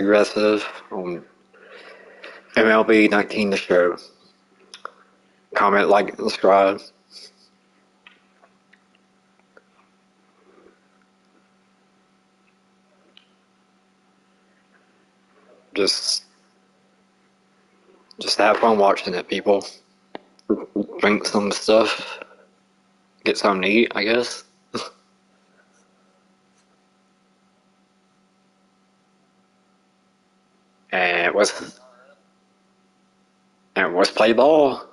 aggressive on MLB 19 The Show. Comment, like, and subscribe. Just have fun watching it, people. Drink some stuff. Get something to eat, I guess. And let's play ball.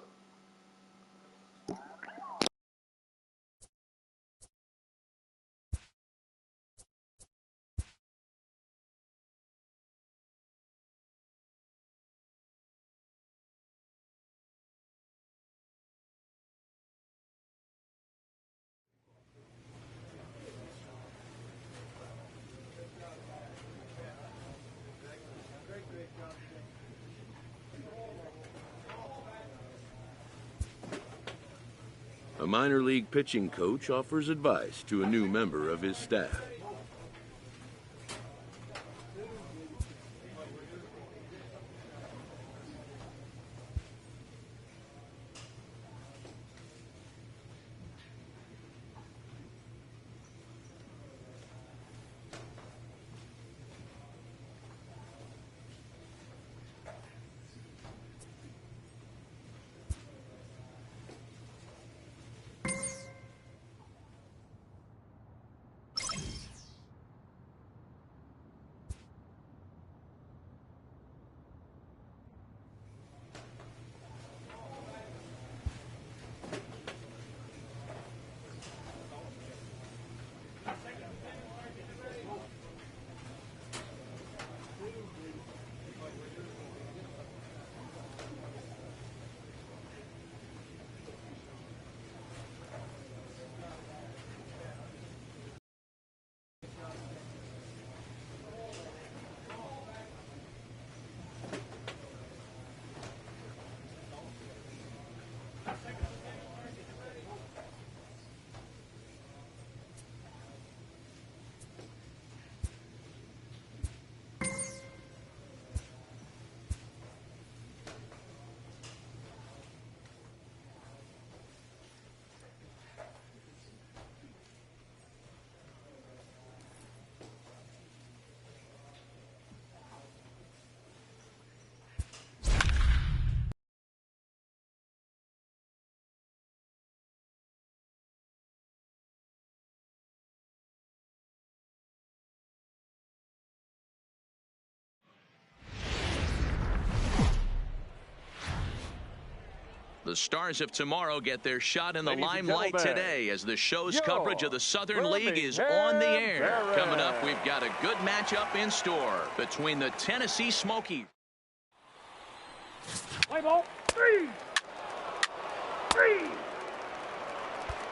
A minor league pitching coach offers advice to a new member of his staff. The stars of tomorrow get their shot in the limelight today as the show's coverage of the Southern League is on the air. Coming up, we've got a good matchup in store between the Tennessee Smokies. Play ball. Three.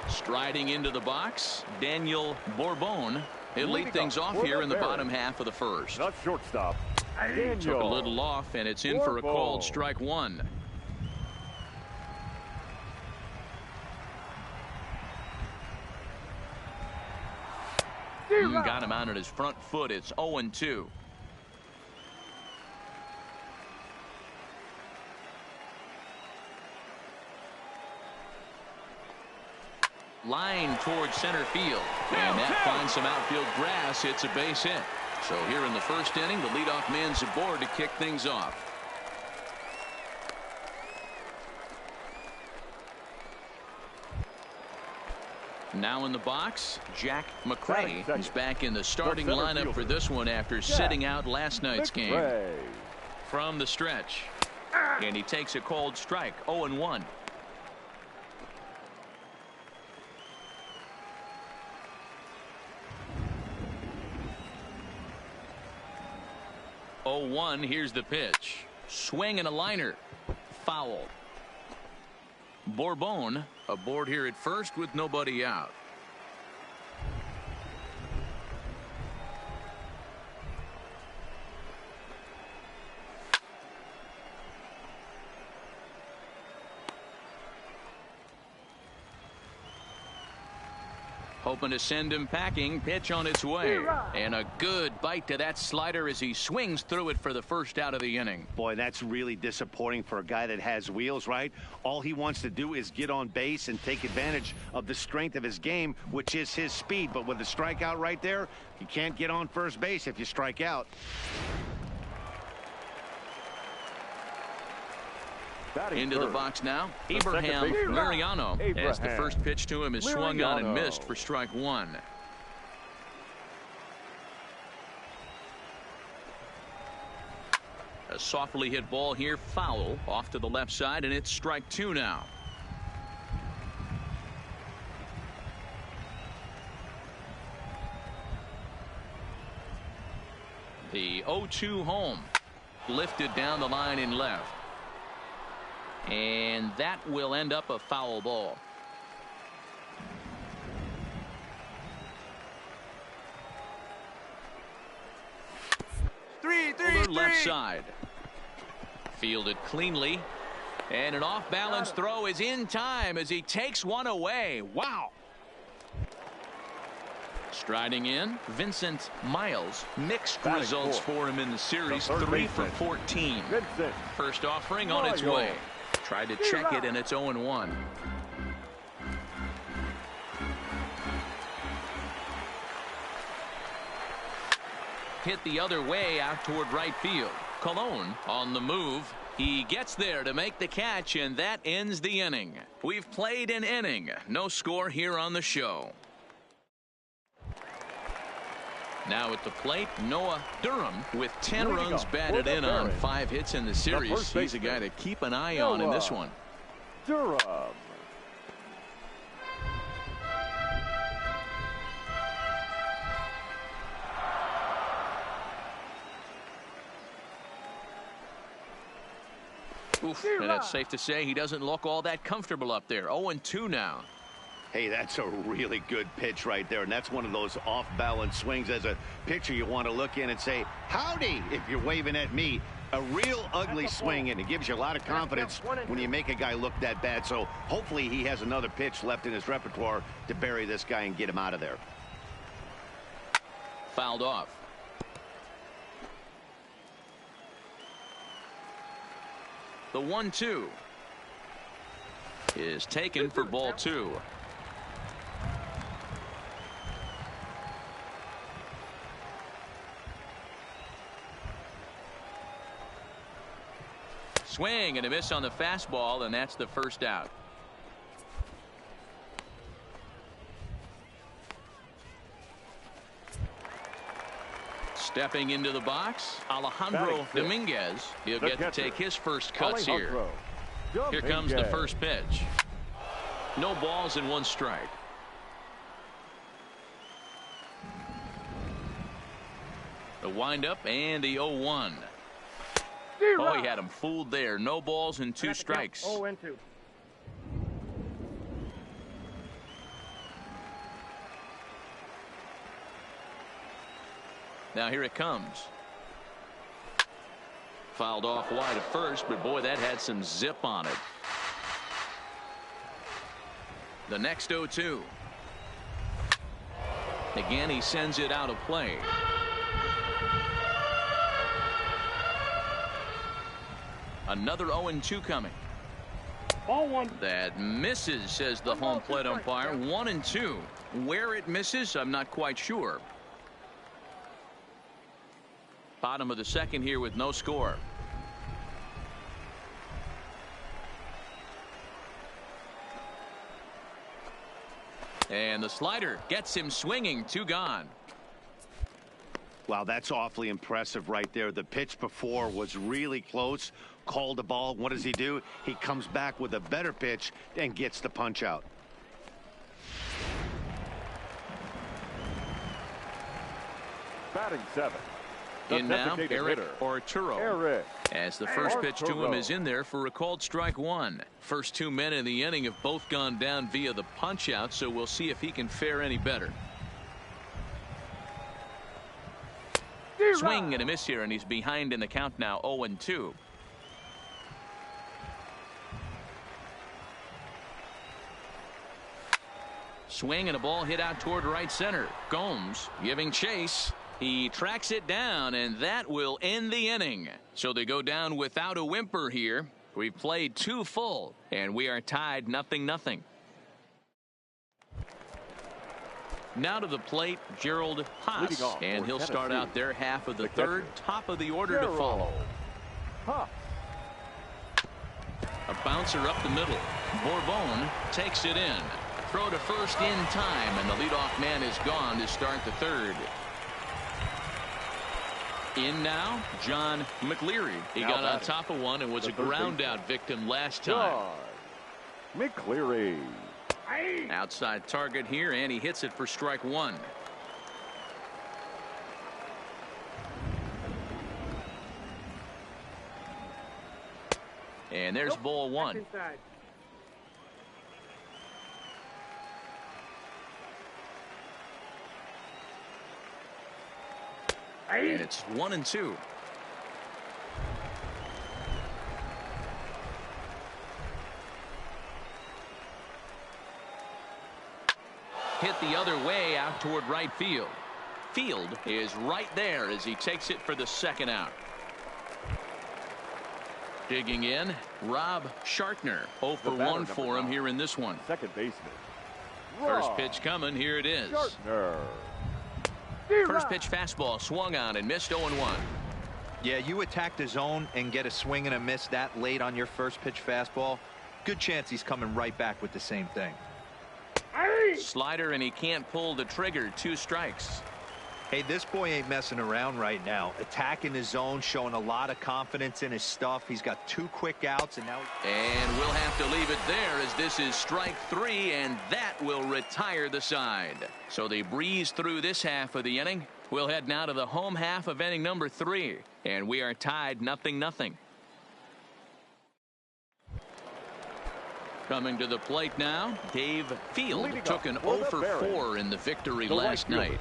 Striding into the box, Daniel Bourbon. He'll lead things off here in the bottom half of the first. Not shortstop. Took a little off, and it's in for a called strike one. Got him out on his front foot. It's 0-2. Line towards center field. And that finds some outfield grass. It's a base hit. So here in the first inning, the leadoff man's aboard to kick things off. Now in the box, Jack McRae is back in the starting lineup for this one after sitting out last night's game. From the stretch. And he takes a cold strike, 0-1. Here's the pitch. Swing and a liner. Foul. Bourbon aboard here at first with nobody out. Hoping to send him packing. Pitch on its way. And a good bite to that slider as he swings through it for the first out of the inning. Boy, that's really disappointing for a guy that has wheels, right? All he wants to do is get on base and take advantage of the strength of his game, which is his speed. But with the strikeout right there, you can't get on first base if you strike out. Into the box now, Abraham Mariano, as the first pitch to him is swung on and missed for strike one. A softly hit ball here, foul, off to the left side, and it's strike two now. The 0-2 home, lifted down the line in left. And that will end up a foul ball. Three. Left side. Fielded cleanly. And an off-balance throw is in time as he takes one away. Wow. Striding in, Vincent Miles. Mixed results for him in the series. 3 for 14. First offering on its way. Tried to check it, and it's 0-1. Hit the other way out toward right field. Colon on the move. He gets there to make the catch, and that ends the inning. We've played an inning. No score here on the show. Now at the plate, Noah Durham with 10 runs batted in on 5 hits in the series. He's a guy to keep an eye on in this one. Durham. Oof, and it's safe to say he doesn't look all that comfortable up there. 0-2 now. Hey, that's a really good pitch right there, and that's one of those off-balance swings. As a pitcher, you want to look in and say, howdy, if you're waving at me. A real ugly swing, and it gives you a lot of confidence when you make a guy look that bad. So hopefully he has another pitch left in his repertoire to bury this guy and get him out of there. Fouled off. The 1-2 is taken for ball 2. Swing and a miss on the fastball, and that's the first out. Stepping into the box, Alejandro Dominguez. He'll get to take his first cuts here. Here comes the first pitch. No balls and 1 strike. The windup and the 0-1. Oh, he had him fooled there. No balls and 2 strikes. 0-2. Now here it comes. Fouled off wide at first, but boy, that had some zip on it. The next 0-2. Again, he sends it out of play. Another 0-2 coming. Ball 1. That misses, says the home plate umpire. 1-2. Where it misses, I'm not quite sure. Bottom of the second here with no score. And the slider gets him swinging. 2 gone. Wow, that's awfully impressive right there. The pitch before was really close. Called the ball. What does he do? He comes back with a better pitch and gets the punch out. Batting 7. In now, Eric Arturo. As the first pitch to him is in there for a called strike 1. First 2 men in the inning have both gone down via the punch out, so we'll see if he can fare any better. Swing and a miss here, and he's behind in the count now. 0-2. Swing and a ball hit out toward right center. Gomes giving chase. He tracks it down, and that will end the inning. So they go down without a whimper here. We've played 2 full, and we are tied 0-0. Now to the plate, Gerald Haas, and he'll start out their half of the third, top of the order to follow. A bouncer up the middle. Bourbon takes it in. Throw to first in time, and the leadoff man is gone to start the third. In now, John McLeary. He got on top of one and was a ground out victim last time. McLeary. Outside target here, and he hits it for strike 1. And there's ball 1. And it's 1-2. Hit the other way out toward right field. Field is right there as he takes it for the second out. Digging in, Rob Shartner. 0 for 1 for him here in this one. Second baseman. First pitch coming. Here it is. First pitch fastball swung on and missed 0-1. Yeah, you attack the zone and get a swing and a miss that late on your first pitch fastball. Good chance he's coming right back with the same thing. Slider, and he can't pull the trigger. 2 strikes. Hey, this boy ain't messing around right now. Attacking the zone, showing a lot of confidence in his stuff. He's got 2 quick outs, and now. And we'll have to leave it there as this is strike 3, and that will retire the side. So they breeze through this half of the inning. We'll head now to the home half of inning number 3, and we are tied 0-0. Coming to the plate now, Dave Field took an 0 for 4 in the victory last night.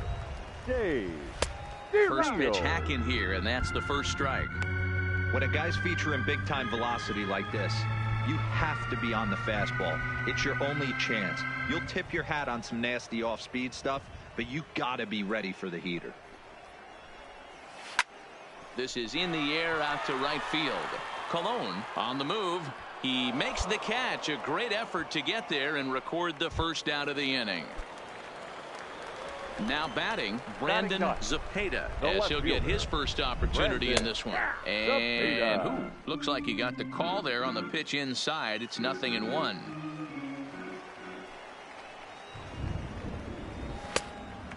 First pitch hack in here, and that's the first strike. When a guy's featuring big-time velocity like this, you have to be on the fastball. It's your only chance. You'll tip your hat on some nasty off-speed stuff, but you gotta be ready for the heater. This is in the air out to right field. Colon on the move. He makes the catch. A great effort to get there and record the first out of the inning. Now batting, Brandon Zepeda, as he'll get his first opportunity in this one. And looks like he got the call there on the pitch inside. It's 0-1.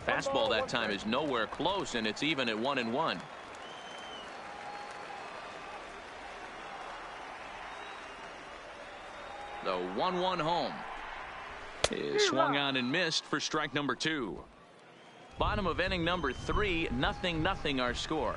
Fastball that time is nowhere close, and it's even at 1-1. The 1-1 home is swung on and missed for strike number 2. Bottom of inning number 3, 0-0 our score.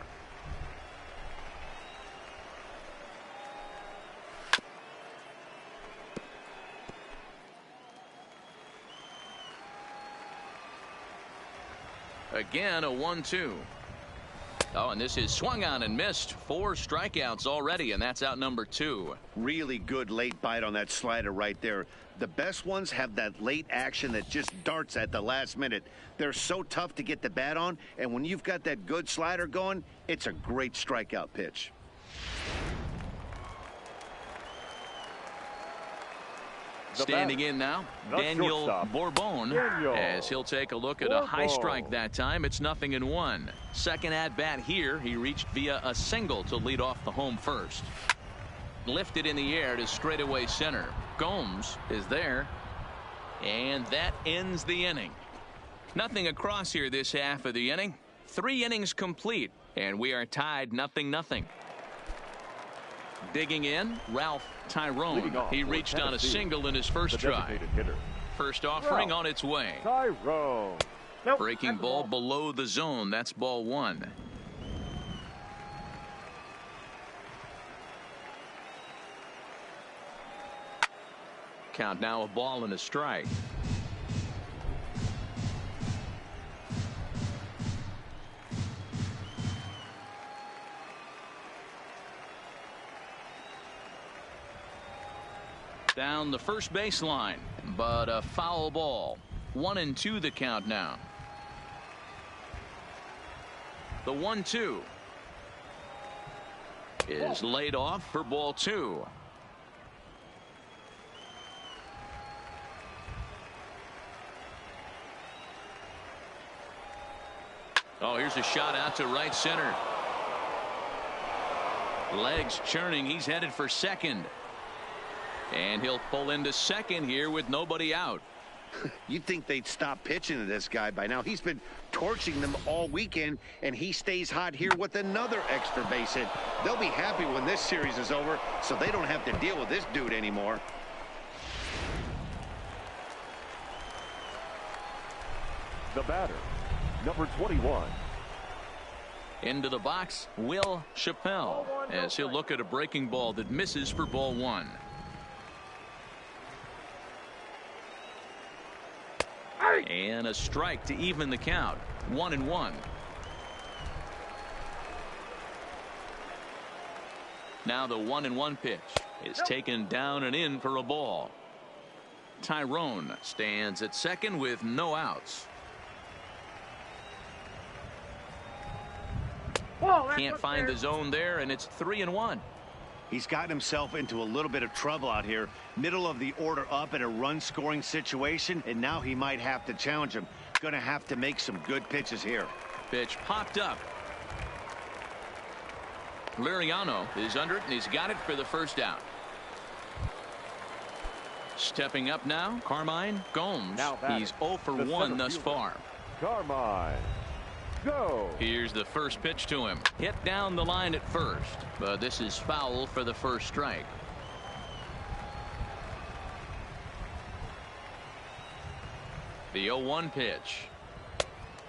Again, a 1-2. Oh, and this is swung on and missed. 4 strikeouts already, and that's out number 2. Really good late bite on that slider right there. The best ones have that late action that just darts at the last minute. They're so tough to get the bat on, and when you've got that good slider going, it's a great strikeout pitch. Standing in now, Daniel Bourbon, as he'll take a look at a high strike that time. It's 0-1. Second at bat here, he reached via a single to lead off the home first. Lifted in the air to straightaway center. Gomes is there, and that ends the inning. Nothing across here this half of the inning. 3 innings complete, and we are tied 0-0. Digging in, Ralph Tyrone. He reached on a single in his first try. First offering on its way. Tyrone. Breaking ball below the zone. That's ball 1. Count now, a ball and a strike. Down the first baseline, but a foul ball. 1-2 the count now. The 1-2 is laid off for ball 2. Oh, here's a shot out to right center. Legs churning. He's headed for second. And he'll pull into second here with nobody out. You'd think they'd stop pitching to this guy by now. He's been torching them all weekend, and he stays hot here with another extra base hit. They'll be happy when this series is over, so they don't have to deal with this dude anymore. The batter, number 21. Into the box, Will Chappelle, as he'll look at a breaking ball that misses for ball 1. And a strike to even the count. 1-1. Now the 1-1 pitch is taken down and in for a ball. Tyrone stands at second with no outs. Can't find the zone there, and it's 3-1. He's gotten himself into a little bit of trouble out here. Middle of the order up in a run-scoring situation, and now he might have to challenge him. Going to have to make some good pitches here. Pitch popped up. Liriano is under it, and he's got it for the first out. Stepping up now, Carmine Gomes. He's 0 for 1 thus far. Carmine. Go. Here's the first pitch to him. Hit down the line at first, but this is foul for the first strike. The 0-1 pitch.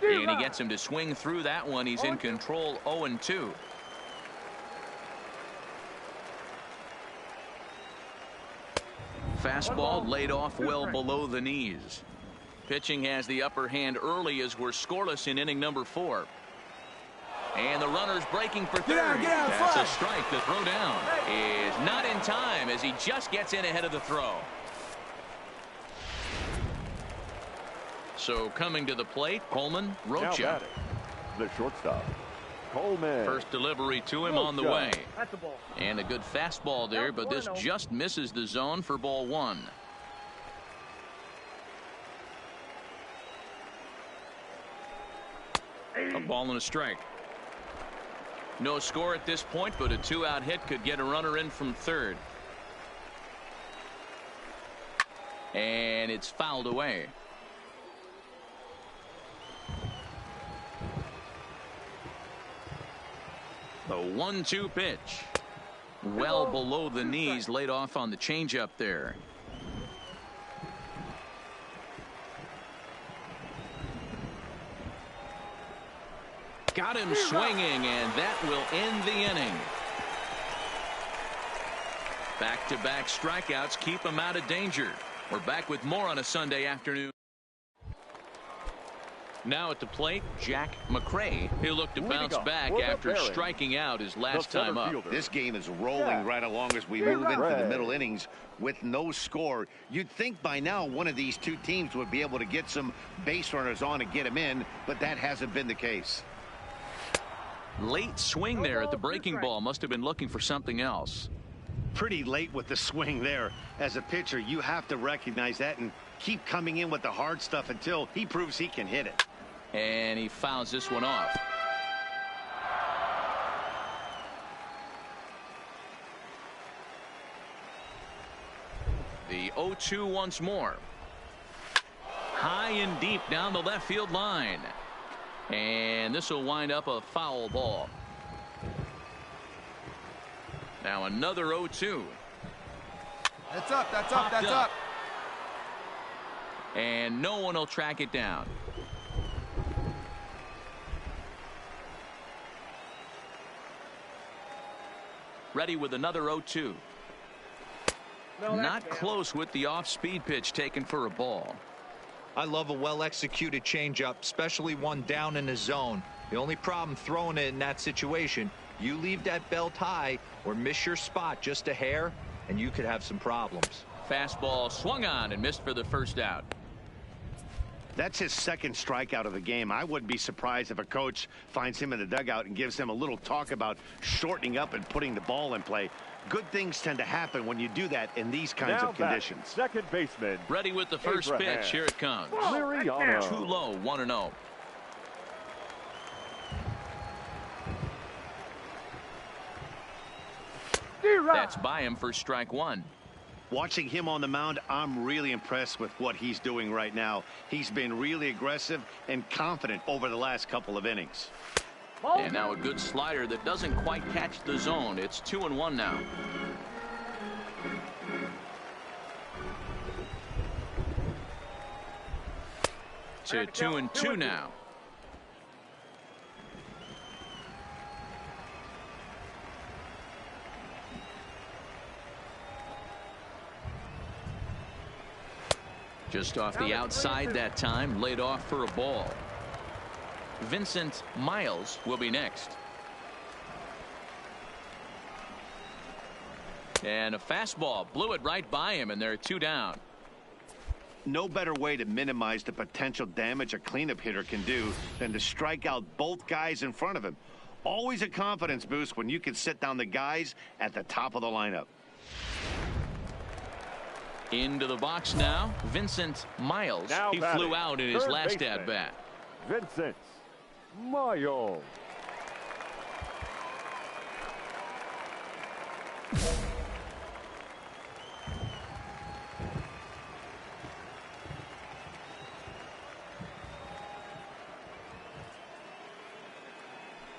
And he gets him to swing through that one. He's in control. 0-2. Fastball laid off well below the knees. Pitching has the upper hand early as we're scoreless in inning number 4. And the runner's breaking for third. That's a strike. The throw down is not in time as he just gets in ahead of the throw. So coming to the plate, Coleman Rocha. The shortstop, Coleman. First delivery to him on the way. And a good fastball there, but this just misses the zone for ball 1. A ball and a strike. No score at this point, but a 2-out hit could get a runner in from third. And it's fouled away. The 1-2 pitch. Well below the knees, laid off on the changeup there. Got him swinging, and that will end the inning. Back-to-back strikeouts keep him out of danger. We're back with more on a Sunday afternoon. Now at the plate, Jack McRae. He'll look to bounce back after striking out his last time up. This game is rolling right along as we move into the middle innings with no score. You'd think by now one of these two teams would be able to get some base runners on and get them in, but that hasn't been the case. Late swing there at the breaking ball. Must have been looking for something else. Pretty late with the swing there. As a pitcher, you have to recognize that and keep coming in with the hard stuff until he proves he can hit it. And he fouls this one off. The 0-2 once more. High and deep down the left field line. And this will wind up a foul ball. Now another 0-2. That's up, that's up, that's up. And no one will track it down. Ready with another 0-2. Not close with the off-speed pitch taken for a ball. I love a well-executed changeup, especially one down in the zone. The only problem throwing it in that situation, you leave that belt high or miss your spot just a hair, and you could have some problems. Fastball swung on and missed for the first out. That's his second strikeout of the game. I wouldn't be surprised if a coach finds him in the dugout and gives him a little talk about shortening up and putting the ball in play. Good things tend to happen when you do that in these kinds of conditions. Second baseman. Ready with the first pitch. Here it comes. Liriano. Too low, 1-0. That's by him for strike one. Watching him on the mound, I'm really impressed with what he's doing right now. He's been really aggressive and confident over the last couple of innings. And now a good slider that doesn't quite catch the zone. It's 2-1 now. To 2-2 now. Just off the outside that time, laid off for a ball. Vincent Miles will be next. And a fastball blew it right by him, and they're 2 down. No better way to minimize the potential damage a cleanup hitter can do than to strike out both guys in front of him. Always a confidence boost when you can sit down the guys at the top of the lineup. Into the box now, Vincent Miles. Now he flew out in his last at-bat. Vincent Miles.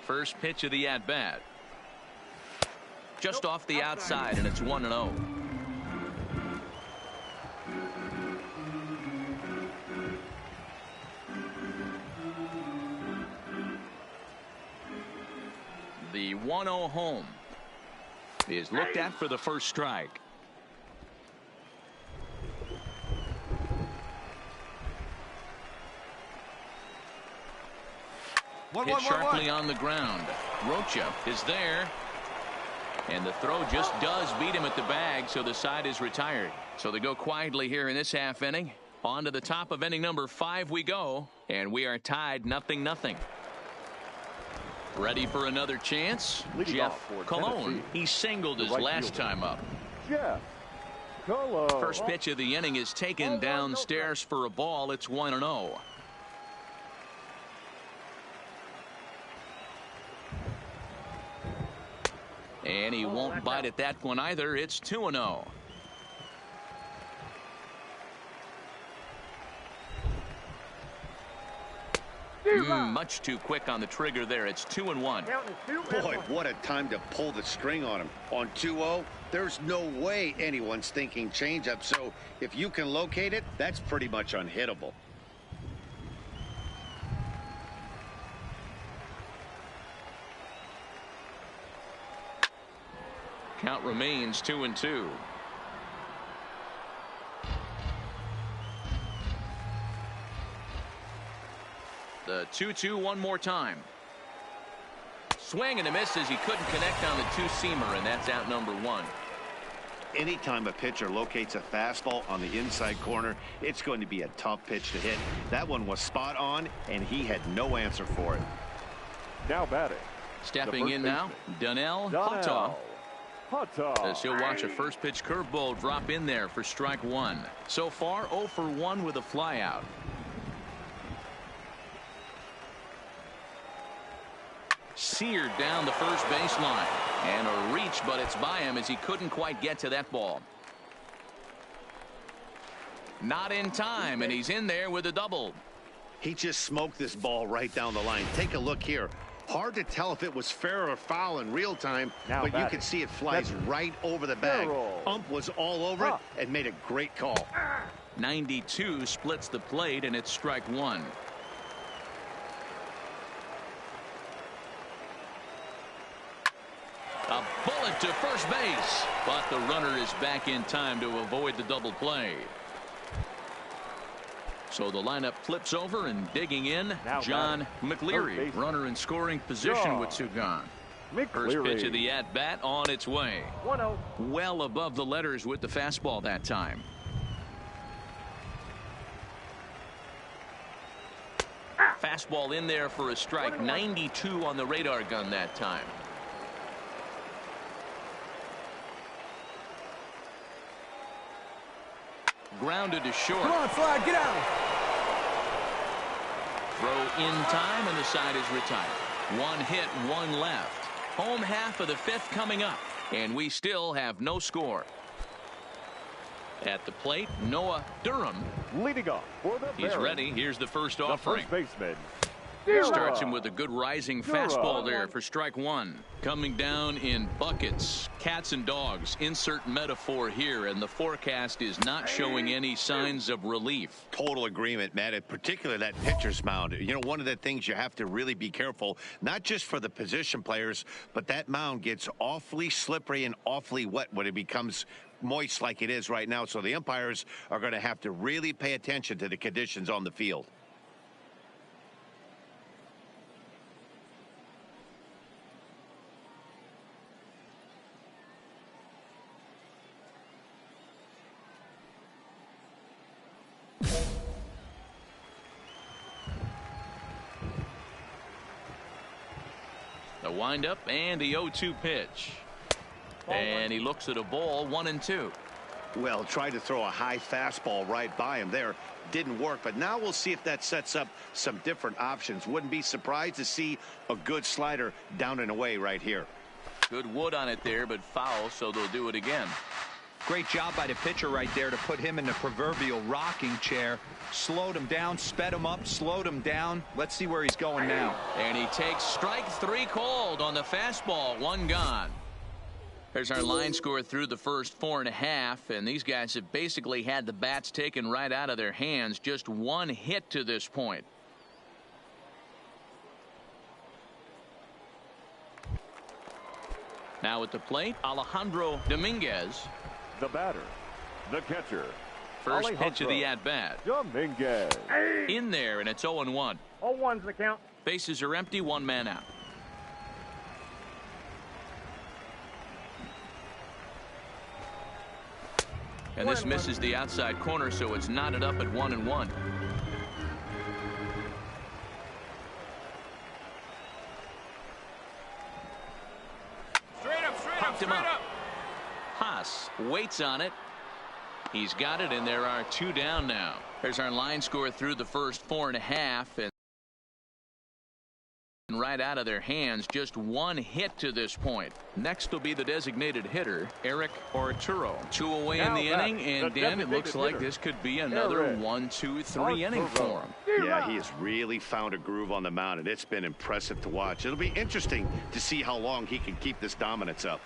First pitch of the at-bat. Just off the outside, and it's 1-0. The 1-0 home is looked at for the first strike. Hit sharply on the ground. Rocha is there. And the throw just does beat him at the bag, so the side is retired. So they go quietly here in this half inning. On to the top of inning number 5 we go. And we are tied 0-0. Ready for another chance? Leading Jeff Colon. He singled his last time up. Jeff Colon. First pitch of the inning is taken downstairs for a ball. It's 1-0. And he won't bite at that one either. It's 2-0. Much too quick on the trigger there. It's 2-1. Boy, what a time to pull the string on him. On 2-0, there's no way anyone's thinking changeup. So if you can locate it, that's pretty much unhittable. Count remains 2-2. The 2-2 one more time. Swing and a miss as he couldn't connect on the two-seamer, and that's out number 1. Anytime a pitcher locates a fastball on the inside corner, it's going to be a tough pitch to hit. That one was spot on, and he had no answer for it. Now batting. Stepping in now, Donnell Hutto. As he'll watch a first pitch curveball drop in there for strike 1. So far 0 for 1 with a flyout. Seared down the first baseline, and a reach, but it's by him as he couldn't quite get to that ball. Not in time, and he's in there with a double. He just smoked this ball right down the line. Take a look here. Hard to tell if it was fair or foul in real time, but you can see it flies right over the bag. Ump was all over it and made a great call. 92 splits the plate, and it's strike 1. A bullet to first base, but the runner is back in time to avoid the double play. So the lineup flips over, and digging in, John McLeary, runner in scoring position with 2 gone. First pitch of the at-bat on its way. Well above the letters with the fastball that time. Fastball in there for a strike. 92 on the radar gun that time. Grounded to short. Come on, Slide, get out. Throw in time, and the side is retired. One hit, one left. Home half of the fifth coming up, and we still have no score. At the plate, Noah Durham. Leading off for the He's Barons, ready. Here's the first the offering. first baseman. Starts him with a good rising fastball there for strike one. Coming down in buckets. Cats and dogs. Insert metaphor here, and the forecast is not showing any signs of relief. Total agreement, Matt, in particular that pitcher's mound. You know, one of the things you have to really be careful, not just for the position players, but that mound gets awfully slippery and awfully wet when it becomes moist like it is right now. So the umpires are going to have to really pay attention to the conditions on the field. The windup and the 0-2 pitch. And he looks at a ball, 1-2. Well, tried to throw a high fastball right by him there. Didn't work, but now we'll see if that sets up some different options. Wouldn't be surprised to see a good slider down and away right here. Good wood on it there, but foul, so they'll do it again. Great job by the pitcher right there to put him in the proverbial rocking chair. Slowed him down, sped him up, slowed him down. Let's see where he's going now. And he takes strike three called on the fastball. One gone. There's our line score through the first 4.5, and these guys have basically had the bats taken right out of their hands. Just one hit to this point. Now at the plate, Alejandro Dominguez. The batter, the catcher. First pitch of the at-bat. Dominguez. In there, and it's 0-1. 0-1's the count. Bases are empty, one man out. And this misses the outside corner, so it's knotted up at 1-1. Popped him up. Haas waits on it. He's got it, and there are two down now. There's our line score through the first 4.5, and right out of their hands, just one hit to this point. Next will be the designated hitter, Eric Arturo. Two away in the inning, and Dan, it looks like this could be another 1-2-3 inning for him. Yeah, he has really found a groove on the mound, and it's been impressive to watch. It'll be interesting to see how long he can keep this dominance up.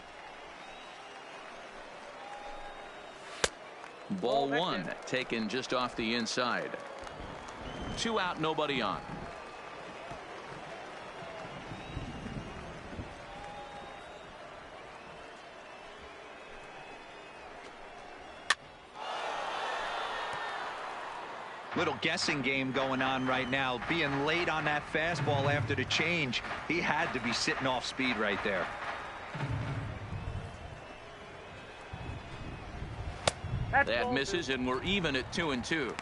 Ball one, taken just off the inside. 2 out, nobody on. Little guessing game going on right now. Being late on that fastball after the change. He had to be sitting off speed right there. That misses, and we're even at 2-2.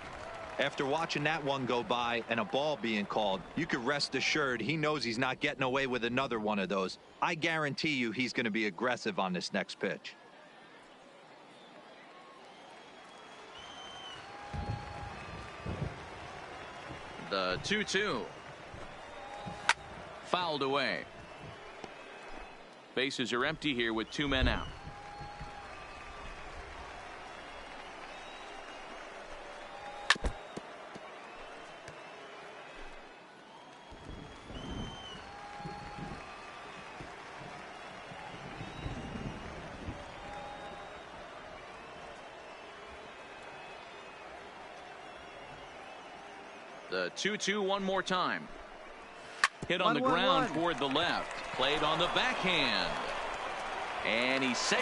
After watching that one go by and a ball being called, you could rest assured he knows he's not getting away with another one of those. I guarantee you he's going to be aggressive on this next pitch. The 2-2. Fouled away. Bases are empty here with 2 men out. The 2-2 one more time. Hit on the ground toward the left. Played on the backhand. And he's safe.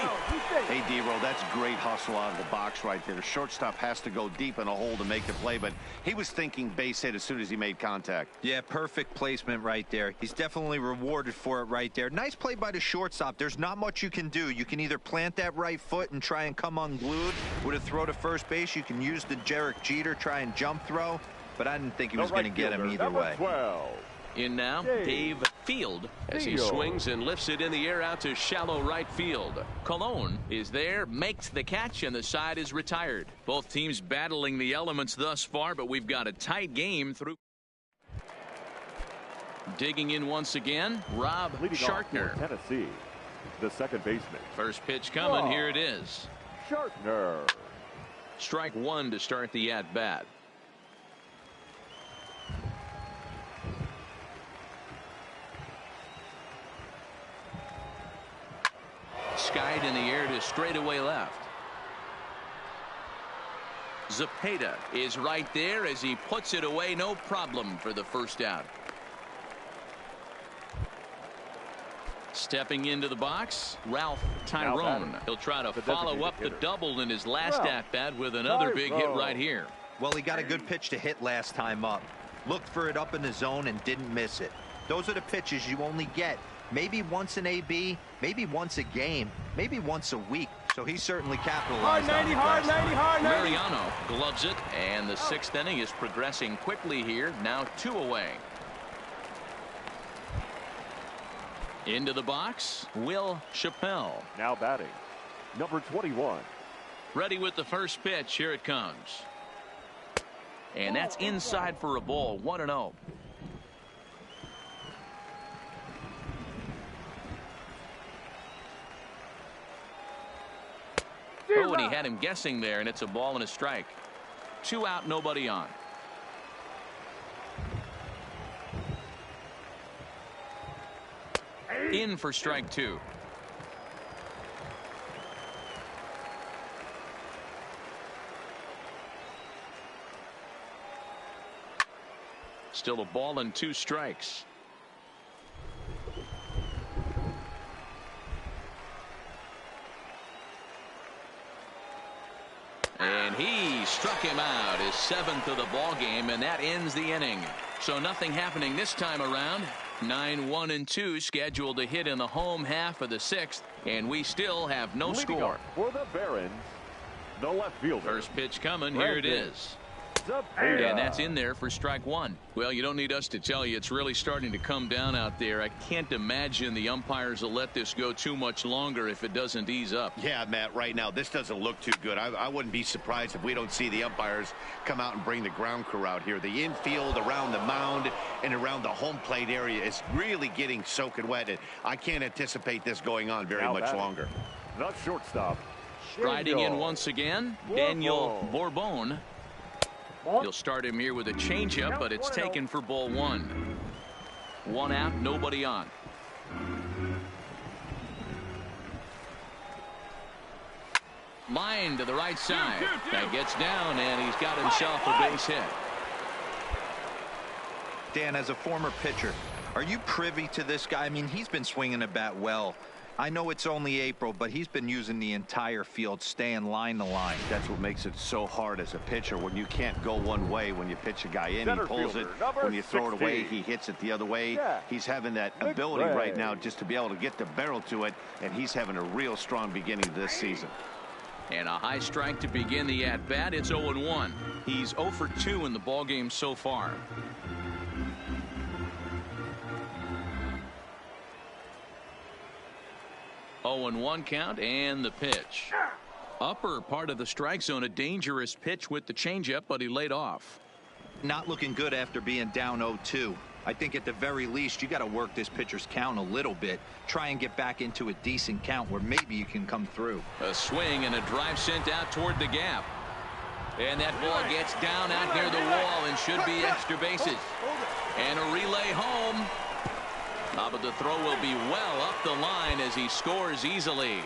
Hey, D-Roll, that's great hustle out of the box right there. The shortstop has to go deep in a hole to make the play, but he was thinking base hit as soon as he made contact. Yeah, perfect placement right there. He's definitely rewarded for it right there. Nice play by the shortstop. There's not much you can do. You can either plant that right foot and try and come unglued with a throw to first base. You can use the Derek Jeter, try and jump throw. but I didn't think he was going to get him either way. 12. In now, Dave Field, as he swings and lifts it in the air out to shallow right field. Colon is there, makes the catch, and the side is retired. Both teams battling the elements thus far, but we've got a tight game through. Digging in once again, Rob Shartner. Tennessee, the second baseman. First pitch coming, here it is. Shartner. Strike one to start the at-bat. Skied in the air to straightaway left. Zepeda is right there as he puts it away, no problem for the first out. Stepping into the box, Ralph Tyrone. He'll try to follow up the double in his last at-bat with another big hit right here. Well, he got a good pitch to hit last time up. Looked for it up in the zone and didn't miss it. Those are the pitches you only get maybe once an AB, maybe once a game, maybe once a week. So he certainly capitalized on it. Hard 90. Mariano gloves it, and the sixth inning is progressing quickly here. Now 2 away. Into the box, Will Chappelle. Now batting, number 21. Ready with the first pitch. Here it comes. And that's inside for a ball. 1-0. Oh, and he had him guessing there, and it's a ball and a strike. 2 out, nobody on. In for strike 2. Still a ball and 2 strikes. And he struck him out, his 7th of the ball game, and that ends the inning. So nothing happening this time around. 9-1-2 scheduled to hit in the home half of the 6th, and we still have no score. For the Barons, the left fielder. First pitch coming. Here it is. And that's in there for strike 1. Well, you don't need us to tell you, it's really starting to come down out there. I can't imagine the umpires will let this go too much longer if it doesn't ease up. Yeah, Matt, right now this doesn't look too good. I wouldn't be surprised if we don't see the umpires come out and bring the ground crew out here. The infield around the mound and around the home plate area is really getting soaking wet. And I can't anticipate this going on very much longer. The shortstop. Striding in once again, Daniel Bourbon. He'll start him here with a changeup, but it's taken for ball 1. 1 out, nobody on. Line to the right side. That gets down, and he's got himself a base hit. Dan, as a former pitcher, are you privy to this guy? I mean, he's been swinging the bat well. I know it's only April, but he's been using the entire field, staying line to line. That's what makes it so hard as a pitcher when you can't go one way. When you pitch a guy in, he pulls it. When you throw it away, he hits it the other way. He's having that ability right now just to be able to get the barrel to it, and he's having a real strong beginning of this season. And a high strike to begin the at-bat. It's 0-1. He's 0 for 2 in the ballgame so far. 0-1 count, and the pitch. Upper part of the strike zone, a dangerous pitch with the changeup, but he laid off. Not looking good after being down 0-2. I think at the very least you got to work this pitcher's count a little bit. Try and get back into a decent count where maybe you can come through. A swing and a drive sent out toward the gap. And that ball gets down out near the wall and should be extra bases. And a relay home. But the throw will be well up the line as he scores easily.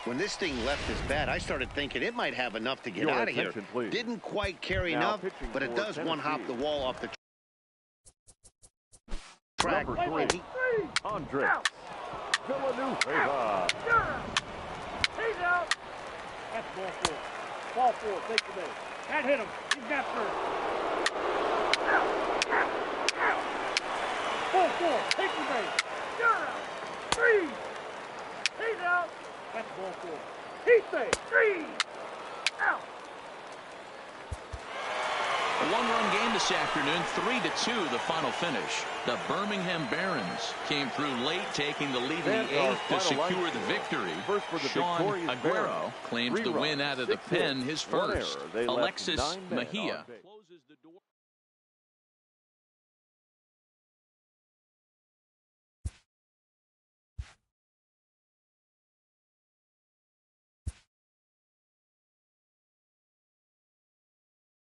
When this thing left his bat, I started thinking it might have enough to get out of here. Please. Didn't quite carry enough, but it does one-hop the wall off the track. Number 3, Andres Villanueva. He's out. That's ball 4. Ball 4. Take the base. That hit him. He's got first. Ball 4. Take the base. You're out. 3. He's out. That's ball 4. He's safe. 3. Out. one-run game this afternoon, 3-2 the final finish. The Birmingham Barons came through late, taking the lead in the 8th to secure the victory. Sean Aguero claims the win out of the pen, his first. Alexis Mejia closes the door.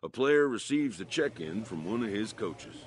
A player receives a check-in from one of his coaches.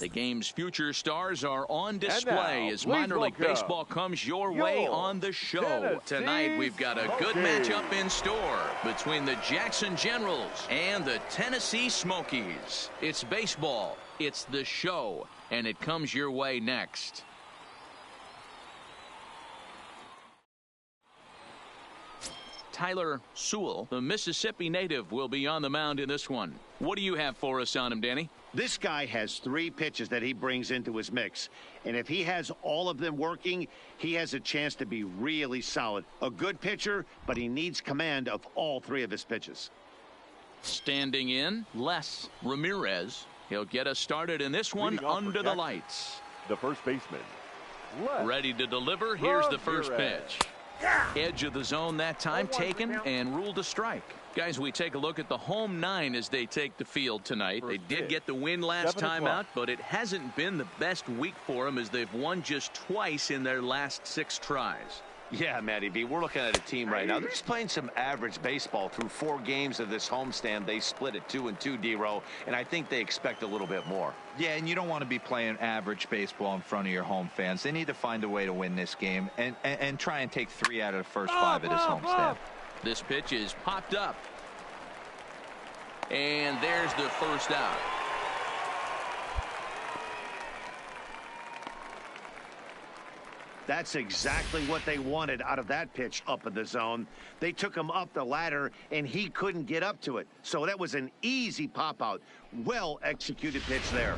The game's future stars are on display as minor league baseball comes your way on the show. Tonight, we've got a good matchup in store between the Jackson Generals and the Tennessee Smokies. It's baseball, it's the show, and it comes your way next. Tyler Sewell, the Mississippi native, will be on the mound in this one. What do you have for us on him, Danny? This guy has 3 pitches that he brings into his mix. And if he has all of them working, he has a chance to be really solid. A good pitcher, but he needs command of all 3 of his pitches. Standing in, Les Ramirez. He'll get us started in this one under the lights. The first baseman. Ready to deliver. Here's the first pitch. Edge of the zone that time taken and ruled a strike. Guys, we take a look at the home 9 as they take the field tonight. They did get the win last time out, but it hasn't been the best week for them as they've won just twice in their last 6 tries. Yeah, Matty B, we're looking at a team right now. They're just playing some average baseball through 4 games of this homestand. They split it 2-2, D-Row, and I think they expect a little bit more. Yeah, and you don't want to be playing average baseball in front of your home fans. They need to find a way to win this game and try and take 3 out of the first 5 of this homestand. This pitch is popped up. And there's the first out. That's exactly what they wanted out of that pitch up in the zone. They took him up the ladder, and he couldn't get up to it. So that was an easy pop-out. Well-executed pitch there.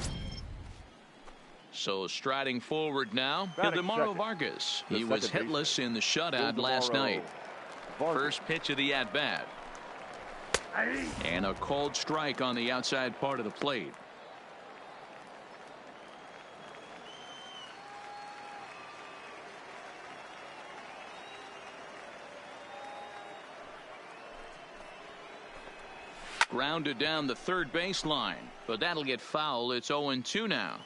So striding forward now, Ildemaro Vargas. He was hitless in the shutout last night. First pitch of the at-bat. And a called strike on the outside part of the plate. Grounded down the third baseline, but that'll get foul. It's 0-2 now.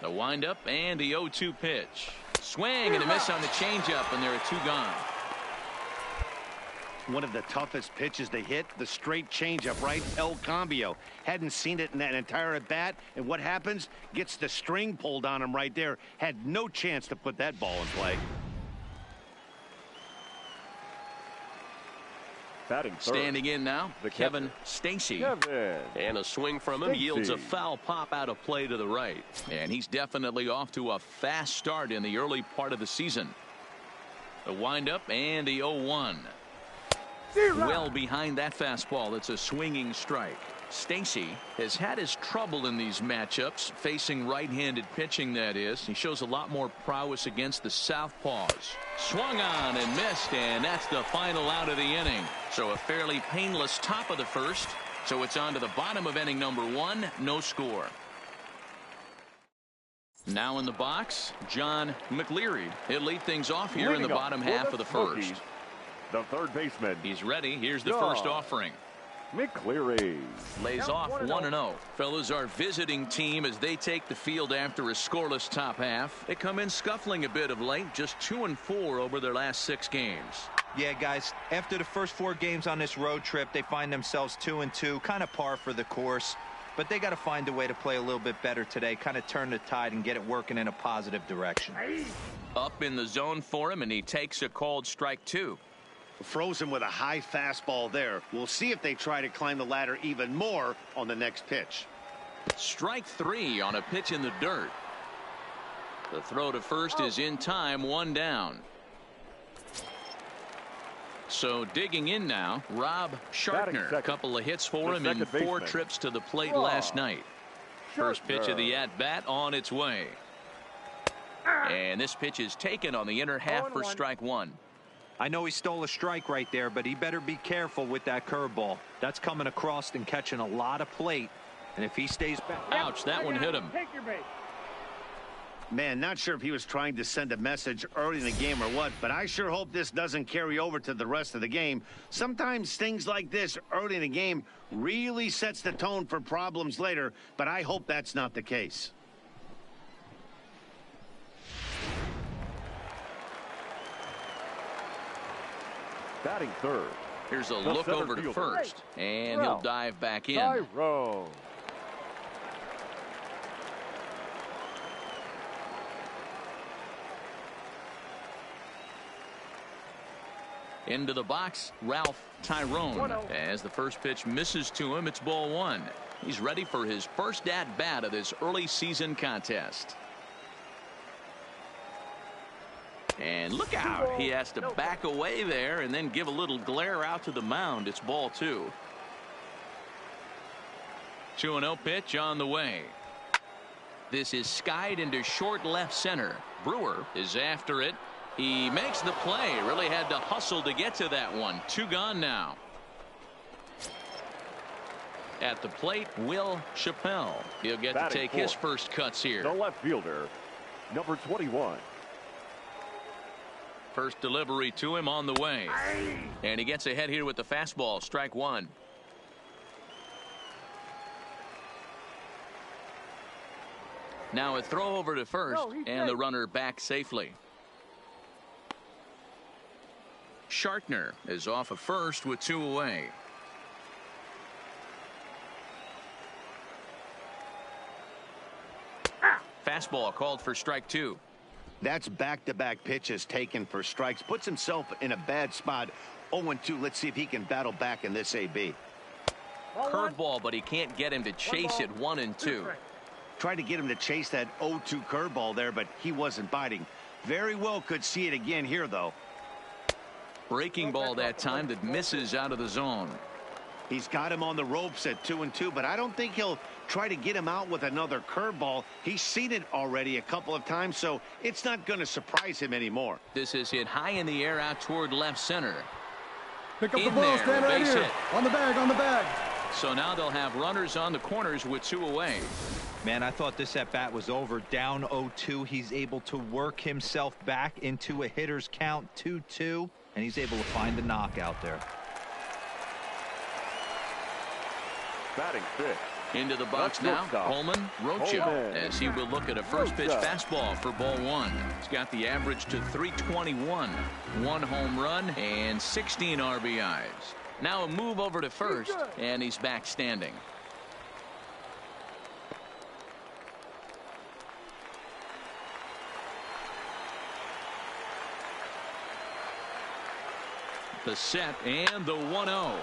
The windup and the 0-2 pitch. Swing and a miss on the changeup, and there are 2 gone. One of the toughest pitches to hit, the straight changeup, right? El Cambio. Hadn't seen it in that entire at bat, and what happens? Gets the string pulled on him right there. Had no chance to put that ball in play. Batting third. Standing in now, Kevin Stacy. And a swing from him yields a foul pop out of play to the right. And he's definitely off to a fast start in the early part of the season. The windup and the 0-1. Well behind that fastball. It's a swinging strike. Stacy has had his trouble in these matchups, facing right-handed pitching, that is. He shows a lot more prowess against the southpaws. Swung on and missed, and that's the final out of the inning. So a fairly painless top of the first. So it's on to the bottom of inning number 1. No score. Now in the box, John McLeary. He'll lead things off here in the bottom half of the first. The third baseman. He's ready. Here's the first offering. McLeary lays off 1-0. Fellas, our visiting team, as they take the field after a scoreless top half, they come in scuffling a bit of late, just 2-4 over their last 6 games. Yeah, guys, after the first 4 games on this road trip, they find themselves 2-2, kind of par for the course. But they got to find a way to play a little bit better today, kind of turn the tide and get it working in a positive direction. Up in the zone for him, and he takes a called strike 2. Frozen with a high fastball there. We'll see if they try to climb the ladder even more on the next pitch. Strike 3 on a pitch in the dirt. The throw to first is in time, 1 down. So digging in now, Rob Shartner. A couple of hits for him in 4 trips to the plate last night. First pitch of the at-bat on its way. And this pitch is taken on the inner half for strike 1. I know he stole a strike right there, but he better be careful with that curveball. That's coming across and catching a lot of plate. And if he stays back. Ouch, that one hit him. Take your bait. Man, not sure if he was trying to send a message early in the game or what, but I sure hope this doesn't carry over to the rest of the game. Sometimes things like this early in the game really sets the tone for problems later, but I hope that's not the case. Batting third. Here's a look over to first, and he'll dive back in. Tyro. Into the box, Ralph Tyrone. As the first pitch misses to him, it's ball 1. He's ready for his first at-bat of this early season contest. And look out. He has to back away there and then give a little glare out to the mound. It's ball 2. 2-0 pitch on the way. This is skied into short left center. Brewer is after it. He makes the play. Really had to hustle to get to that one. 2 gone now. At the plate, Will Chappelle. He'll get to take his first cuts here. The left fielder, number 21. First delivery to him on the way. And he gets ahead here with the fastball. Strike 1. Now a throw over to first, and the runner back safely. Shartner is off of first with 2 away. Fastball called for strike 2. That's back-to-back pitches taken for strikes. Puts himself in a bad spot. 0-2. Let's see if he can battle back in this AB. Curveball, but he can't get him to chase it. 1-2. Tried to get him to chase that 0-2 curveball there, but he wasn't biting. Very well could see it again here, though. Breaking ball that time that misses out of the zone. He's got him on the ropes at 2-2, but I don't think he'll try to get him out with another curveball. He's seen it already a couple of times, so it's not going to surprise him anymore. This is hit high in the air out toward left center. Pick up the In ball, there, stand right base here. hit. On the bag, on the bag. So now they'll have runners on the corners with 2 away. Man, I thought this at bat was over. Down 0-2. He's able to work himself back into a hitter's count 2-2, and he's able to find the knockout there. Batting fifth. Into the box now, Coleman Rocha, as he will look at a first pitch fastball for ball 1. He's got the average to 321, 1 home run and 16 RBIs. Now a move over to first, and he's back standing. The set and the 1-0.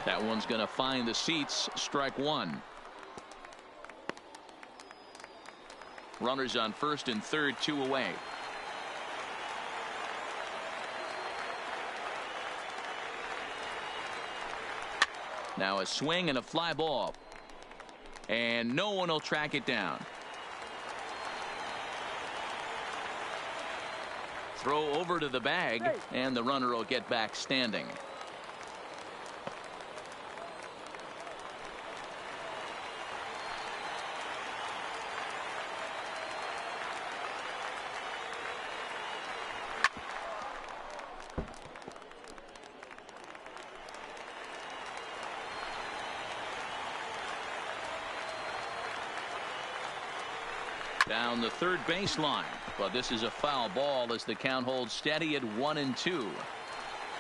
That one's going to find the seats. Strike 1. Runners on first and third, 2 away. Now a swing and a fly ball. And no one will track it down. Throw over to the bag, and the runner will get back standing. Down the third baseline, but this is a foul ball as the count holds steady at 1-2.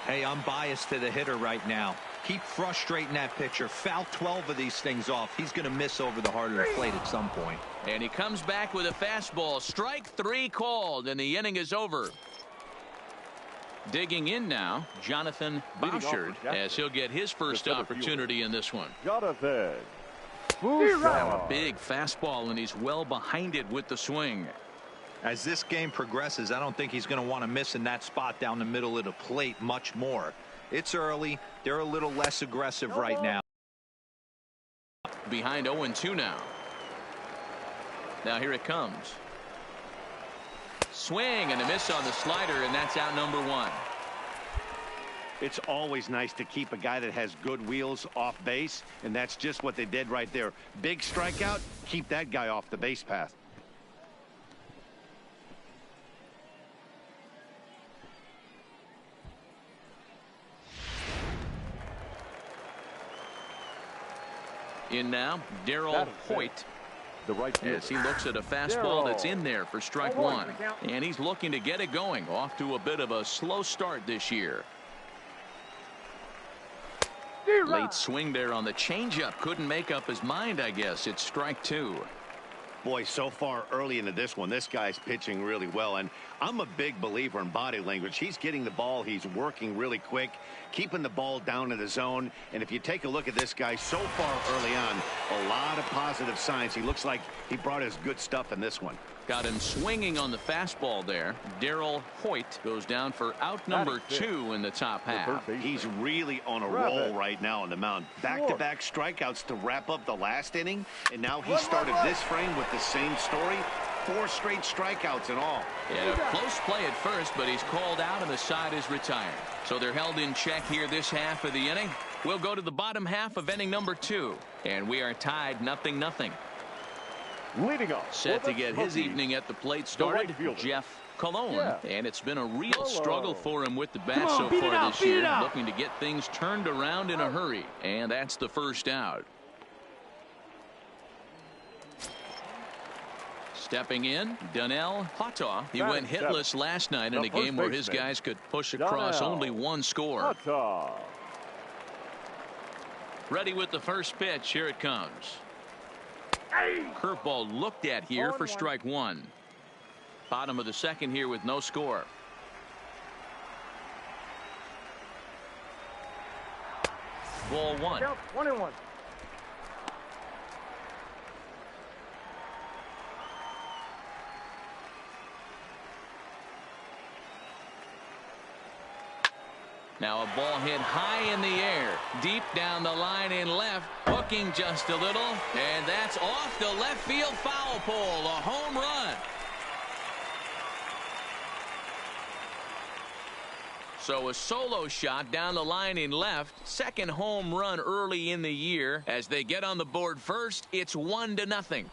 Hey, I'm biased to the hitter right now. Keep frustrating that pitcher. Foul 12 of these things off. He's going to miss over the heart of the plate at some point. And he comes back with a fastball. Strike 3 called, and the inning is over. Digging in now, Jonathan Bouchard, as he'll get his first opportunity in this one. Jonathan. Now a big fastball, and he's well behind it with the swing. As this game progresses, I don't think he's going to want to miss in that spot down the middle of the plate much more. It's early. They're a little less aggressive right now. Behind 0-2 now. Now here it comes. Swing and a miss on the slider, and that's out number 1. It's always nice to keep a guy that has good wheels off base, and that's just what they did right there. Big strikeout, keep that guy off the base path. In now, Daryl Hoyt. The right fielder. As he looks at a fastball that's in there for strike 1. And he's looking to get it going. Off to a bit of a slow start this year. Late swing there on the changeup. Couldn't make up his mind, I guess. It's strike 2. Boy, so far early into this one, this guy's pitching really well, and I'm a big believer in body language. He's getting the ball, he's working really quick, keeping the ball down in the zone, and if you take a look at this guy so far early on, a lot of positive signs. He looks like he brought his good stuff in this one. Got him swinging on the fastball there. Daryl Hoyt goes down for out number 2 in the top half. He's really on a roll right now on the mound. Back-to-back strikeouts to wrap up the last inning, and now he started this frame with the same story. 4 straight strikeouts and all. Yeah, a close play at first, but he's called out and the side is retired. So they're held in check here this half of the inning. We'll go to the bottom half of inning number 2, and we are tied 0-0. Leading up, set to get his evening at the plate started, Jeff Colon, and it's been a real struggle for him with the bat so far this year, looking to get things turned around in a hurry, and that's the first out. Stepping in, Donnell Hata. He went hitless last night in a game where his guys could push across only 1 score. Ready with the first pitch. Here it comes. Curveball looked at here for strike 1. Bottom of the second here with no score. Ball 1. 1-1. Now a ball hit high in the air, deep down the line in left, hooking just a little, and that's off the left field foul pole, a home run. So a solo shot down the line in left, second home run early in the year. As they get on the board first, it's 1-0.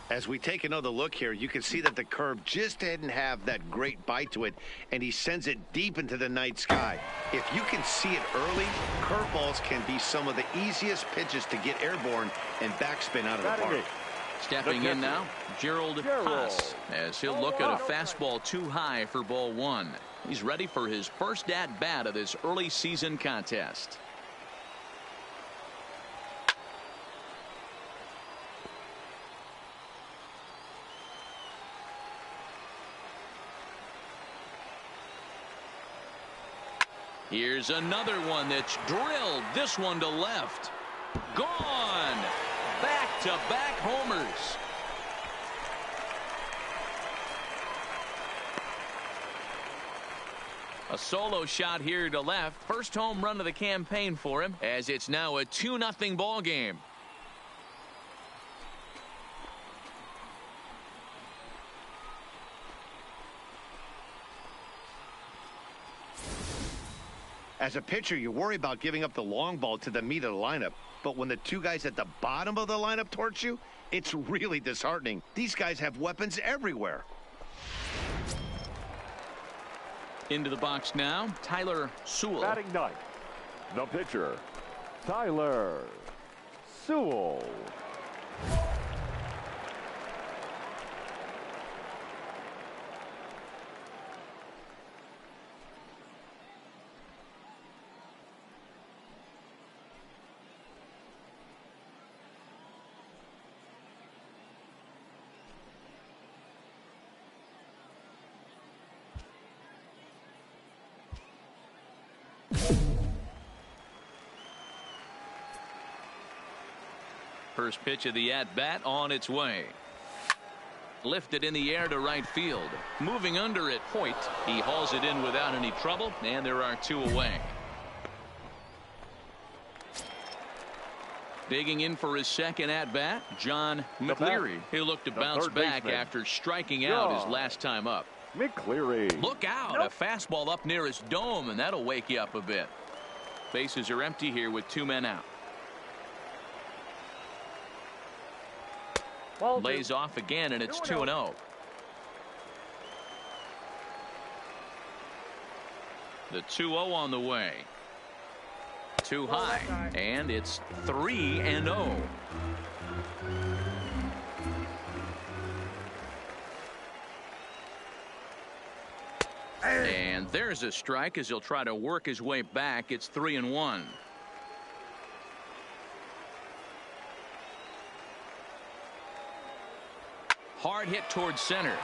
As we take another look here, you can see that the curve just didn't have that great bite to it, and he sends it deep into the night sky. If you can see it early, curveballs can be some of the easiest pitches to get airborne and backspin out of the park. Stepping in now, Gerald Haas, as he'll look at a fastball too high for ball one. He's ready for his first at-bat of this early season contest. Here's another one that's drilled. This one to left. Gone. Back-to-back homers. A solo shot here to left. First home run of the campaign for him, as it's now a 2-0 ball game. As a pitcher, you worry about giving up the long ball to the meat of the lineup. But when the two guys at the bottom of the lineup torch you, it's really disheartening. These guys have weapons everywhere. Into the box now, Tyler Sewell. Batting ninth, the pitcher, Tyler Sewell. First pitch of the at-bat on its way. Lifted in the air to right field. Moving under at point. He hauls it in without any trouble, and there are two away. Digging in for his second at-bat, John McCleary. He'll look to bounce back after striking out his last time up. McCleary. Look out. A fastball up near his dome, and that'll wake you up a bit. Bases are empty here with two men out. Lays off again, and it's 2-0. The 2-0 on the way. Too high, and it's 3-0. And there's a strike as he'll try to work his way back. It's 3-1. Hard hit towards center.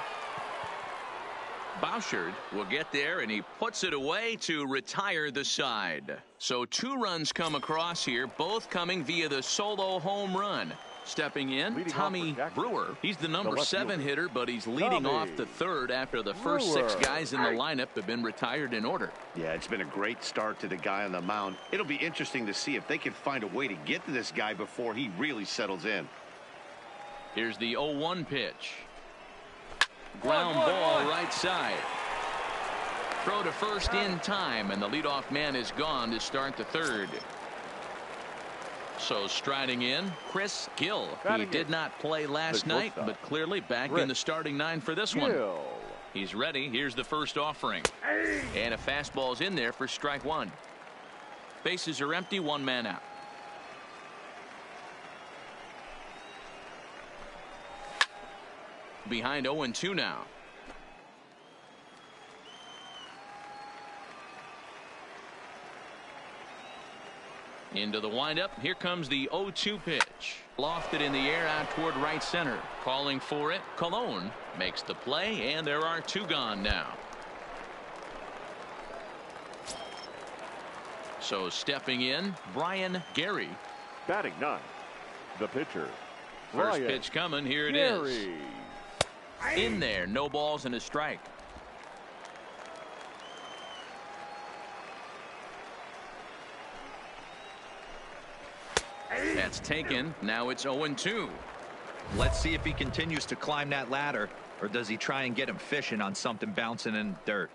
Bouchard will get there, and he puts it away to retire the side. So two runs come across here, both coming via the solo home run. Stepping in, Tommy Brewer. He's the number 7 hitter, but he's leading off the third after the first 6 guys in the lineup have been retired in order. Yeah, it's been a great start to the guy on the mound. It'll be interesting to see if they can find a way to get to this guy before he really settles in. Here's the 0-1 pitch. Ground ball right side. Throw to first in time, and the leadoff man is gone to start the third. So striding in, Chris Gill. He did not play last night, but clearly back in the starting 9 for this one. He's ready. Here's the first offering. And a fastball's in there for strike one. Bases are empty, one man out. Behind 0-2 now. Into the windup. Here comes the 0-2 pitch. Lofted in the air out toward right center. Calling for it. Colon makes the play, and there are two gone now. So stepping in, Brian Gary. Batting 9, The pitcher. First pitch coming. Here it is. In there. No balls and a strike. That's taken. Now it's 0-2. Let's see if he continues to climb that ladder, or does he try and get him fishing on something bouncing in the dirt.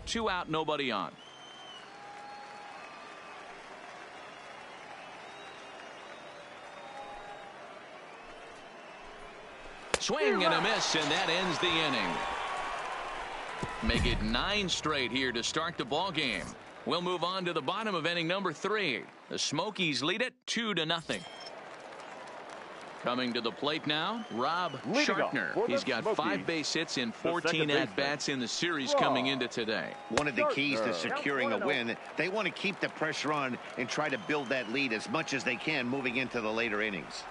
Two out, nobody on. Swing and a miss, and that ends the inning. Make it 9 straight here to start the ball game. We'll move on to the bottom of inning number 3. The Smokies lead it 2-0. Coming to the plate now, Rob Shartner. He's got 5 base hits in 14 at-bats in the series coming into today. One of the keys to securing a win, they want to keep the pressure on and try to build that lead as much as they can moving into the later innings.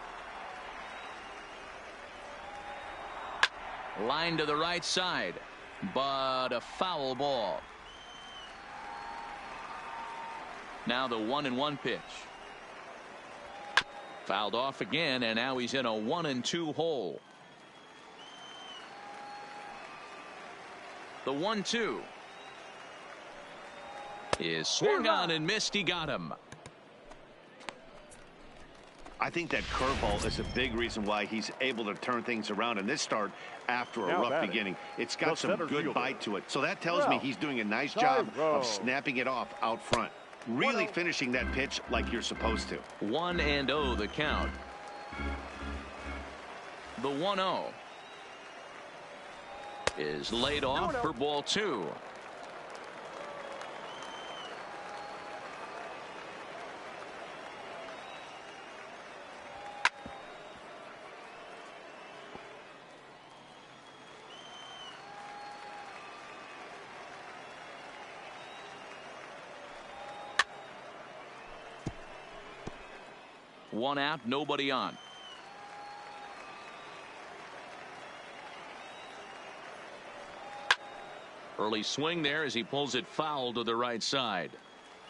Line to the right side, but a foul ball. Now the 1-1 pitch. Fouled off again, and now he's in a 1-2 hole. The 1-2 is swung on and missed. He got him. I think that curveball is a big reason why he's able to turn things around in this start after a rough beginning. It's got some good bite to it. So that tells me he's doing a nice job of snapping it off out front. Really finishing that pitch like you're supposed to. 1-0 the count. The 1-0 is laid off for ball 2. One out, nobody on. Early swing there as he pulls it foul to the right side.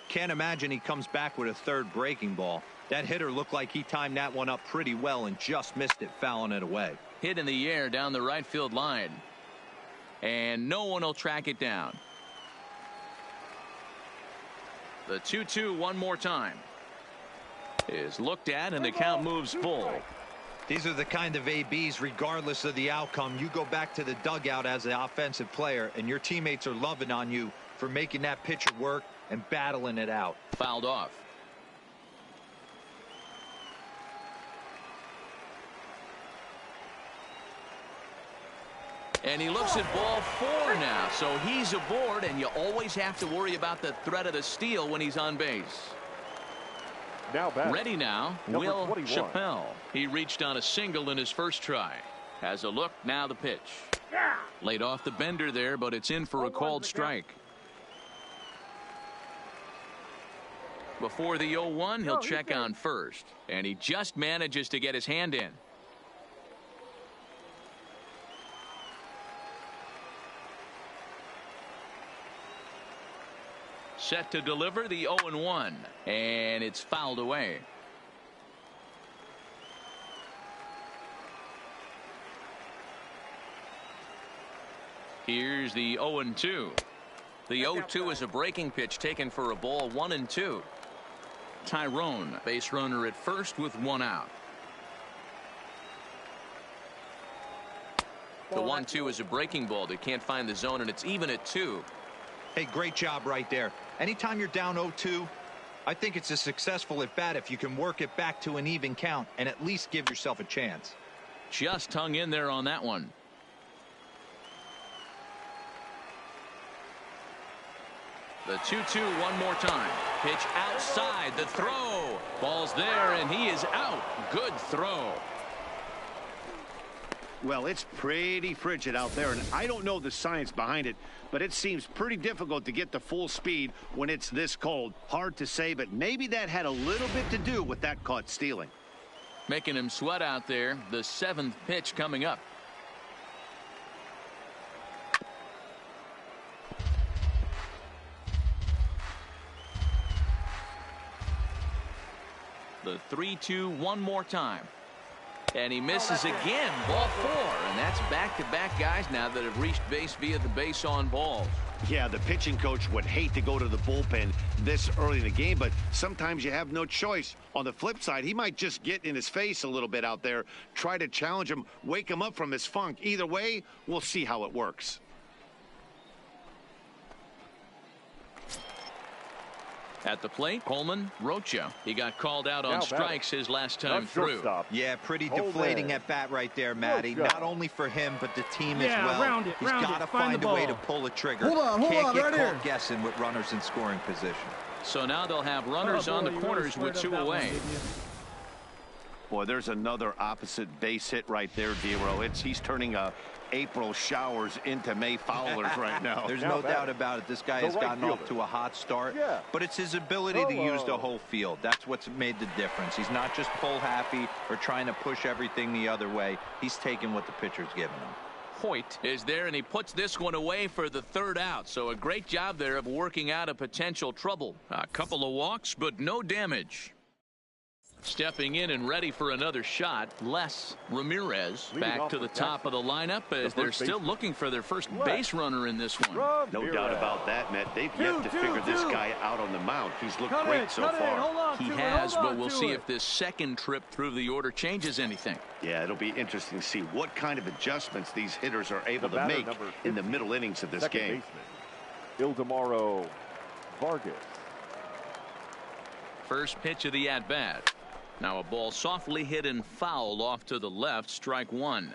Can't imagine he comes back with a third breaking ball. That hitter looked like he timed that one up pretty well and just missed it, fouling it away. Hit in the air down the right field line. And no one will track it down. The 2-2 one more time is looked at, and the count moves full. These are the kind of ABs, regardless of the outcome. You go back to the dugout as an offensive player, and your teammates are loving on you for making that pitcher work and battling it out. Fouled off. And he looks at ball 4 now, so he's aboard, and you always have to worry about the threat of the steal when he's on base. Ready now, Will Chappelle. He reached on a single in his first try. Has a look, now the pitch. Laid off the bender there, but it's in for a called strike. Before the 0-1, he'll check on first, and he just manages to get his hand in. Set to deliver the 0-1, and it's fouled away. Here's the 0-2. The 0-2 is a breaking pitch taken for a ball, 1-2. Tyrone, base runner at first with 1 out. The 1-2 is a breaking ball that can't find the zone, and it's even at 2. Hey, great job right there. Anytime you're down 0-2, I think it's a successful at bat if you can work it back to an even count and at least give yourself a chance. Just hung in there on that one. The 2-2 one more time. Pitch outside, the throw. Ball's there, and he is out. Good throw. Well, it's pretty frigid out there, and I don't know the science behind it, but it seems pretty difficult to get to full speed when it's this cold. Hard to say, but maybe that had a little bit to do with that caught stealing. Making him sweat out there. The 7th pitch coming up. The 3-2 one more time. And he misses again. Ball 4. And that's back-to-back guys now that have reached base via the base on balls. Yeah, the pitching coach would hate to go to the bullpen this early in the game, but sometimes you have no choice. On the flip side, he might just get in his face a little bit out there, try to challenge him, wake him up from his funk. Either way, we'll see how it works. At the plate, Coleman Rocha. He got called out on strikes his last time through. Yeah, pretty deflating at bat right there, Matty. Not only for him, but the team as well. He's got to find a way to pull a trigger. Can't get caught guessing with runners in scoring position. So now they'll have runners on the corners with 2 away. Boy, there's another opposite base hit right there, Dero. He's turning April showers into May foulers right now. There's no doubt about it. This guy has gotten off to a hot start, but it's his ability to use the whole field. That's what's made the difference. He's not just pull happy or trying to push everything the other way. He's taking what the pitcher's giving him. Hoyt is there, and he puts this one away for the 3rd out. So a great job there of working out a potential trouble. A couple of walks, but no damage. Stepping in and ready for another shot, Les Ramirez back to the top of the lineup as they're still looking for their first base runner in this one. No doubt about that, Matt. They've yet to figure this guy out on the mound. He's looked great so far. He has, but we'll see if this second trip through the order changes anything. Yeah, it'll be interesting to see what kind of adjustments these hitters are able to make in the middle innings of this game. Ildemaro Vargas. First pitch of the at-bat. Now a ball softly hit and foul off to the left, strike 1.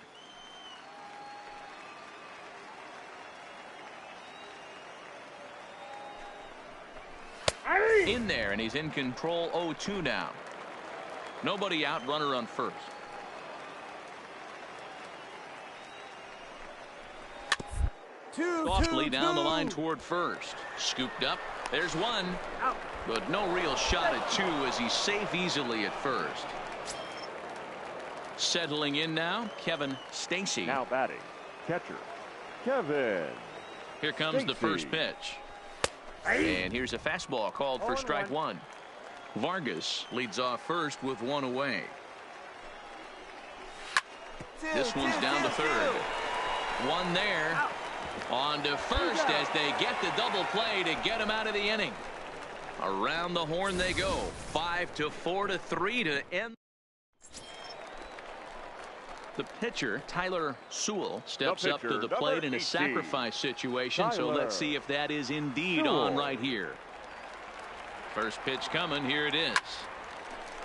In there, and he's in control. 0-2 now. Nobody out, runner on first. Softly down the line toward first. Scooped up. There's one. But no real shot at 2 as he's safe easily at first. Settling in now, Kevin Stacy. Now batting, catcher, Kevin. Here comes the first pitch. And here's a fastball called for strike 1. Vargas leads off first with 1 away. This one's down to third. 1 there. On to first as they get the double play to get him out of the inning. Around the horn they go. 5-4 to 3 to end. The pitcher, Tyler Sewell, steps up to the plate in a sacrifice situation. So let's see if that is indeed on right here. First pitch coming. Here it is.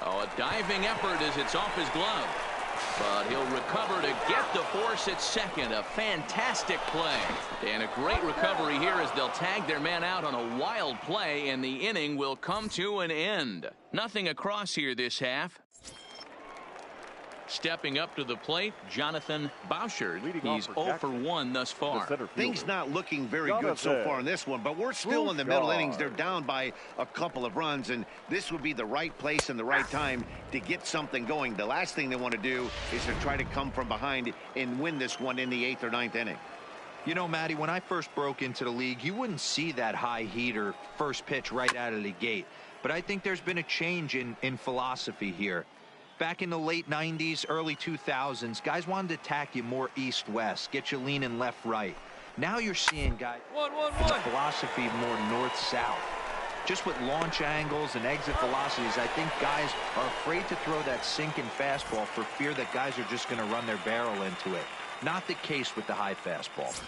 Oh, a diving effort as it's off his glove. But he'll recover to get the force at second. A fantastic play. And a great recovery here as they'll tag their man out on a wild play, and the inning will come to an end. Nothing across here this half. Stepping up to the plate, Jonathan Bouchard. He's 0 for 1 thus far. Things not looking very good so far in this one, but we're still in the middle innings. They're down by a couple of runs, and this would be the right place and the right time to get something going. The last thing they want to do is to try to come from behind and win this one in the 8th or 9th inning. You know, Matty, when I first broke into the league, you wouldn't see that high heater first pitch right out of the gate. But I think there's been a change in philosophy here. Back in the late 90s, early 2000s, guys wanted to attack you more east-west, get you leaning left-right. Now you're seeing guys in the philosophy more north-south. Just with launch angles and exit velocities, I think guys are afraid to throw that sinking fastball for fear that guys are just going to run their barrel into it. Not the case with the high fastball.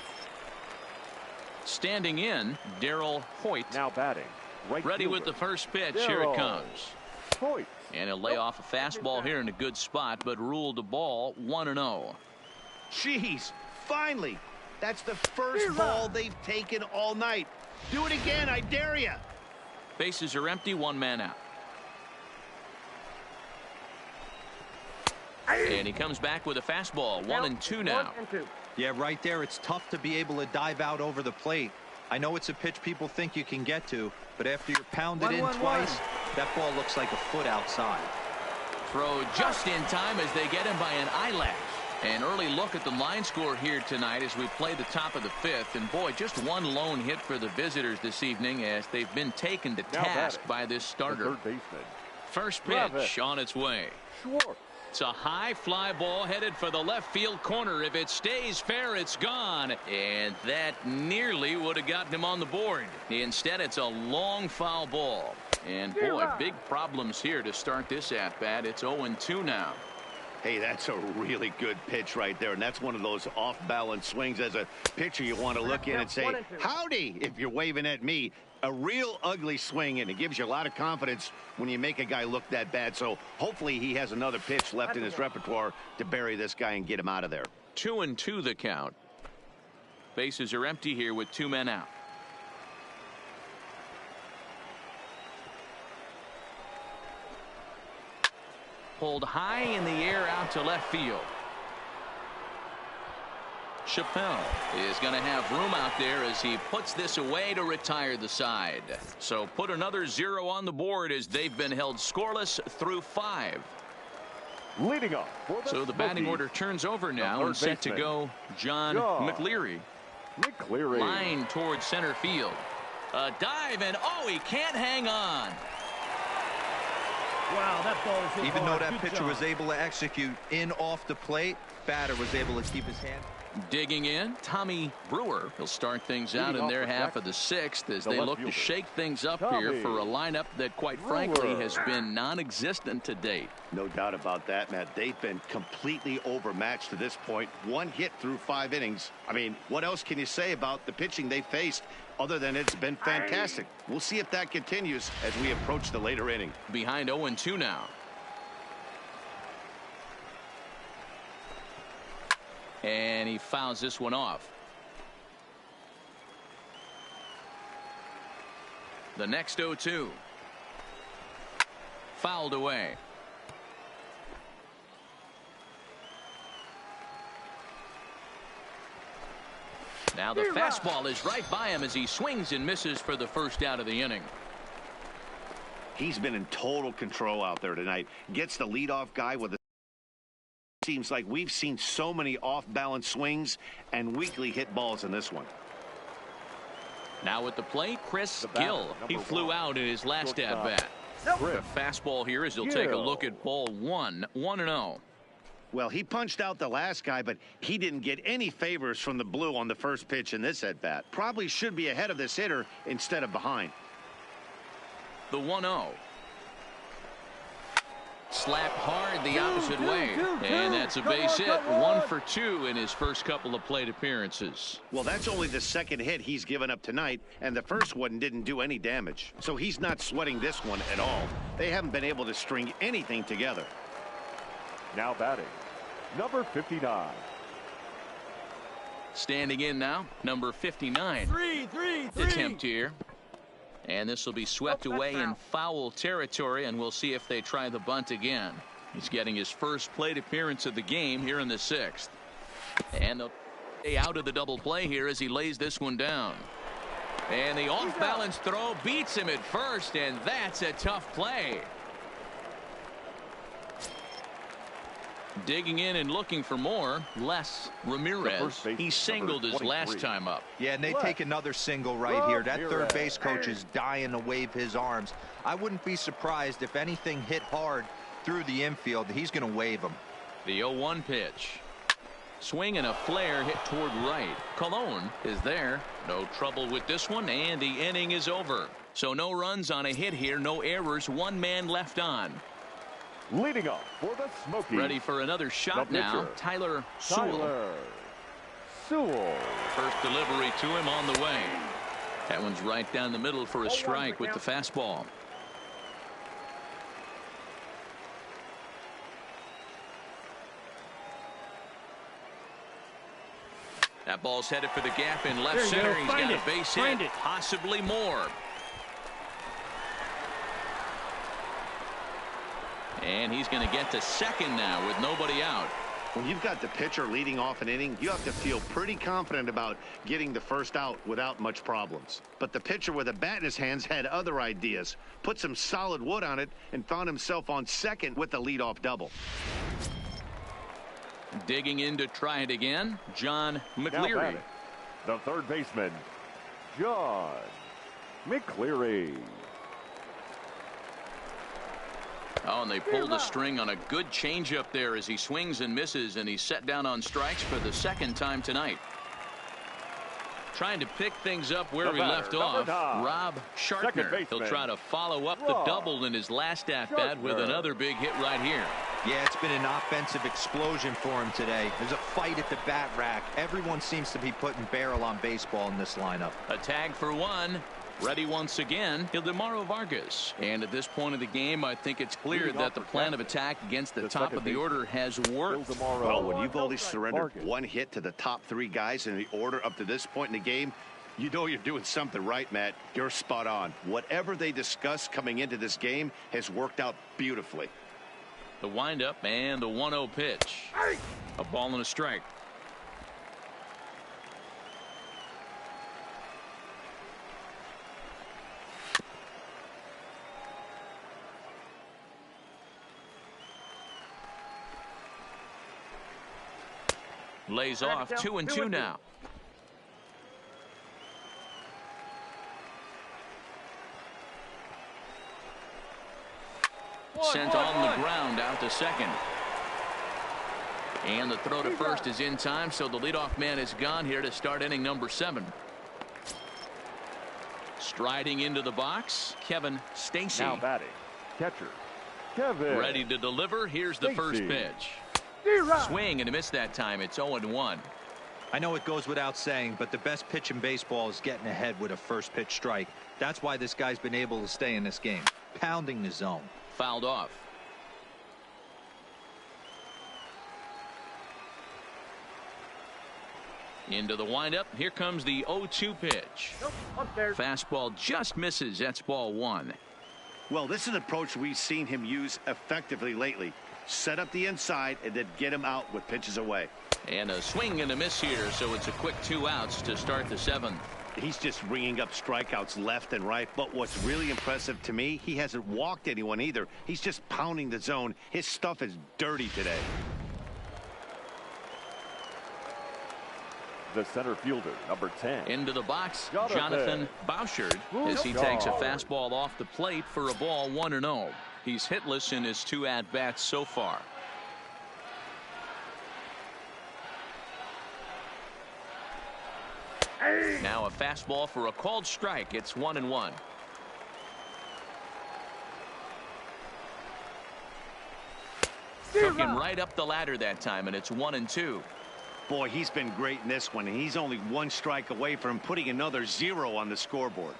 Standing in, Darryl Hoyt. Now batting, right ready fielder, with the first pitch. Darryl Here it comes. Hoyt. And he'll lay off a fastball here in a good spot, but ruled the ball 1-0. Jeez, finally. That's the first ball they've taken all night. Do it again, I dare you. Bases are empty, 1 man out. And he comes back with a fastball. 1-2 now. 1-2. Yeah, right there, it's tough to be able to dive out over the plate. I know it's a pitch people think you can get to, but after you're pounded in twice, that ball looks like a foot outside. Throw just in time as they get him by an eyelash. An early look at the line score here tonight as we play the top of the fifth. And boy, just one lone hit for the visitors this evening as they've been taken to task by this starter. Third baseman. First pitch on its way. It's a high fly ball headed for the left field corner. If it stays fair, it's gone. And that nearly would have gotten him on the board. Instead, it's a long foul ball. And boy, big problems here to start this at-bat. It's 0-2 now. Hey, that's a really good pitch right there, and that's one of those off-balance swings. As a pitcher, you want to look in and say, howdy, if you're waving at me. A real ugly swing, and it gives you a lot of confidence when you make a guy look that bad. So hopefully he has another pitch left in his repertoire to bury this guy and get him out of there. 2-2 the count. Bases are empty here with 2 men out. Pulled high in the air out to left field. Chappelle is going to have room out there as he puts this away to retire the side. So put another 0 on the board as they've been held scoreless through 5. Leading up. So the batting order turns over now and set to go John McLeary. Line towards center field. A dive, and oh, he can't hang on. Wow, that ball is hit Even though hard. that pitcher was able to execute in off the plate, batter was able to keep his hand. Digging in, Tommy Brewer. He'll start things out in their half of the 6th as they look to shake things up here for a lineup that, quite frankly, has been non-existent to date. No doubt about that, Matt. They've been completely overmatched to this point. 1 hit through 5 innings. I mean, what else can you say about the pitching they faced other than it's been fantastic? We'll see if that continues as we approach the later inning. Behind 0-2 now. And he fouls this one off. The next 0-2. Fouled away. Now the fastball is right by him as he swings and misses for the first out of the inning. He's been in total control out there tonight. Gets the leadoff guy with a seems like we've seen so many off-balance swings and weakly hit balls in this one. Now at the plate, Chris Gill. He flew out in his last at-bat. The fastball here as he'll take a look at ball 1. 1-0. Well, he punched out the last guy, but he didn't get any favors from the blue on the first pitch in this at-bat. Probably should be ahead of this hitter instead of behind. The 1-0. Slapped hard the opposite way. And that's a base hit. 1 for 2 in his first couple of plate appearances. Well, that's only the second hit he's given up tonight, and the first one didn't do any damage. So he's not sweating this one at all. They haven't been able to string anything together. Now batting, number 59. Standing in now, number 59. 3-3-3. Attempt here. And this will be swept away in foul territory, and we'll see if they try the bunt again. He's getting his first plate appearance of the game here in the 6th. And they'll stay out of the double play here as he lays this one down. And the off-balance throw beats him at first, and that's a tough play. Digging in and looking for more, Les Ramirez. He singled his last time up. Yeah, and they take another single right here. That third base coach is dying to wave his arms. I wouldn't be surprised if anything hit hard through the infield. He's going to wave them. The 0-1 pitch. Swing and a flare hit toward right. Colon is there. No trouble with this one, and the inning is over. So no runs on a hit here, no errors, 1 man left on. Leading up for the Smokies. Ready for another shot now, Tyler Sewell. First delivery to him on the way. That one's right down the middle for a strike with the fastball. That ball's headed for the gap in left center. He's got a base hit, possibly more. And he's going to get to second now with nobody out. When you've got the pitcher leading off an inning, you have to feel pretty confident about getting the first out without much problems. But the pitcher with a bat in his hands had other ideas, put some solid wood on it, and found himself on second with the leadoff double. Digging in to try it again, John McLeary. Now batting, the third baseman, John McLeary. Oh, and they pulled the string on a good changeup there as he swings and misses, and he's set down on strikes for the second time tonight. Trying to pick things up where he left off, Rob Shartner. He'll try to follow up the double in his last at-bat with another big hit right here. Yeah, it's been an offensive explosion for him today. There's a fight at the bat rack. Everyone seems to be putting barrel on baseball in this lineup. A tag for one. Ready once again, Ildemaro Vargas. And at this point of the game, I think it's clear that the plan of attack against the top of the order has worked. Well, when you've only surrendered one hit to the top three guys in the order up to this point in the game, you know you're doing something right, Matt. You're spot on. Whatever they discussed coming into this game has worked out beautifully. The windup and the 1-0 pitch. A ball and a strike. Lays off 2-2 now. Sent on the ground out to second. And the throw to first is in time, so the leadoff man is gone here to start inning number 7. Striding into the box, Kevin Stacy. Now batting, catcher, Kevin. Ready to deliver. Here's the first pitch. Swing and a miss that time. It's 0-1. I know it goes without saying, but the best pitch in baseball is getting ahead with a first pitch strike. That's why this guy's been able to stay in this game. Pounding the zone. Fouled off. Into the windup. Here comes the 0-2 pitch. Fastball just misses. That's ball 1. Well, this is an approach we've seen him use effectively lately. Set up the inside and then get him out with pitches away. And a swing and a miss here, so it's a quick 2 outs to start the 7th. He's just ringing up strikeouts left and right. But what's really impressive to me, he hasn't walked anyone either. He's just pounding the zone. His stuff is dirty today. The center fielder, number 10. Into the box, Jonathan Bouchard, as he takes a fastball off the plate for a ball 1-0. He's hitless in his 2 at-bats so far. Now a fastball for a called strike. It's 1-1. Took him right up the ladder that time, and it's 1-2. Boy, he's been great in this one, and he's only 1 strike away from putting another 0 on the scoreboard.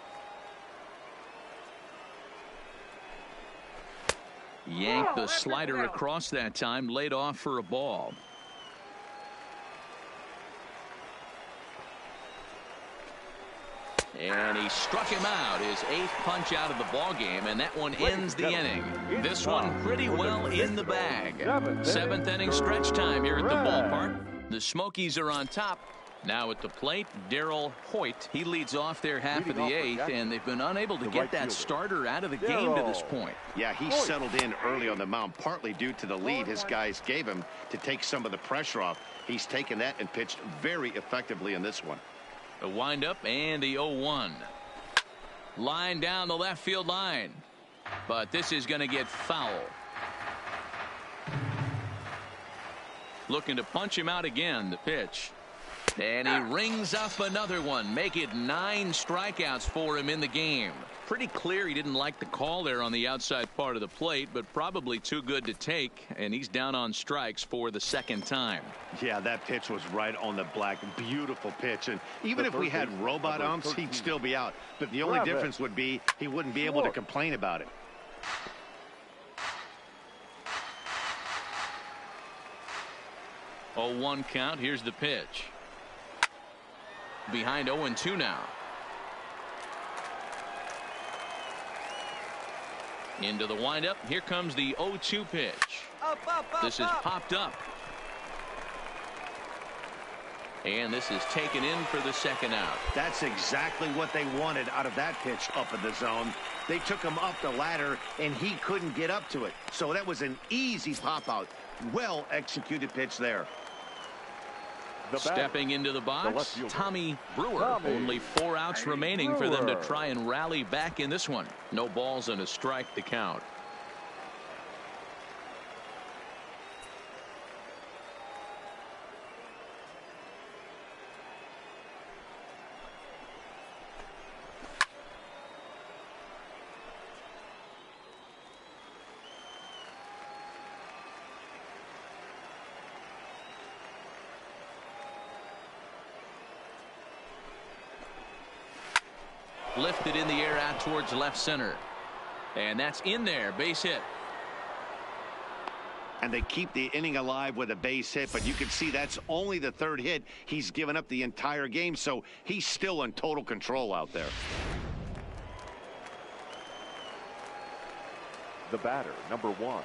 Yanked the slider across that time, laid off for a ball. And he struck him out, his 8th punch out of the ball game, and that one ends the inning. This one pretty well in the bag. 7th inning stretch time here at the ballpark. The Smokies are on top. Now at the plate, Darrell Hoyt. He leads off their half of the 8th, and they've been unable to get that starter out of the game to this point. Yeah, he settled in early on the mound, partly due to the lead his guys gave him to take some of the pressure off. He's taken that and pitched very effectively in this one. A windup and the 0-1. Line down the left field line. But this is going to get foul. Looking to punch him out again, the pitch. And he rings up another one. Make it 9 strikeouts for him in the game. Pretty clear he didn't like the call there on the outside part of the plate, but probably too good to take, and he's down on strikes for the 2nd time. Yeah, that pitch was right on the black. Beautiful pitch, and even if we had robot umps, he'd still be out. But the only difference would be he wouldn't be able to complain about it. Oh, 1 count. Here's the pitch. Behind 0-2 now. Into the windup. Here comes the 0-2 pitch. This is popped up. And this is taken in for the second out. That's exactly what they wanted out of that pitch up in the zone. They took him up the ladder, and he couldn't get up to it. So that was an easy pop-out. Well-executed pitch there. Stepping into the box, Tommy Brewer. Only 4 outs remaining for them to try and rally back in this one. No balls and a strike to count. Lifted in the air out towards left center. And that's in there. Base hit. And they keep the inning alive with a base hit, but you can see that's only the 3rd hit he's given up the entire game, so he's still in total control out there. The batter, number 1,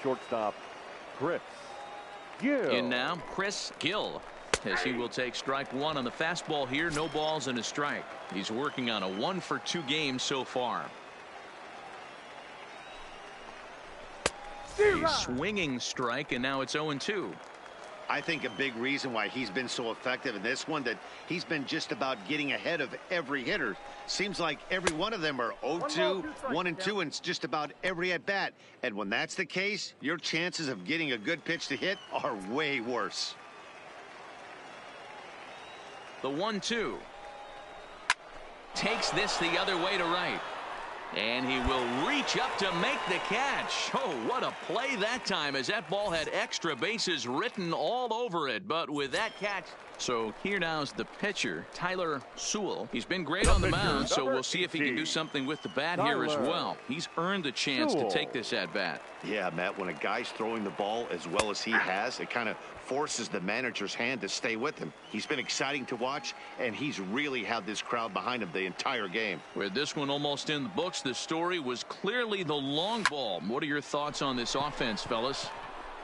shortstop, Chris Gill. In now, Chris Gill, as he will take strike 1 on the fastball here. No balls and a strike. He's working on a 1-for-2 game so far. A swinging strike, and now it's 0-2. I think a big reason why he's been so effective in this one, that he's been just about getting ahead of every hitter. Seems like every one of them are 0-2, 1-2, and just about every at-bat. And when that's the case, your chances of getting a good pitch to hit are way worse. The 1-2. Takes this the other way to right. And he will reach up to make the catch. Oh, what a play that time, as that ball had extra bases written all over it. But with that catch. So here now's the pitcher, Tyler Sewell. He's been great on the mound, so we'll see if he can do something with the bat here as well. He's earned a chance to take this at bat. Yeah, Matt, when a guy's throwing the ball as well as he has, it kind of forces the manager's hand to stay with him. He's been exciting to watch, and he's really had this crowd behind him the entire game. With this one almost in the books, the story was clearly the long ball. What are your thoughts on this offense, fellas?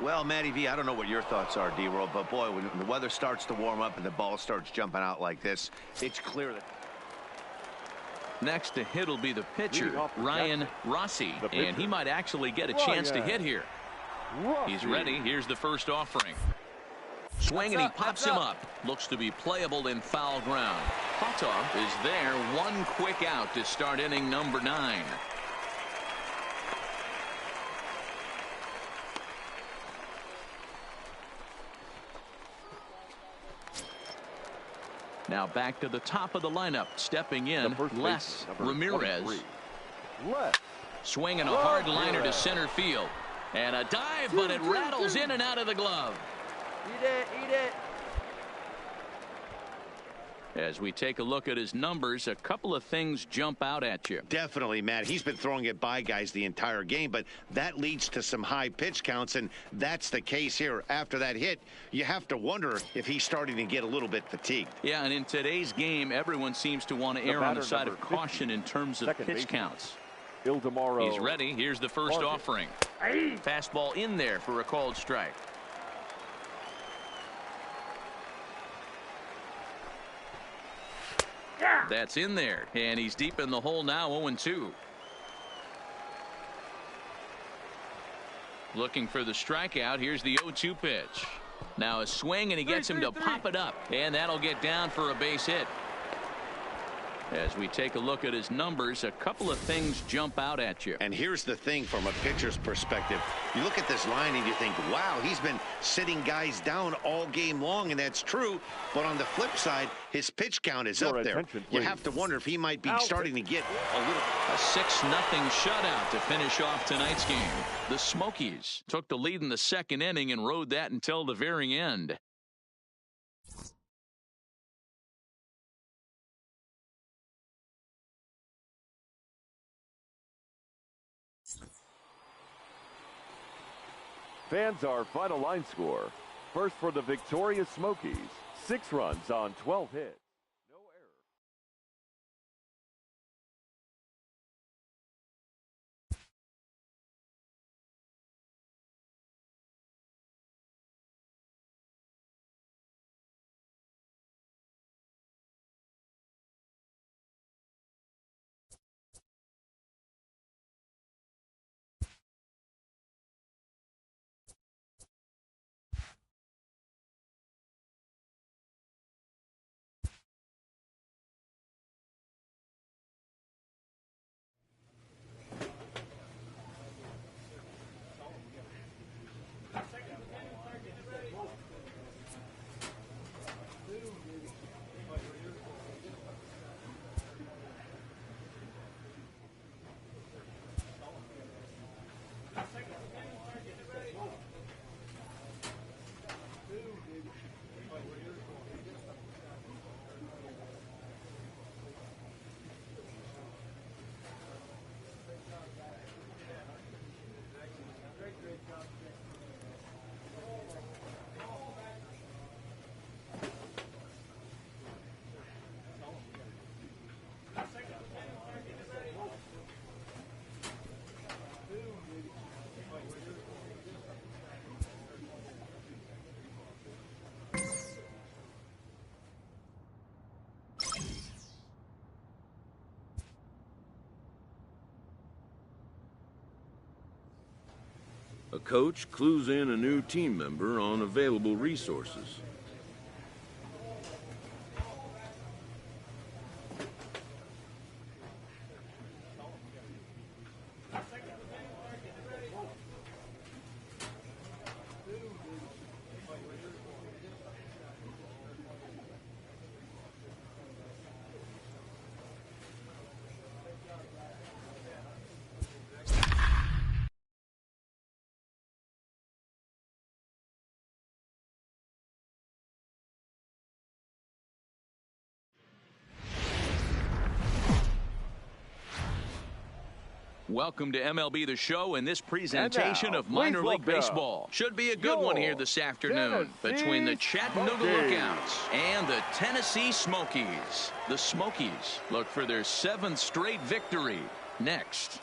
Well, Matty V, I don't know what your thoughts are, D-Roll, but boy, when the weather starts to warm up and the ball starts jumping out like this, it's clear that... Next to hit will be the pitcher, Ryan Rossi, and he might actually get a chance to hit here. He's ready. Here's the first offering. Swing, and he pops him up. Looks to be playable in foul ground. Hotov is there. 1 quick out to start inning number 9. Now back to the top of the lineup. Stepping in, Les Ramirez. Swinging a hard liner to center field. And a dive, but it rattles in and out of the glove. Eat it. As we take a look at his numbers, a couple of things jump out at you. Definitely, Matt. He's been throwing it by guys the entire game, but that leads to some high pitch counts, and that's the case here. After that hit, you have to wonder if he's starting to get a little bit fatigued. Yeah, and in today's game, everyone seems to want to err on the side of caution in terms of pitch counts. He's ready. Here's the first offering. Fastball in there for a called strike. That's in there, and he's deep in the hole now. 0-2. Looking for the strikeout. Here's the 0-2 pitch. Now a swing, and he gets him to pop it up, and that'll get down for a base hit. As we take a look at his numbers, a couple of things jump out at you. And here's the thing from a pitcher's perspective. You look at this line and you think, wow, he's been sitting guys down all game long, and that's true. But on the flip side, his pitch count is up there. You have to wonder if he might be starting to get a little... A 6-0 shutout to finish off tonight's game. The Smokies took the lead in the second inning and rode that until the very end. Fans, our final line score. First for the victorious Smokies, 6 runs on 12 hits. coach clues in a new team member on available resources. Welcome to MLB The Show and this presentation of minor league baseball. Should be a good one here this afternoon between the Chattanooga Lookouts and the Tennessee Smokies. The Smokies look for their 7th straight victory next.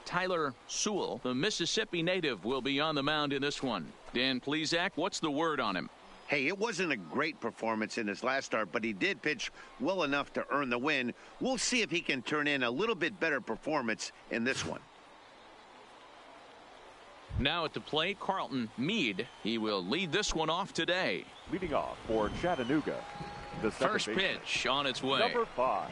Tyler Sewell, the Mississippi native, will be on the mound in this one. Dan Plesac, what's the word on him? Hey, it wasn't a great performance in his last start, but he did pitch well enough to earn the win. We'll see if he can turn in a little bit better performance in this one. Now at the plate, Carlton Meade. He will lead this one off today. Leading off for Chattanooga, the first pitch on its way. Number 5.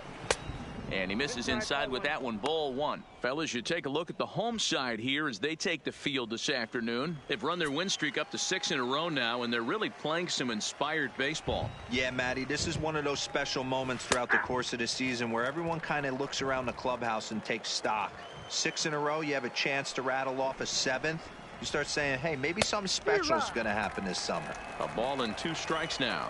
And he misses inside with that one, ball 1. Fellas, you take a look at the home side here as they take the field this afternoon. They've run their win streak up to 6 in a row now, and they're really playing some inspired baseball. Yeah, Matty, this is one of those special moments throughout the course of the season where everyone kind of looks around the clubhouse and takes stock. 6 in a row, you have a chance to rattle off a 7th. You start saying, hey, maybe something special is going to happen this summer. A ball and 2 strikes now.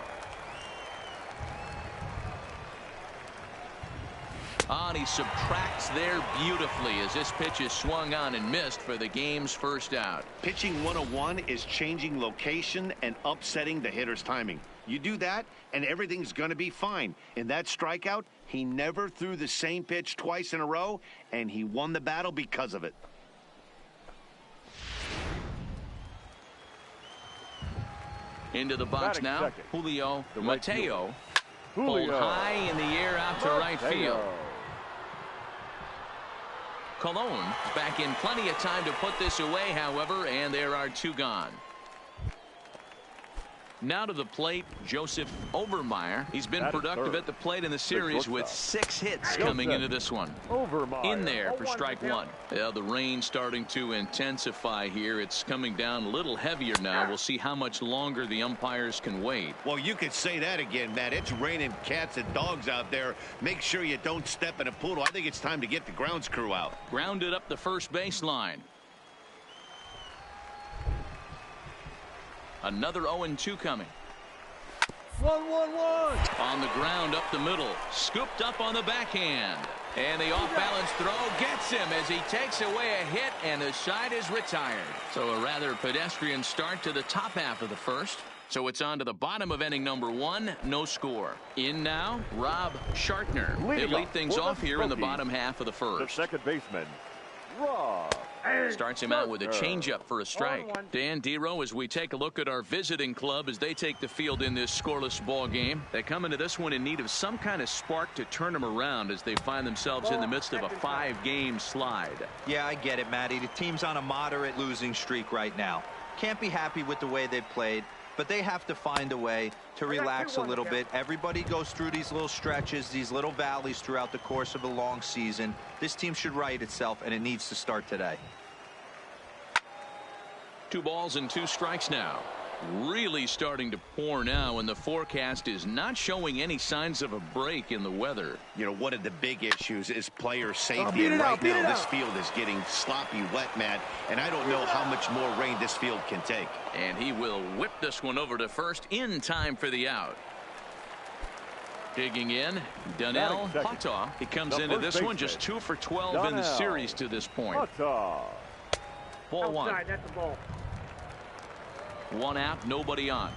And he subtracts there beautifully as this pitch is swung on and missed for the game's first out. Pitching 101 is changing location and upsetting the hitter's timing. You do that and everything's going to be fine. In that strikeout, he never threw the same pitch twice in a row, and he won the battle because of it. Into the box now, second. Julio The Mateo. Julio Pulled high in the air out to right field. Colon back in plenty of time to put this away, however, and there are 2 gone. Now to the plate, Joseph Overmeyer. He's been productive at the plate in the series with 6 hits coming into this one. In there for strike 1. Yeah, the rain starting to intensify here. It's coming down a little heavier now. We'll see how much longer the umpires can wait. Well, you could say that again, Matt. It's raining cats and dogs out there. Make sure you don't step in a poodle. I think it's time to get the grounds crew out. Grounded up the first baseline. Another 0-2 coming. 1-1-1. On the ground up the middle. Scooped up on the backhand. And the off-balance throw gets him as he takes away a hit, and the side is retired. So a rather pedestrian start to the top half of the first. So it's on to the bottom of inning number 1. No score. In now, Rob Shartner. He'll lead things off here in the bottom half of the first. The second baseman, Rob. Starts him out with a changeup for a strike. Dan Dero, as we take a look at our visiting club as they take the field in this scoreless ball game. They come into this one in need of some kind of spark to turn them around as they find themselves in the midst of a 5-game slide. Yeah, I get it, Matty. The team's on a moderate losing streak right now. Can't be happy with the way they've played, but they have to find a way to relax a little bit. Everybody goes through these little stretches, these little valleys throughout the course of a long season. This team should right itself, and it needs to start today. 2 balls and 2 strikes now. Really starting to pour now, and the forecast is not showing any signs of a break in the weather. You know, one of the big issues is player safety, and right now this field is getting sloppy wet, Matt, and I don't know how much more rain this field can take. And he will whip this one over to first in time for the out. Digging in, Donnell Hata. He comes into this one just 2 for 12 in the series to this point. Ball 1. That's the ball. 1 out, nobody on.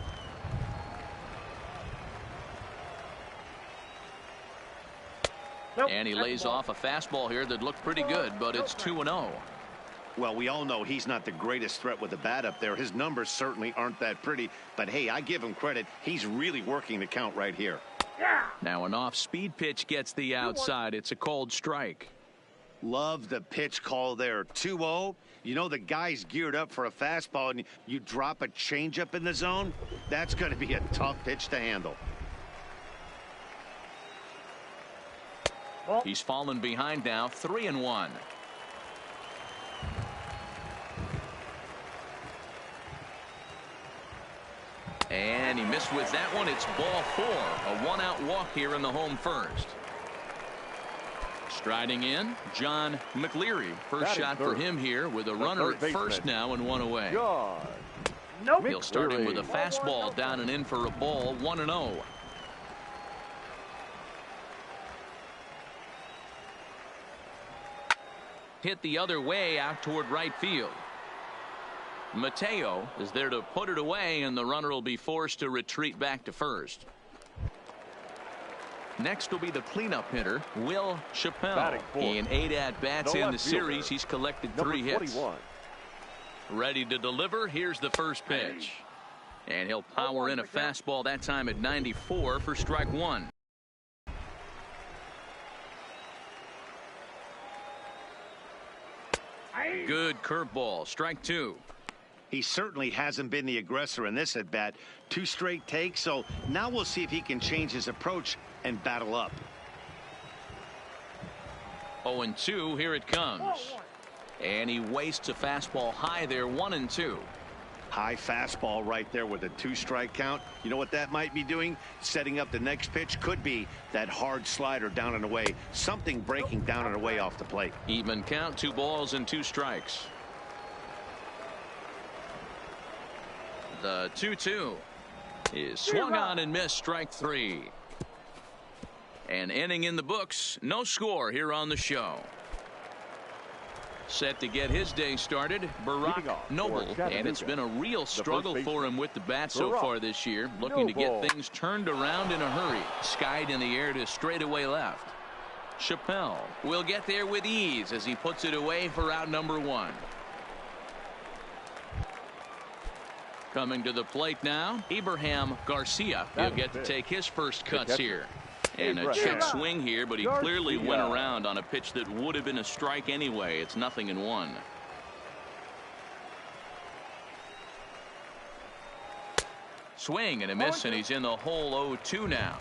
And he lays off a fastball here that looked pretty good, but it's 2-0. Well, we all know he's not the greatest threat with the bat up there. His numbers certainly aren't that pretty, but hey, I give him credit. He's really working the count right here. Now an off-speed pitch gets the outside. It's a called strike. Love the pitch call there. 2-0. You know the guy's geared up for a fastball, and you drop a changeup in the zone. That's going to be a tough pitch to handle. He's fallen behind now, 3-1. And he missed with that one. It's ball 4. A one-out walk here in the home first. Striding in, John McLeary. First shot for him here with a runner at first now and one away. He'll start him with a fastball down and in for a ball, 1-0. Hit the other way out toward right field. Mateo is there to put it away, and the runner will be forced to retreat back to first. Next will be the cleanup hitter, Will Chappelle. In 8 at-bats in the series, he's collected 3 hits. Ready to deliver. Here's the first pitch. And he'll power in a fastball that time at 94 for strike 1. Good curveball, strike 2. He certainly hasn't been the aggressor in this at bat. 2 straight takes, so now we'll see if he can change his approach and battle up. 0-2, here it comes. And he wastes a fastball high there, 1-2. High fastball right there with a 2-strike count. You know what that might be doing? Setting up the next pitch. Could be that hard slider down and away. Something breaking down and away off the plate. Even count, 2 balls and 2 strikes. The 2-2 is swung on and missed, strike 3. An inning in the books. No score here on the show. Set to get his day started, Barack Noble, and it's been a real struggle for him with the bat so far this year, looking to get things turned around in a hurry. Skied in the air to straightaway left. Chappelle will get there with ease as he puts it away for out number 1. Coming to the plate now, Abraham Garcia. He'll get to take his first cuts here. And a check swing here, but he clearly went around on a pitch that would have been a strike anyway. It's 0-1. Swing and a miss, and he's in the hole 0-2 now.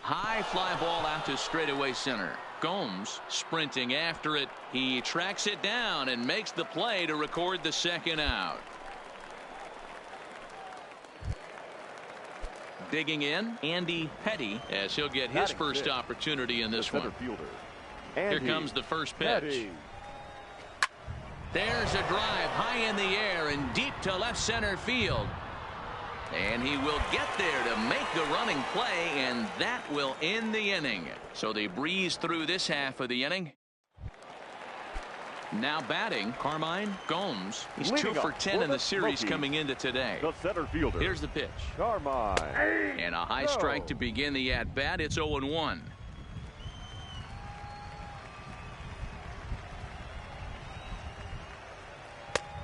High fly ball out to straightaway center. Gomes sprinting after it. He tracks it down and makes the play to record the second out. Digging in, Andy Petty, as he'll get his first opportunity in this one. Here comes the first pitch. There's a drive high in the air and deep to left center field. And he will get there to make the running play, and that will end the inning. So they breeze through this half of the inning. Now batting, Carmine Gomes. He's 2 for 10 in the series coming into today. The center fielder. Here's the pitch. Carmine. And a high strike to begin the at-bat. It's 0-1.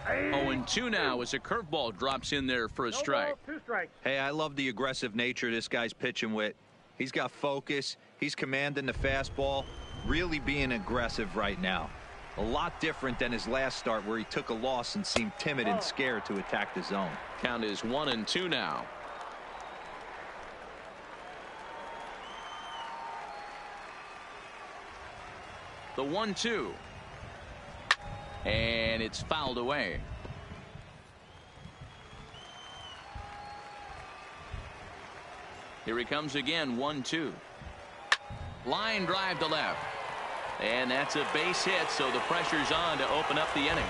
Oh, and 2 now as a curveball drops in there for a strike. 2 strikes. Hey, I love the aggressive nature this guy's pitching with. He's got focus. He's commanding the fastball. Really being aggressive right now. A lot different than his last start where he took a loss and seemed timid and scared to attack the zone. Count is 1-2 now. The 1-2. And it's fouled away. Here he comes again, 1-2. Line drive to left. And that's a base hit, so the pressure's on to open up the inning.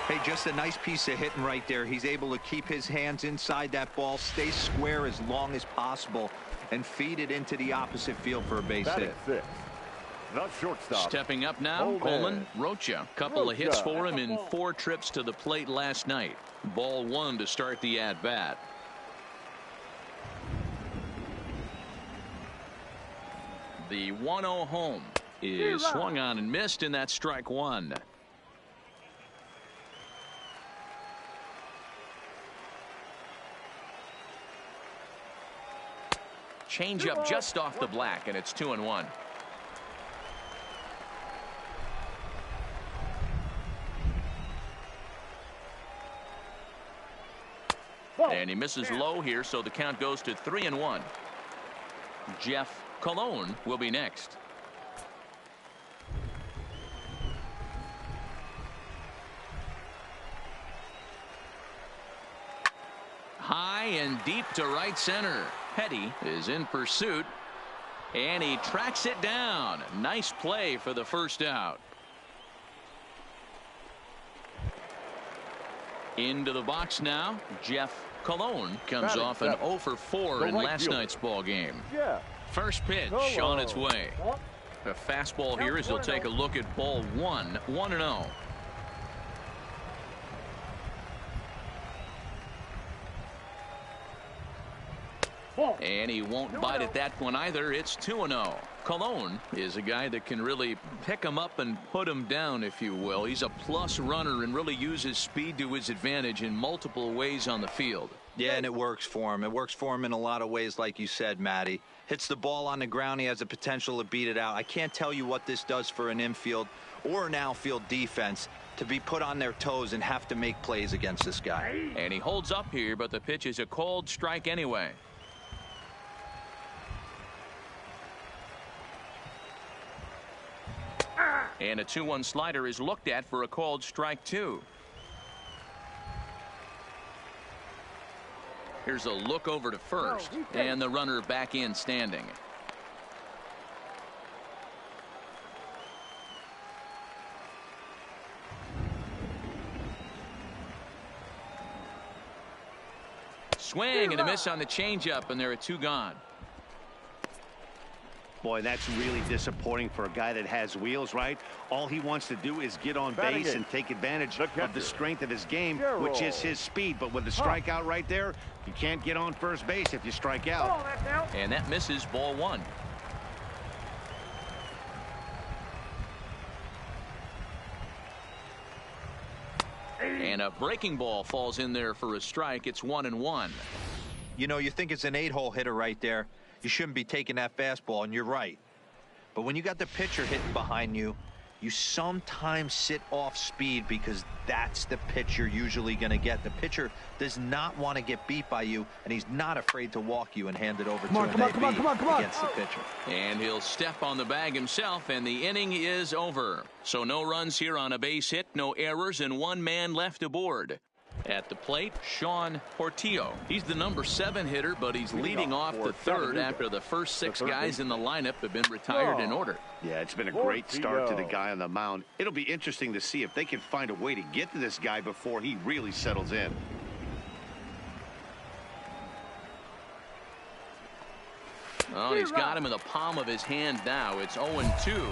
Hey, just a nice piece of hitting right there. He's able to keep his hands inside that ball, stay square as long as possible, and feed it into the opposite field for a base hit. The shortstop. Stepping up now, Coleman Rocha. Couple of hits for him in 4 trips to the plate last night. Ball 1 to start the at-bat. The 1-0 home is swung on and missed, and that's strike 1. changeup just off the black, and it's 2-1. And he misses low here, so the count goes to 3-1. Jeff Cologne will be next. High and deep to right center. Petty is in pursuit, and he tracks it down. Nice play for the first out. Into the box now. Jeff Cologne comes off an 0 for 4 in last night's ball game. First pitch on its way. A fastball here as he'll take a look at ball 1, 1-0. And he won't bite at that one either. It's 2-0. Cologne is a guy that can really pick him up and put him down, if you will. He's a plus runner and really uses speed to his advantage in multiple ways on the field. Yeah, and it works for him. It works for him in a lot of ways, like you said, Matty. Hits the ball on the ground. He has the potential to beat it out. I can't tell you what this does for an infield or an outfield defense to be put on their toes and have to make plays against this guy. And he holds up here, but the pitch is a called strike anyway. And a 2-1 slider is looked at for a called strike 2. Here's a look over to first, and the runner back in standing. Swing and a miss on the changeup, and there are 2 gone. Boy, that's really disappointing for a guy that has wheels, right? All he wants to do is get on base and take advantage of the strength of his game, which is his speed. But with the strikeout right there, you can't get on first base if you strike out. And that misses ball 1. And a breaking ball falls in there for a strike. It's 1-1. You know, you think it's an 8-hole hitter right there. You shouldn't be taking that fastball, and you're right. But when you got the pitcher hitting behind you, you sometimes sit off speed because that's the pitch you're usually going to get. The pitcher does not want to get beat by you, and he's not afraid to walk you and hand it over to an AB against the pitcher. And he'll step on the bag himself, and the inning is over. So no runs here on a base hit, no errors, and 1 man left aboard. At the plate, Sean Portillo. He's the number 7 hitter, but he's leading off the third after the first 6 guys in the lineup have been retired in order. Yeah, it's been a great start to the guy on the mound. It'll be interesting to see if they can find a way to get to this guy before he really settles in. Oh, he's got him in the palm of his hand now. It's 0-2.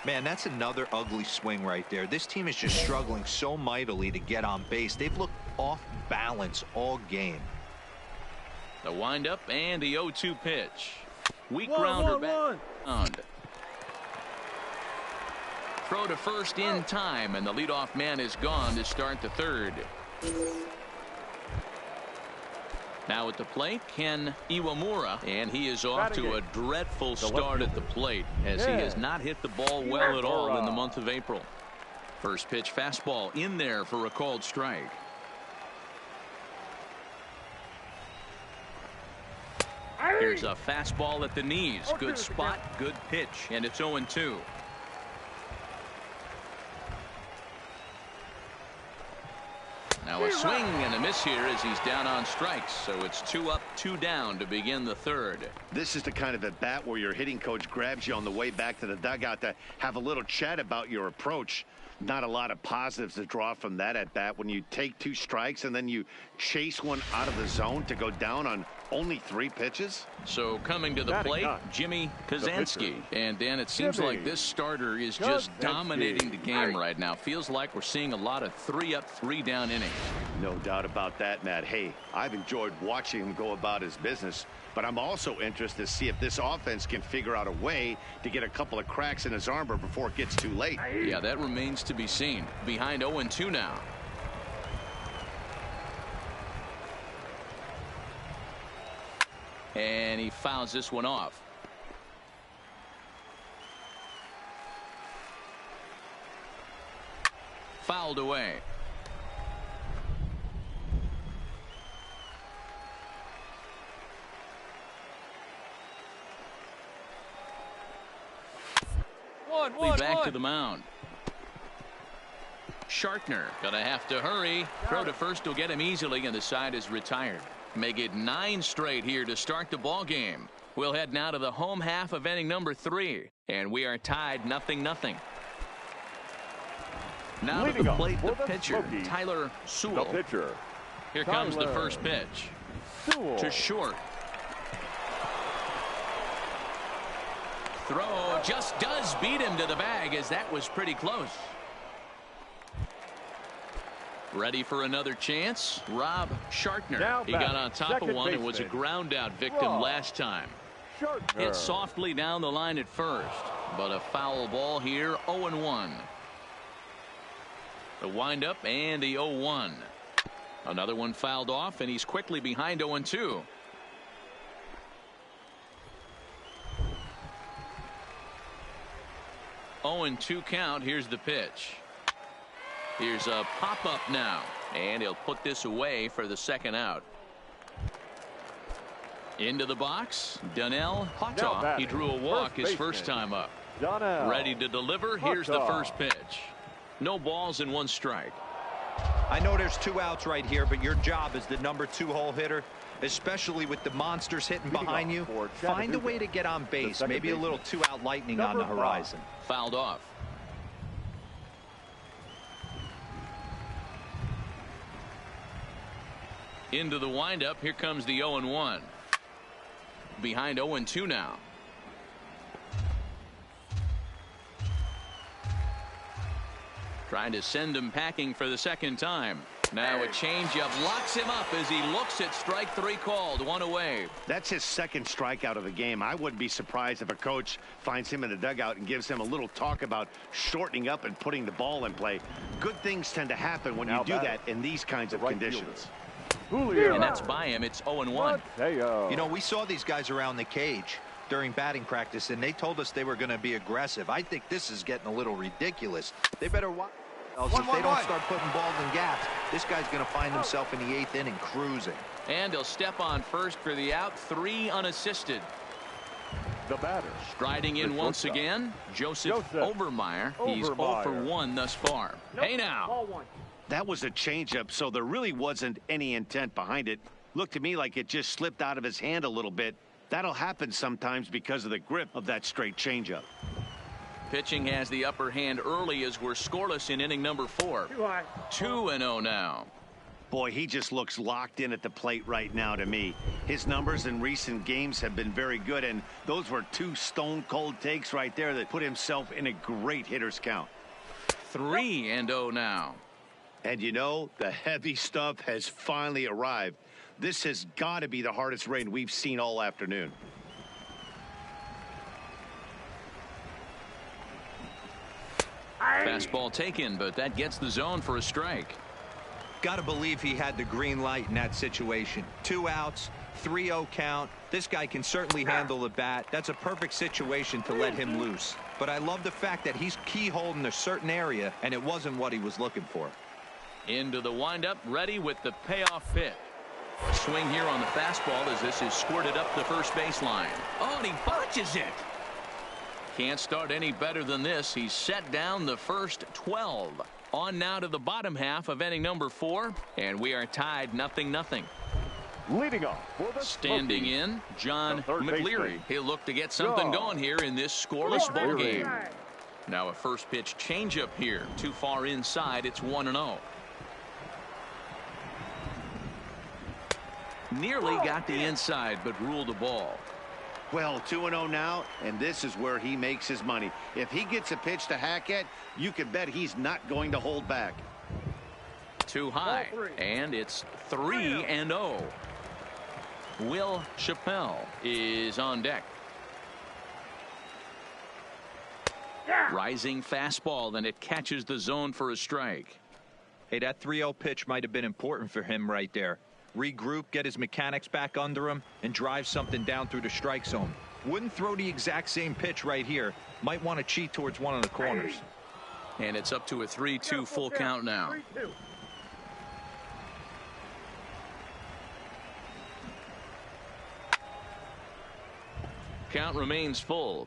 Man, that's another ugly swing right there. This team is just struggling so mightily to get on base. They've looked off balance all game. The windup and the 0-2 pitch. Weak grounder back. Throw to first in time, and the leadoff man is gone to start the third. Now at the plate, Ken Iwamura, and he is off to a dreadful start at the plate as he has not hit the ball well at all in the month of April. First pitch fastball in there for a called strike. Here's a fastball at the knees. Good spot, good pitch, and it's 0-2. Now a swing and a miss here as he's down on strikes. So it's 2 up, 2 down to begin the third. This is the kind of at bat where your hitting coach grabs you on the way back to the dugout to have a little chat about your approach. Not a lot of positives to draw from that at bat when you take 2 strikes and then you chase one out of the zone to go down on only 3 pitches. So coming to the plate, Jimmy Kazansky. And Dan, it seems like this starter is just dominating the game right now. Feels like we're seeing a lot of 3 up, 3 down innings. No doubt about that, Matt. Hey, I've enjoyed watching him go about his business, but I'm also interested to see if this offense can figure out a way to get a couple of cracks in his armor before it gets too late. Yeah, that remains to be seen. Behind 0-2 now. And he fouls this one off. Fouled away. Back to the mound. Shartner gonna have to hurry. Throw to first will get him easily, and the side is retired. Make it 9 straight here to start the ball game. We'll head now to the home half of inning number 3, and we are tied 0-0. Now to the plate, the pitcher, Tyler Sewell. The pitcher. Here comes the first pitch. Sewell. To short. Throw just does beat him to the bag, as that was pretty close. Ready for another chance. Rob Shartner. He got on top of one and was a ground out victim last time. Hit softly down the line at first, but a foul ball here. 0-1. The windup and the 0-1. Another one fouled off, and he's quickly behind 0-2. Oh, and 2 count. Here's the pitch. Here's a pop-up now, and he'll put this away for the second out. Into the box, Donnell Houghton. He drew a walk his first time up. Ready to deliver. Here's the first pitch. No balls and 1 strike. I know there's 2 outs right here, but your job as the number 2 hole hitter, especially with the monsters hitting behind you, find a way to get on base. Maybe a little 2-out lightning on the horizon. Fouled off. Into the windup. Here comes the 0-1. Behind 0-2 now. Trying to send him packing for the second time. Now a changeup locks him up as he looks at strike 3 called. 1 away. That's his second strikeout of the game. I wouldn't be surprised if a coach finds him in the dugout and gives him a little talk about shortening up and putting the ball in play. Good things tend to happen when you do that in these kinds of conditions. And that's by him. It's 0-1. You know, we saw these guys around the cage during batting practice, and they told us they were going to be aggressive. I think this is getting a little ridiculous. They better watch. If they don't start putting balls in gaps, this guy's going to find himself in the 8th inning cruising. And he'll step on first for the out. 3 unassisted. The batter. Striding in once again, Joseph Overmeyer. He's 0 for 1 thus far. Hey now. That was a changeup, so there really wasn't any intent behind it. Looked to me like it just slipped out of his hand a litlittle bit. That'll happen sometimes because of the grip of that straight changeup. Pitching has the upper hand early as we're scoreless in inning number 4. 2-0 now. Boy, he just looks locked in at the plate right now to me. His numbers in recent games have been very good, and those were 2 stone-cold takes right there that put himself in a great hitter's count. 3-0 now. And you know, the heavy stuff has finally arrived. This has got to be the hardest rain we've seen all afternoon. Fastball taken, but that gets the zone for a strike. Got to believe he had the green light in that situation. 2 outs, 3-0 count. This guy can certainly handle the bat. That's a perfect situation to let him loose. But I love the fact that he's keyholed in a certain area, and it wasn't what he was looking for. Into the windup, ready with the payoff pitch. A swing here on the fastball as this is squirted up the first baseline. Oh, and he botches it. Can't start any better than this. He's set down the first 12. On now to the bottom half of inning number 4, and we are tied 0-0. Leading off for the standing in, John McLeary. He'll look to get something going here in this scoreless ball game. Now a first pitch changeup here. Too far inside. It's 1-0. Nearly got the inside, but ruled the ball. Well, 2-0 now, and this is where he makes his money. If he gets a pitch to hack at, you can bet he's not going to hold back. Too high, and it's 3-0. Will Chappelle is on deck. Rising fastball, and it catches the zone for a strike. Hey, that 3-0 pitch might have been important for him right there. regroup, get his mechanics back under him, and drive something down through the strike zone. Wouldn't throw the exact same pitch right here. Might want to cheat towards one of the corners. And it's up to a 3-2 full count now. 3-2. Count remains full.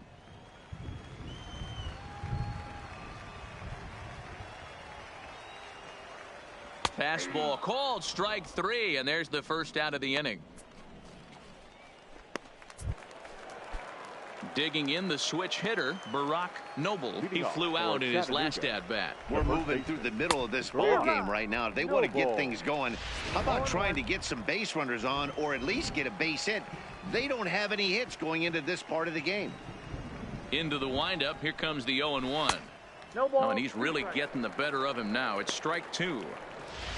Fastball called, strike 3, and there's the first out of the inning. Digging in the switch hitter, Barack Noble. He flew out in his last at-bat. We're moving through the middle of this ball game right now. If they want to get things going, how about trying to get some base runners on or at least get a base hit? They don't have any hits going into this part of the game. Into the windup, here comes the 0-1. No ball. Oh, and he's really getting the better of him now. It's strike 2.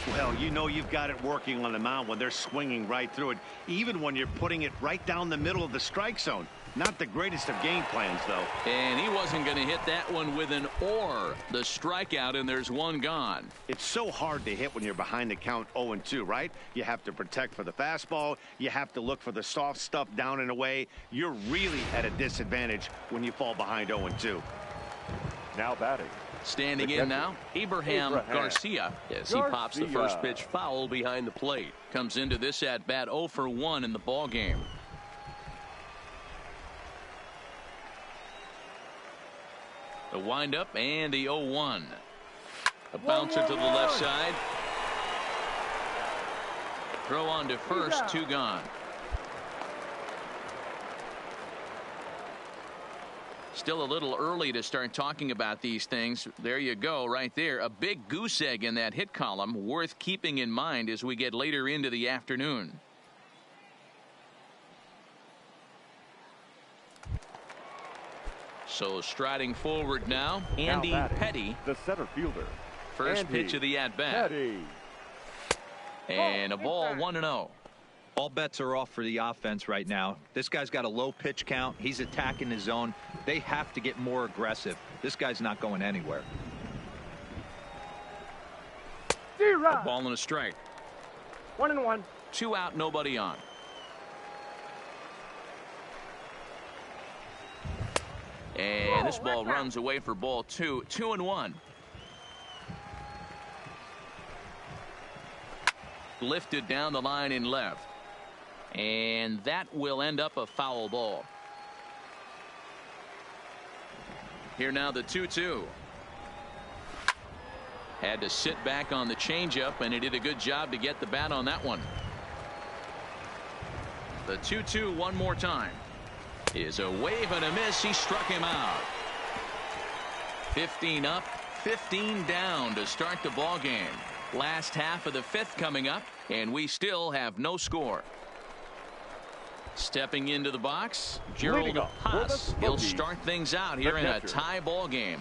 Well, you know you've got it working on the mound when they're swinging right through it, even when you're putting it right down the middle of the strike zone. Not the greatest of game plans, though. And he wasn't going to hit that one with an or. The strikeout, and there's one gone. It's so hard to hit when you're behind the count 0-2, right? You have to protect for the fastball. You have to look for the soft stuff down and away. You're really at a disadvantage when you fall behind 0-2. Now batting. Standing in now, Abraham Garcia, as he pops the first pitch foul behind the plate. Comes into this at-bat 0 for 1 in the ball game. The windup and the 0-1. A bouncer to the left side. Throw on to first, 2 gone. Still a little early to start talking about these things. There you go, right there. A big goose egg in that hit column, worth keeping in mind as we get later into the afternoon. So striding forward now, Andy Petty, the center fielder. First pitch of the at-bat. And a ball, 1-0. All bets are off for the offense right now. This guy's got a low pitch count. He's attacking his zone. They have to get more aggressive. This guy's not going anywhere. A ball and a strike. 1-1. 2 out, nobody on. And this ball runs away for ball 2. 2-1. Lifted down the line in left. And that will end up a foul ball. Here now the 2-2. Had to sit back on the changeup, and he did a good job to get the bat on that one. The 2-2 one more time. Is a wave and a miss. He struck him out. 15 up, 15 down to start the ball game. Last half of the 5th coming up, and we still have no score. Stepping into the box, Gerald Haas. He'll start things out here in a tie ball game.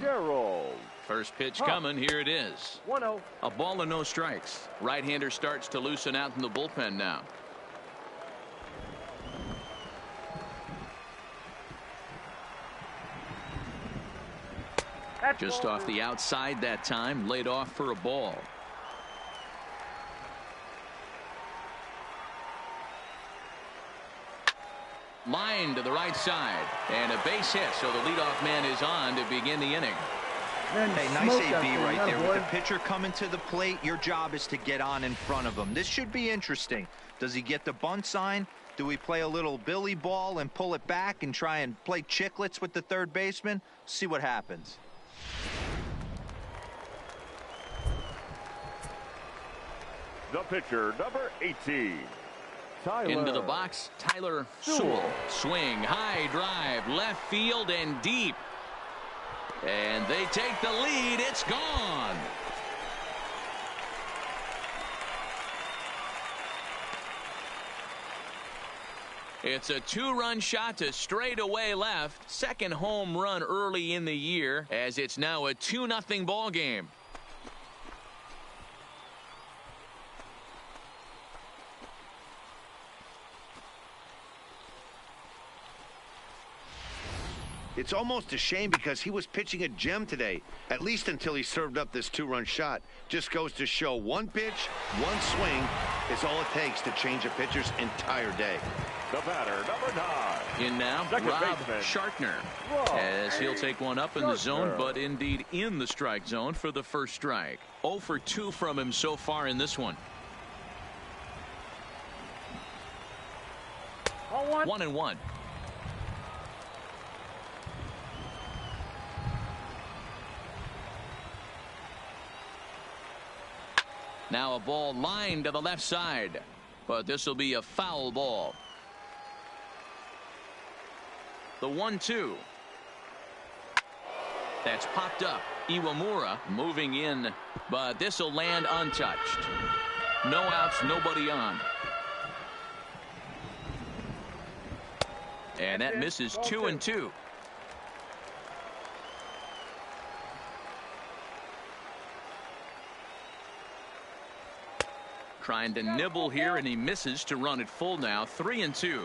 First pitch coming. Here it is. 1-0. A ball and no strikes. Right-hander starts to loosen out in the bullpen now. Just off the outside that time, laid off for a ball. Line to the right side, and a base hit, so the leadoff man is on to begin the inning. Hey, nice AB right there. With the pitcher coming to the plate, your job is to get on in front of him. This should be interesting. Does he get the bunt sign? Do we play a little billy ball and pull it back and try and play chicklets with the third baseman? See what happens. The pitcher, number 18. Into the box, Tyler Sewell. Swing, high drive, left field and deep. And they take the lead. It's gone. It's a 2-run shot to straightaway left. Second home run early in the year, as it's now a 2-0 ball game. It's almost a shame because he was pitching a gem today, at least until he served up this 2-run shot. Just goes to show one pitch, one swing is all it takes to change a pitcher's entire day. The batter, number 9. In now, Second Rob baseman, Shartner, as he'll take one up in the zone, but indeed in the strike zone for the first strike. 0 for 2 from him so far in this one. 1-1. Now a ball lined to the left side, but this will be a foul ball. The 1-2. That's popped up. Iwamura moving in, but this will land untouched. No outs, nobody on. And that misses 2-2. Trying to nibble here, and he misses to run it full now. 3-2.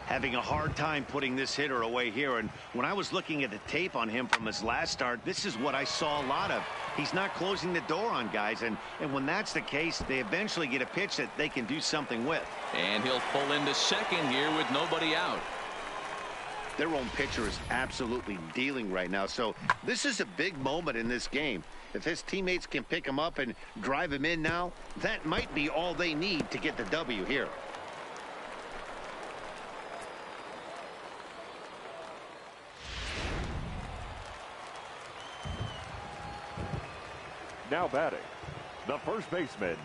Having a hard time putting this hitter away here, and when I was looking at the tape on him from his last start, this is what I saw a lot of. He's not closing the door on guys, and when that's the case, they eventually get a pitch that they can do something with. And he'll pull into second here with nobody out. Their own pitcher is absolutely dealing right now, so this is a big moment in this game. If his teammates can pick him up and drive him in now, that might be all they need to get the W here. Now batting, the first baseman,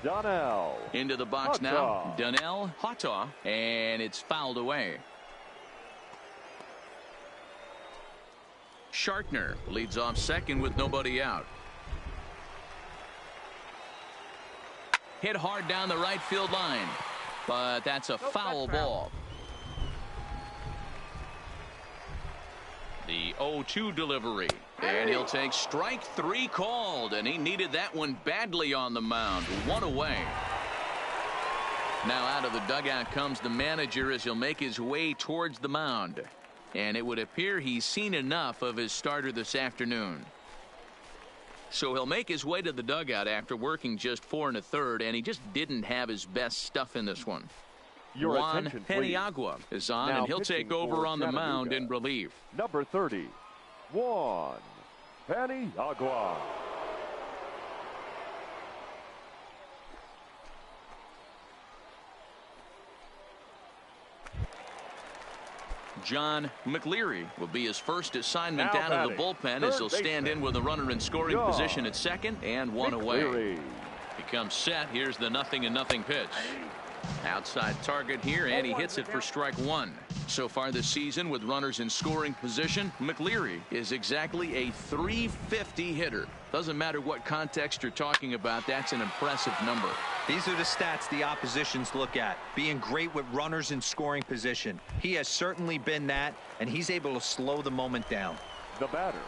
Donnell. Into the box now, Donnell Hata, and it's fouled away. Shartner leads off second with nobody out. Hit hard down the right field line, but that's a foul ball. The 0-2 delivery, and he'll take strike 3 called, and he needed that one badly on the mound. 1 away. Now out of the dugout comes the manager as he'll make his way towards the mound. And it would appear he's seen enough of his starter this afternoon. So he'll make his way to the dugout after working just 4 1/3, and he just didn't have his best stuff in this one. Juan Paniagua is on, and he'll take over on the mound in relief. Number 30, Juan Paniagua. John McLeary will be his first assignment down in the bullpen as he'll stand in with a runner in scoring position at second and 1 away. He comes set. Here's the 0-0 pitch. Outside target here, and he hits it for strike 1. So far this season with runners in scoring position, McLeary is exactly a .350 hitter. Doesn't matter what context you're talking about, that's an impressive number. These are the stats the oppositions look at. Being great with runners in scoring position. He has certainly been that, and he's able to slow the moment down. The batter,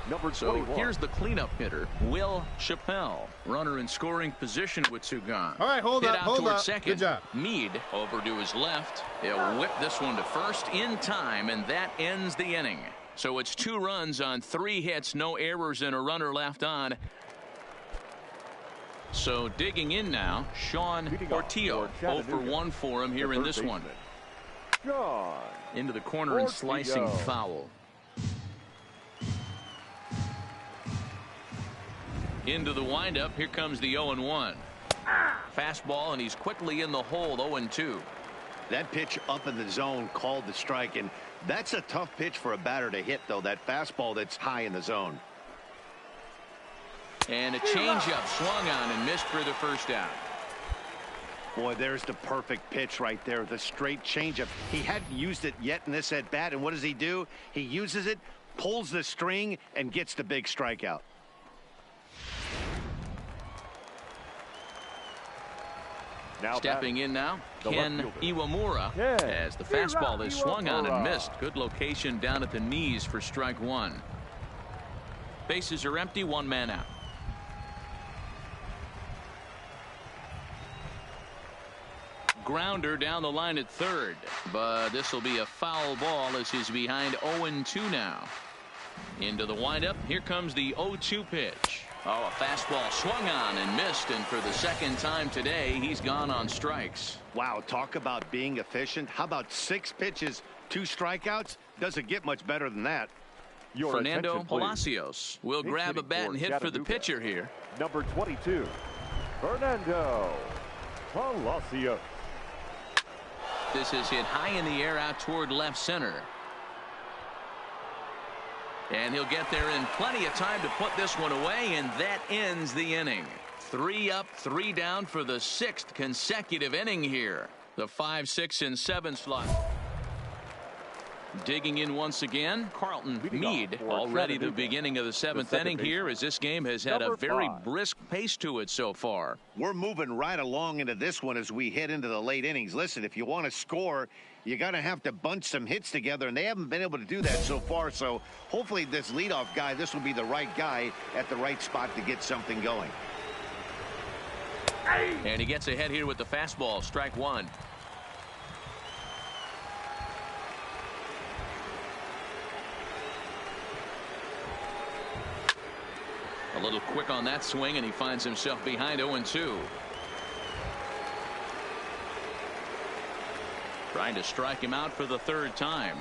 number 21. So here's the cleanup hitter, Will Chappelle. Runner in scoring position with 2 gone. All right, hold up. Second. Good job. Meade over to his left. He'll whip this one to first in time, and that ends the inning. So it's 2 runs on 3 hits, no errors, and a runner left on. So digging in now, Sean Portillo. 0 for 1 for him here in this one. Into the corner and slicing foul. Into the windup. Here comes the 0-1. Fastball, and he's quickly in the hole. 0-2. That pitch up in the zone called the strike, and that's a tough pitch for a batter to hit, though. That fastball that's high in the zone. And a changeup swung on and missed for the first out. Boy, there's the perfect pitch right there. The straight changeup. He hadn't used it yet in this at bat, and what does he do? He uses it, pulls the string, and gets the big strikeout. Stepping in now, Ken Iwamura, as the fastball is swung on and missed. Good location down at the knees for strike 1. Bases are empty, 1 man out. grounder down the line at third, but this will be a foul ball as he's behind 0-2 now. Into the windup. Here comes the 0-2 pitch. Oh, a fastball swung on and missed, and for the second time today, he's gone on strikes. Wow, talk about being efficient. How about 6 pitches, 2 strikeouts? Doesn't get much better than that. Fernando Palacios will grab a bat and hit for the pitcher here. Number 22, Fernando Palacios. This is hit high in the air out toward left center. And he'll get there in plenty of time to put this one away, and that ends the inning. 3 up, 3 down for the 6th consecutive inning here. The 5, 6, and 7 slot. Digging in once again, Carlton Meade. Already the beginning of the 7th inning here, as this game has had a very brisk pace to it so far. We're moving right along into this one as we head into the late innings. Listen, if you want to score, you got to have to bunch some hits together, and they haven't been able to do that so far. So hopefully this leadoff guy, this will be the right guy at the right spot to get something going. And he gets ahead here with the fastball. Strike 1. A little quick on that swing, and he finds himself behind 0-2. Trying to strike him out for the 3rd time.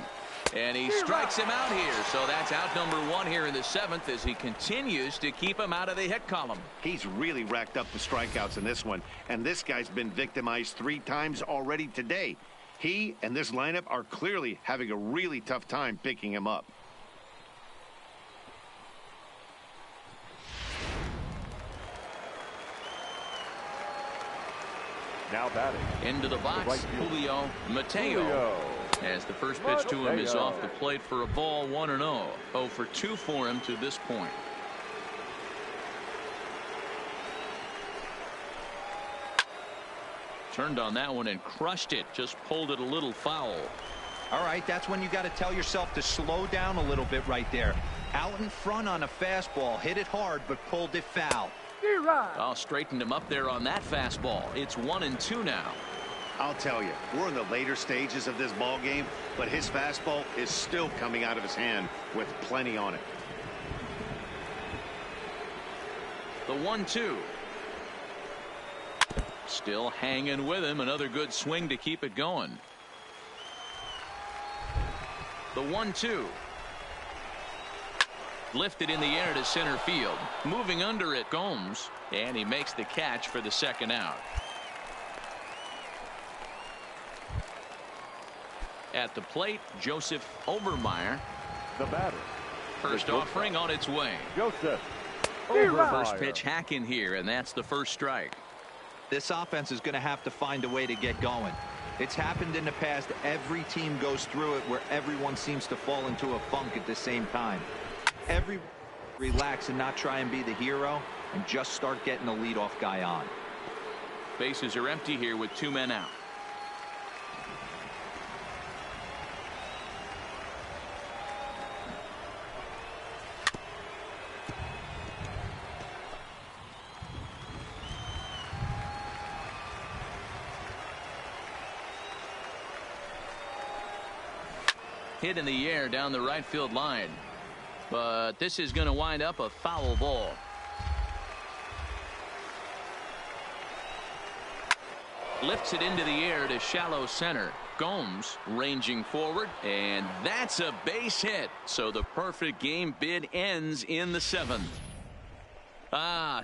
And he strikes him out here. So that's out number 1 here in the 7th as he continues to keep him out of the hit column. He's really racked up the strikeouts in this one. And this guy's been victimized 3 times already today. He and this lineup are clearly having a really tough time picking him up. Now batting. Into the box, Julio Mateo. As the first pitch to him is off the plate for a ball, 1-0. 0 for 2 for him to this point. Turned on that one and crushed it. Just pulled it a little foul. All right, that's when you got to tell yourself to slow down a little bit right there. Out in front on a fastball, hit it hard, but pulled it foul. Oh, straightened him up there on that fastball. It's 1-2 now. I'll tell you, we're in the later stages of this ball game, but his fastball is still coming out of his hand with plenty on it. The 1-2. Still hanging with him. Another good swing to keep it going. The 1-2. Lifted in the air to center field. Moving under it, Gomes. And he makes the catch for the 2nd out. At the plate, Joseph Overmeyer. The batter. First offering on its way. Joseph Overmeyer. First pitch hack in here, and that's the first strike. This offense is going to have to find a way to get going. It's happened in the past. Every team goes through it where everyone seems to fall into a funk at the same time. Relax and not try and be the hero and just start getting the leadoff guy on. Bases are empty here with 2 men out. Hit in the air down the right field line. But this is going to wind up a foul ball. Lifts it into the air to shallow center. Gomes ranging forward, and that's a base hit. So the perfect game bid ends in the 7th.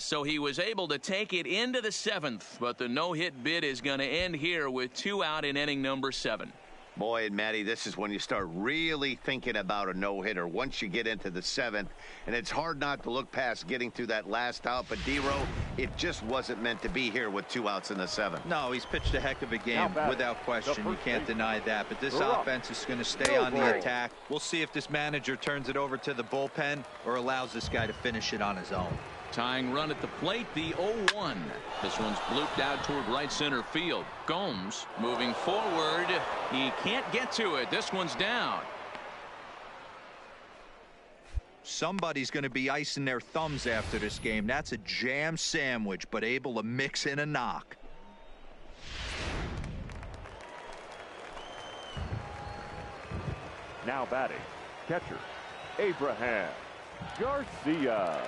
So he was able to take it into the 7th, but the no-hit bid is going to end here with 2 out in inning number 7. Boy, and Matty, this is when you start really thinking about a no-hitter once you get into the 7th, and it's hard not to look past getting through that last out. But D-Row, it just wasn't meant to be here with 2 outs in the 7th. No, he's pitched a heck of a game without question. You can't deny that. But this offense is going to stay on the attack. We'll see if this manager turns it over to the bullpen or allows this guy to finish it on his own. Tying run at the plate, the 0-1. This one's blooped out toward right center field. Gomes moving forward. He can't get to it. This one's down. Somebody's going to be icing their thumbs after this game. That's a jam sandwich, but able to mix in a knock. Now batting, catcher, Abraham Garcia.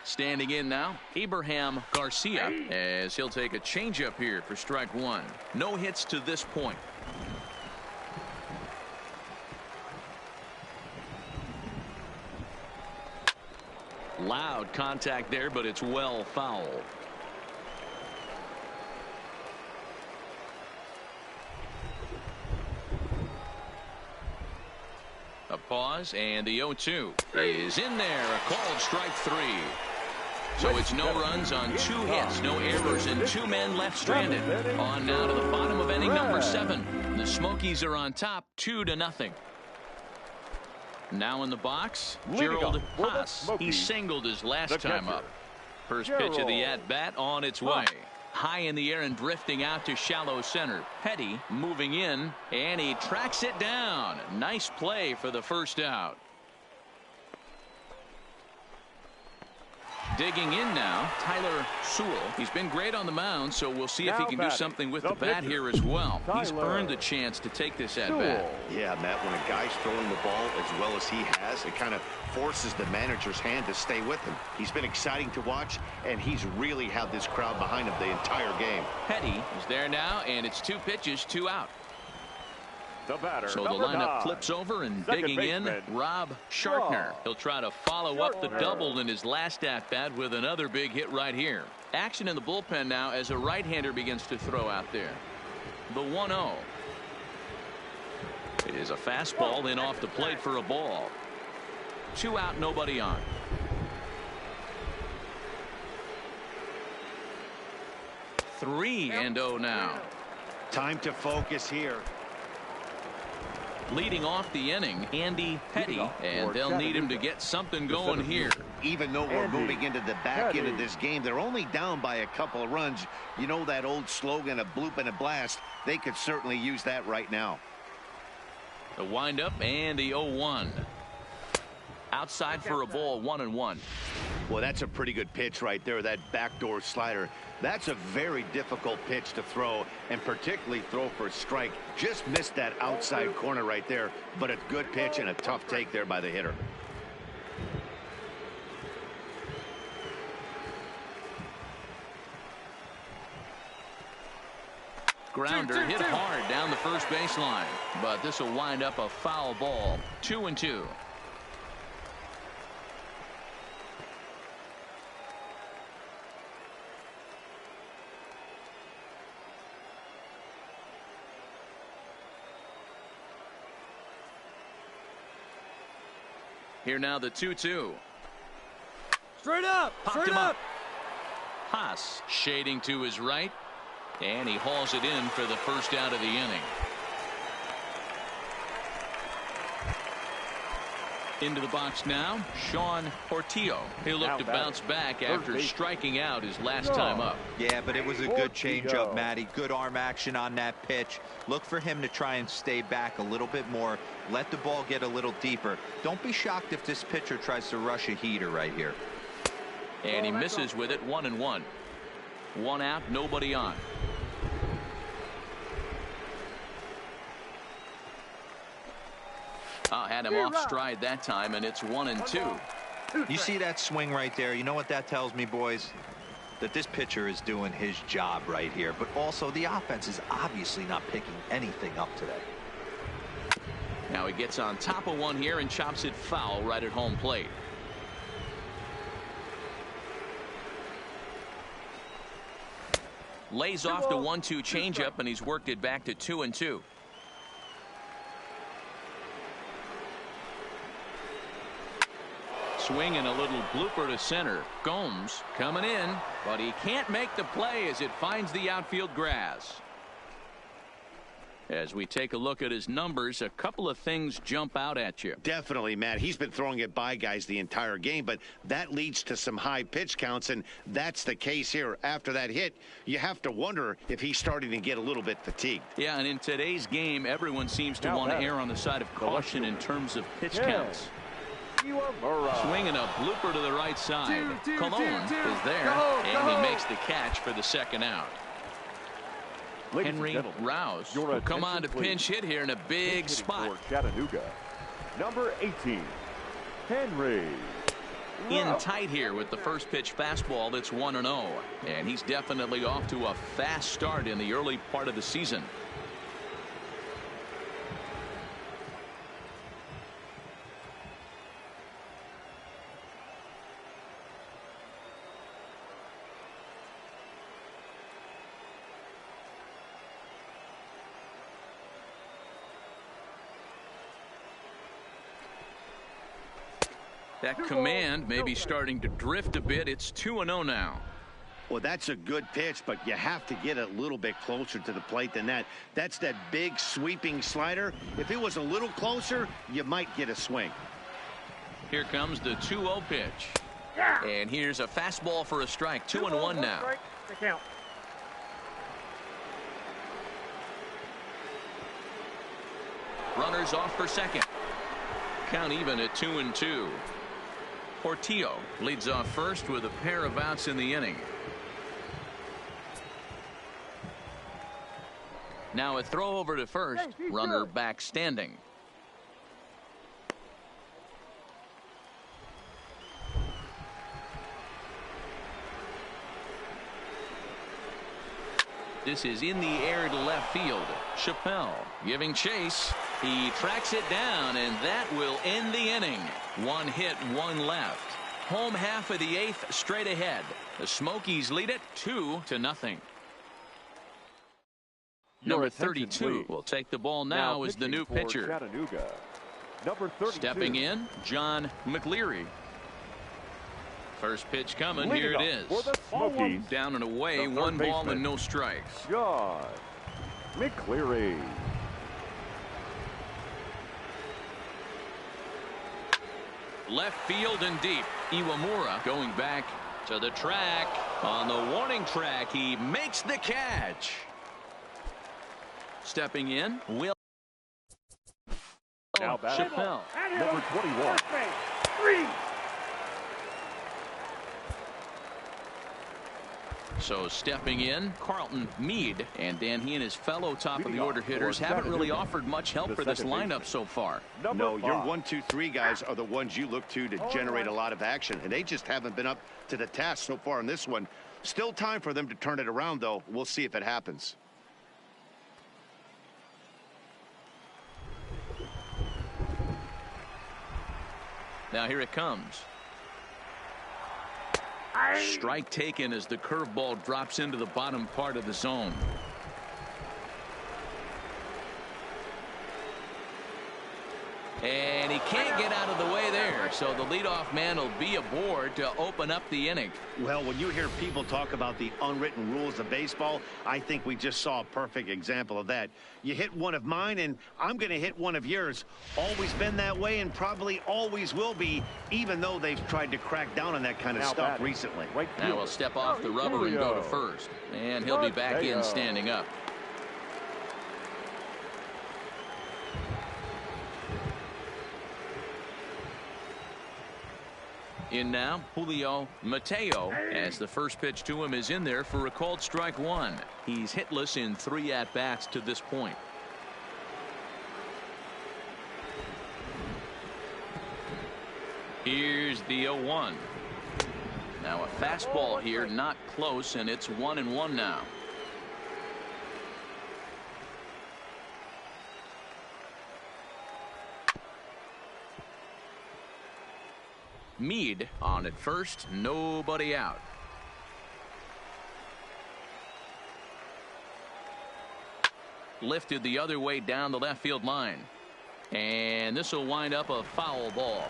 Standing in now, Abraham Garcia, as he'll take a changeup here for strike one. No hits to this point. Loud contact there, but it's well foul. A pause, and the 0-2 is in there. A called strike three. So it's no runs on 2 hits, no errors, and 2 men left stranded. On now to the bottom of inning number 7. The Smokies are on top, 2-0. Now in the box, Gerald Haas. He singled his last time up. First pitch of the at-bat on its way. High in the air and drifting out to shallow center. Petty moving in, and he tracks it down. Nice play for the first out. Digging in now, Tyler Sewell. He's been great on the mound, so we'll see if he can do something with the bat here as well. He's earned the chance to take this at bat. Yeah, Matt, when a guy's throwing the ball as well as he has, it kind of forces the manager's hand to stay with him. He's been exciting to watch, and he's really had this crowd behind him the entire game. Petty is there now, and it's 2 pitches, 2 out. The batter, so the lineup flips over, and digging in, Rob Shartner. He'll try to follow up the double in his last at-bat with another big hit right here. Action in the bullpen now as a right-hander begins to throw out there. The 1-0. It is a fastball in off the plate for a ball. 2 out, nobody on. Three and 0 now. Time to focus here. Leading off the inning, Andy Petty, and they'll need him to get something going here. Even though we're moving into the back end of this game, they're only down by a couple of runs. You know that old slogan, a bloop and a blast. They could certainly use that right now. The windup and the 0-1. Outside for a ball, 1-1. Well, that's a pretty good pitch right there, that backdoor slider. That's a very difficult pitch to throw, and particularly throw for a strike. Just missed that outside corner right there, but a good pitch and a tough take there by the hitter. Grounder hit hard down the first baseline, but this will wind up a foul ball. 2-2. Here now the 2-2. Straight up. Popped him up. Haas shading to his right, and he hauls it in for the first out of the inning. Into the box now, Sean Portillo. He'll look to bounce back after striking out his last time up. Yeah, but it was a good changeup, Matty. Good arm action on that pitch. Look for him to try and stay back a little bit more. Let the ball get a little deeper. Don't be shocked if this pitcher tries to rush a heater right here. And he misses with it. 1-1. 1 out, nobody on. Had him off stride that time, and it's 1-2. You see that swing right there? You know what that tells me, boys? That this pitcher is doing his job right here, but also the offense is obviously not picking anything up today. Now he gets on top of one here and chops it foul right at home plate. Lays off the 1-2 changeup, and he's worked it back to 2-2. Swing and a little blooper to center. Gomes coming in, but he can't make the play as it finds the outfield grass. As we take a look at his numbers, a couple of things jump out at you. Definitely, Matt. He's been throwing it by guys the entire game, but that leads to some high pitch counts, and that's the case here. After that hit, you have to wonder if he's starting to get a little bit fatigued. Yeah, and in today's game, everyone seems to want to err on the side of caution in terms of pitch counts. Swinging a blooper to the right side. Cologne is there, and he makes the catch for the second out. Henry Rouse will come on to pinch hit here in a big spot. For Chattanooga, number 18, Henry. In tight here with the first pitch fastball that's 1-0, and he's definitely off to a fast start in the early part of the season. That command may be starting to drift a bit. It's 2-0 now. Well, that's a good pitch, but you have to get a little bit closer to the plate than that. That's that big sweeping slider. If it was a little closer, you might get a swing. Here comes the 2-0 pitch. And here's a fastball for a strike. 2-1 now. Count. Runners off for second. Count even at 2-2. Portillo leads off first with a pair of outs in the inning. Now a throw over to first. Runner back standing. This is in the air to left field. Chappelle giving chase. He tracks it down, and that will end the inning. One hit, one left. Home half of the eighth straight ahead. The Smokies lead it 2-0. Number 32 will take the ball now as the new pitcher. Chattanooga, number 32. Stepping in, John McLeary. First pitch coming. Leading here it is. For the Smokies, down and away, one ball and no strikes. John McLeary. Left field and deep. Iwamura going back to the track. On the warning track, he makes the catch. Stepping in, Will Now batting, Chappelle. number 21. 3. So stepping in, Carlton Meade. And Dan, he and his fellow top of the order hitters haven't really offered much help for this lineup so far. No, your 1, 2, 3 guys are the ones you look to generate a lot of action, and they just haven't been up to the task so far in this one. Still time for them to turn it around, though. We'll see if it happens. Now here it comes. Strike taken as the curveball drops into the bottom part of the zone. And he can't get out of the way there, so the leadoff man will be aboard to open up the inning. Well, when you hear people talk about the unwritten rules of baseball, I think we just saw a perfect example of that. You hit one of mine, and I'm going to hit one of yours. Always been that way, and probably always will be, even though they've tried to crack down on that kind of stuff recently. Now he'll step off the rubber and go to first, and he'll be back in standing up. In now, Julio Mateo, as the first pitch to him is in there for a called strike one. He's hitless in 3 at-bats to this point. Here's the 0-1. Now a fastball here, not close, and it's 1-1 now. Meade on at first, nobody out. Lifted the other way down the left field line. And this will wind up a foul ball.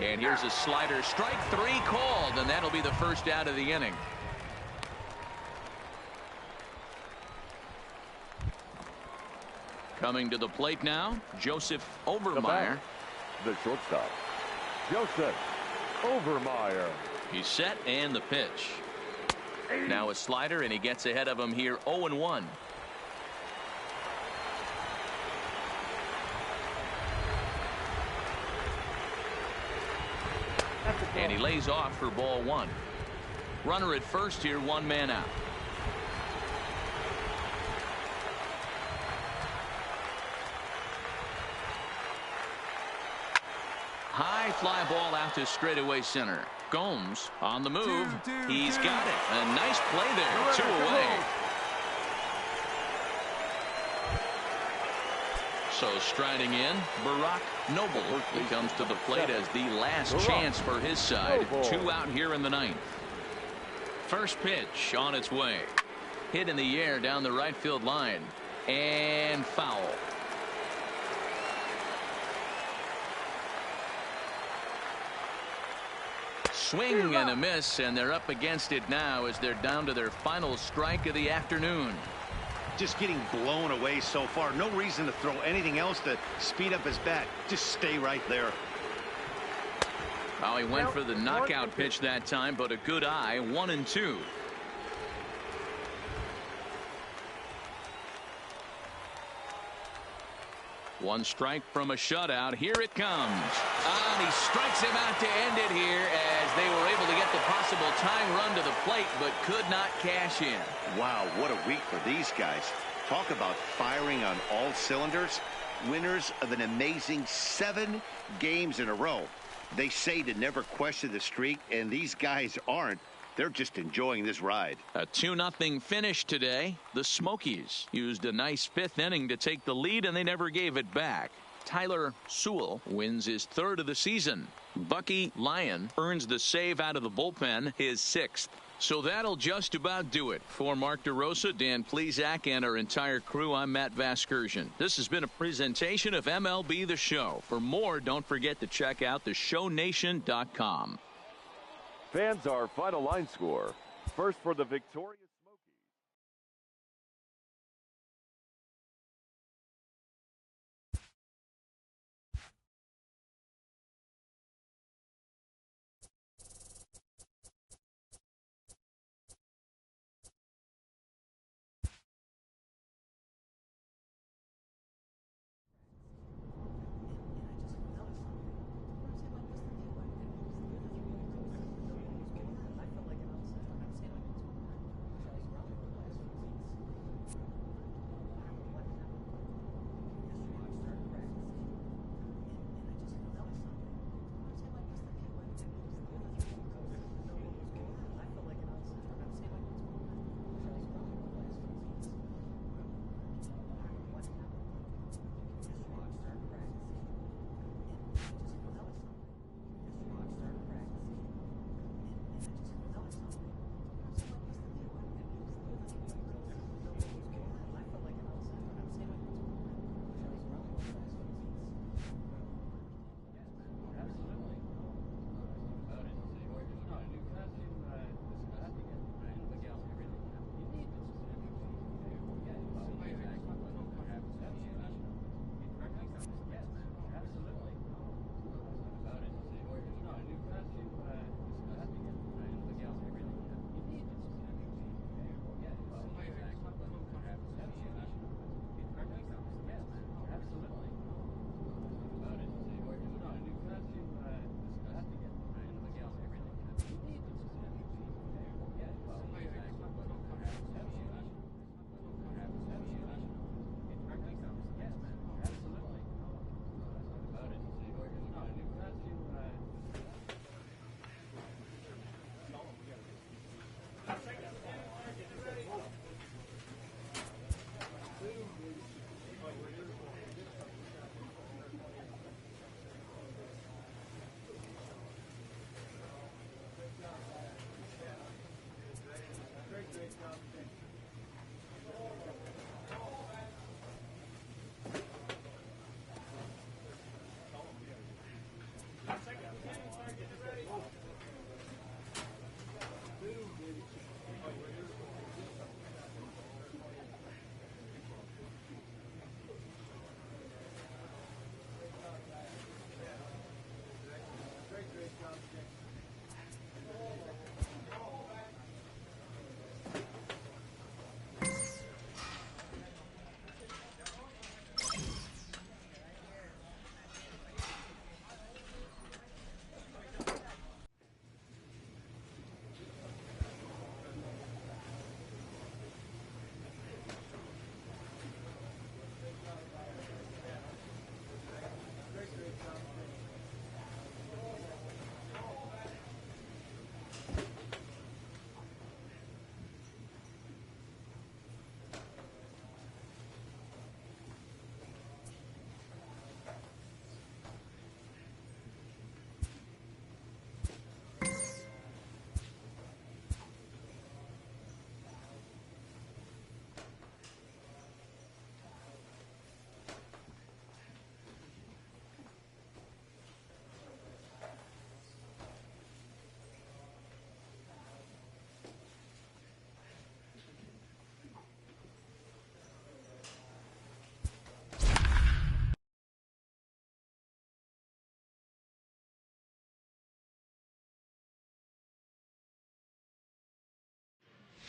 And here's a slider. Strike 3 called, and that'll be the first out of the inning. Coming to the plate now, Joseph Overmeyer. The shortstop, Joseph Overmeyer. He's set, and the pitch. Now a slider, and he gets ahead of him here, 0-1. And he lays off for ball one. Runner at first here, one man out. High fly ball out to straightaway center. Gomes on the move. He's got it. A nice play there. 2 away. So striding in, Barack Noble. He comes to the plate as the last chance for his side. 2 out here in the 9th. First pitch on its way. Hit in the air down the right field line. And foul. Swing and a miss, and they're up against it now as they're down to their final strike of the afternoon. Just getting blown away so far. No reason to throw anything else to speed up his bat. Just stay right there. Well, he went for the knockout pitch that time, but a good eye. 1-2. One strike from a shutout. Here it comes. And he strikes him out to end it here as they were able to get the possible tying run to the plate, but could not cash in. Wow, what a week for these guys. Talk about firing on all cylinders. Winners of an amazing 7 games in a row. They say to never question the streak, and these guys aren't. They're just enjoying this ride. A 2-0 finish today. The Smokies used a nice 5th inning to take the lead, and they never gave it back. Tyler Sewell wins his 3rd of the season. Bucky Lyon earns the save out of the bullpen, his 6th. So that'll just about do it. For Mark DeRosa, Dan Plesac, and our entire crew, I'm Matt Vasgersian. This has been a presentation of MLB The Show. For more, don't forget to check out theshownation.com. Fans, our final line score. First for the victorious Smokies.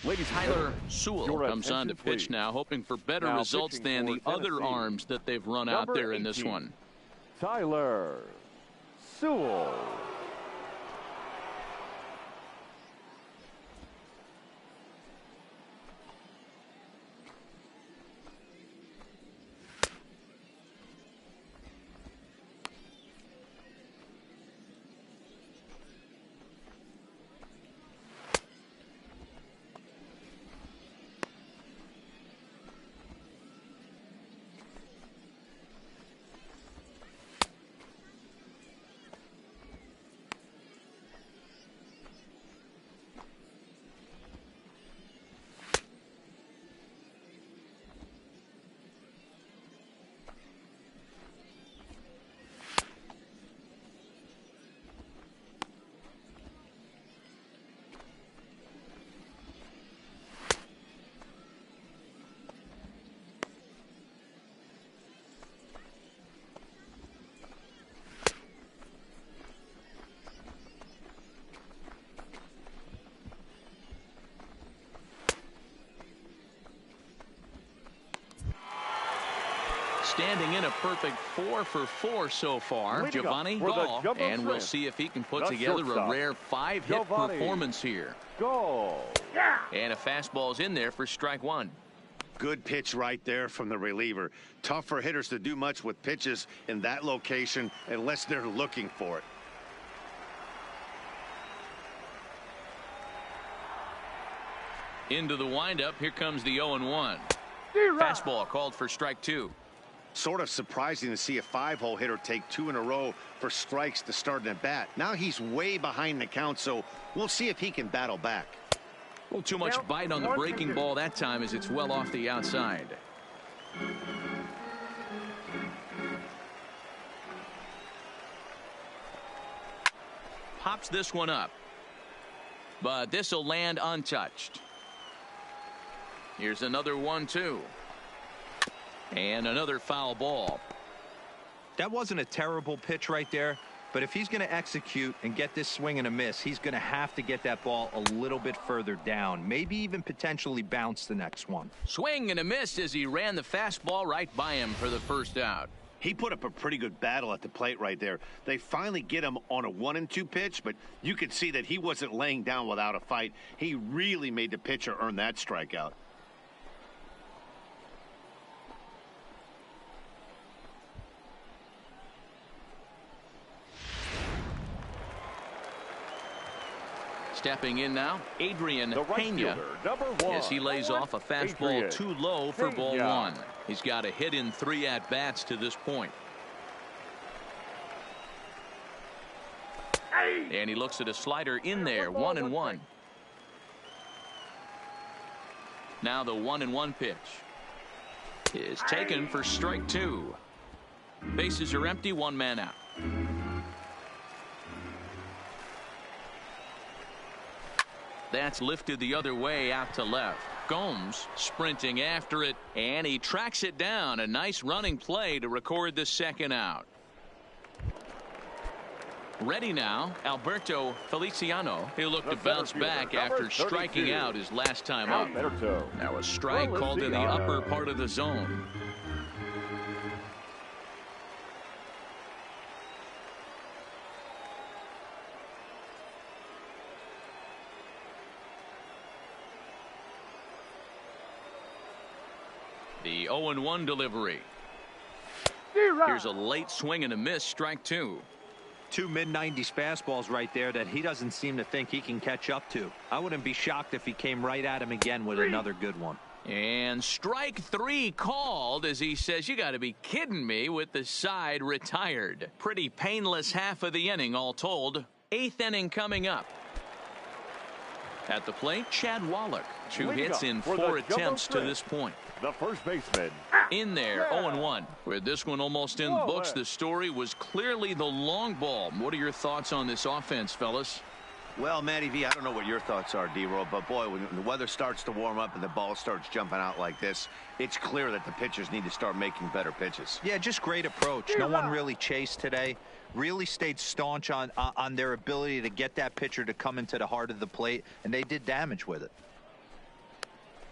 Tyler Sewell comes on to pitch now, hoping for better results than the other arms that they've run out there in this one. Tyler Sewell. Standing in a perfect 4 for 4 so far, Giovanni Gall, and we'll see if he can put together a rare 5-hit performance here. And a fastball's in there for strike one. Good pitch right there from the reliever. Tough for hitters to do much with pitches in that location unless they're looking for it. Into the windup, here comes the 0-1. Fastball called for strike two. Sort of surprising to see a 5-hole hitter take 2 in a row for strikes to start an at-bat. Now he's way behind the count, so we'll see if he can battle back. A little too much bite on the breaking ball that time as it's well off the outside. Pops this one up. But this will land untouched. Here's another 1-2. And another foul ball. That wasn't a terrible pitch right there, but if he's going to execute and get this swing and a miss, he's going to have to get that ball a little bit further down, maybe even potentially bounce the next one. Swing and a miss as he ran the fastball right by him for the first out. He put up a pretty good battle at the plate right there. They finally get him on a 1-2 pitch, but you could see that he wasn't laying down without a fight. He really made the pitcher earn that strikeout. Stepping in now, Adrian Pena, as he lays off a fastball too low for ball one. He's got a hit in 3 at-bats to this point. And he looks at a slider in there, 1-1. Now the 1-1 pitch is taken for strike two. Bases are empty, 1 man out. That's lifted the other way out to left. Gomes sprinting after it, and he tracks it down. A nice running play to record the second out. Ready now, Alberto Feliciano. He'll look to bounce back after striking out his last time up. Now a strike called in the upper part of the zone. The 0-1 delivery. Here's a late swing and a miss, strike two. 2 mid-90s fastballs right there that he doesn't seem to think he can catch up to. I wouldn't be shocked if he came right at him again with another good one. And strike three called as he says, you got to be kidding me, with the side retired. Pretty painless half of the inning all told. 8th inning coming up. At the plate, Chad Wallach. 2 hits in 4 attempts to this point. The first baseman. In there, 0-1. With this one almost in the books, the story was clearly the long ball. What are your thoughts on this offense, fellas? Well, Matty V, I don't know what your thoughts are, D-Roll, but boy, when the weather starts to warm up and the ball starts jumping out like this, it's clear that the pitchers need to start making better pitches. Yeah, just great approach. No one really chased today. Really stayed staunch on their ability to get that pitcher to come into the heart of the plate, and they did damage with it.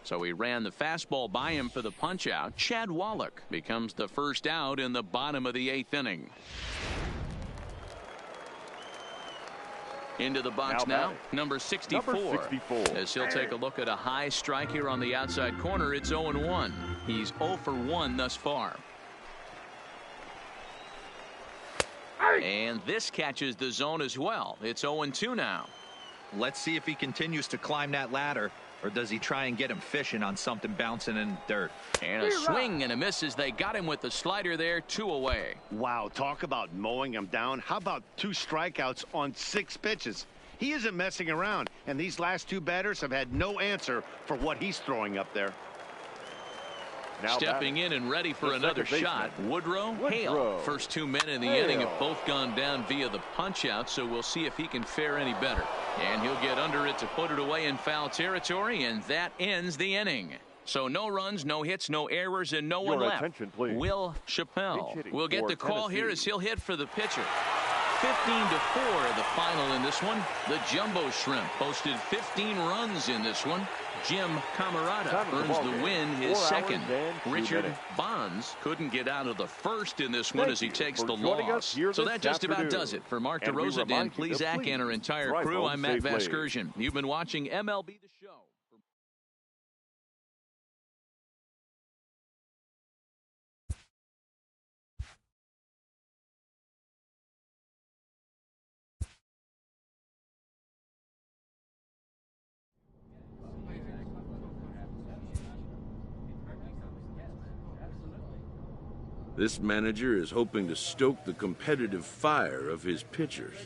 So he ran the fastball by him for the punch out. Chad Wallach becomes the first out in the bottom of the 8th inning. Into the box now, number 64. As he'll take a look at a high strike here on the outside corner. It's 0-1. He's 0 for 1 thus far. And this catches the zone as well. It's 0-2 now. Let's see if he continues to climb that ladder, or does he try and get him fishing on something bouncing in dirt. And a swing and a miss as they got him with the slider there, 2 away. Wow, talk about mowing him down. How about 2 strikeouts on 6 pitches? He isn't messing around, and these last 2 batters have had no answer for what he's throwing up there. Now stepping in and ready for another shot. Woodrow, Hale. First 2 men in the inning have both gone down via the punch out, so we'll see if he can fare any better. And he'll get under it to put it away in foul territory, and that ends the inning. So no runs, no hits, no errors, and no one left. Will Chappelle will get the call here as he'll hit for the pitcher. 15-4 the final in this one. The Jumbo Shrimp posted 15 runs in this one. Jim Camarada earns the win, his second. Richard Bonds couldn't get out of the first in this one as he takes the loss. So that just about does it. For Mark DeRosa, Dan Plesac, and our entire crew, I'm Matt Vasgersian. You've been watching MLB The Show. This manager is hoping to stoke the competitive fire of his pitchers.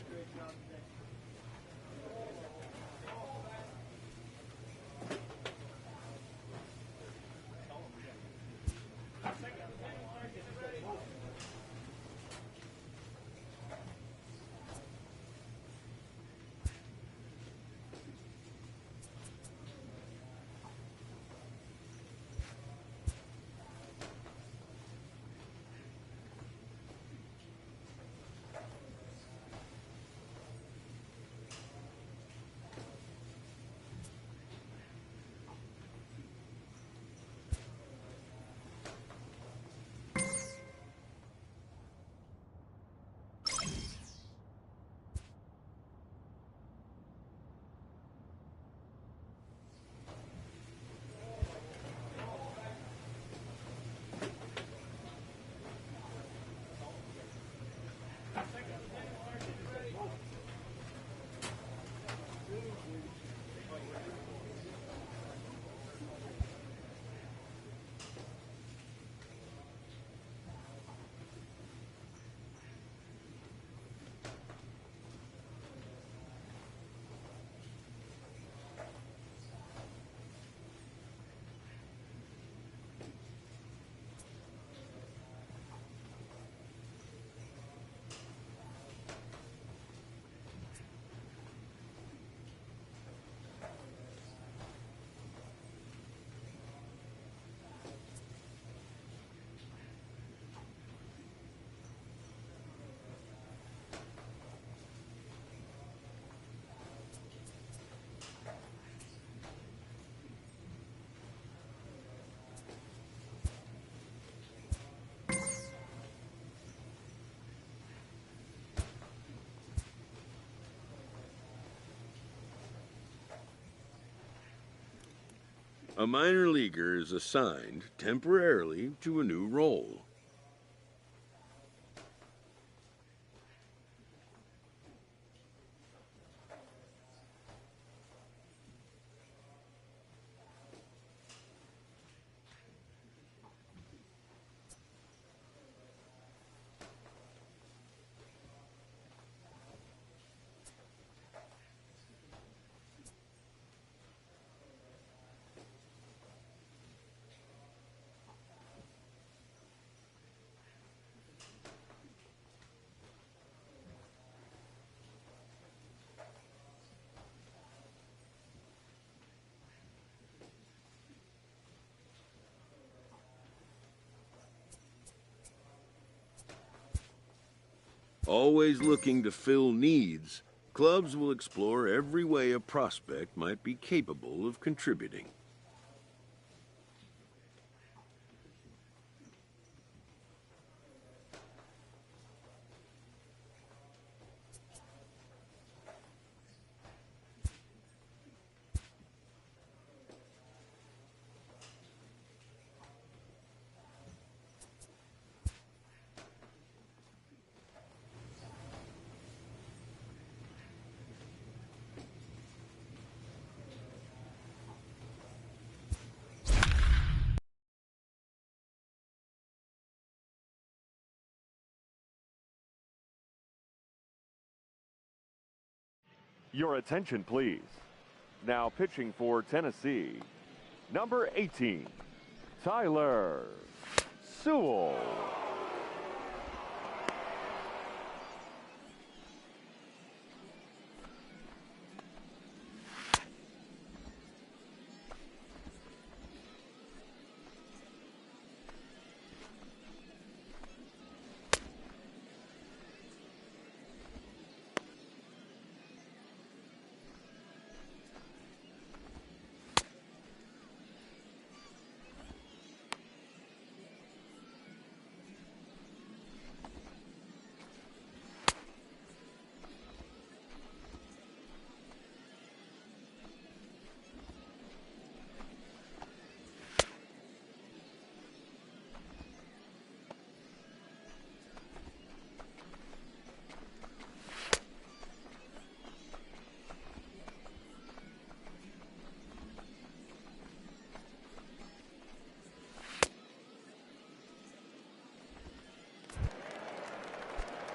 A minor leaguer is assigned temporarily to a new role. Always looking to fill needs, clubs will explore every way a prospect might be capable of contributing. Your attention, please. Now pitching for Tennessee, number 18, Tyler Sewell.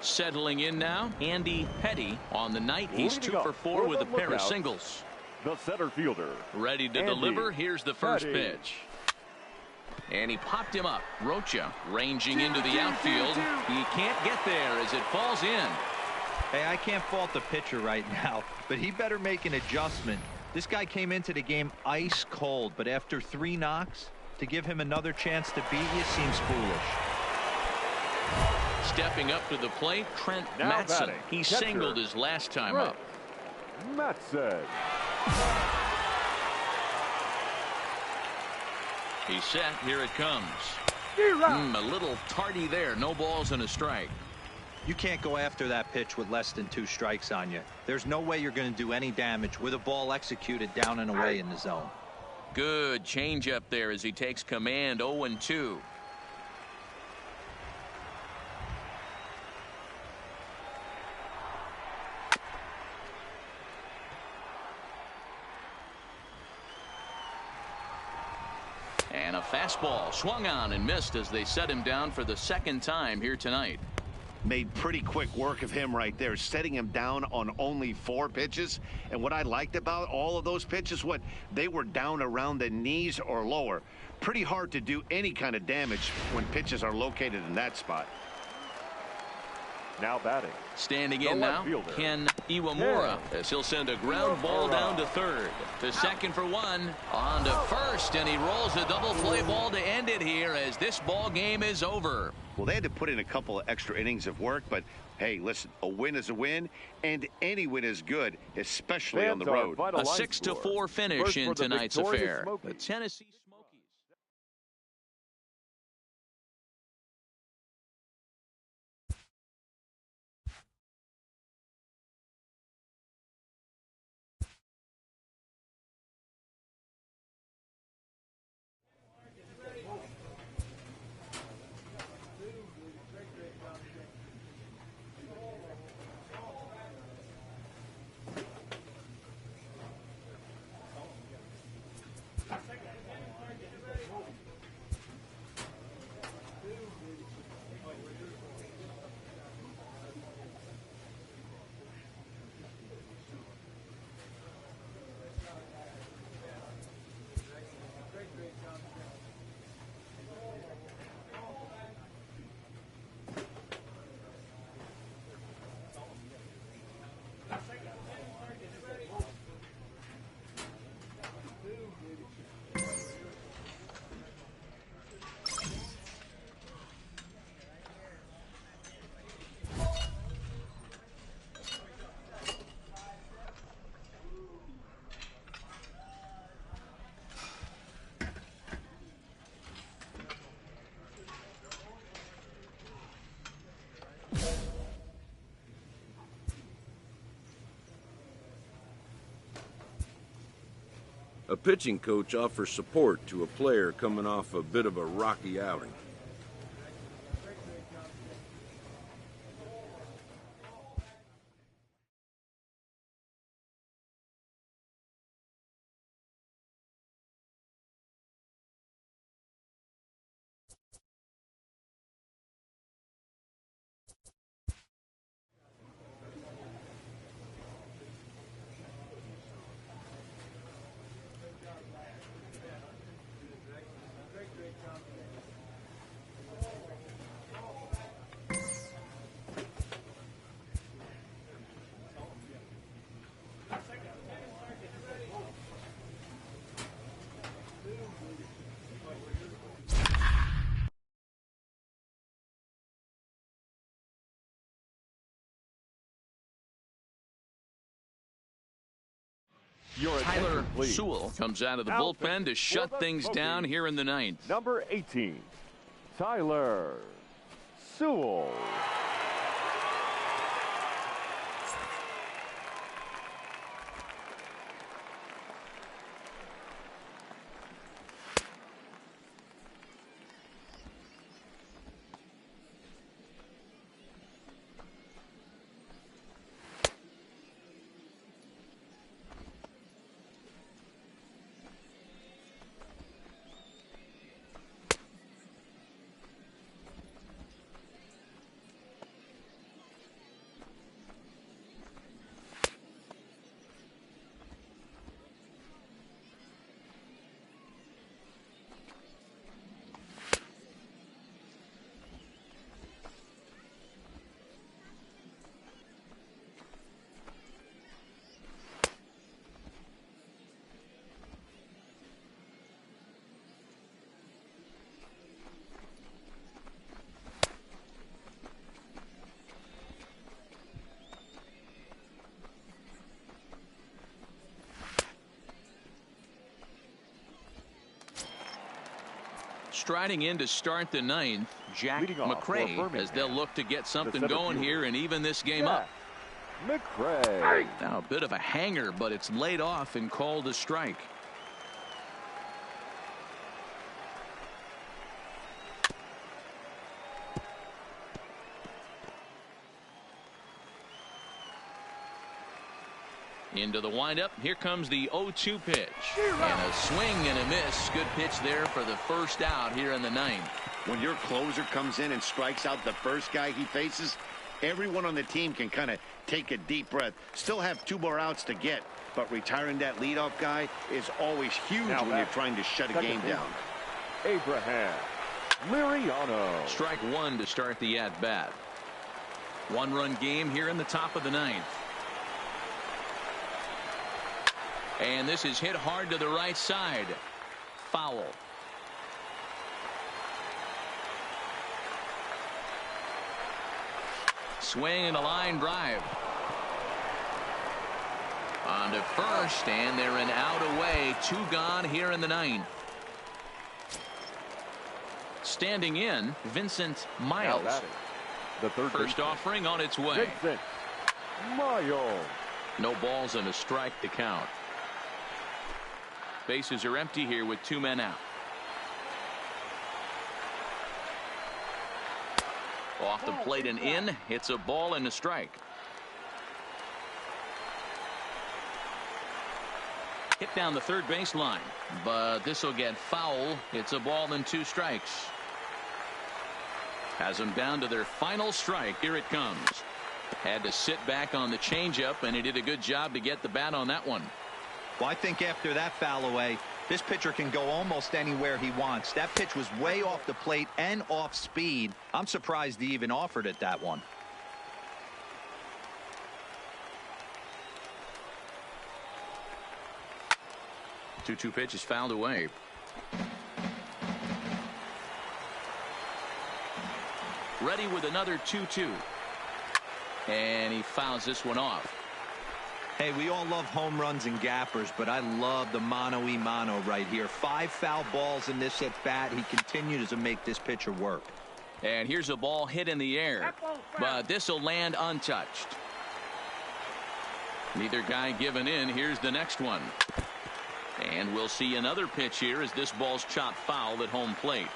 Settling in now, Andy Petty. On the night, he's 2 for 4 with a pair of singles. The center fielder. Ready to deliver. Here's the first pitch. And he popped him up. Rocha ranging into the outfield. He can't get there as it falls in. Hey, I can't fault the pitcher right now, but he better make an adjustment. This guy came into the game ice cold, but after 3 knocks, to give him another chance to beat you seems foolish. Stepping up to the plate, Trent Mattson. He singled his last time up. Mattson. He's set. Here it comes. A little tardy there. No balls and a strike. You can't go after that pitch with less than 2 strikes on you. There's no way you're going to do any damage with a ball executed down and away in the zone. Good changeup there as he takes command. 0-2. And a fastball swung on and missed as they set him down for the 2nd time here tonight. Made pretty quick work of him right there, setting him down on only 4 pitches. And what I liked about all of those pitches, they were down around the knees or lower. Pretty hard to do any kind of damage when pitches are located in that spot. Now batting. Standing in now, Ken Iwamura, as he'll send a ground ball down to 3rd. To 2nd for 1. On to 1st, and he rolls a double play ball to end it here as this ball game is over. Well, they had to put in a couple of extra innings of work, but hey, listen, a win is a win, and any win is good, especially on the road. A 6-4 finish in tonight's affair. The Tennessee Smokies. A pitching coach offers support to a player coming off a bit of a rocky outing. Your Tyler attention, please. Sewell comes out of the Now bullpen to shut for the things Smokies, down here in the ninth. Number 18, Tyler Sewell. Striding in to start the ninth, Jack McRae, as they'll look to get something going here and even this game up. McRae. Now a bit of a hanger, but it's laid off and called a strike. Into the windup. Here comes the 0-2 pitch. And a swing and a miss. Good pitch there for the first out here in the ninth. When your closer comes in and strikes out the first guy he faces, everyone on the team can kind of take a deep breath. Still have 2 more outs to get, but retiring that leadoff guy is always huge when you're trying to shut a game down. Abraham Liriano. Strike one to start the at-bat. 1-run game here in the top of the ninth. And this is hit hard to the right side. Foul. Swing and a line drive. On to first, and they're an out away. 2 gone here in the ninth. Standing in, Vincent Miles. The third first offering on its way. Vincent Miles. No balls and a strike to count. Bases are empty here with 2 men out. Off the plate and in. It's a ball and a strike. Hit down the third baseline, but this will get foul. It's a ball and 2 strikes. Has them down to their final strike. Here it comes. Had to sit back on the changeup, and he did a good job to get the bat on that one. Well, I think after that foul away, this pitcher can go almost anywhere he wants. That pitch was way off the plate and off speed. I'm surprised he even offered it that one. Two pitch is fouled away. Ready with another 2-2. And he fouls this one off. Hey, we all love home runs and gappers, but I love the mano-y-mano right here. 5 foul balls in this at bat. He continues to make this pitcher work. And here's a ball hit in the air, but this will land untouched. Neither guy giving in. Here's the next one. And we'll see another pitch here as this ball's chopped foul at home plate.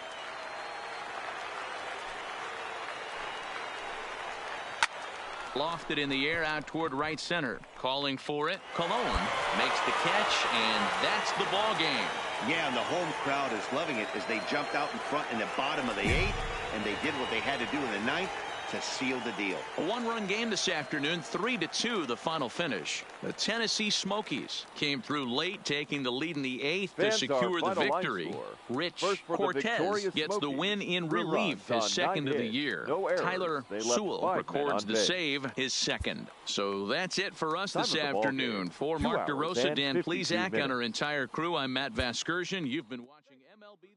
Lofted in the air out toward right center. Calling for it. Colon makes the catch, and that's the ball game. Yeah, and the home crowd is loving it as they jumped out in front in the bottom of the 8th, and they did what they had to do in the 9th to seal the deal. A 1-run game this afternoon, 3-2 the final finish. The Tennessee Smokies came through late, taking the lead in the 8th to secure the victory. Rich Cortez gets the win in relief, his second of the year. Tyler Sewell records the save, his second. So that's it for us this afternoon. For Mark DeRosa, Dan Plesac, and our entire crew, I'm Matt Vasgersian. You've been watching MLB.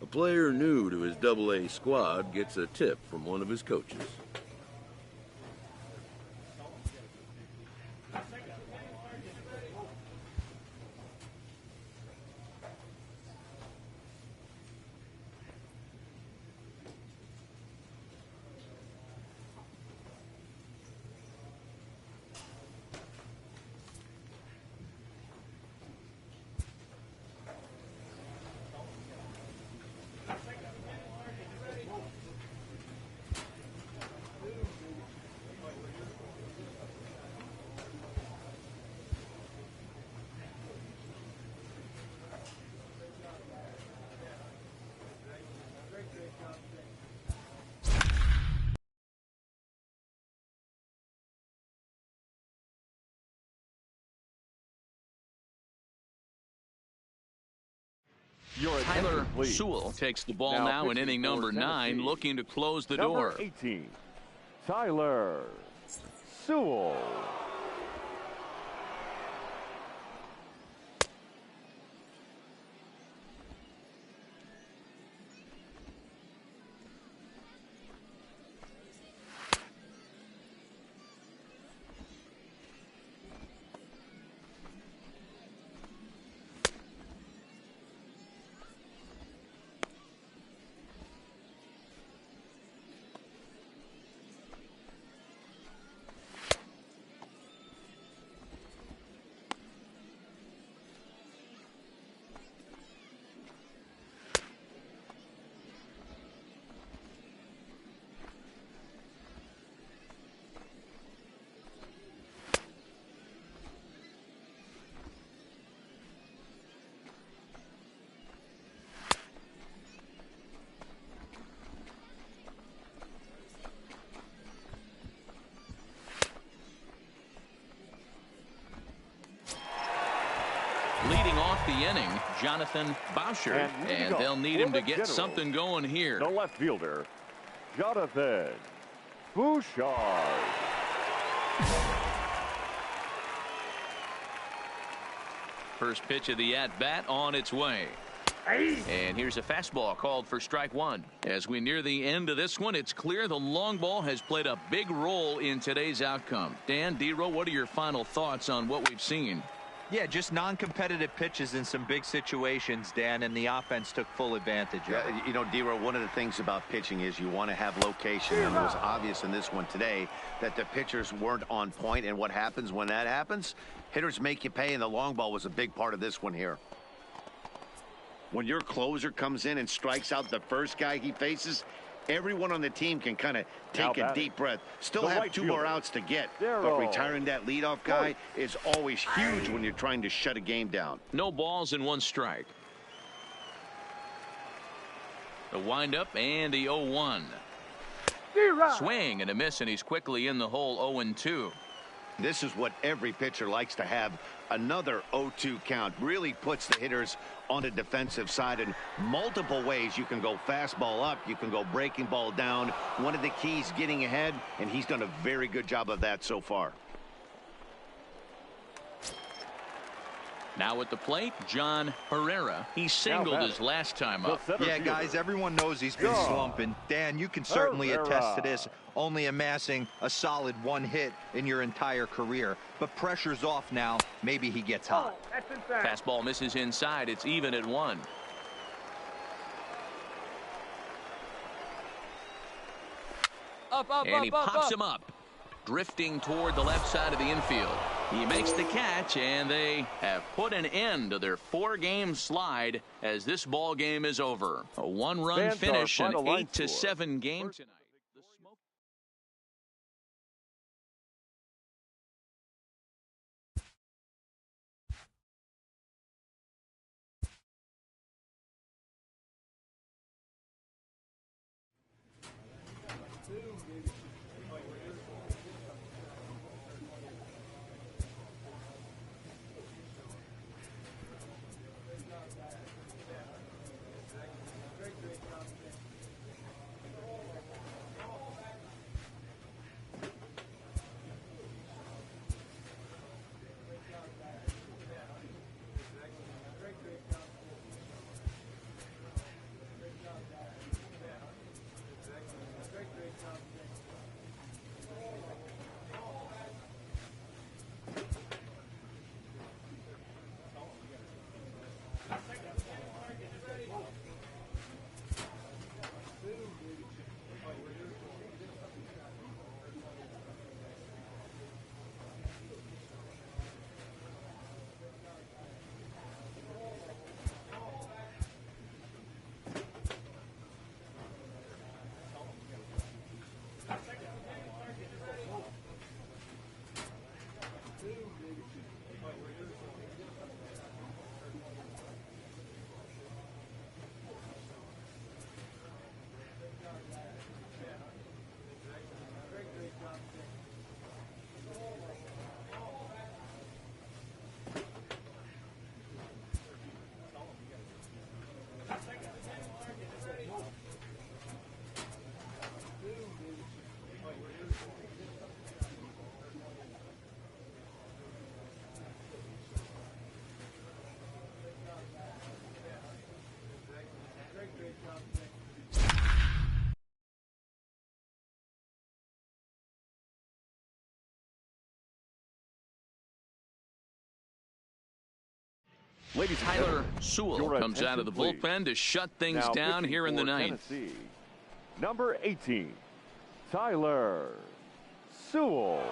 A player new to his Double-A squad gets a tip from one of his coaches. Tyler Sewell takes the ball now in inning number 9, looking to close the door. 18, Tyler Sewell. Leading off the inning, Jonathan Bouchard, and they'll need him to get something going here. The left fielder, Jonathan Bouchard. First pitch of the at-bat on its way. And here's a fastball called for strike one. As we near the end of this one, it's clear the long ball has played a big role in today's outcome. Dan, D-Row, what are your final thoughts on what we've seen? Yeah, just non-competitive pitches in some big situations, Dan, and the offense took full advantage of it. Yeah, you know, D-Row, one of the things about pitching is you want to have location, and it was obvious in this one today that the pitchers weren't on point, and what happens when that happens? Hitters make you pay, and the long ball was a big part of this one here. When your closer comes in and strikes out the first guy he faces, everyone on the team can kind of take a deep breath. Still have two more outs to get, but retiring that leadoff guy is always huge when you're trying to shut a game down. No balls and one strike. The windup and the 0-1. Swing and a miss, and he's quickly in the hole. 0-2. This is what every pitcher likes to have. Another 0-2 count really puts the hitters on the defensive side in multiple ways. You can go fastball up, you can go breaking ball down. One of the keys, getting ahead, and he's done a very good job of that so far. Now at the plate, John Herrera. He singled his last time up. Yeah, guys, everyone knows he's been slumping. Dan, you can certainly attest to this, only amassing a solid one hit in your entire career. But pressure's off now. Maybe he gets hot. Fastball misses inside. It's even at 1. And he pops him up, drifting toward the left side of the infield. He makes the catch, and they have put an end to their 4-game slide as this ball game is over. A 1-run finish, an 8-7 game tonight. Ladies and Tyler gentlemen, Sewell your comes out of the attention, bullpen to shut things Now down pitching here in the for ninth. Tennessee, number 18, Tyler Sewell.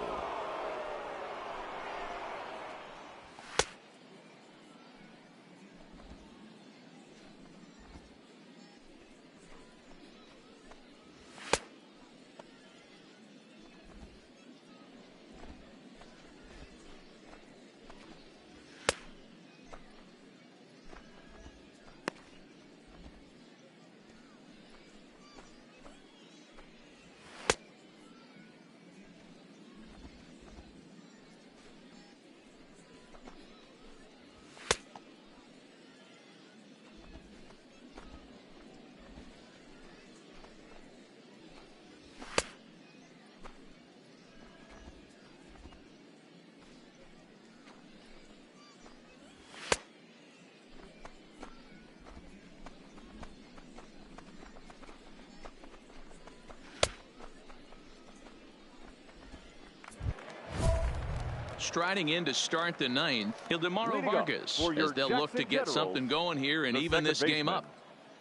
Striding in to start the ninth, Ildemaro Vargas, as they'll look to get something going here and even this game up.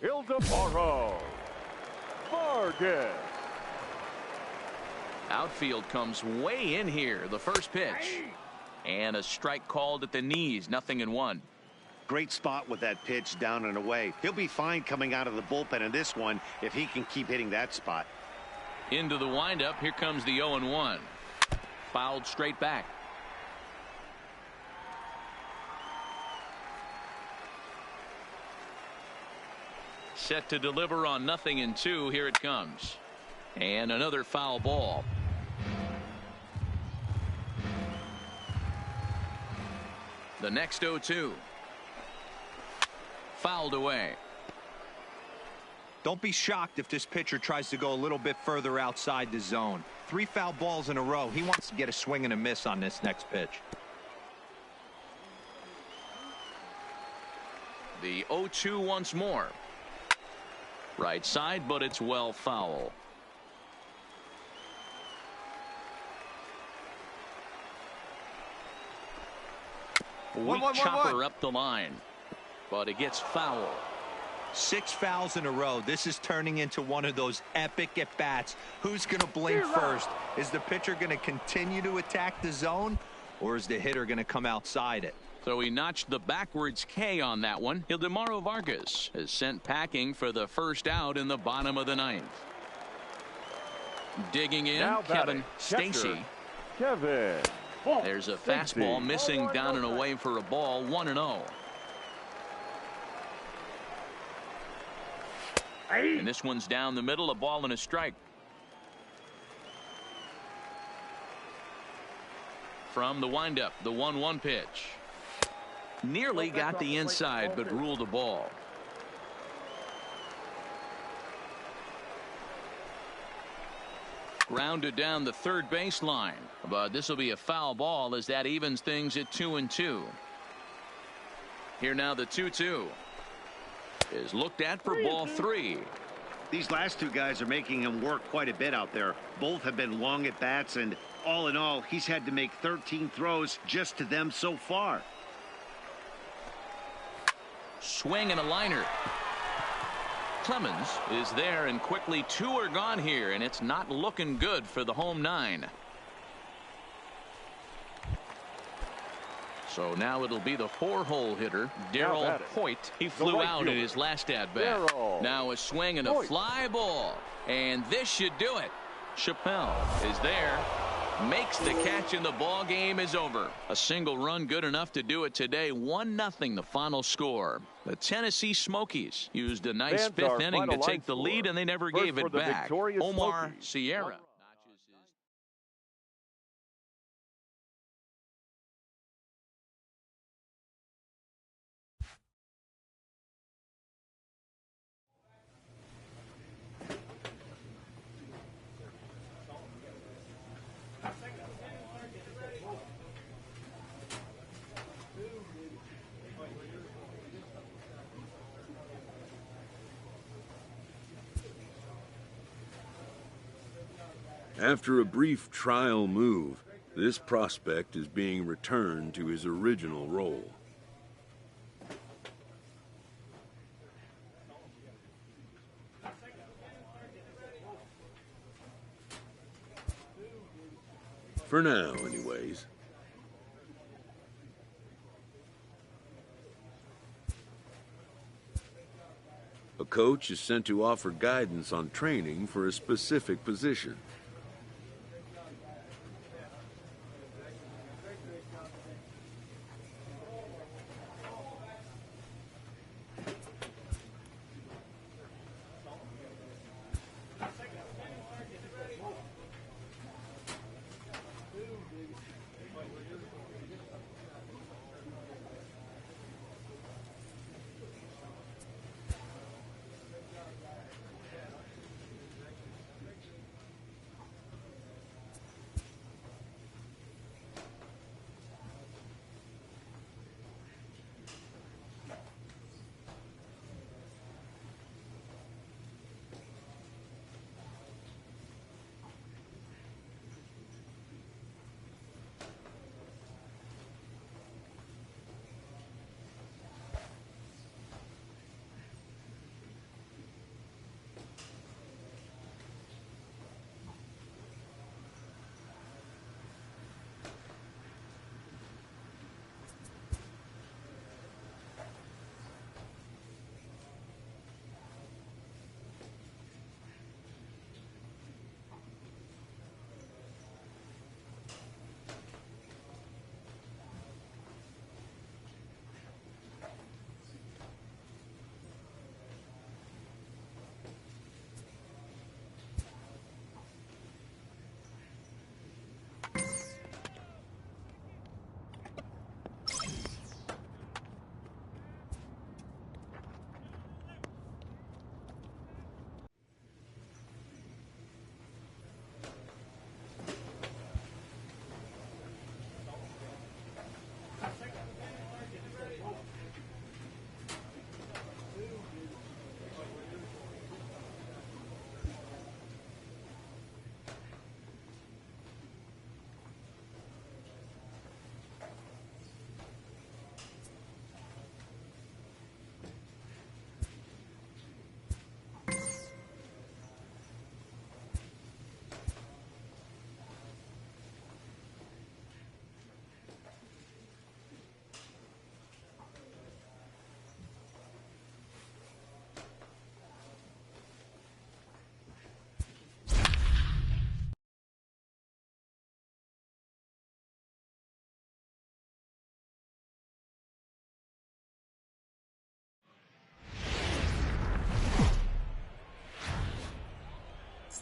Ildemaro Vargas. Outfield comes way in here. The first pitch. And a strike called at the knees. 0-1. Great spot with that pitch down and away. He'll be fine coming out of the bullpen in this one if he can keep hitting that spot. Into the windup. Here comes the 0-1. Fouled straight back. Set to deliver on 0-2. Here it comes. And another foul ball. The next 0-2. Fouled away. Don't be shocked if this pitcher tries to go a little bit further outside the zone. 3 foul balls in a row. He wants to get a swing and a miss on this next pitch. The 0-2 once more. Right side, but it's well foul. Weak chopper up the line, but it gets foul. 6 fouls in a row. This is turning into one of those epic at-bats. Who's going to blink first? Is the pitcher going to continue to attack the zone, or is the hitter going to come outside it? So he notched the backwards K on that one. Ildemaro Vargas is sent packing for the first out in the bottom of the ninth. Digging in, Now Kevin batting, Stacy. Kevin. There's a fastball missing down and away for a ball. 1-0. And this one's down the middle, a ball and a strike. From the windup, the 1-1 pitch. Nearly got the inside, but ruled a ball. Grounded down the third baseline, but this will be a foul ball as that evens things at 2-2. Here now the 2-2 is looked at for ball 3. These last two guys are making him work quite a bit out there. Both have been long at bats, and all in all, he's had to make 13 throws just to them so far. Swing and a liner. Clemens is there, and quickly 2 are gone here, and it's not looking good for the home 9. So now it'll be the 4-hole hitter, Darryl Hoyt. He flew out in his last at-bat. Now a swing and a fly ball. And this should do it. Chappelle is there. makes the catch, and the ball game is over. A single run good enough to do it today. 1-0 the final score. The Tennessee Smokies used a nice fifth inning to take the lead, and they never gave it back. Omar Sierra. After a brief trial move, this prospect is being returned to his original role. For now, anyways. A coach is sent to offer guidance on training for a specific position.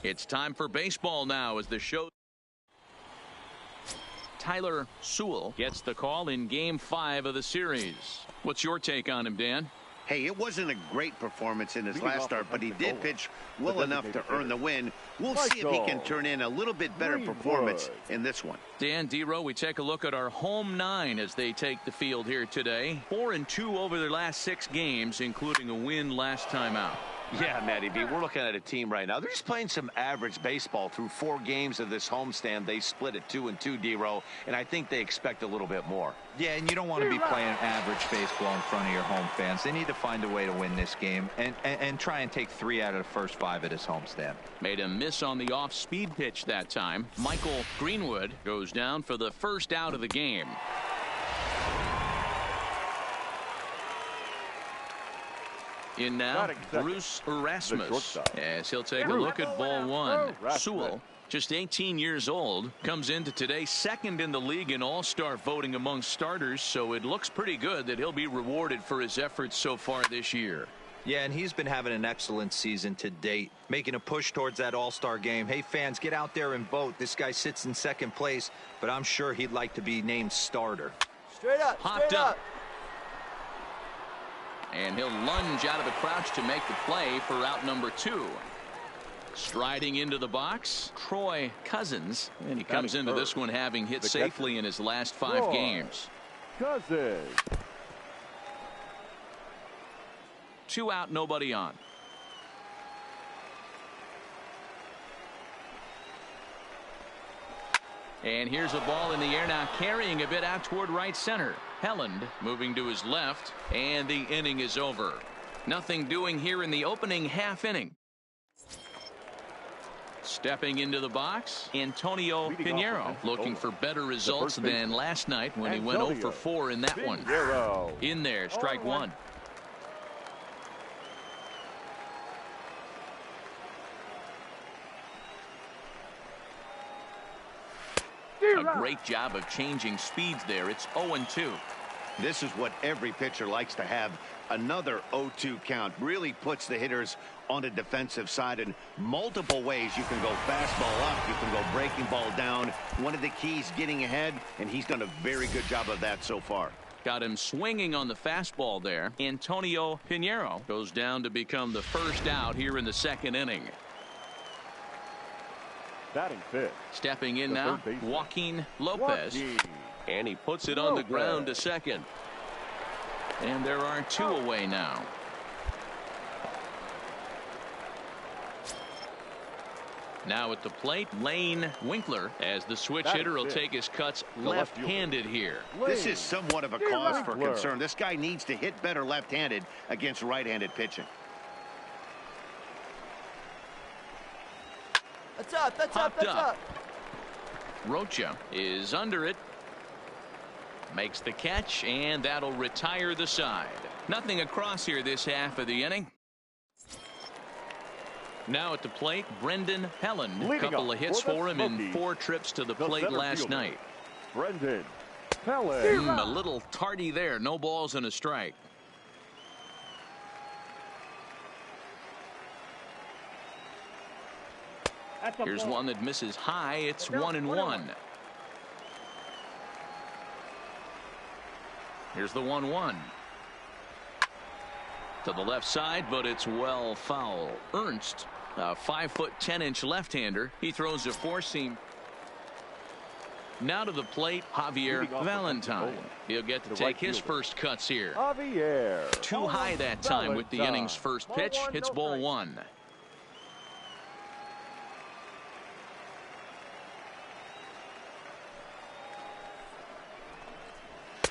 It's time for baseball now as the show. Tyler Sewell gets the call in Game 5 of the series. What's your take on him, Dan? Hey, it wasn't a great performance in his last start, but he did pitch well enough to earn the win. We'll see if he can turn in a little bit better performance in this one. Dan Dero, we take a look at our home 9 as they take the field here today. 4-2 over their last 6 games, including a win last time out. Yeah, Matty B, we're looking at a team right now. They're just playing some average baseball through 4 games of this homestand. They split at 2-2, D-Row, and I think they expect a little bit more. Yeah, and you don't want to be playing average baseball in front of your home fans. They need to find a way to win this game and try and take 3 out of the first 5 at this homestand. Made a miss on the off-speed pitch that time. Michael Greenwood goes down for the first out of the game. In now, Bruce Erasmus, as he'll take a look at ball 1. Sewell Just 18 years old, comes into today second in the league in all-star voting among starters, so it looks pretty good that he'll be rewarded for his efforts so far this year. Yeah, and he's been having an excellent season to date, making a push towards that all-star game. Hey, fans, get out there and vote. This guy sits in second place, but I'm sure he'd like to be named starter. Straight up, Hopped up. And he'll lunge out of the crouch to make the play for out number 2. Striding into the box, Troy Cousins, and he comes into this one having hit safely in his last 5 games. Cousins. 2 out, nobody on. And here's a ball in the air now, carrying a bit out toward right center. Helland moving to his left, and the inning is over. Nothing doing here in the opening half inning. Stepping into the box, Antonio Pinheiro, looking for better results than last night when he went 0 for 4 in that one. In there, strike 1. A great job of changing speeds there. It's 0-2. This is what every pitcher likes to have. Another 0-2 count really puts the hitters on the defensive side in multiple ways. You can go fastball up, you can go breaking ball down. One of the keys, getting ahead, and he's done a very good job of that so far. Got him swinging on the fastball there. Antonio Pinheiro goes down to become the first out here in the second inning. Batting fifth. Stepping in now, Joaquin Lopez. And he puts it on the ground to second. And there are 2 away now. Now at the plate, Lane Winkler, as the switch hitter, will take his cuts left-handed here. This is somewhat of a cause for concern. This guy needs to hit better left-handed against right-handed pitching. That's up, that's up, that's up. Rocha is under it. Makes the catch, and that'll retire the side. Nothing across here this half of the inning. Now at the plate, Brendan Helland. A couple of hits for him in 4 trips to the plate last night. Brendan Helland. A little tardy there. No balls and a strike. Here's one that misses high. It's 1-1. Here's the 1-1. To the left side, but it's well foul. Ernst, a 5'10" left-hander. He throws a 4-seam. Now to the plate, Javier Valentine. He'll get to take his first cuts here. Javier. Too high that time with the inning's first pitch. It's ball 1.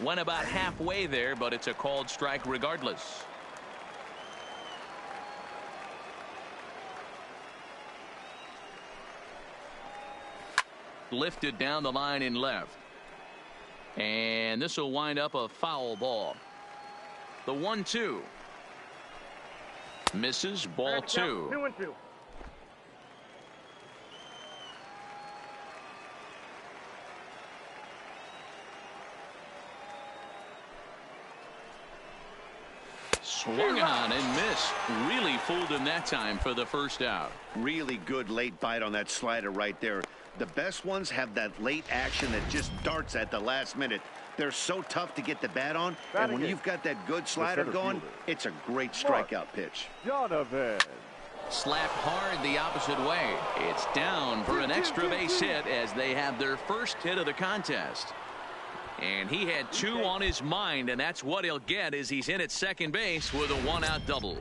Went about halfway there, but it's a called strike regardless. Lifted down the line in left. And this will wind up a foul ball. The 1-2. Misses, ball 2. 2-2. Swung on and missed. Really fooled him that time for the first out. Really good late bite on that slider right there. The best ones have that late action that just darts at the last minute. They're so tough to get the bat on, and when you've got that good slider going, it's a great strikeout pitch. Donovan. Slapped hard the opposite way. It's down for an extra base hit as they have their first hit of the contest. And he had 2 on his mind, and that's what he'll get as he's in at second base with a 1-out double.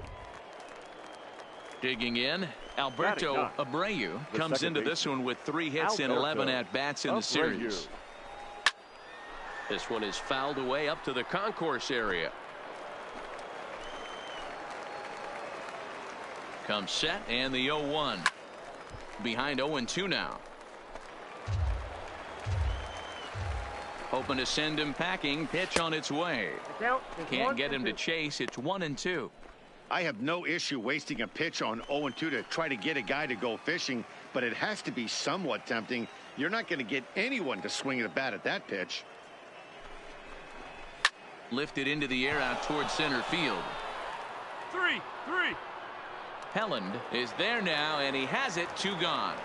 Digging in, Alberto Abreu comes into this one with 3 hits and 11 at-bats in the series. This one is fouled away up to the concourse area. Comes set, and the 0-1. Behind 0-2 now. Hoping to send him packing. Pitch on its way. Can't get him to chase. It's 1-2. I have no issue wasting a pitch on 0-2 to try to get a guy to go fishing. but it has to be somewhat tempting. You're not going to get anyone to swing at a bat at that pitch. Lifted into the air out towards center field. 3-3. Helland is there now, and he has it. 2 gone.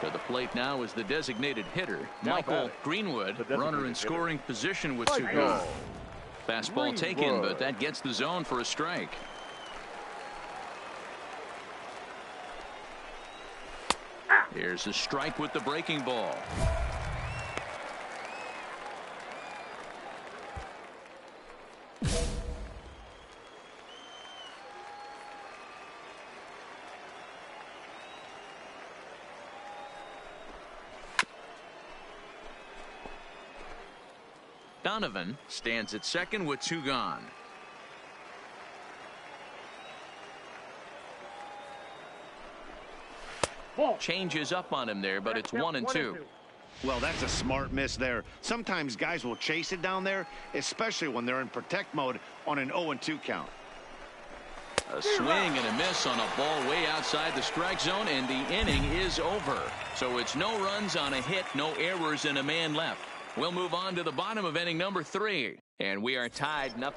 To the plate now is the designated hitter, Michael Greenwood, runner in scoring position with 2 gone. Fastball taken, but that gets the zone for a strike. Here's a strike with the breaking ball. Donovan stands at second with 2 gone. Changes up on him there, but it's 1-2. Well, that's a smart miss there. Sometimes guys will chase it down there, especially when they're in protect mode on an 0-2 count. A swing and a miss on a ball way outside the strike zone, and the inning is over. So it's no runs on a hit, no errors, and a man left. We'll move on to the bottom of inning number 3, and we are tied 0.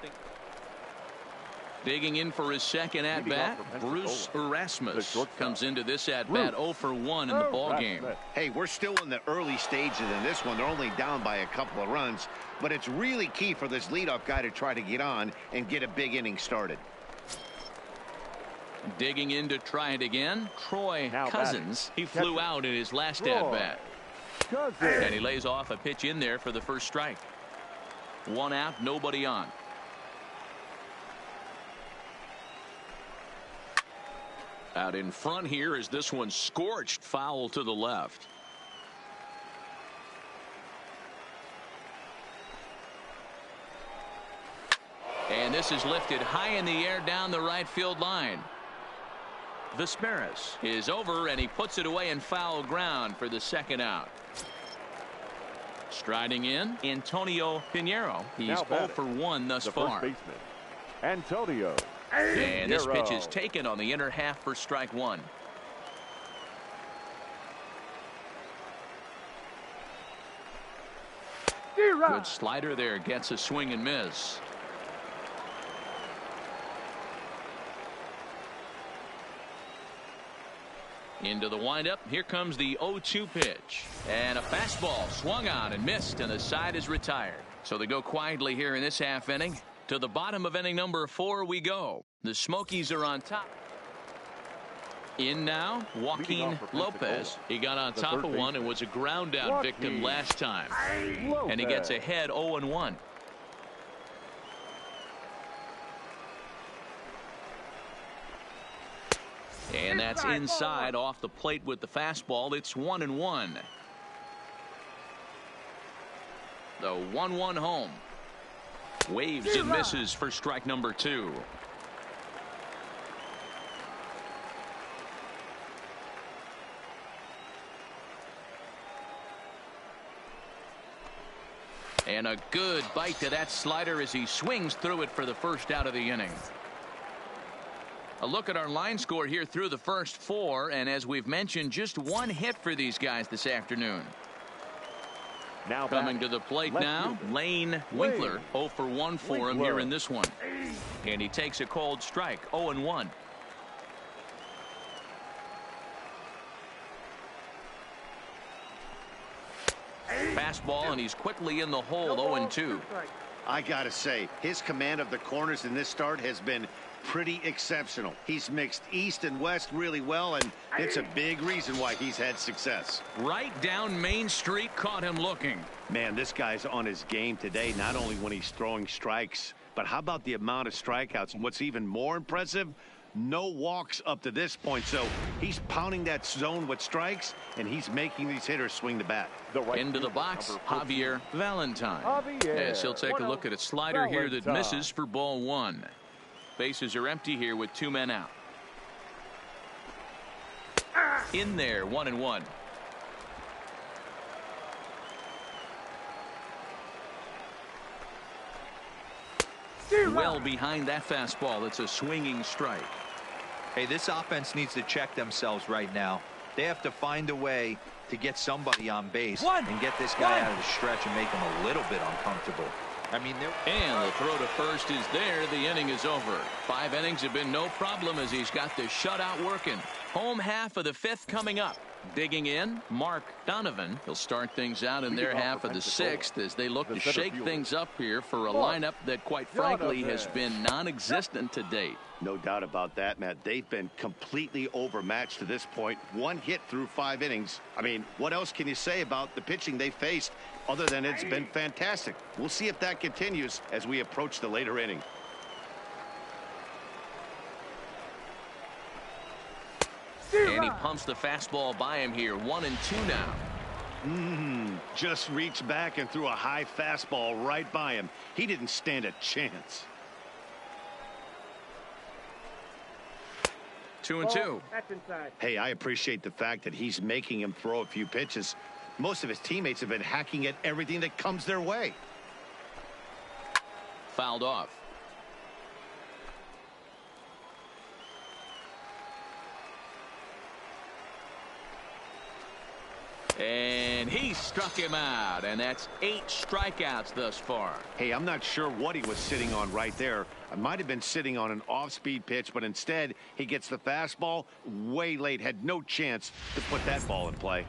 Digging in for his second at-bat, Bruce Erasmus comes into this at-bat 0 for 1 in the ballgame. Hey, we're still in the early stages in this one. They're only down by a couple of runs, but it's really key for this leadoff guy to try to get on and get a big inning started. Digging in to try it again, Troy Cousins. He flew out in his last at-bat. And he lays off a pitch in there for the first strike. 1 out, nobody on. Out in front here is this one scorched foul to the left. And this is lifted high in the air down the right field line. Vesperis is over, and he puts it away in foul ground for the second out. Striding in, Antonio Pinheiro. He's 0 for 1 thus far. First baseman, Antonio. And this pitch is taken on the inner half for strike 1. Good slider there, gets a swing and miss. Into the windup. Here comes the 0-2 pitch. And a fastball swung on and missed, and the side is retired. So they go quietly here in this half inning. To the bottom of inning number 4 we go. The Smokies are on top. In now, Joaquin Lopez. He got on top of one and was a ground out victim last time. And he gets ahead 0-1. And that's inside off the plate with the fastball. It's 1-1. The 1-1 home. Waves and misses for strike number 2. And a good bite to that slider as he swings through it for the first out of the inning. A look at our line score here through the first 4, and as we've mentioned, just 1 hit for these guys this afternoon. Now coming to the plate now, Lane Winkler. 0 for 1 for him here in this one. And he takes a cold strike, 0-1. Fastball, and he's quickly in the hole, 0-2. I gotta say, his command of the corners in this start has been pretty exceptional. He's mixed east and west really well, and it's a big reason why he's had success. Right down Main Street, caught him looking. Man, this guy's on his game today, not only when he's throwing strikes, but how about the amount of strikeouts? And what's even more impressive, no walks up to this point. So he's pounding that zone with strikes, and he's making these hitters swing the bat. Into the box, Javier Valentine. As he'll take a look at a slider here that misses for ball 1. Bases are empty here with 2 men out. In there, 1-1. Well behind that fastball. It's a swinging strike. Hey, this offense needs to check themselves right now. They have to find a way to get somebody on base and get this guy out of the stretch and make him a little bit uncomfortable. I mean, and the throw to first is there. The inning is over. 5 innings have been no problem as he's got the shutout working. Home half of the 5th coming up. Digging in, Mark Donovan. He'll start things out in their half of the 6th as they look to shake things up here for a lineup that, quite frankly, has been non-existent to date. No doubt about that, Matt. They've been completely overmatched to this point. 1 hit through 5 innings. I mean, what else can you say about the pitching they faced other than it's been fantastic? We'll see if that continues as we approach the later inning. And he pumps the fastball by him here. 1-2 now. Just reached back and threw a high fastball right by him. He didn't stand a chance. 2-2. That's inside. Hey, I appreciate the fact that he's making him throw a few pitches. Most of his teammates have been hacking at everything that comes their way. Fouled off. And he struck him out, and that's 8 strikeouts thus far. Hey, I'm not sure what he was sitting on right there. I might have been sitting on an off-speed pitch, but instead he gets the fastball way late. Had no chance to put that ball in play.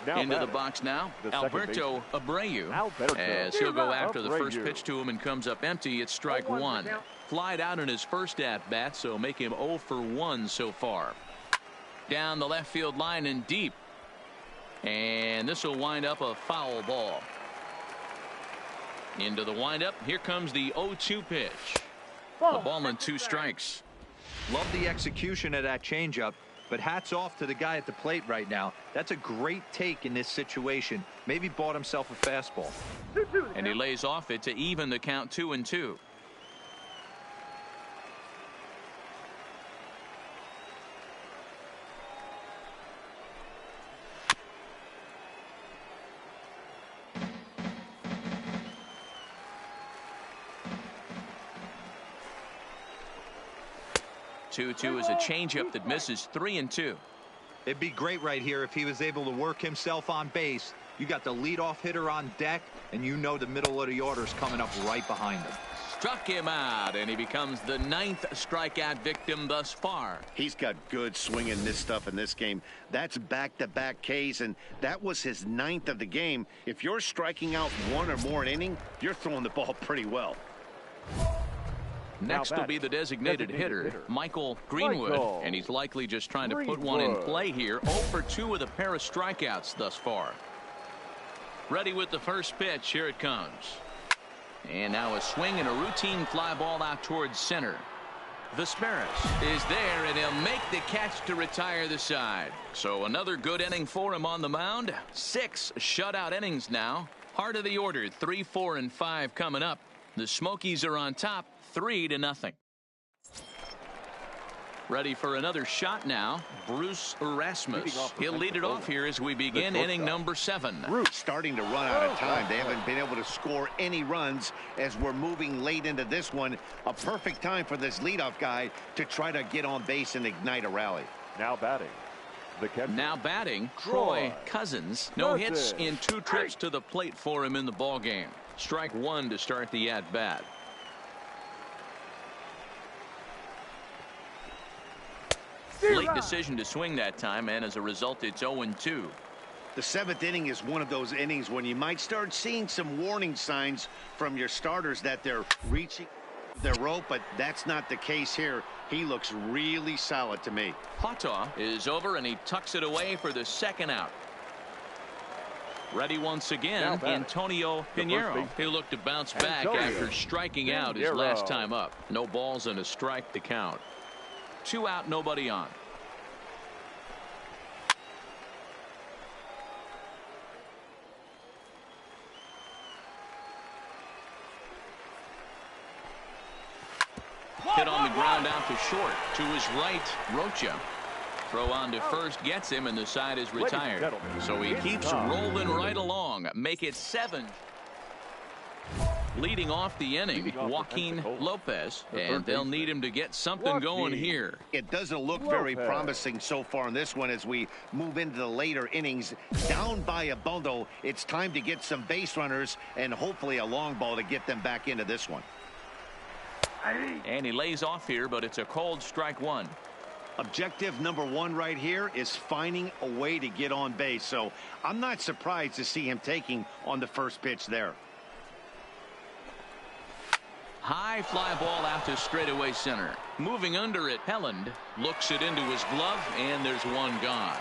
Into the box now, Alberto Abreu, as he'll go after the first pitch to him and comes up empty. It's strike 1. Flied out in his first at-bat, so make him 0 for 1 so far. Down the left field line and deep. And this will wind up a foul ball. Into the windup. Here comes the 0-2 pitch. A ball and 2 strikes. love the execution of that changeup, but hats off to the guy at the plate right now. That's a great take in this situation. Maybe bought himself a fastball. And he lays off it to even the count 2-2. Two is a changeup that misses 3-2. It'd be great right here if he was able to work himself on base. You got the leadoff hitter on deck, and you know the middle of the order is coming up right behind him. Struck him out, and he becomes the 9th strikeout victim thus far. He's got good swing and miss stuff in this game. That's back-to-back Ks, and that was his 9th of the game. If you're striking out 1 or more an inning, you're throwing the ball pretty well. Next will be the designated hitter, Michael Greenwood, and he's likely just trying to put one in play here. 0 for 2 with a pair of strikeouts thus far. Ready with the first pitch. Here it comes. And now a swing and a routine fly ball out towards center. Vesperis is there, and he'll make the catch to retire the side. So another good inning for him on the mound. 6 shutout innings now. Heart of the order, 3, 4, and 5 coming up. The Smokies are on top, 3-0. Ready for another shot now, Bruce Erasmus. He'll lead it off here as we begin inning number 7. Starting to run out of time. They haven't been able to score any runs as we're moving late into this one. A perfect time for this leadoff guy to try to get on base and ignite a rally. Now batting. Now batting, Troy Cousins. No hits in 2 trips to the plate for him in the ballgame. Strike 1 to start the at-bat. Late decision to swing that time, and as a result, it's 0-2. The 7th inning is one of those innings when you might start seeing some warning signs from your starters that they're reaching their rope, but that's not the case here. He looks really solid to me. Pataw is over, and he tucks it away for the 2nd out. Ready once again, Antonio Pinheiro. He'll look to bounce back after striking out his last time up. No balls and a strike to count. 2 out, nobody on. Hit on the ground out to short. To his right, Rocha. Throw on to first gets him, and the side is retired. So he keeps rolling right along. Make it 7. Leading off the inning, Joaquin Lopez, and they'll need him to get something going here. It doesn't look very promising so far in this one as we move into the later innings. Down by a bundle, it's time to get some base runners and hopefully a long ball to get them back into this one. And he lays off here, but it's a cold strike one. Objective number one right here is finding a way to get on base. So I'm not surprised to see him taking on the first pitch there. High fly ball out to straightaway center. Moving under it, Helland looks it into his glove, and there's one gone.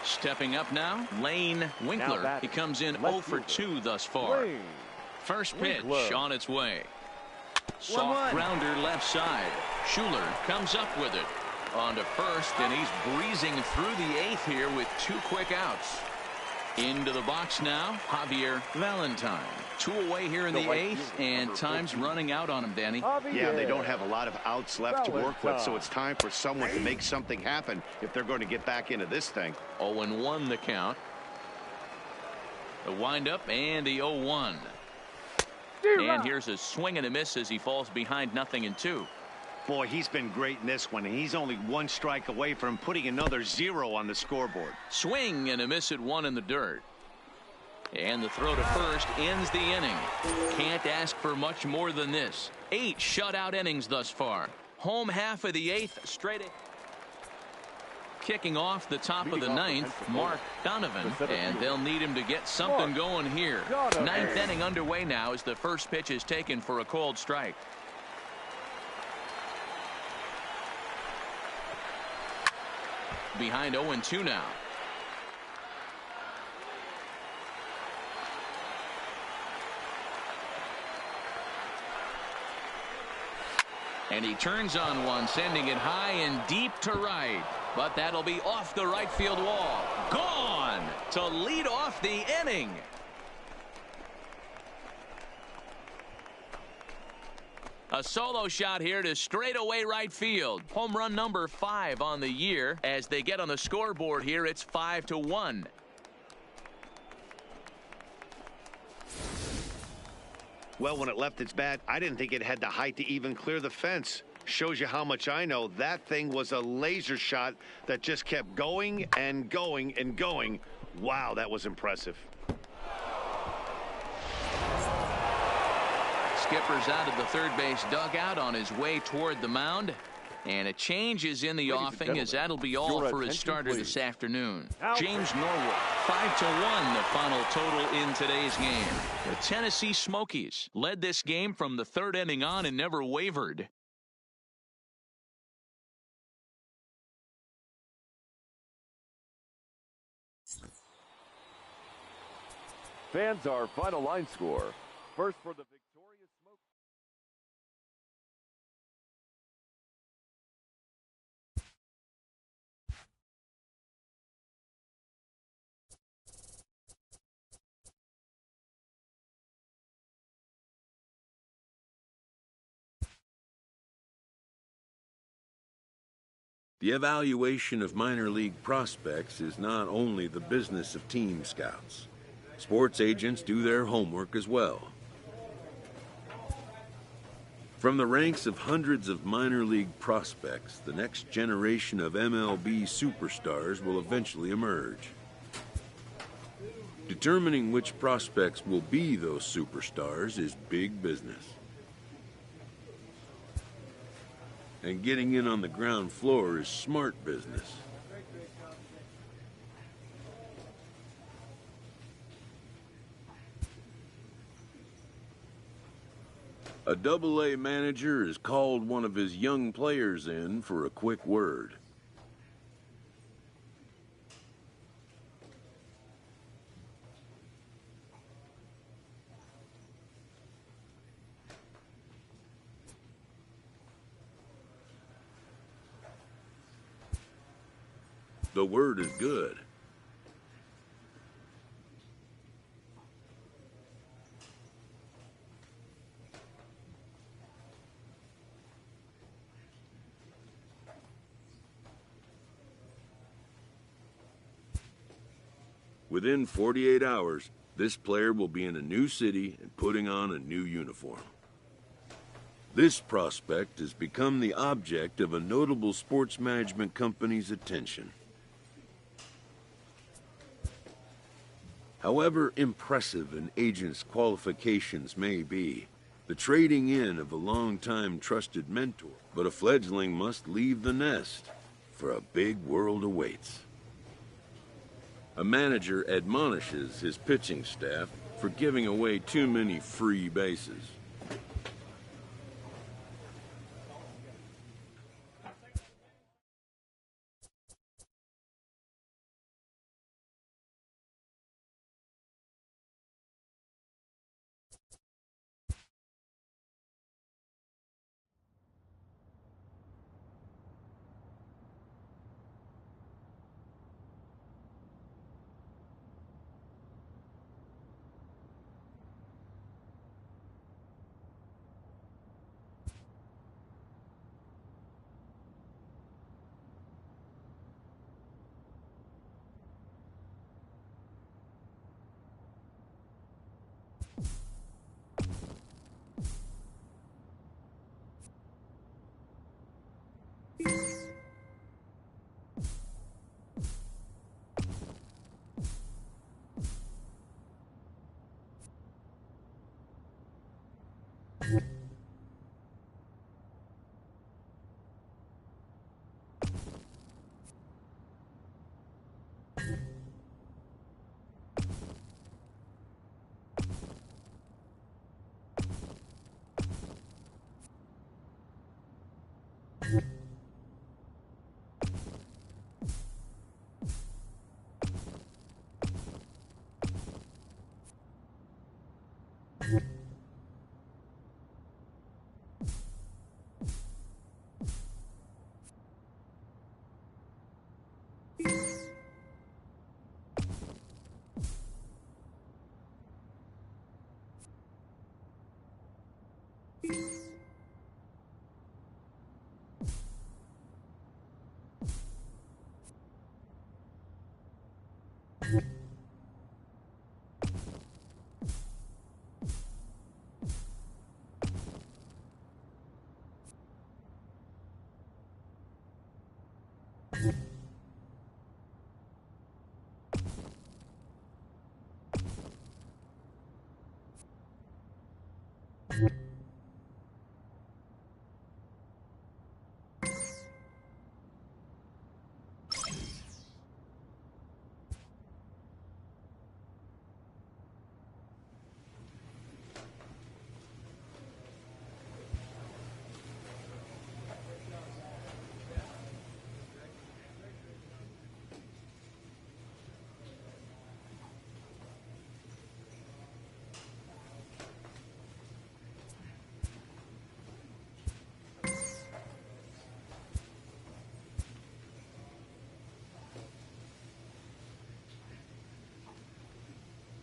Stepping up now, Lane Winkler. He comes in 0 for 2 thus far. First pitch on its way. Soft grounder left side. Schuler comes up with it. On to first, and he's breezing through the 8th here with 2 quick outs. Into the box now, Javier Valentine. 2 away here in the 8th, and time's running out on him, Danny. Yeah, they don't have a lot of outs left to work with, so it's time for someone to make something happen if they're going to get back into this thing. 0-1 the count. The windup and the 0-1. And here's a swing and a miss as he falls behind 0-2. Boy, he's been great in this one, and he's only 1 strike away from putting another 0 on the scoreboard. Swing and a miss at 1 in the dirt. And the throw to first ends the inning. Can't ask for much more than this. 8 shutout innings thus far. Home half of the 8th straight. Kicking off the top of the 9th, Mark Donovan, and they'll need him to get something going here. 9th inning underway now as the first pitch is taken for a cold strike. Behind 0-2 now. And he turns on one, sending it high and deep to right. But that'll be off the right field wall. Gone to lead off the inning. A solo shot here to straightaway right field. Home run number 5 on the year. As they get on the scoreboard here, it's 5-1. Well, when it left its bat, I didn't think it had the height to even clear the fence. Shows you how much I know. That thing was a laser shot that just kept going and going and going. Wow, that was impressive. Skipper's out of the third base dugout on his way toward the mound. And a change is in the offing as that'll be all for his starter this afternoon. James Norwood, 5-1 the final total in today's game. The Tennessee Smokies led this game from the 3rd inning on and never wavered. Fans, our final line score. First for the victorious Smokies. The evaluation of minor league prospects is not only the business of team scouts. Sports agents do their homework as well. From the ranks of hundreds of minor league prospects, the next generation of MLB superstars will eventually emerge. Determining which prospects will be those superstars is big business. And getting in on the ground floor is smart business. A Double-A manager has called one of his young players in for a quick word. The word is good. Within 48 hours, this player will be in a new city and putting on a new uniform. This prospect has become the object of a notable sports management company's attention. However impressive an agent's qualifications may be, the trading in of a long-time trusted mentor, but a fledgling must leave the nest, for a big world awaits. A manager admonishes his pitching staff for giving away too many free bases.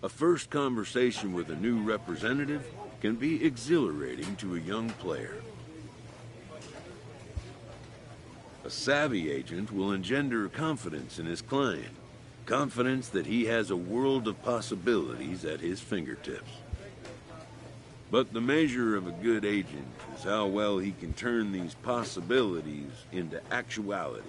A first conversation with a new representative can be exhilarating to a young player. A savvy agent will engender confidence in his client, confidence that he has a world of possibilities at his fingertips. But the measure of a good agent is how well he can turn these possibilities into actualities.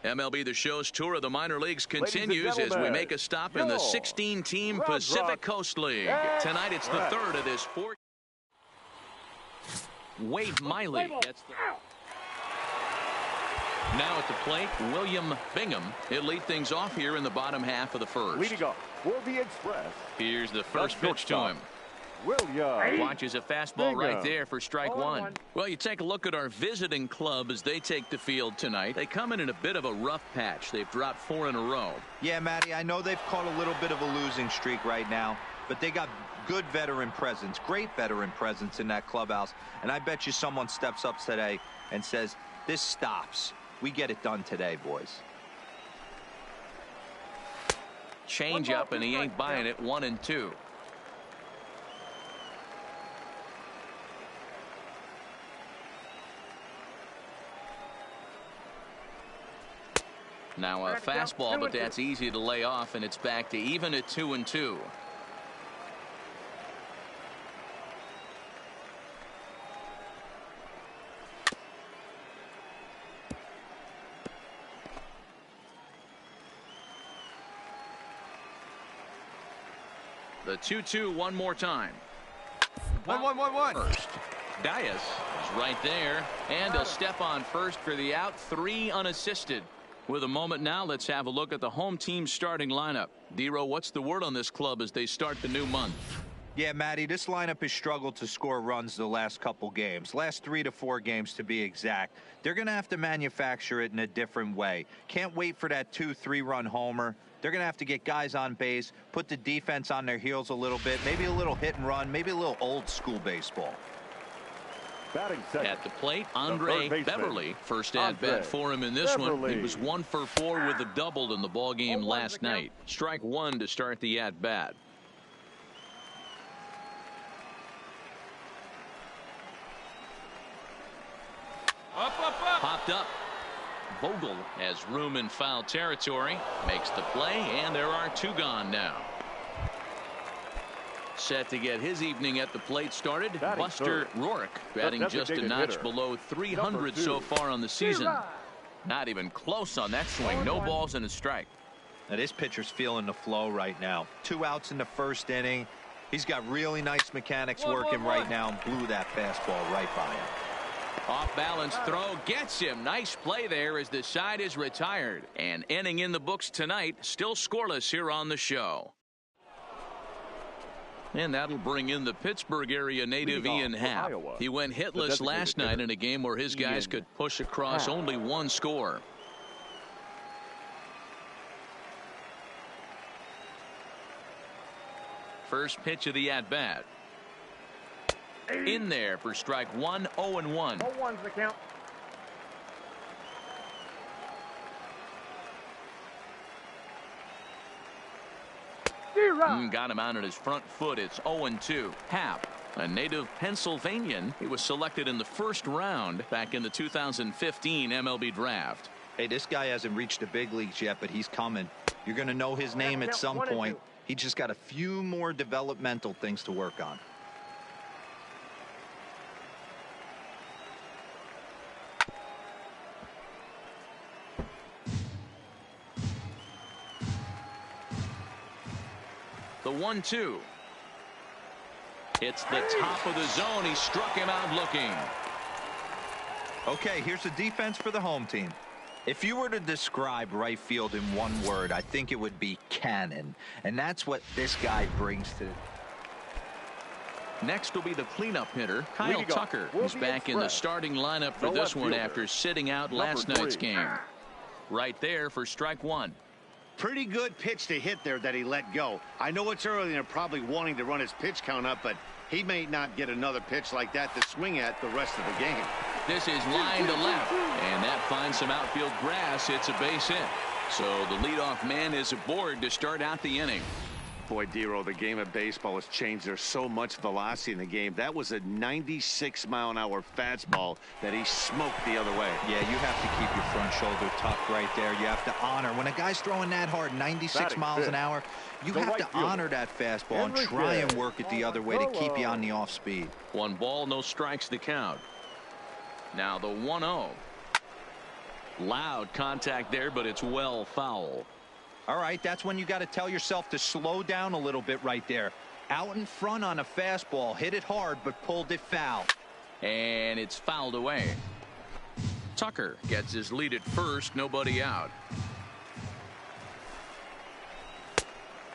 MLB The Show's tour of the minor leagues continues as we make a stop in the 16-team Pacific Coast League. Tonight it's the third of this fourth. Wade Miley gets the... Now at the plate, William Bingham. He'll lead things off here in the bottom half of the first. Leading off for the Express. Here's the first pitch to him. William. Watches a fastball right there for strike one. Well, you take a look at our visiting club as they take the field tonight. They come in a bit of a rough patch. They've dropped 4 in a row. Yeah, Matty, I know they've caught a little bit of a losing streak right now, but they got good veteran presence, great veteran presence in that clubhouse. And I bet you someone steps up today and says, this stops. We get it done today, boys. Change up, and he ain't buying it. 1-2. Now a fastball, but that's easy to lay off, and it's back to even at 2-2. The 2-2 one more time. 1-1-1-1. First. Dias is right there, and he'll step on first for the out. 3 unassisted. With a moment now, let's have a look at the home team starting lineup. Dero, what's the word on this club as they start the new month? Yeah, Matty, this lineup has struggled to score runs the last couple games. Last 3 to 4 games to be exact. They're going to have to manufacture it in a different way. Can't wait for that 2-3 run homer. They're going to have to get guys on base, put the defense on their heels a little bit, maybe a little hit and run, maybe a little old school baseball. At the plate, Andre Beverly. First at bat for him in this one. He was 1 for 4 with a double in the ball game last night. Strike 1 to start the at bat. Popped up. Vogel has room in foul territory. Makes the play, and there are 2 gone now. Set to get his evening at the plate started. Buster Rourke batting just a notch below 300 so far on the season. Not even close on that swing. No balls and a strike. Now this pitcher's feeling the flow right now. 2 outs in the first inning. He's got really nice mechanics working right now and blew that fastball right by him. Off balance throw gets him. Nice play there as the side is retired. And inning in the books tonight. Still scoreless here on the show. And that'll bring in the Pittsburgh area native Ian Happ. He went hitless last night in a game where his guys could push across only 1 score. First pitch of the at-bat. In there for strike 1, 0-1. 0-1's the count. Got him out on his front foot. It's 0-2. Happ, a native Pennsylvanian. He was selected in the first round back in the 2015 MLB draft. Hey, this guy hasn't reached the big leagues yet, but he's coming. You're going to know his name at some point. He just got a few more developmental things to work on. The 1-2. It's the top of the zone. He struck him out looking. Okay, here's the defense for the home team. If you were to describe right field in one word, I think it would be cannon. And that's what this guy brings to. Next will be the cleanup hitter, Kyle Tucker. He's back in the starting lineup for this one after sitting out last night's game. Right there for strike 1. Pretty good pitch to hit there that he let go. I know it's early and they're probably wanting to run his pitch count up, but he may not get another pitch like that to swing at the rest of the game. This is line to left, and that finds some outfield grass. It's a base hit. So the leadoff man is aboard to start out the inning. Boy, Dero, the game of baseball has changed. There's so much velocity in the game. That was a 96-mile-an-hour fastball that he smoked the other way. Yeah, you have to keep your front shoulder tucked right there. You have to honor. When a guy's throwing that hard, 96 miles an hour, you have to honor that fastball and try and work it the other way to keep you on the off speed. 1 ball, no strikes to count. Now the 1-0. Loud contact there, but it's well foul. All right, that's when you got to tell yourself to slow down a little bit right there. Out in front on a fastball, hit it hard, but pulled it foul. And it's fouled away. Tucker gets his lead at first, nobody out.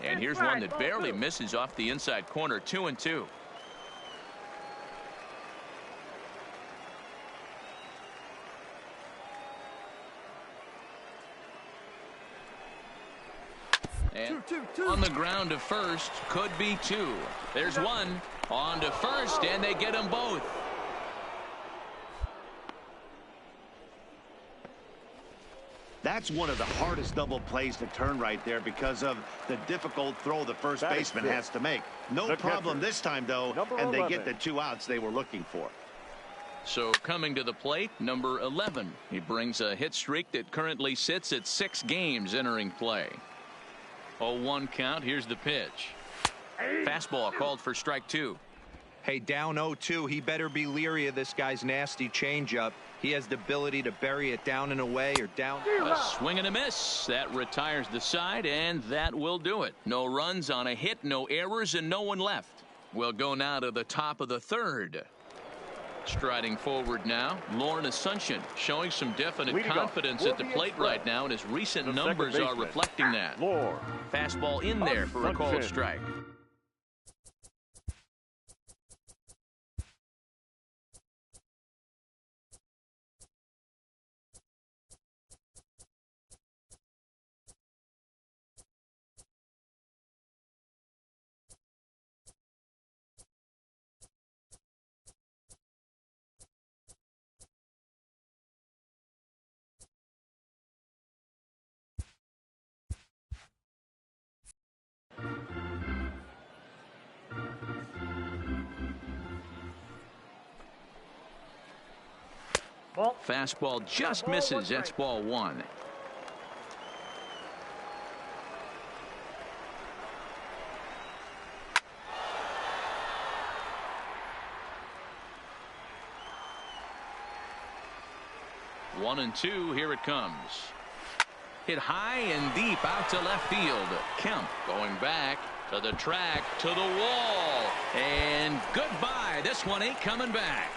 And here's one that barely misses off the inside corner, 2-2. And On the ground to first, could be two. There's one. On to first, and they get them both. That's one of the hardest double plays to turn right there because of the difficult throw the first baseman has to make. No problem this time, though, and they get the 2 outs they were looking for. So coming to the plate, number 11. He brings a hit streak that currently sits at 6 games entering play. 0-1 count. Here's the pitch. Fastball called for strike 2. Hey, down 0-2. He better be leery of this guy's nasty changeup. He has the ability to bury it down and away or down. A swing and a miss. That retires the side, and that will do it. No runs on a hit, no errors, and no one left. We'll go now to the top of the third. Striding forward now, Lauren Asuncion showing some definite confidence at the plate right now, and his recent numbers are reflecting that. Fastball in there for a called strike. Fastball just misses. That's ball 1. One and two. Here it comes. Hit high and deep out to left field. Kemp going back to the track, to the wall, and goodbye. This one ain't coming back.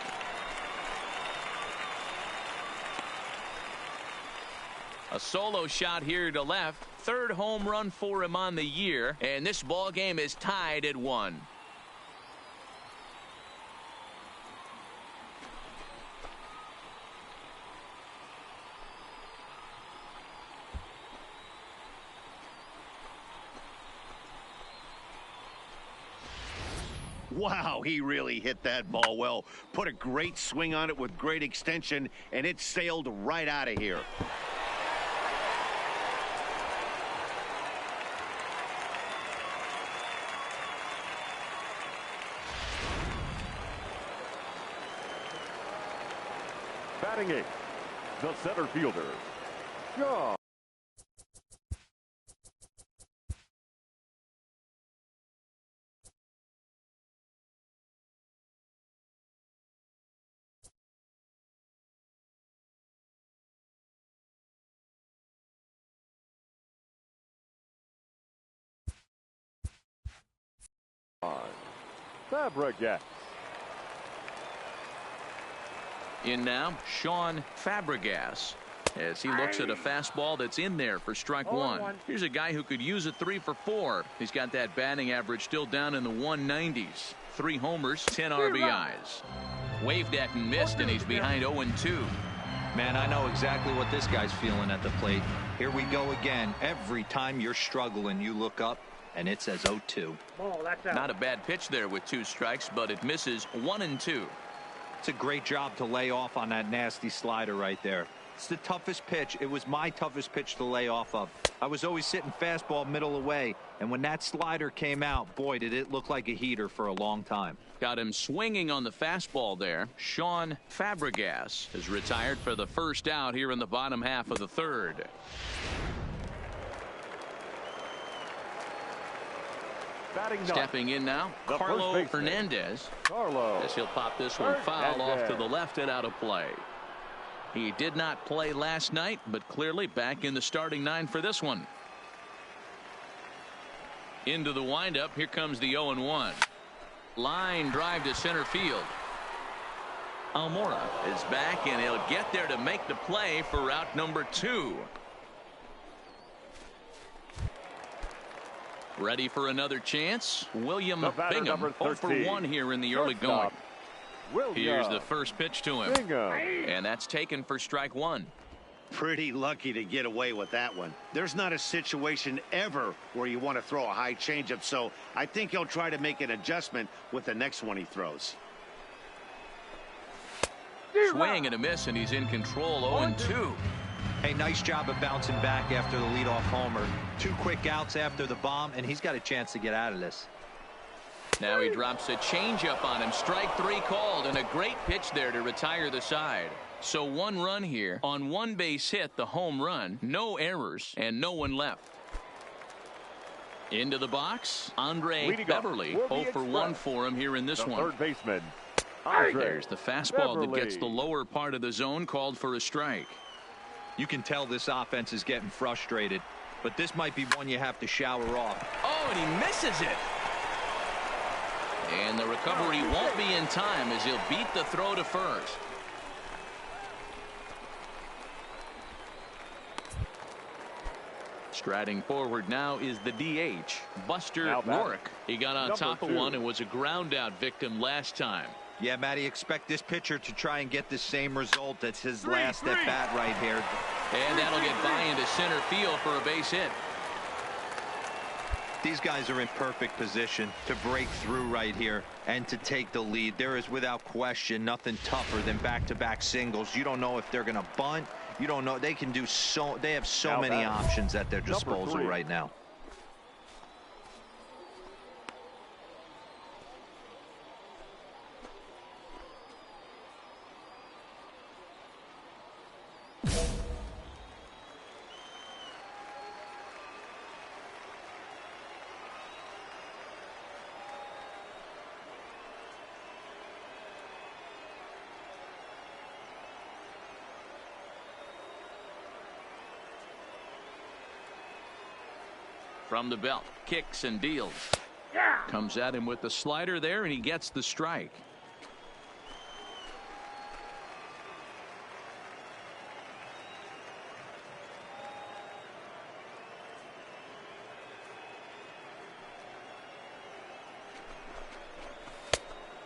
A solo shot here to left. 3rd home run for him on the year, and this ball game is tied at 1. Wow, he really hit that ball well. Put a great swing on it with great extension, and it sailed right out of here. Batting 8th, the center fielder, Shaw. Fabregas. In now, Sean Fabregas, as he looks at a fastball that's in there for strike 1. Here's a guy who could use a 3 for 4. He's got that batting average still down in the 190s. 3 homers, 10 RBIs. Waved at and missed, and he's behind 0-2. Man, I know exactly what this guy's feeling at the plate. Here we go again. Every time you're struggling, you look up, and it says 0-2. Not a bad pitch there with 2 strikes, but it misses 1-2. It's a great job to lay off on that nasty slider right there. It's the toughest pitch. It was my toughest pitch to lay off of. I was always sitting fastball middle away, and when that slider came out, boy, did it look like a heater for a long time. Got him swinging on the fastball there. Sean Fabregas is retired for the first out here in the bottom half of the 3rd. Stepping in now, Carlo Hernandez. As he'll pop this one foul off to the left and out of play. He did not play last night, but clearly back in the starting 9 for this one. Into the windup. Here comes the 0-1. Line drive to center field. Almora is back, and he'll get there to make the play for out number 2. Ready for another chance. William Bingham 0 for 1 here in the early going. Here's the first pitch to him. And that's taken for strike 1. Pretty lucky to get away with that one. There's not a situation ever where you want to throw a high changeup, so I think he'll try to make an adjustment with the next one he throws. Swing and a miss, and he's in control. 0-2. Hey, nice job of bouncing back after the leadoff homer. 2 quick outs after the bomb, and he's got a chance to get out of this. Now he drops a changeup on him. Strike 3 called, and a great pitch there to retire the side. So 1 run here on 1 base hit, the home run, no errors, and no one left. Into the box, Andre Beverly. 0 for 1 for him here in this one. Third baseman. There's the fastball that gets the lower part of the zone, called for a strike. You can tell this offense is getting frustrated, but this might be one you have to shower off. Oh, and he misses it. And the recovery won't be in time as he'll beat the throw to first. Striding forward now is the DH, Buster Rourke. He got on top of one and was a ground out victim last time. Yeah, Matty, expect this pitcher to try and get the same result. That's his last at bat right here. And that'll get by into center field for a base hit. These guys are in perfect position to break through right here and to take the lead. There is without question nothing tougher than back-to-back singles. You don't know if they're going to bunt. You don't know. They can do so. They have so many options at their disposal right now. From the belt, kicks and deals. Comes at him with the slider there, and he gets the strike.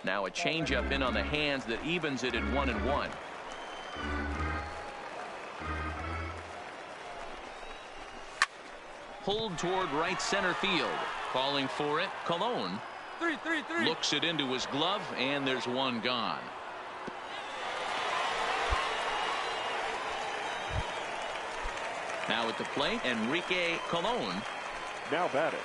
Now a changeup in on the hands that evens it at 1-1. Pulled toward right center field. Calling for it, Colon. 3-3-3. Looks it into his glove, and there's one gone. Now at the plate, Enrique Colon. Now batting,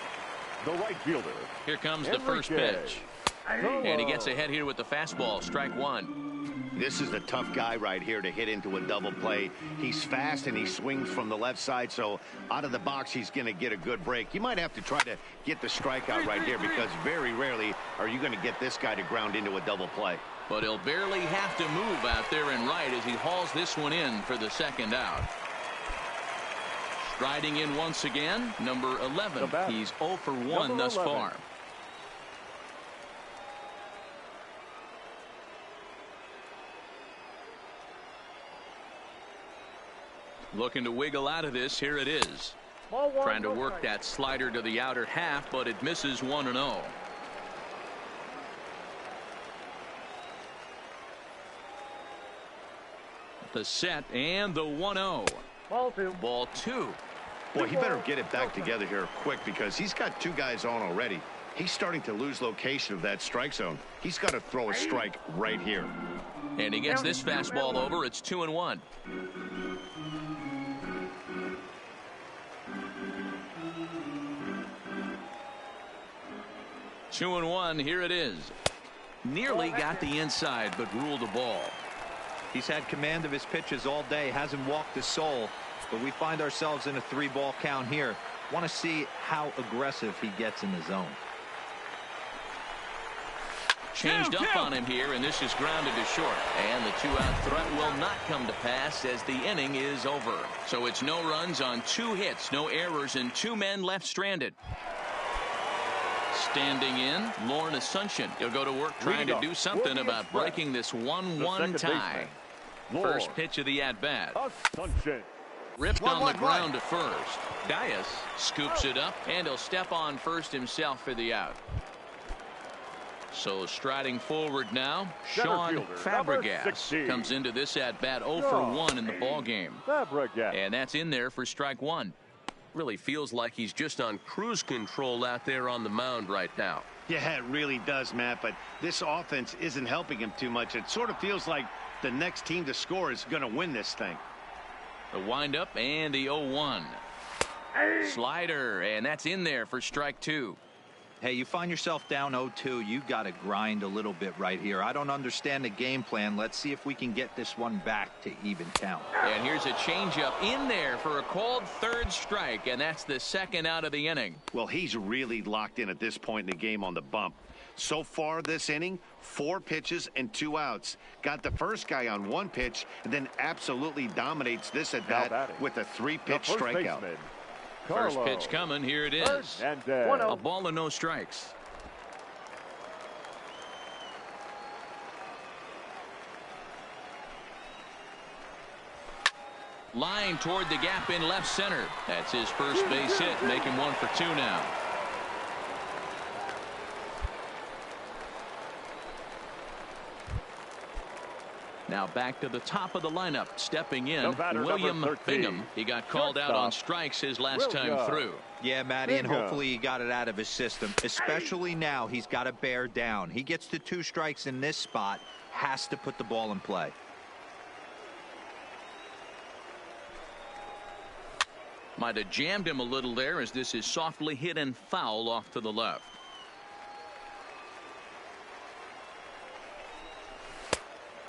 the right fielder. Here comes the first pitch. And he gets ahead here with the fastball. Strike 1. This is the tough guy right here to hit into a double play. He's fast and he swings from the left side, so out of the box he's going to get a good break. You might have to try to get the strikeout right here because very rarely are you going to get this guy to ground into a double play. But he'll barely have to move out there and right as he hauls this one in for the second out. Striding in once again, number 11. He's 0 for 1 thus far. Looking to wiggle out of this. Here it is. Trying to work that slider to the outer half, but it misses 1-0. The set and the 1-0. Ball 2. Boy, he better get it back together here quick because he's got 2 guys on already. He's starting to lose location of that strike zone. He's got to throw a strike right here. And he gets this fastball over. It's 2-1. 2-1. Here it is. Nearly got the inside, but ruled the ball. He's had command of his pitches all day. Hasn't walked a soul. But we find ourselves in a 3-ball count here. Want to see how aggressive he gets in the zone. Changed up on him here, and this is grounded to short. And the 2-out threat will not come to pass as the inning is over. So it's no runs on 2 hits, no errors, and 2 men left stranded. Standing in, Lorne Asuncion. He'll go to work trying to do something about breaking this 1-1 tie. First pitch of the at-bat. Ripped on the ground to first. Dias scoops it up, and he'll step on first himself for the out. So striding forward now, Center Sean fielder, number Fabregas 16. comes into this at-bat 0 for 1 in the ball game. Fabregas. And that's in there for strike one. Really feels like he's just on cruise control out there on the mound right now. Yeah, it really does, Matt, but this offense isn't helping him too much. It sort of feels like the next team to score is going to win this thing. The windup and the 0-1. Slider, and that's in there for strike two. Hey, you find yourself down 0-2, you got to grind a little bit right here. I don't understand the game plan. Let's see if we can get this one back to even count. And here's a changeup in there for a called third strike, and that's the second out of the inning. Well, he's really locked in at this point in the game on the bump. So far this inning, 4 pitches and 2 outs. Got the first guy on 1 pitch and then absolutely dominates this at bat with a 3-pitch strikeout. Baseman, First pitch coming. Here it is. And a ball and no strikes. Line toward the gap in left center. That's his first base hit, making 1 for 2 now. Now back to the top of the lineup. Stepping in, William Bingham. He got called out on strikes his last time through. Yeah, Matty, and hopefully he got it out of his system. Especially now, he's got to bear down. He gets to 2 strikes in this spot, has to put the ball in play. Might have jammed him a little there as this is softly hit and foul off to the left.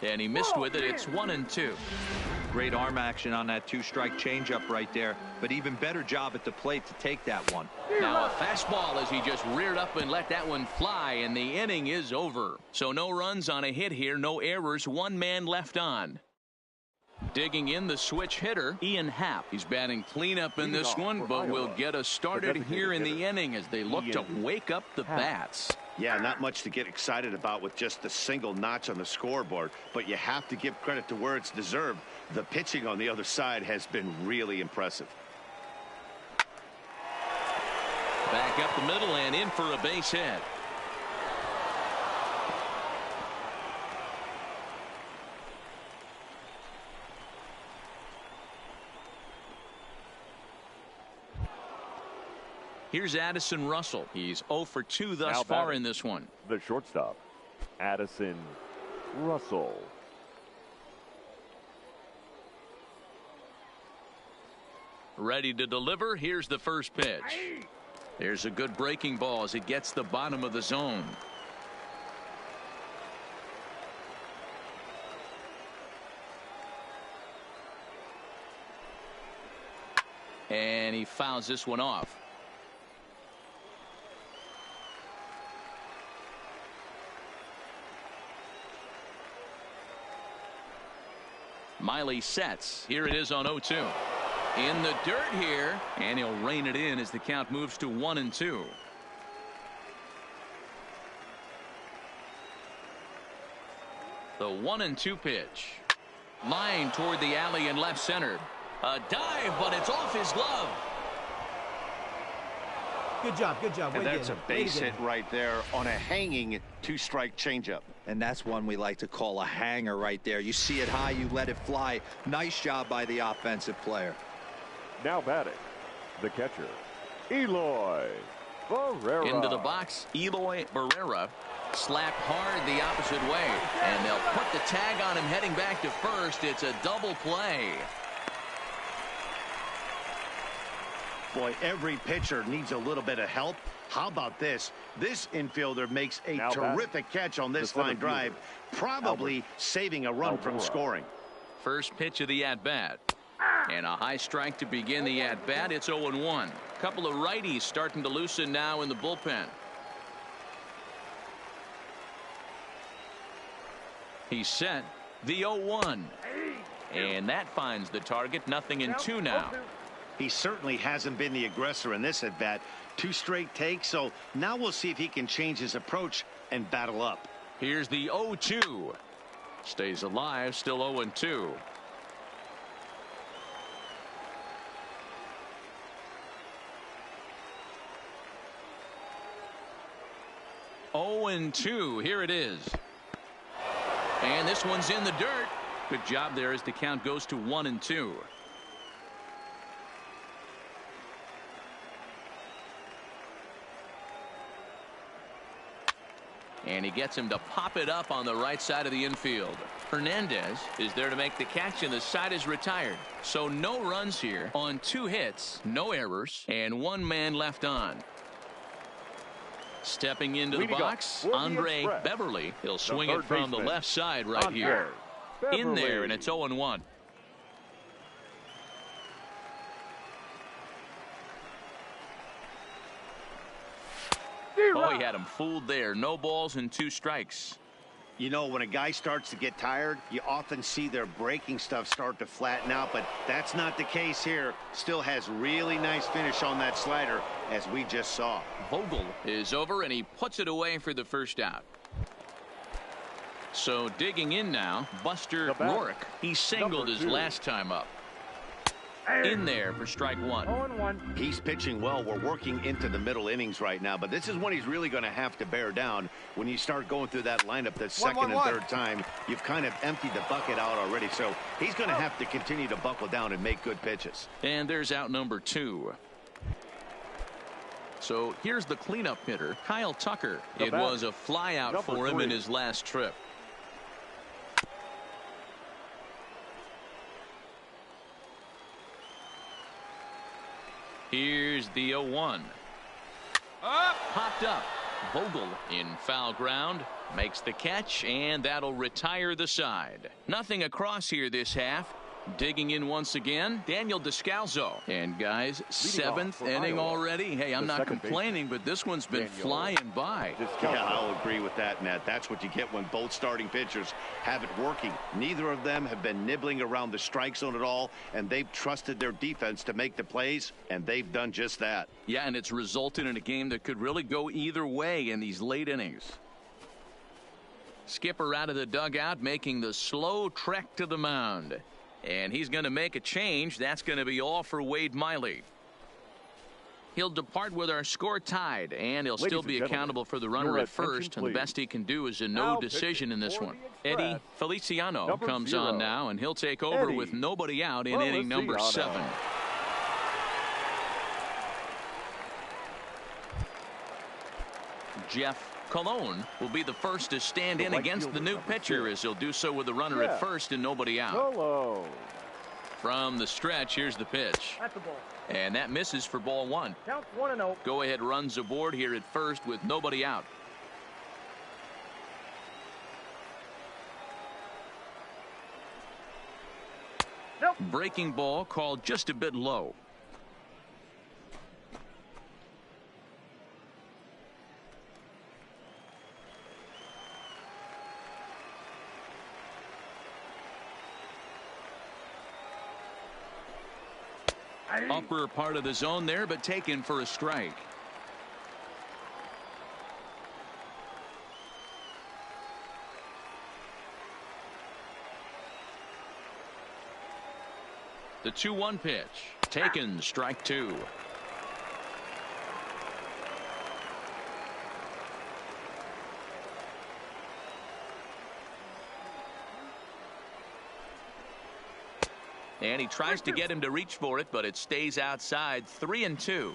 And he missed with it. It's 1-2. Great arm action on that 2-strike changeup right there, but even better job at the plate to take that one. Now a fastball as he just reared up and let that one fly, and the inning is over. So no runs on a hit here, no errors, 1 man left on. Digging in the switch hitter, Ian Happ. He's batting cleanup in this one, but will get us started here in the inning as they look to wake up the bats. Yeah, not much to get excited about with just a single notch on the scoreboard, but you have to give credit to where it's deserved. The pitching on the other side has been really impressive. Back up the middle and in for a base hit. Here's Addison Russell. He's 0 for 2 thus far in this one. The shortstop, Addison Russell. Ready to deliver. Here's the first pitch. There's a good breaking ball as it gets the bottom of the zone. And he fouls this one off. Miley sets. Here it is on 0-2. In the dirt here, and he'll rein it in as the count moves to 1-2. The 1-2 pitch. Line toward the alley in left center. A dive, but it's off his glove. Good job, good job. And that's a base hit right there on a hanging 2-strike changeup. And that's one we like to call a hanger right there. You see it high, you let it fly. Nice job by the offensive player. Now batting, the catcher, Eloy Barrera. Into the box, Eloy Barrera. Slapped hard the opposite way. And they'll put the tag on him heading back to first. It's a double play. Boy, every pitcher needs a little bit of help. How about this? This infielder makes a terrific catch on this line drive, probably saving a run from scoring. First pitch of the at-bat. And a high strike to begin the at-bat. It's 0-1. Couple of righties starting to loosen now in the bullpen. He's set. The 0-1. And that finds the target. 0-2 now. He certainly hasn't been the aggressor in this at-bat. 2 straight takes, so now we'll see if he can change his approach and battle up. Here's the 0-2. Stays alive, still 0-2. 0-2. Here it is. And this one's in the dirt. Good job there as the count goes to 1-2. And he gets him to pop it up on the right side of the infield. Hernandez is there to make the catch, and the side is retired. So no runs here on 2 hits, no errors, and 1 man left on. Stepping into the box, Andre Beverly. He'll swing it from the left side right here. In there, and it's 0-1. Oh, he had him fooled there. No balls and 2 strikes. You know, when a guy starts to get tired, you often see their breaking stuff start to flatten out, but that's not the case here. Still has really nice finish on that slider, as we just saw. Vogel is over, and he puts it away for the first out. So digging in now, Buster Rourke. He singled his last time up. In there for strike 1. 0-1. He's pitching well. We're working into the middle innings right now, but this is when he's really going to have to bear down. When you start going through that lineup the second and third time, you've kind of emptied the bucket out already, so he's going to have to continue to buckle down and make good pitches. And there's out number 2. So here's the cleanup hitter, Kyle Tucker. It was a fly out for him in his last trip. Here's the 0-1. Popped up. Vogel in foul ground. Makes the catch, and that'll retire the side. Nothing across here this half. Digging in once again, Daniel Descalzo. And guys, 7th inning already. Hey, I'm not complaining, but this one's been flying by. Yeah, I'll agree with that, Nat. That's what you get when both starting pitchers have it working. Neither of them have been nibbling around the strike zone at all, and they've trusted their defense to make the plays, and they've done just that. Yeah, and it's resulted in a game that could really go either way in these late innings. Skipper out of the dugout, making the slow trek to the mound. And he's going to make a change. That's going to be all for Wade Miley. He'll depart with our score tied, and he'll still be accountable for the runner at first. And the best he can do is a no decision in this one. Eddie Feliciano comes on now, and he'll take over with nobody out in inning number 7. Jeff Colon will be the first to stand in against the new pitcher, as he'll do so with the runner at first and nobody out. From the stretch, here's the pitch. That's the ball. And that misses for ball 1. Count 1-0. Go ahead runs aboard here at first with nobody out. Nope. Breaking ball called just a bit low. Upper part of the zone there, but taken for a strike. The 2-1 pitch. Taken, strike 2. And he tries to get him to reach for it, but it stays outside. 3-2.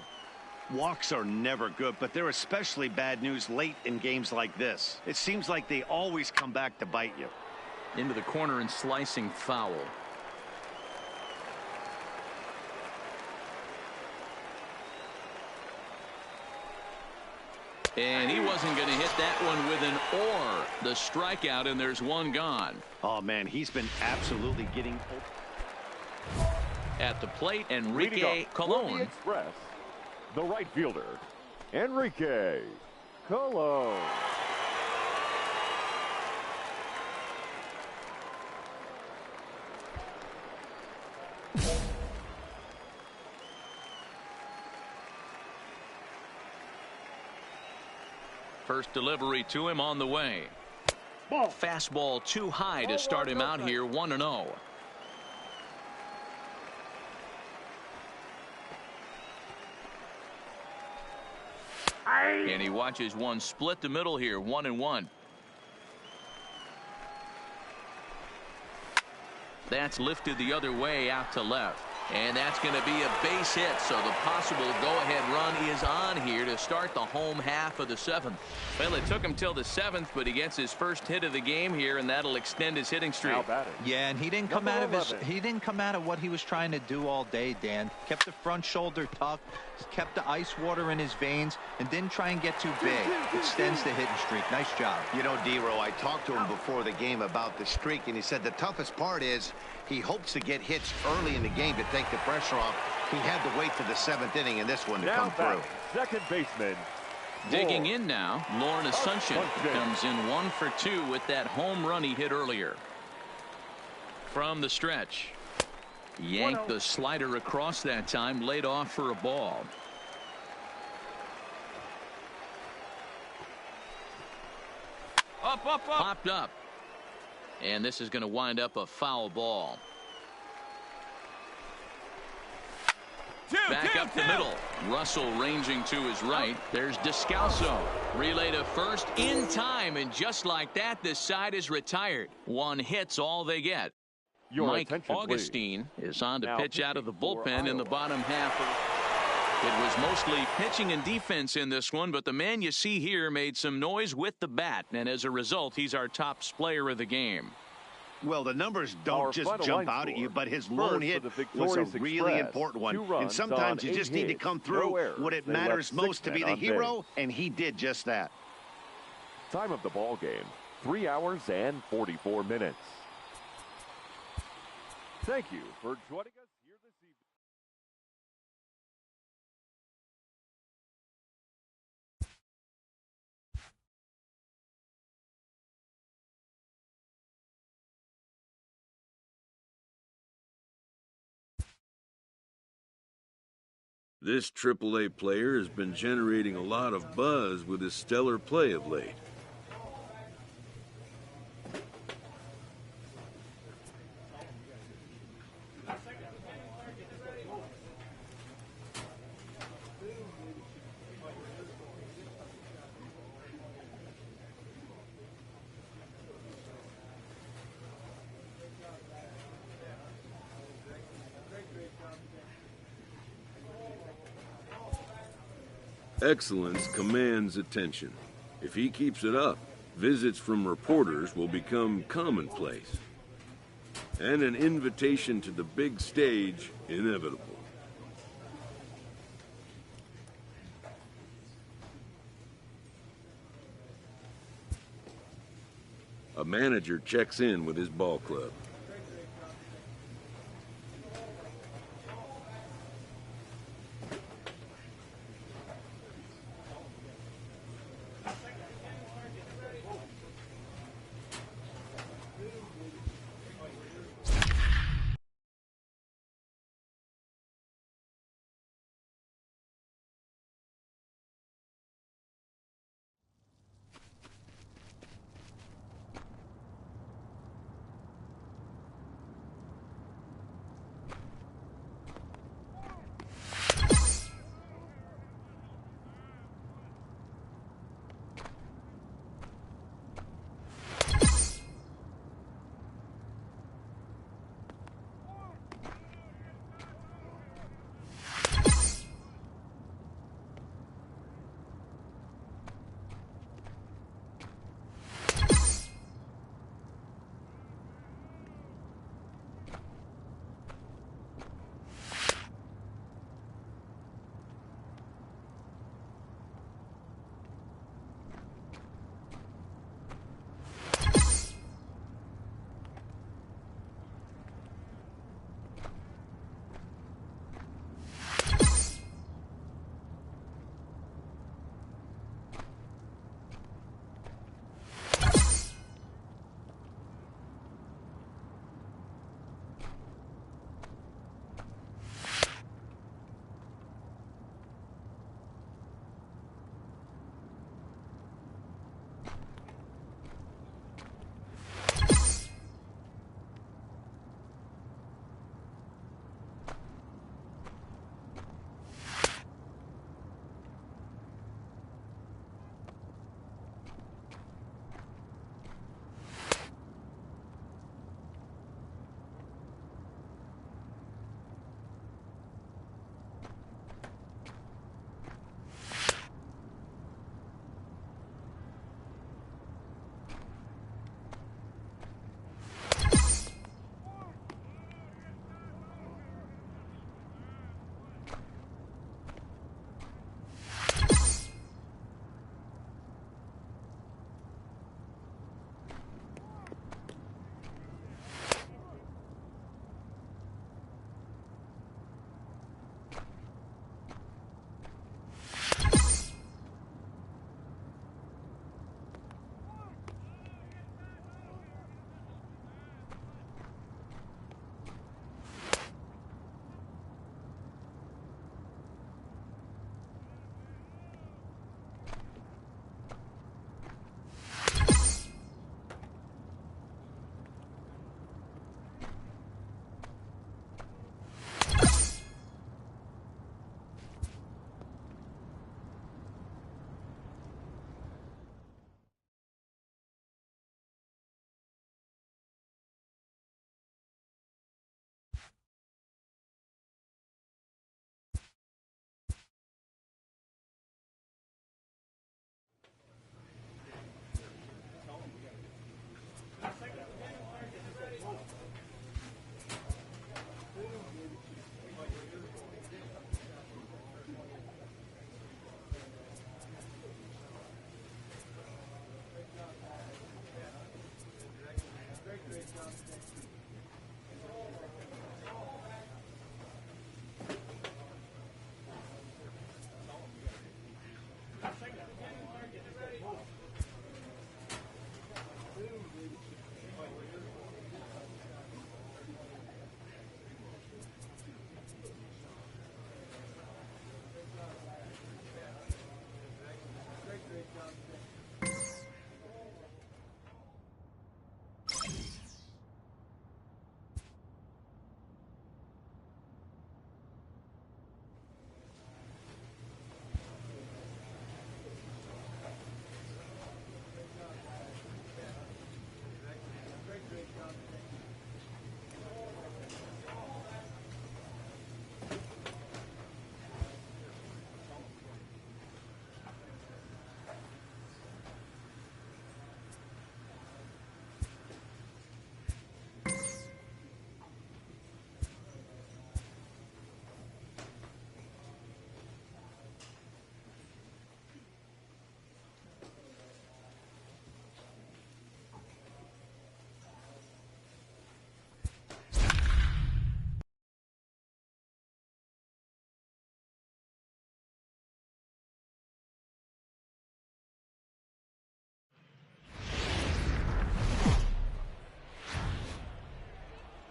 Walks are never good, but they're especially bad news late in games like this. It seems like they always come back to bite you. Into the corner and slicing foul. And he wasn't going to hit that one with an or. The strikeout, and there's one gone. Oh, man, he's been absolutely getting... At the plate, Enrique Colon. Express, the right fielder, Enrique Colon. First delivery to him on the way. Ball. Fastball too high to start him out here, 1-0. And he watches one split the middle here, 1-1. That's lifted the other way out to left. And that's going to be a base hit, so the possible go-ahead run is on here to start the home half of the 7th. Well, it took him till the 7th, but he gets his first hit of the game here, and that'll extend his hitting streak. Yeah, and he didn't come out of what he was trying to do all day, Dan. Kept the front shoulder tucked, kept the ice water in his veins, and didn't try and get too big. Extends the hitting streak. Nice job. You know, D-Row, I talked to him before the game about the streak, and he said the toughest part is he hopes to get hits early in the game to take the pressure off. He had to wait to the 7th inning in this one to come through. Second baseman. Digging in now, Lauren Asuncion comes in 1 for 2 with that home run he hit earlier. From the stretch. Yanked the slider across that time, laid off for a ball. Popped up. And this is going to wind up a foul ball. Back up the middle. Russell ranging to his right. There's Descalso. Relay to first in time, and just like that, this side is retired. One hit's all they get. Mike Augustine is on to pitch out of the bullpen in the bottom half. It was mostly pitching and defense in this one, but the man you see here made some noise with the bat, and as a result, he's our top player of the game. Well, the numbers don't just jump out at you, but his lone hit was a really important one. And sometimes you just need to come through when it matters most to be the hero, and he did just that. Time of the ball game, 3 hours and 44 minutes. Thank you for joining us here this evening. This AAA player has been generating a lot of buzz with his stellar play of late. Excellence commands attention. If he keeps it up, visits from reporters will become commonplace, and an invitation to the big stage inevitable. A manager checks in with his ball club.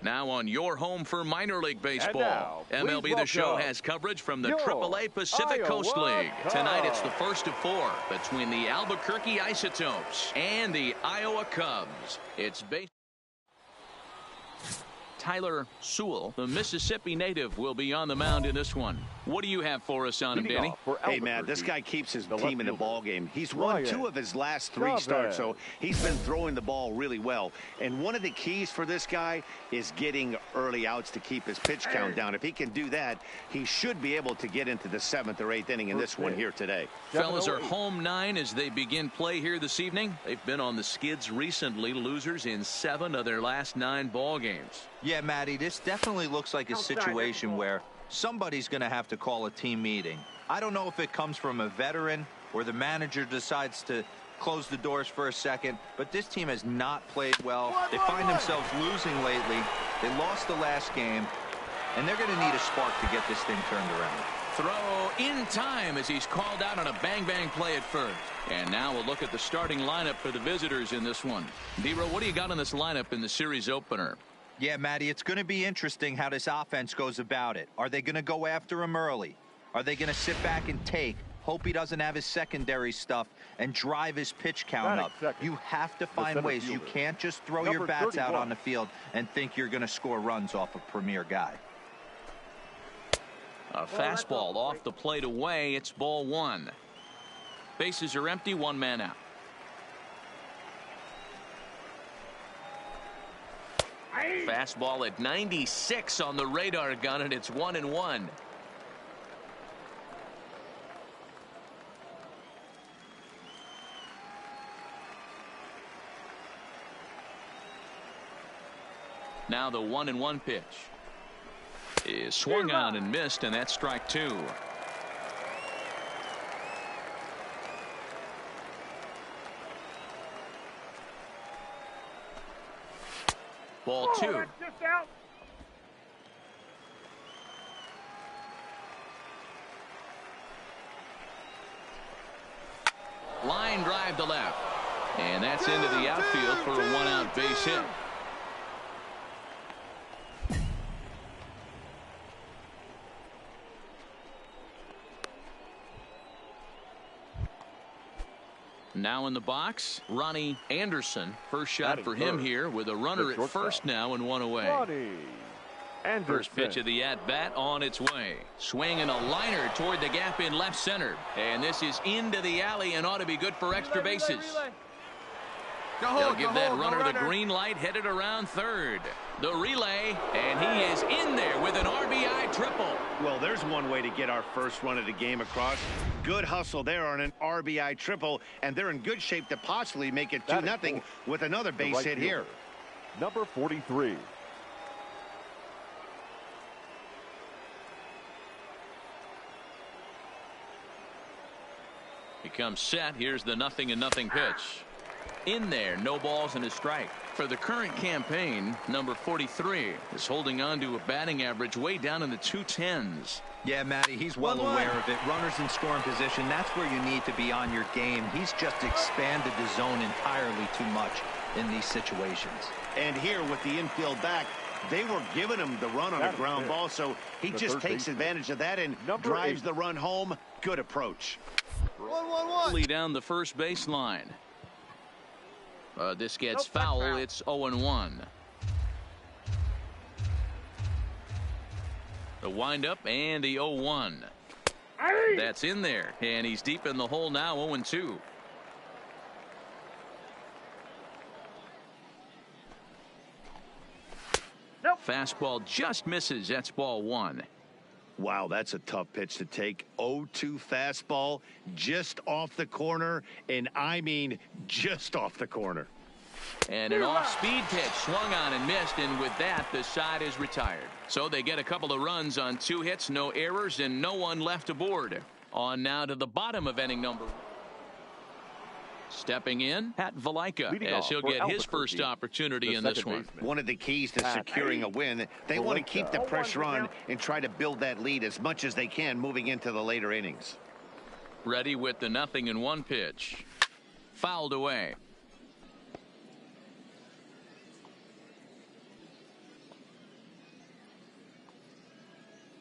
Now on your home for minor league baseball. MLB The Show has coverage from the AAA Pacific Coast League. Tonight it's the first of 4 between the Albuquerque Isotopes and the Iowa Cubs. It's based. Tyler Sewell, the Mississippi native, will be on the mound in this one. What do you have for us on him, Danny? Hey, man, this guy keeps his team in the ball game. He's won 2 of his last 3 starts, so he's been throwing the ball really well. And one of the keys for this guy is getting early outs to keep his pitch count down. If he can do that, he should be able to get into the 7th or 8th inning in this one here today. Fellas are home 9 as they begin play here this evening. They've been on the skids recently, losers in 7 of their last 9 ball games. Yeah, Matty, this definitely looks like a situation where somebody's going to have to call a team meeting. I don't know if it comes from a veteran or the manager decides to close the doors for a second, but this team has not played well. They find themselves losing lately. They lost the last game, and they're going to need a spark to get this thing turned around. Throw in time as he's called out on a bang-bang play at first. And now we'll look at the starting lineup for the visitors in this one. D-Row, what do you got on this lineup in the series opener? Yeah, Matty, it's going to be interesting how this offense goes about it. Are they going to go after him early? Are they going to sit back and take, hope he doesn't have his secondary stuff, and drive his pitch count up? You have to find ways. You can't just throw your bats out on the field and think you're going to score runs off a premier guy. A fastball off the plate away. It's ball 1. Bases are empty, 1 man out. Fastball at 96 on the radar gun, and it's 1-1. Now the 1-1 pitch is swung on and missed, and that's strike 2. Ball 2. Line drive to left, and that's into the outfield for a 1-out base hit. Now in the box, Ronnie Anderson. First shot for him here with a runner at first now and 1 away. First pitch of the at-bat on its way. Swing and a liner toward the gap in left center. And this is into the alley and ought to be good for extra bases. They'll give that runner the green light, headed around third. The relay, and he is in there with an RBI triple. Well, there's one way to get our first run of the game across. Good hustle there on an RBI triple, and they're in good shape to possibly make it 2-0 with another base hit here. Number 43. He comes set. Here's the 0-0 pitch. In there, no balls and a strike. For the current campaign, number 43 is holding on to a batting average way down in the 210s. Yeah, Matty, he's well aware of it. Runners in scoring position, that's where you need to be on your game. He's just expanded the zone entirely too much in these situations. And here with the infield back, they were giving him the run on a ground ball, so he just takes advantage of that and drives the run home. Good approach. 1-1-1. Down the first baseline. This gets foul. It's 0-1. The windup and the 0-1. That's in there, and he's deep in the hole now. 0-2. Fastball just misses. That's ball 1. Wow, that's a tough pitch to take. 0-2 fastball just off the corner, and I mean just off the corner. And an off-speed pitch swung on and missed, and with that, the side is retired. So they get a couple of runs on 2 hits, no errors, and no one left aboard. On now to the bottom of inning number. Stepping in, Pat Valaika, as he'll get his first opportunity in this one. One of the keys to securing a win, they want to keep the pressure on and try to build that lead as much as they can moving into the later innings. Ready with the 0-1 pitch. Fouled away.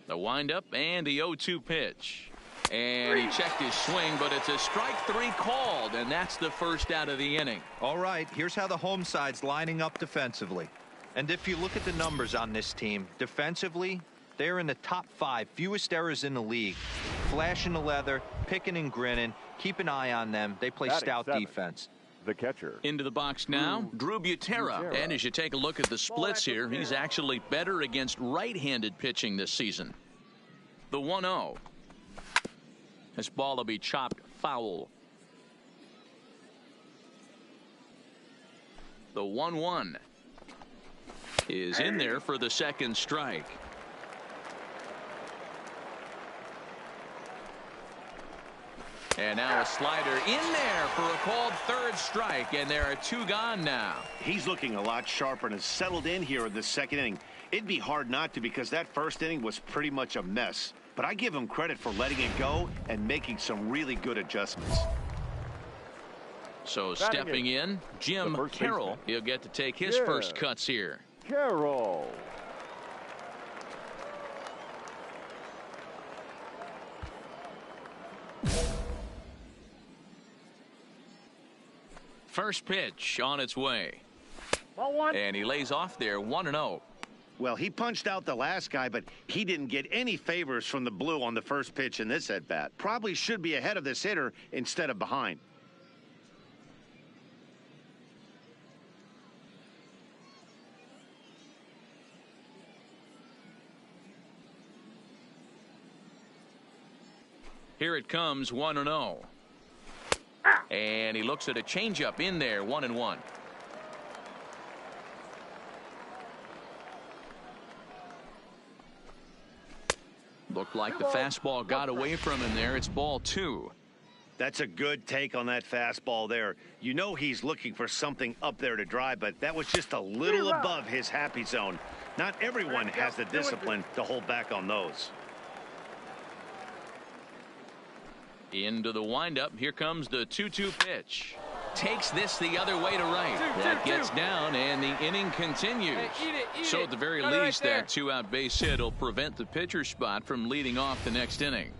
The windup and the 0-2 pitch. And he checked his swing, but it's a strike 3 called, and that's the first out of the inning. All right, here's how the home side's lining up defensively. And if you look at the numbers on this team, defensively, they're in the top 5, fewest errors in the league. Flashing the leather, picking and grinning, keep an eye on them. They play stout defense. The catcher. Into the box now, Drew Butera. And as you take a look at the splits here, he's actually better against right-handed pitching this season. The 1-0. This ball will be chopped foul. The 1-1 is in there for the second strike. And now a slider in there for a called third strike, and there are 2 gone now. He's looking a lot sharper and has settled in here in the second inning. It'd be hard not to, because that first inning was pretty much a mess. But I give him credit for letting it go and making some really good adjustments. So stepping in, Jim Carroll. He'll get to take his first cuts here. Carroll. First pitch on its way. And he lays off there 1-0. Well, he punched out the last guy, but he didn't get any favors from the blue on the first pitch in this at-bat. Probably should be ahead of this hitter instead of behind. Here it comes, 1-0. And he looks at a changeup in there, 1-1. Looked like the fastball got away from him there. It's ball 2. That's a good take on that fastball there. You know he's looking for something up there to drive, but that was just a little above his happy zone. Not everyone has the discipline to hold back on those. Into the windup. Here comes the 2-2 pitch. Takes this the other way to right. That gets down, and the inning continues. So at the very least, that 2-out base hit will prevent the pitcher spot from leading off the next inning.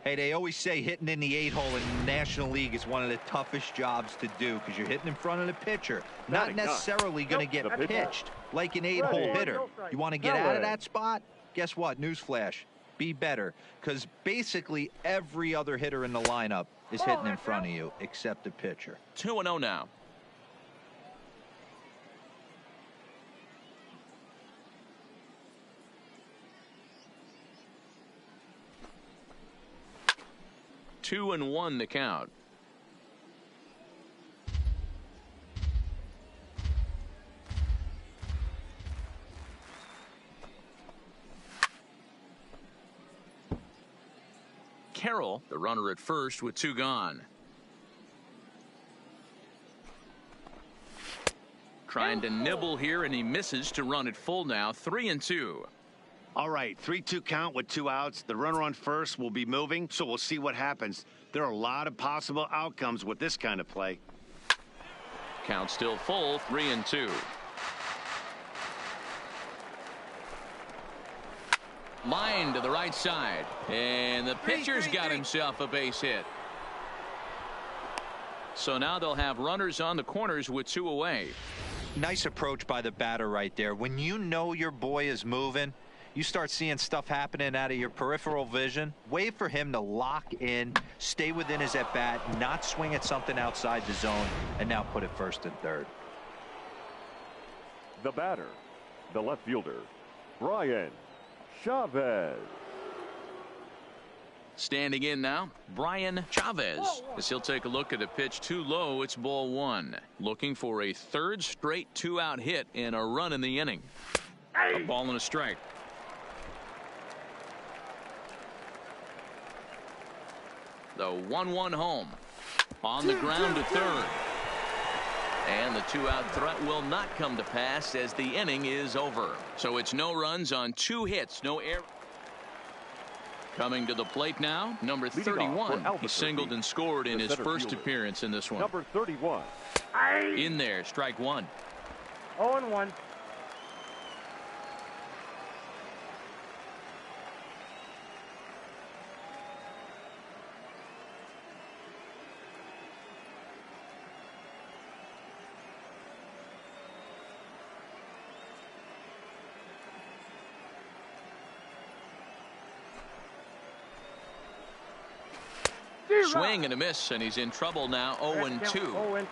Hey, they always say hitting in the 8-hole in the National League is one of the toughest jobs to do, because you're hitting in front of the pitcher, not necessarily going to get pitched like an 8-hole hitter. You want to get out of that spot? Guess what? Newsflash. Be better, because basically every other hitter in the lineup is hitting in front of you except the pitcher. 2-0 now. Two and 1 the count. Carroll, the runner at first with 2 gone. trying to nibble here, and he misses to run it full now. 3-2. All right, 3-2 count with 2 outs. The runner on first will be moving, so we'll see what happens. There are a lot of possible outcomes with this kind of play. Count still full, 3-2. Line to the right side, and the pitcher's got himself a base hit. So now they'll have runners on the corners with 2 away. Nice approach by the batter right there. When you know your boy is moving, you start seeing stuff happening out of your peripheral vision. Wait for him to lock in, stay within his at-bat, not swing at something outside the zone, and now put it first and third. The batter, the left fielder, Brian Chavez. Standing in now, Brian Chavez, as he'll take a look at a pitch too low. It's ball 1. Looking for a third straight 2-out hit and a run in the inning. A ball and a strike. The 1-1 home. On the ground to third. And the 2-out threat will not come to pass as the inning is over. So it's no runs on 2 hits, no error. Coming to the plate now, number 31. He singled and scored in his first appearance in this one. Number 31. In there, strike 1. 0-1. Swing and a miss, and he's in trouble now. 0-2. 0-2.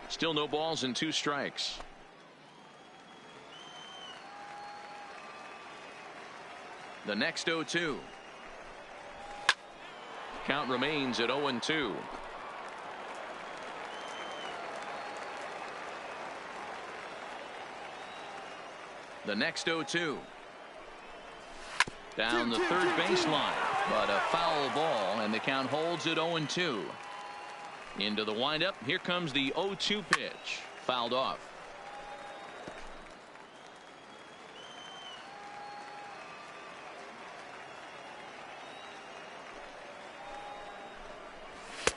Still no balls and 2 strikes. The next 0-2. Count remains at 0-2. The next 0-2. Down the third baseline, but a foul ball, and the count holds at 0-2. Into the windup. Here comes the 0-2 pitch. Fouled off.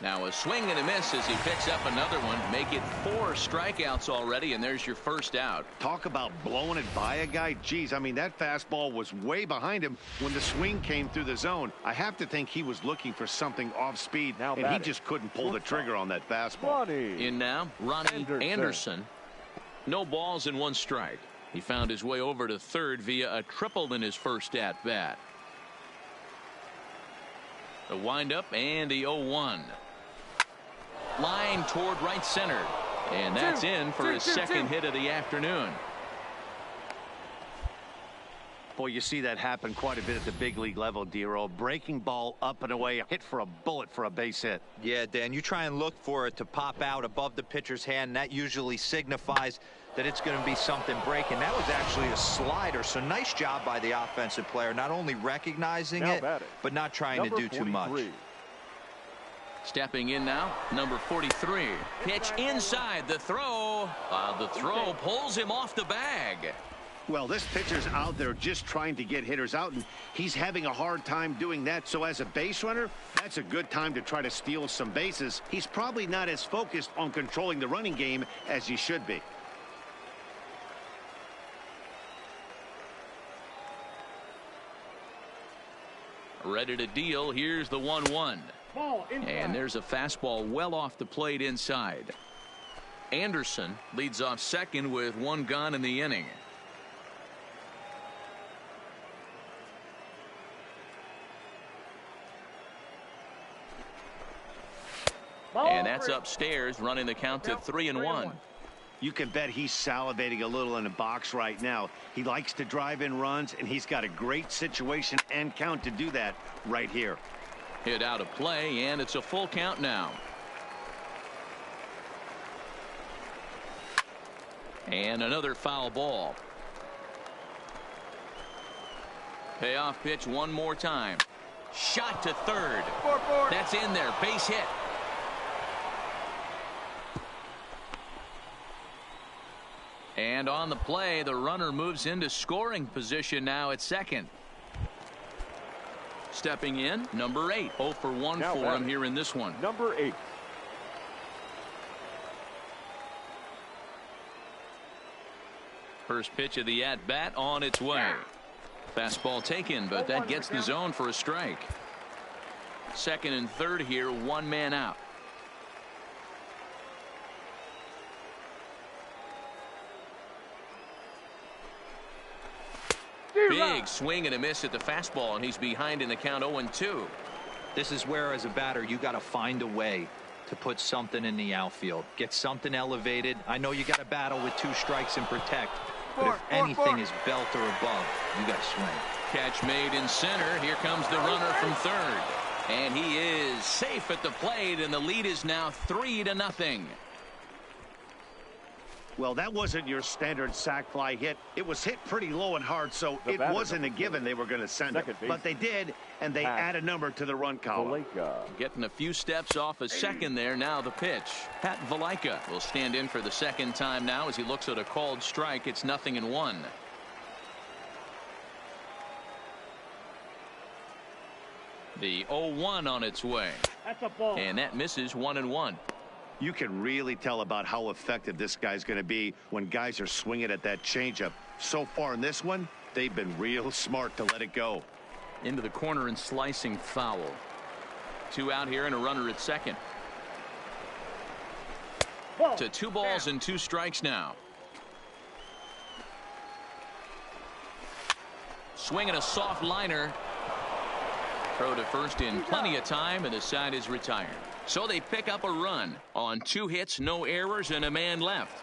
Now a swing and a miss as he picks up another one. Make it 4 strikeouts already, and there's your first out. Talk about blowing it by a guy. Geez, I mean, that fastball was way behind him when the swing came through the zone. I have to think he was looking for something off speed, and he just couldn't pull the trigger on that fastball. In now, Ronnie Anderson. No balls and 1 strike. He found his way over to third via a triple in his first at-bat. The windup and the 0-1. Line toward right center, and that's in for his second hit of the afternoon. Boy, you see that happen quite a bit at the big league level, Dero. Breaking ball up and away, hit for a bullet for a base hit. Yeah, Dan, you try and look for it to pop out above the pitcher's hand. That usually signifies that it's going to be something breaking. That was actually a slider, so nice job by the offensive player, not only recognizing it, but not trying to do too much. Stepping in now, number 43. Pitch inside, the throw. The throw pulls him off the bag. Well, this pitcher's out there just trying to get hitters out, and he's having a hard time doing that. So as a base runner, that's a good time to try to steal some bases. He's probably not as focused on controlling the running game as he should be. Ready to deal. Here's the 1-1. And there's a fastball well off the plate inside. Anderson leads off second with 1 gone in the inning. And that's upstairs, running the count to 3-1. You can bet he's salivating a little in the box right now. He likes to drive in runs, and he's got a great situation and count to do that right here. Hit out of play, and it's a full count now. And another foul ball. Payoff pitch one more time. Shot to third. That's in there. Base hit. And on the play, the runner moves into scoring position now at second. Stepping in, number 8. 0 for 1 now for him here in this one. Number 8. First pitch of the at-bat on its way. Fastball taken, but that gets the zone for a strike. Second and third here, one man out. Big swing and a miss at the fastball, and he's behind in the count 0-2. This is where, as a batter, you got to find a way to put something in the outfield. Get something elevated. I know you got to battle with 2 strikes and protect, but if anything is belt or above, you got to swing. Catch made in center. Here comes the runner from third. And he is safe at the plate, and the lead is now 3-0. Well, that wasn't your standard sac fly hit. It was hit pretty low and hard, so it wasn't a given they were going to send it. But they did, and they add a number to the run column. Getting a few steps off a second there. Now the pitch. Pat Valaika will stand in for the second time now as he looks at a called strike. It's 0-1. The 0-1 on its way. That's a ball. And that misses 1-1. You can really tell about how effective this guy's going to be when guys are swinging at that changeup. So far in this one, they've been real smart to let it go. Into the corner and slicing foul. 2 out here and a runner at second. To 2 balls and 2 strikes now. Swinging a soft liner. Throw to first in plenty of time, and the side is retired. So they pick up a run on 2 hits, no errors, and a man left.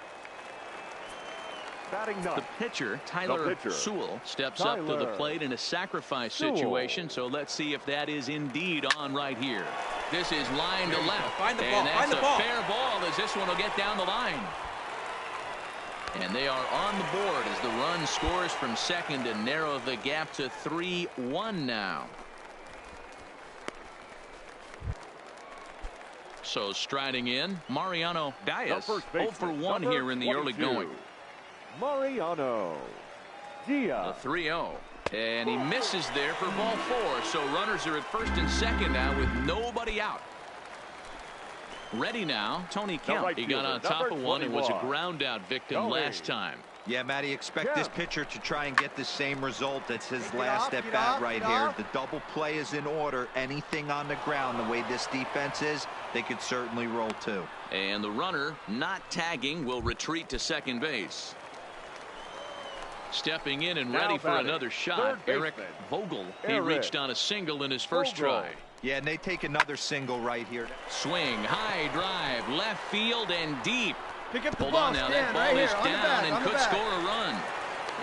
The pitcher, Tyler Sewell, steps up to the plate in a sacrifice situation. So let's see if that is indeed on right here. This is line to left. And that's a fair ball as this one will get down the line. And they are on the board as the run scores from second and narrow the gap to 3-1 now. So striding in, Mariano Diaz, 0 for 1 here in the early going. Mariano Diaz. The 3-0. And he misses there for ball 4. So runners are at first and second now with nobody out. Ready now, Tony Kemp. He got on top of one and was a ground out victim last time. Yeah, Matty, expect this pitcher to try and get the same result. That's his last at bat right here. The double play is in order. Anything on the ground, the way this defense is, they could certainly roll too. And the runner, not tagging, will retreat to second base. Stepping in and ready for another shot, Eric Vogel. He reached on a single in his first try. Yeah, and they take another single right here. Swing, high drive, left field and deep. Pick up the Hold ball, on now, Stan, that ball right is here, down and could score a run.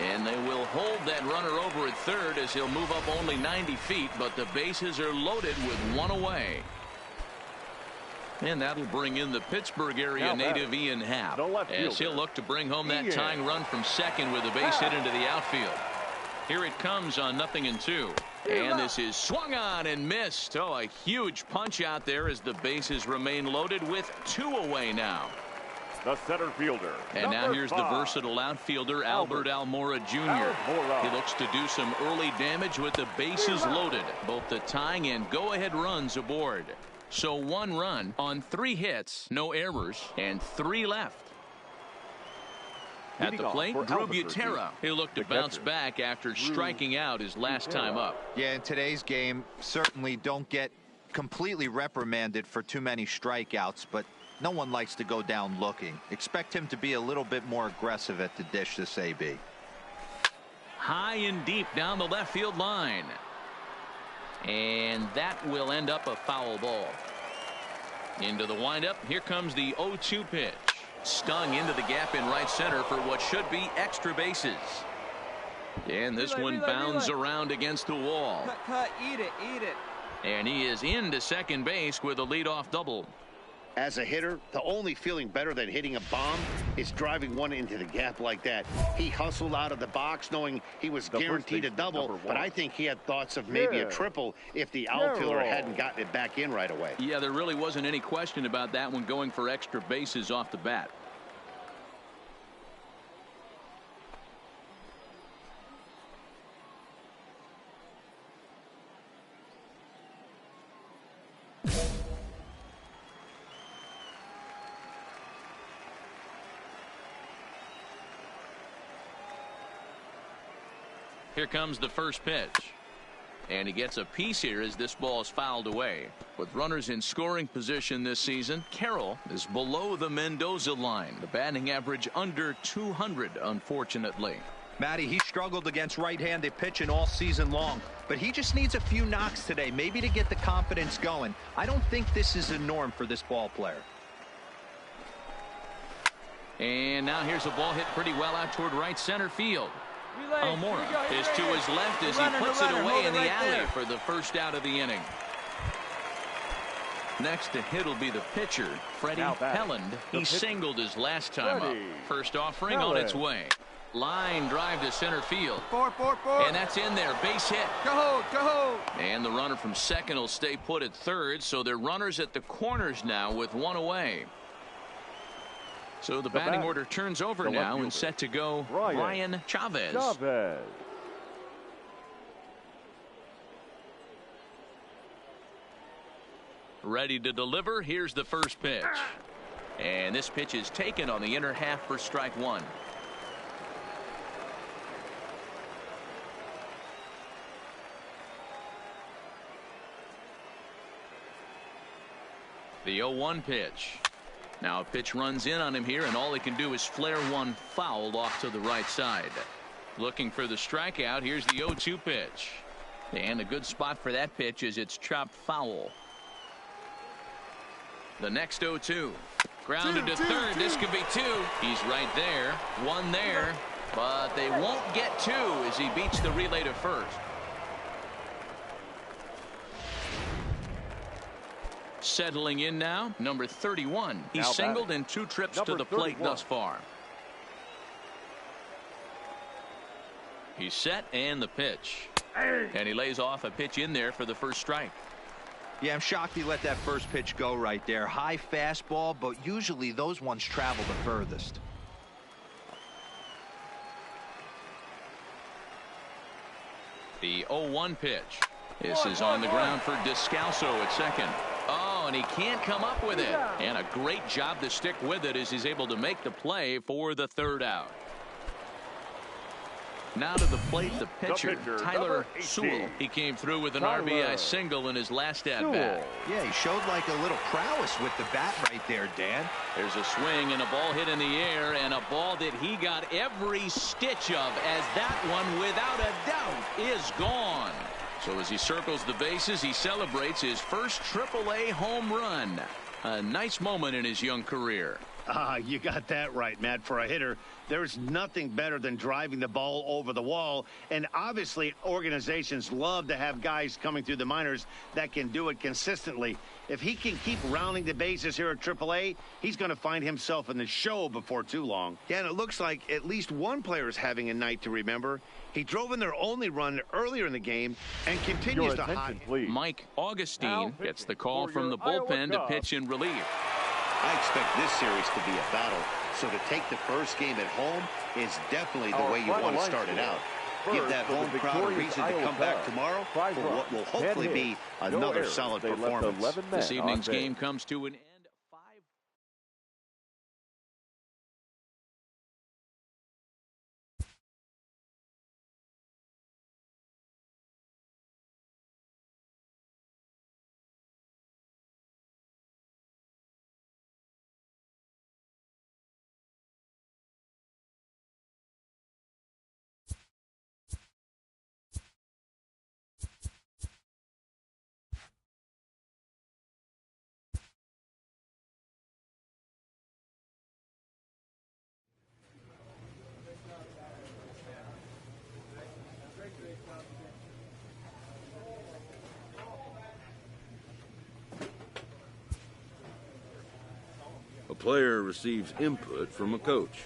And they will hold that runner over at third as he'll move up only 90 feet, but the bases are loaded with 1 away. And that'll bring in the Pittsburgh area native Ian Happ as he'll look to bring home that tying run from second with a base hit into the outfield. Here it comes on 0-2. And this is swung on and missed. Oh, a huge punch out there as the bases remain loaded with 2 away now. The center fielder. And now here's the versatile outfielder, Albert Almora Jr. He looks to do some early damage with the bases loaded. Both the tying and go-ahead runs aboard. So 1 run on 3 hits, no errors, and 3 left. At the plate, Drew Butera. He'll look to bounce back after striking out his last time up. Yeah, in today's game, certainly don't get completely reprimanded for too many strikeouts, but no one likes to go down looking. Expect him to be a little bit more aggressive at the dish this AB. High and deep down the left field line. And that will end up a foul ball. Into the windup. Here comes the 0-2 pitch. Stung into the gap in right center for what should be extra bases. And this one bounds around against the wall. Cut, eat it. And he is into second base with a leadoff double. As a hitter, the only feeling better than hitting a bomb is driving one into the gap like that. He hustled out of the box knowing he was guaranteed a double, but I think he had thoughts of maybe a triple if the outfielder hadn't gotten it back in right away. Yeah, there really wasn't any question about that one, going for extra bases off the bat. Here comes the first pitch. And he gets a piece here as this ball is fouled away. With runners in scoring position this season, Carroll is below the Mendoza line. The batting average under 200, unfortunately. Matty, he struggled against right-handed pitching all season long, but he just needs a few knocks today, maybe to get the confidence going. I don't think this is a norm for this ball player. And now here's a ball hit pretty well out toward right center field. Almora is to his left as he puts it away in the alley for the first out of the inning. Next to hit will be the pitcher, Freddie Helland. He singled his last time up. First offering on its way. Line drive to center field. And that's in there. Base hit. Go. And the runner from second will stay put at third. So they're runners at the corners now with one away. So the batting order turns over now and set to go Ryan Chavez. Ready to deliver. Here's the first pitch. And this pitch is taken on the inner half for strike one. The 0-1 pitch. Now a pitch runs in on him here, and all he can do is flare one foul off to the right side. Looking for the strikeout. Here's the 0-2 pitch. And a good spot for that pitch is it's chopped foul. The next 0-2. Grounded to third. This could be two. He's right there. One there. But they won't get two as he beats the relay to first. Settling in now, number 31. He's singled in 2 trips to the plate thus far. He's set, and the pitch. And he lays off a pitch in there for the first strike. Yeah, I'm shocked he let that first pitch go right there. High fastball, but usually those ones travel the furthest. The 0-1 pitch. This is on the ground for Descalso at second. Oh, and he can't come up with it. And a great job to stick with it as he's able to make the play for the third out. Now to the plate, the pitcher, Tyler Sewell. He came through with an RBI single in his last at-bat. Yeah, he showed like a little prowess with the bat right there, Dan. There's a swing and a ball hit in the air, and a ball that he got every stitch of, as that one, without a doubt, is gone. So as he circles the bases, he celebrates his first AAA home run. A nice moment in his young career. You got that right, Matt. For a hitter, there's nothing better than driving the ball over the wall. And obviously, organizations love to have guys coming through the minors that can do it consistently. If he can keep rounding the bases here at AAA, he's going to find himself in the show before too long. Yeah, and it looks like at least one player is having a night to remember. He drove in their only run earlier in the game and continues to hot. Mike Augustine gets the call from the bullpen to pitch in relief. I expect this series to be a battle, so to take the first game at home is definitely the way you want to start it out. Give that home crowd a reason to come back tomorrow for what will hopefully be another solid performance. This evening's game comes to an end. player receives input from a coach.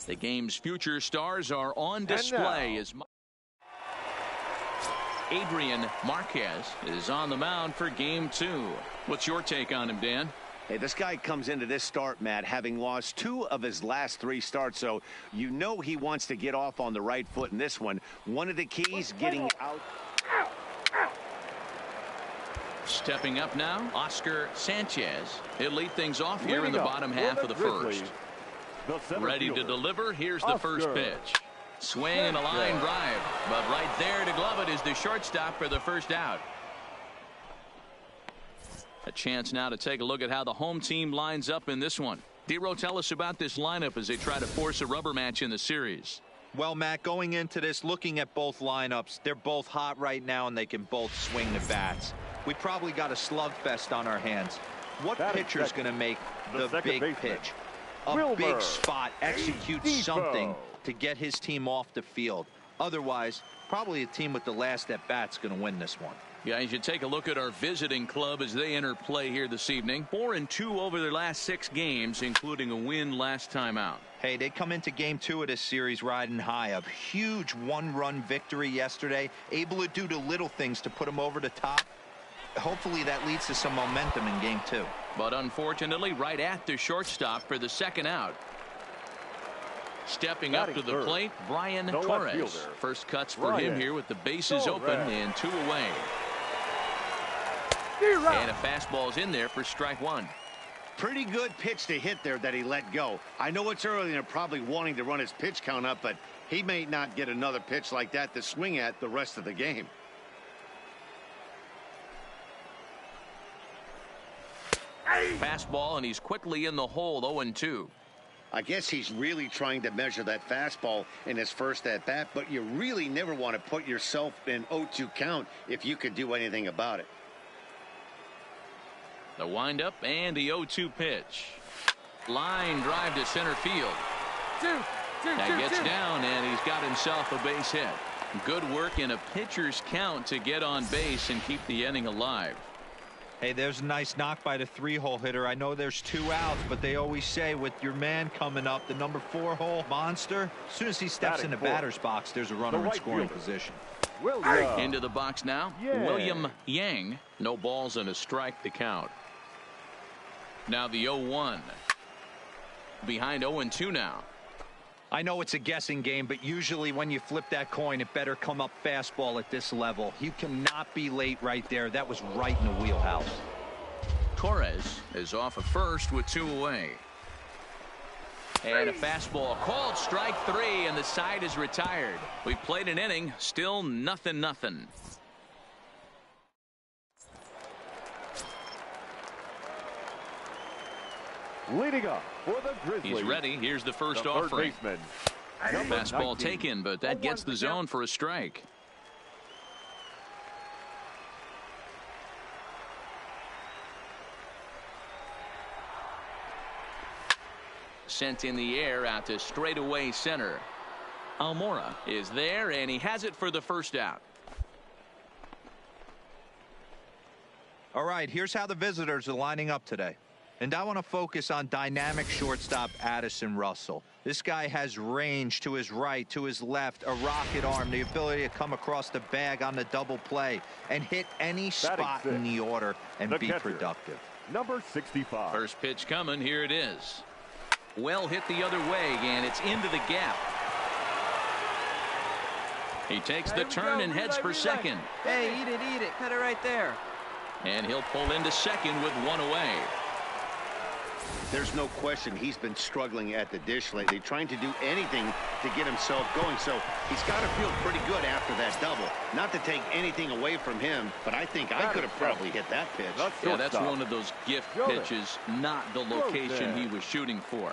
The game's future stars are on display as Adrian Marquez is on the mound for game 2. What's your take on him, Dan? Hey, this guy comes into this start, Matt, having lost 2 of his last 3 starts, so you know he wants to get off on the right foot in this one. One of the keys, getting out. Stepping up now, Oscar Sanchez. He'll lead things off here in the bottom half of the first. Ready to deliver. Here's the first pitch. Swing and a line drive. But right there to glove it is the shortstop for the first out. A chance now to take a look at how the home team lines up in this one. Dero, tell us about this lineup as they try to force a rubber match in the series. Well, Matt, going into this, looking at both lineups, they're both hot right now and they can both swing the bats. We probably got a slugfest on our hands. What pitcher's going to make the big pitch? A big spot, execute something to get his team off the field. Otherwise, probably a team with the last at bat's going to win this one. Guys, you take a look at our visiting club as they enter play here this evening. 4-2 over their last 6 games, including a win last time out. Hey, they come into game 2 of this series riding high. A huge one-run victory yesterday, able to do the little things to put them over the top. Hopefully that leads to some momentum in game 2. But unfortunately, right at the shortstop for the second out. Stepping up to the plate, Brian Torres. First cuts for him here with the bases open and 2 away. And a fastball's in there for strike 1. Pretty good pitch to hit there that he let go. I know it's early and they're probably wanting to run his pitch count up, but he may not get another pitch like that to swing at the rest of the game. Fastball, and he's quickly in the hole, 0-2. I guess he's really trying to measure that fastball in his first at-bat, but you really never want to put yourself in 0-2 count if you could do anything about it. The windup and the 0-2 pitch. Line drive to center field. That gets down, and he's got himself a base hit. Good work in a pitcher's count to get on base and keep the inning alive. Hey, there's a nice knock by the 3-hole hitter. I know there's 2 outs, but they always say with your man coming up, the number 4-hole monster, as soon as he steps in the batter's box, there's a runner in scoring position. Into the box now, William Yang. No balls and a strike to count. Now the 0-1. Behind 0-2 now. I know it's a guessing game, but usually when you flip that coin, it better come up fastball at this level. You cannot be late right there. That was right in the wheelhouse. Torres is off at first with 2 away. And a fastball called strike 3, and the side is retired. We played an inning, still 0-0. Leading up for the Grizzlies. He's ready. Here's the first offering. Fastball taken, but that gets the zone for a strike. Sent in the air out to straightaway center. Almora is there, and he has it for the first out. All right, here's how the visitors are lining up today. And I want to focus on dynamic shortstop Addison Russell. This guy has range to his right, to his left, a rocket arm, the ability to come across the bag on the double play and hit any spot in the order and be productive. Number 65. First pitch coming. Here it is. Well hit the other way, and it's into the gap. He takes the turn and heads for second. Hey, eat it. Cut it right there. And he'll pull into second with 1 away. There's no question he's been struggling at the dish lately, trying to do anything to get himself going. So he's got to feel pretty good after that double. Not to take anything away from him, but I think I could have probably hit that pitch. Yeah, that's one of those gift pitches, not the location he was shooting for.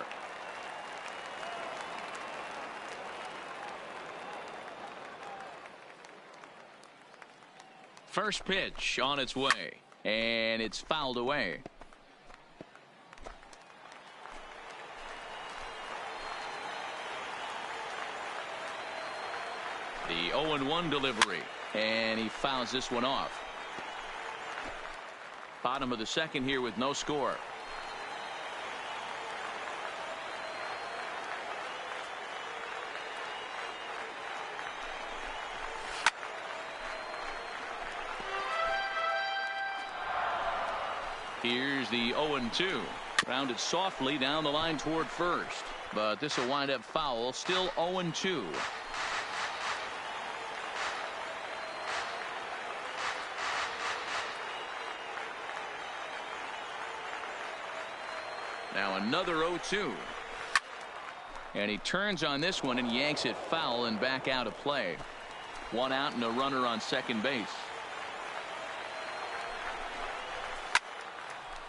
First pitch on its way, and it's fouled away. The 0-1 delivery, and he fouls this one off. Bottom of the second here with no score. Here's the 0-2. Rounded softly down the line toward first, but this will wind up foul. Still 0-2. Now another 0-2. And he turns on this one and yanks it foul and back out of play. 1 out and a runner on second base.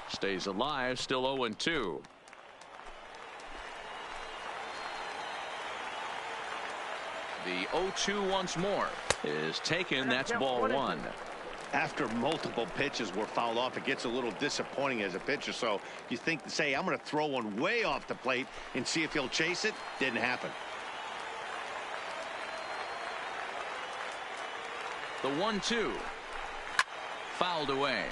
Stays alive, still 0-2. The 0-2 once more is taken. That's ball 1. After multiple pitches were fouled off, it gets a little disappointing as a pitcher. So you think to say, I'm going to throw one way off the plate and see if he'll chase it. Didn't happen. The 1-2. fouled away.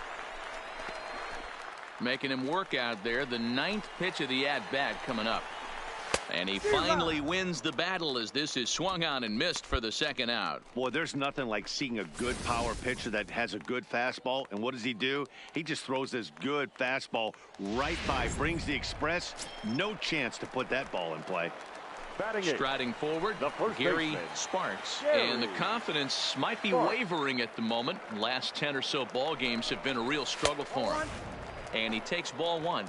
Making him work out there. The 9th pitch of the at-bat coming up. And he finally wins the battle as this is swung on and missed for the 2nd out. Boy, there's nothing like seeing a good power pitcher that has a good fastball. And what does he do? He just throws this good fastball right by, brings the express. No chance to put that ball in play. Striding forward, Gary Sparks. And the confidence might be wavering at the moment. Last 10 or so ball games have been a real struggle for him. And he takes ball 1.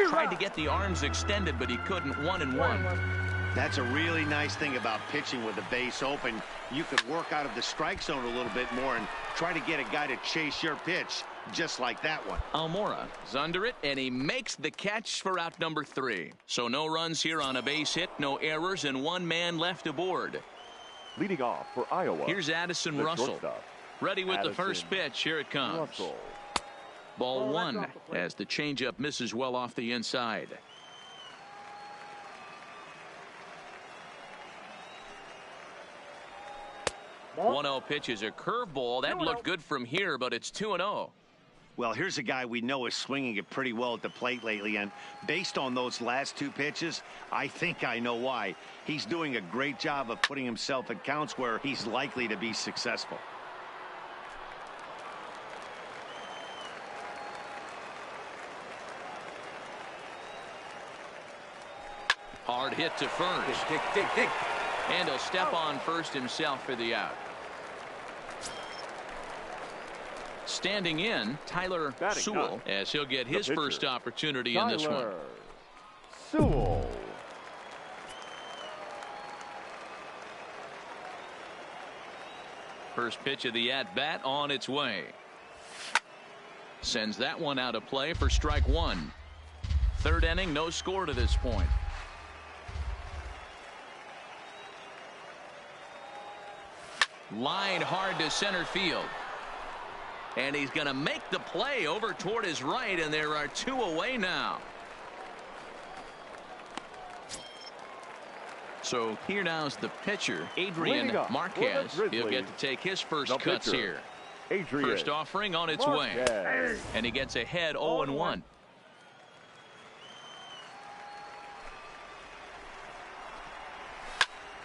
Tried to get the arms extended, but he couldn't. 1-1. That's a really nice thing about pitching with the base open. You could work out of the strike zone a little bit more and try to get a guy to chase your pitch, just like that one. Almora is under it, and he makes the catch for out number 3. So no runs here on a base hit, no errors, and 1 man left aboard. Leading off for Iowa. Here's Addison Russell. Ready with the first pitch. Here it comes. Russell. Ball 1 as the changeup misses well off the inside. Ball. 1-0 pitch is a curveball. That looked good from here, but it's 2-0. Well, here's a guy we know is swinging it pretty well at the plate lately, and based on those last 2 pitches, I think I know why. He's doing a great job of putting himself at counts where he's likely to be successful. Hard hit to first. Dig. And he'll step on first himself for the out. Standing in, Tyler Sewell, as he'll get his first opportunity in this one. Sewell. First pitch of the at-bat on its way. Sends that one out of play for strike 1. 3rd inning, no score to this point. Line hard to center field. And he's going to make the play over toward his right, and there are 2 away now. So here now's the pitcher, Adrian Marquez. He'll get to take his first cuts here. First offering on its way. And he gets ahead 0-1.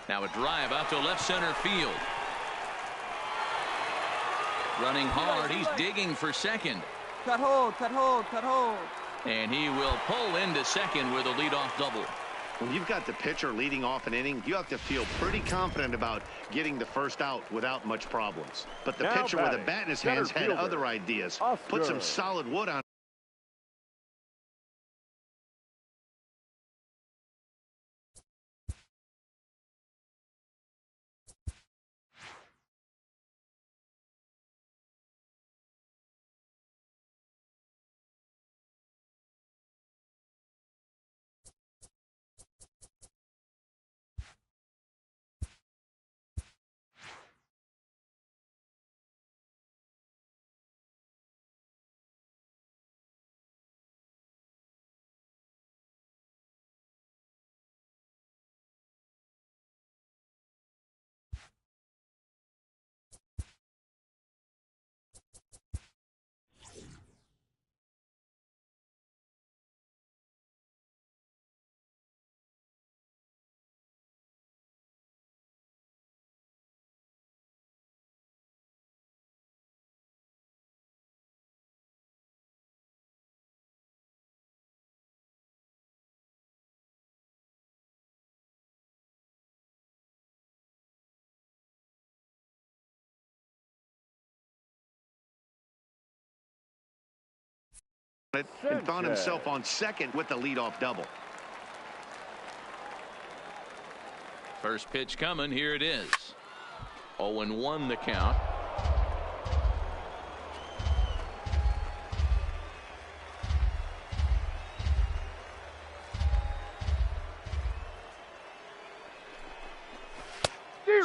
Now a drive out to left center field. Running hard, he's digging for second. Cut hold. And he will pull into second with a leadoff double. When you've got the pitcher leading off an inning, you have to feel pretty confident about getting the first out without much problems. But the pitcher with a bat in his hands had other ideas. Put some solid wood on. And found himself on second with the leadoff double. First pitch coming. Here it is. 0-1 the count.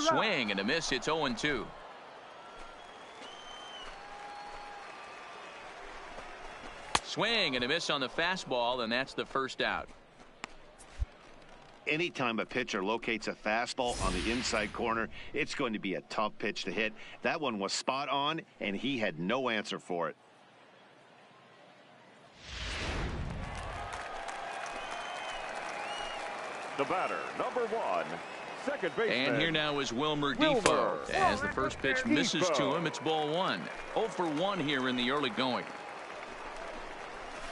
Swing and a miss. It's 0-2. Swing and a miss on the fastball, and that's the first out. Anytime a pitcher locates a fastball on the inside corner, it's going to be a tough pitch to hit. That one was spot on, and he had no answer for it. The batter, number 1, second baseman. And here now is Wilmer Defoe. As the first pitch misses to him, it's ball 1. 0 for 1 here in the early going.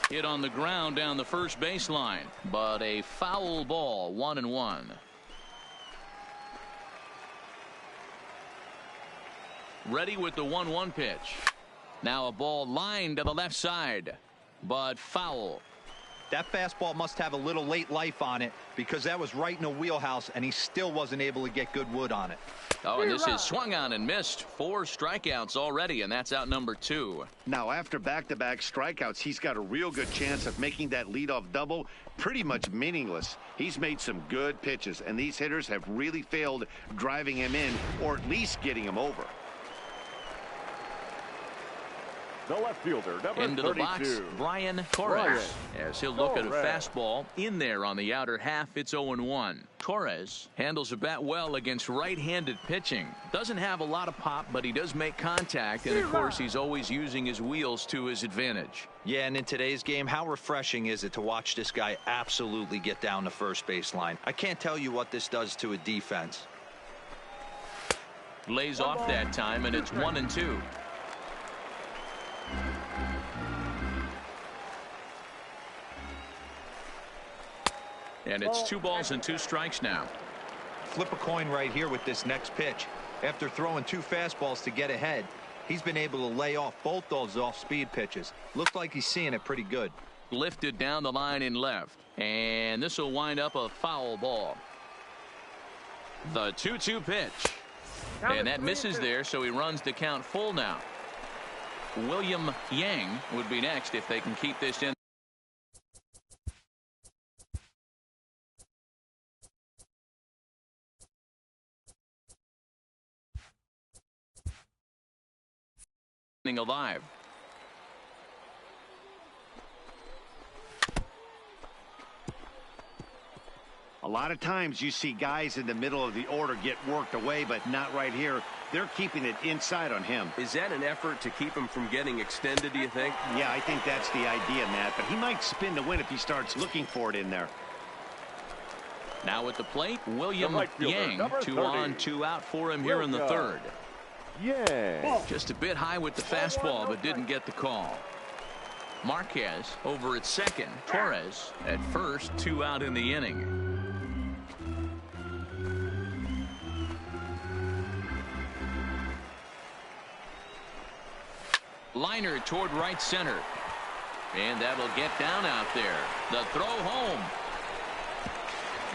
Hit on the ground down the first baseline, but a foul ball, 1-1. Ready with the 1-1 pitch. Now a ball lined to the left side, but foul. That fastball must have a little late life on it because that was right in the wheelhouse and he still wasn't able to get good wood on it. Oh, and this is swung on and missed. 4 strikeouts already, and that's out number 2. Now, after back-to-back strikeouts, he's got a real good chance of making that leadoff double pretty much meaningless. He's made some good pitches, and these hitters have really failed driving him in or at least getting him over. The left fielder, number Into 32. the box, Brian Torres. As he'll look at a fastball in there on the outer half. It's 0-1. Torres handles the bat well against right-handed pitching. Doesn't have a lot of pop, but he does make contact, and of course he's always using his wheels to his advantage. Yeah, and in today's game, how refreshing is it to watch this guy absolutely get down the first baseline? I can't tell you what this does to a defense. Lays off that time, and it's 1-2. And it's 2 balls and 2 strikes now. Flip a coin right here with this next pitch. After throwing 2 fastballs to get ahead, he's been able to lay off both those off-speed pitches. Looks like he's seeing it pretty good. Lifted down the line in left, and this will wind up a foul ball. The 2-2 pitch, and that misses there, so he runs the count full now. William Yang would be next if they can keep this in. Alive. A lot of times you see guys in the middle of the order get worked away, but not right here. They're keeping it inside on him. Is that an effort to keep him from getting extended, do you think? Yeah, I think that's the idea, Matt, but he might spin to win if he starts looking for it in there. Now at the plate, William Yang. 2 on, 2 out for him here in the third. Yeah. Just a bit high with the fastball, but didn't get the call. Marquez over at second. Torres at first. 2 out in the inning. Liner toward right center. And that'll get down out there. The throw home.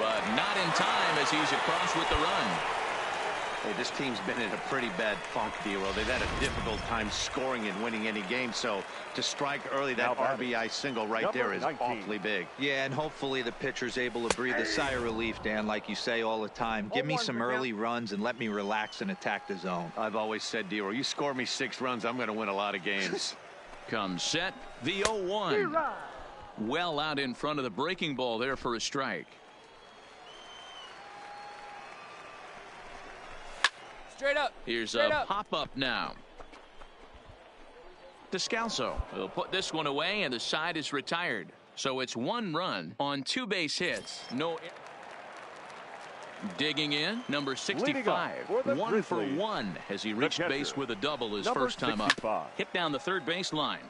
But not in time as he's across with the run. Hey, this team's been in a pretty bad funk, D-Roll. They've had a difficult time scoring and winning any game, so to strike early, that RBI single right there is awfully big. Yeah, and hopefully the pitcher's able to breathe a sigh of relief, Dan, like you say all the time. Give me some early runs and let me relax and attack the zone. I've always said, D-Roll, you score me 6 runs, I'm going to win a lot of games. Comes set, the 0-1. Well out in front of the breaking ball there for a strike. Straight up. Here's a pop-up now. Descalso will put this one away, and the side is retired. So it's 1 run on 2 base hits. No. Digging in, number 65. 1 for 1 as he reached base with a double his first time up. Hit down the third base line.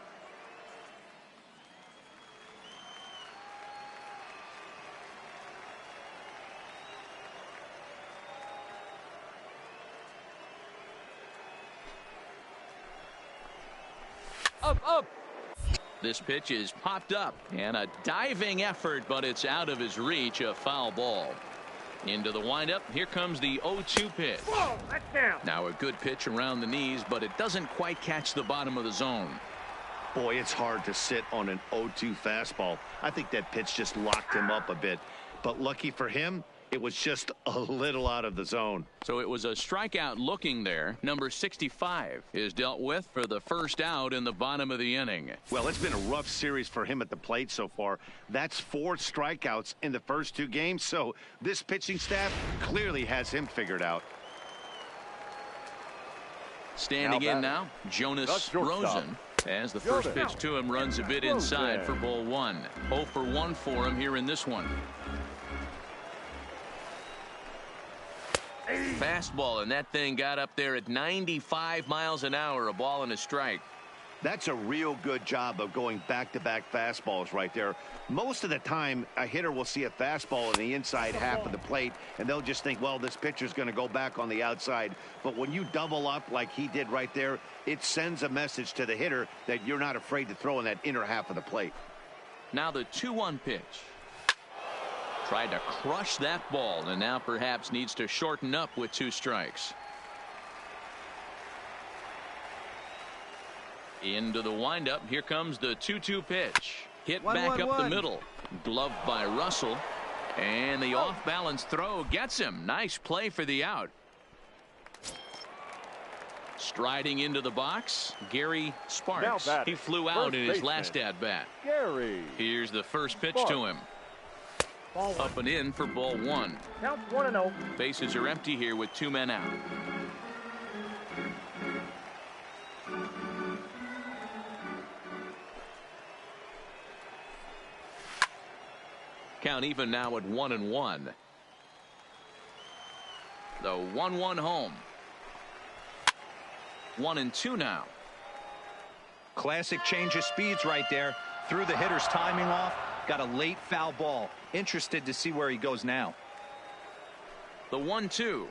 Up. This pitch is popped up and a diving effort, but it's out of his reach. A foul ball. Into the windup. Here comes the 0-2 pitch. Whoa, that's down. Now a good pitch around the knees, but it doesn't quite catch the bottom of the zone. Boy, it's hard to sit on an 0-2 fastball. I think that pitch just locked him up a bit. But lucky for him, It was just a little out of the zone. So it was a strikeout looking there. Number 65 is dealt with for the first out in the bottom of the inning. Well, it's been a rough series for him at the plate so far. That's 4 strikeouts in the first 2 games. So this pitching staff clearly has him figured out. Standing in now, Jonas Rosen. As the first pitch to him runs a bit inside for ball 1. 0 for 1 for him here in this one. Fastball, and that thing got up there at 95 miles an hour, a ball and a strike. That's a real good job of going back-to-back fastballs right there. Most of the time, a hitter will see a fastball in the inside half of the plate, and they'll just think, well, this pitcher's going to go back on the outside. But when you double up like he did right there, it sends a message to the hitter that you're not afraid to throw in that inner half of the plate. Now the 2-1 pitch. Tried to crush that ball, and now perhaps needs to shorten up with 2 strikes. Into the windup. Here comes the 2-2 pitch. Hit back up the middle. Gloved by Russell. And the off-balance throw gets him. Nice play for the out. Striding into the box, Gary Sparks. He flew out in his last at-bat. Here's the first pitch to him. Up and in for ball 1. Count 1-0. Bases are empty here with 2 men out. Count even now at 1-1. The 1-1 home. 1-2 now. Classic change of speeds right there. Threw the hitter's timing off. Got a late foul ball. Interested to see where he goes now. The 1-2.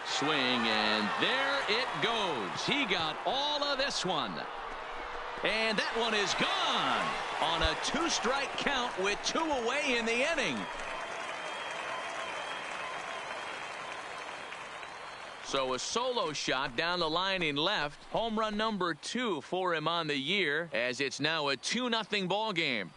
Swing, and there it goes. He got all of this one. And that one is gone on a 2-strike count with 2 away in the inning. So a solo shot down the line in left. Home run number 2 for him on the year, as it's now a 2-0 ball game.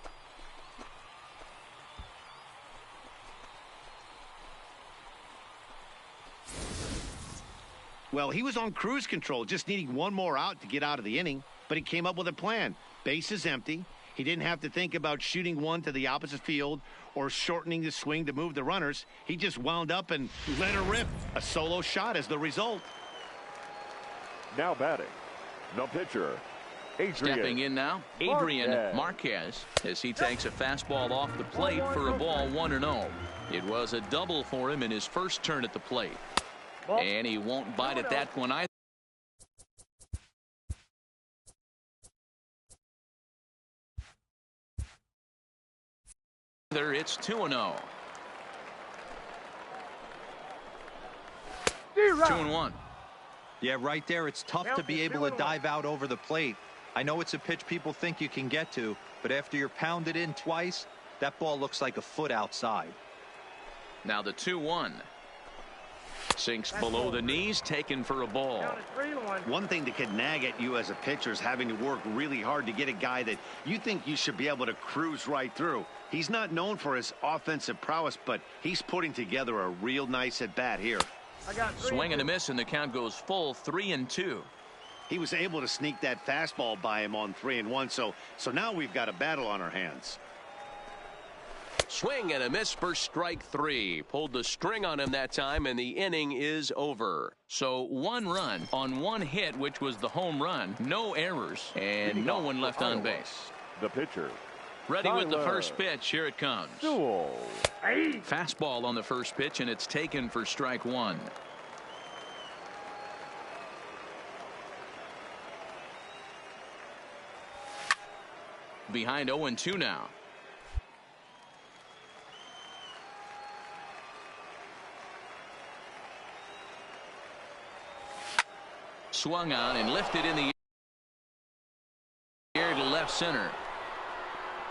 Well, he was on cruise control, just needing 1 more out to get out of the inning. But he came up with a plan. Base is empty. He didn't have to think about shooting one to the opposite field or shortening the swing to move the runners. He just wound up and let her rip. A solo shot is the result. Now batting, the pitcher, Adrian. Stepping in now, Adrian Marquez, as he takes a fastball off the plate for a ball 1-0. It was a double for him in his first turn at the plate. And he won't bite at that one either. It's 2-0. 2-1. Yeah, right there. It's tough to be able to dive out over the plate. I know it's a pitch people think you can get to, but after you're pounded in twice, that ball looks like a foot outside. Now the 2-1. Sinks below the knees, taken for a ball. One thing that could nag at you as a pitcher is having to work really hard to get a guy that you think you should be able to cruise right through. He's not known for his offensive prowess, but he's putting together a real nice at-bat here. Swing and a miss, and the count goes full 3-2. He was able to sneak that fastball by him on 3-1, so now we've got a battle on our hands. Swing and a miss for strike 3. Pulled the string on him that time, and the inning is over. So 1 run on 1 hit, which was the home run. No errors, and no one left on base. The pitcher. Ready with the first pitch. Here it comes. Fastball on the first pitch, and it's taken for strike 1. Behind 0-2 now. Swung on and lifted in the air to left center.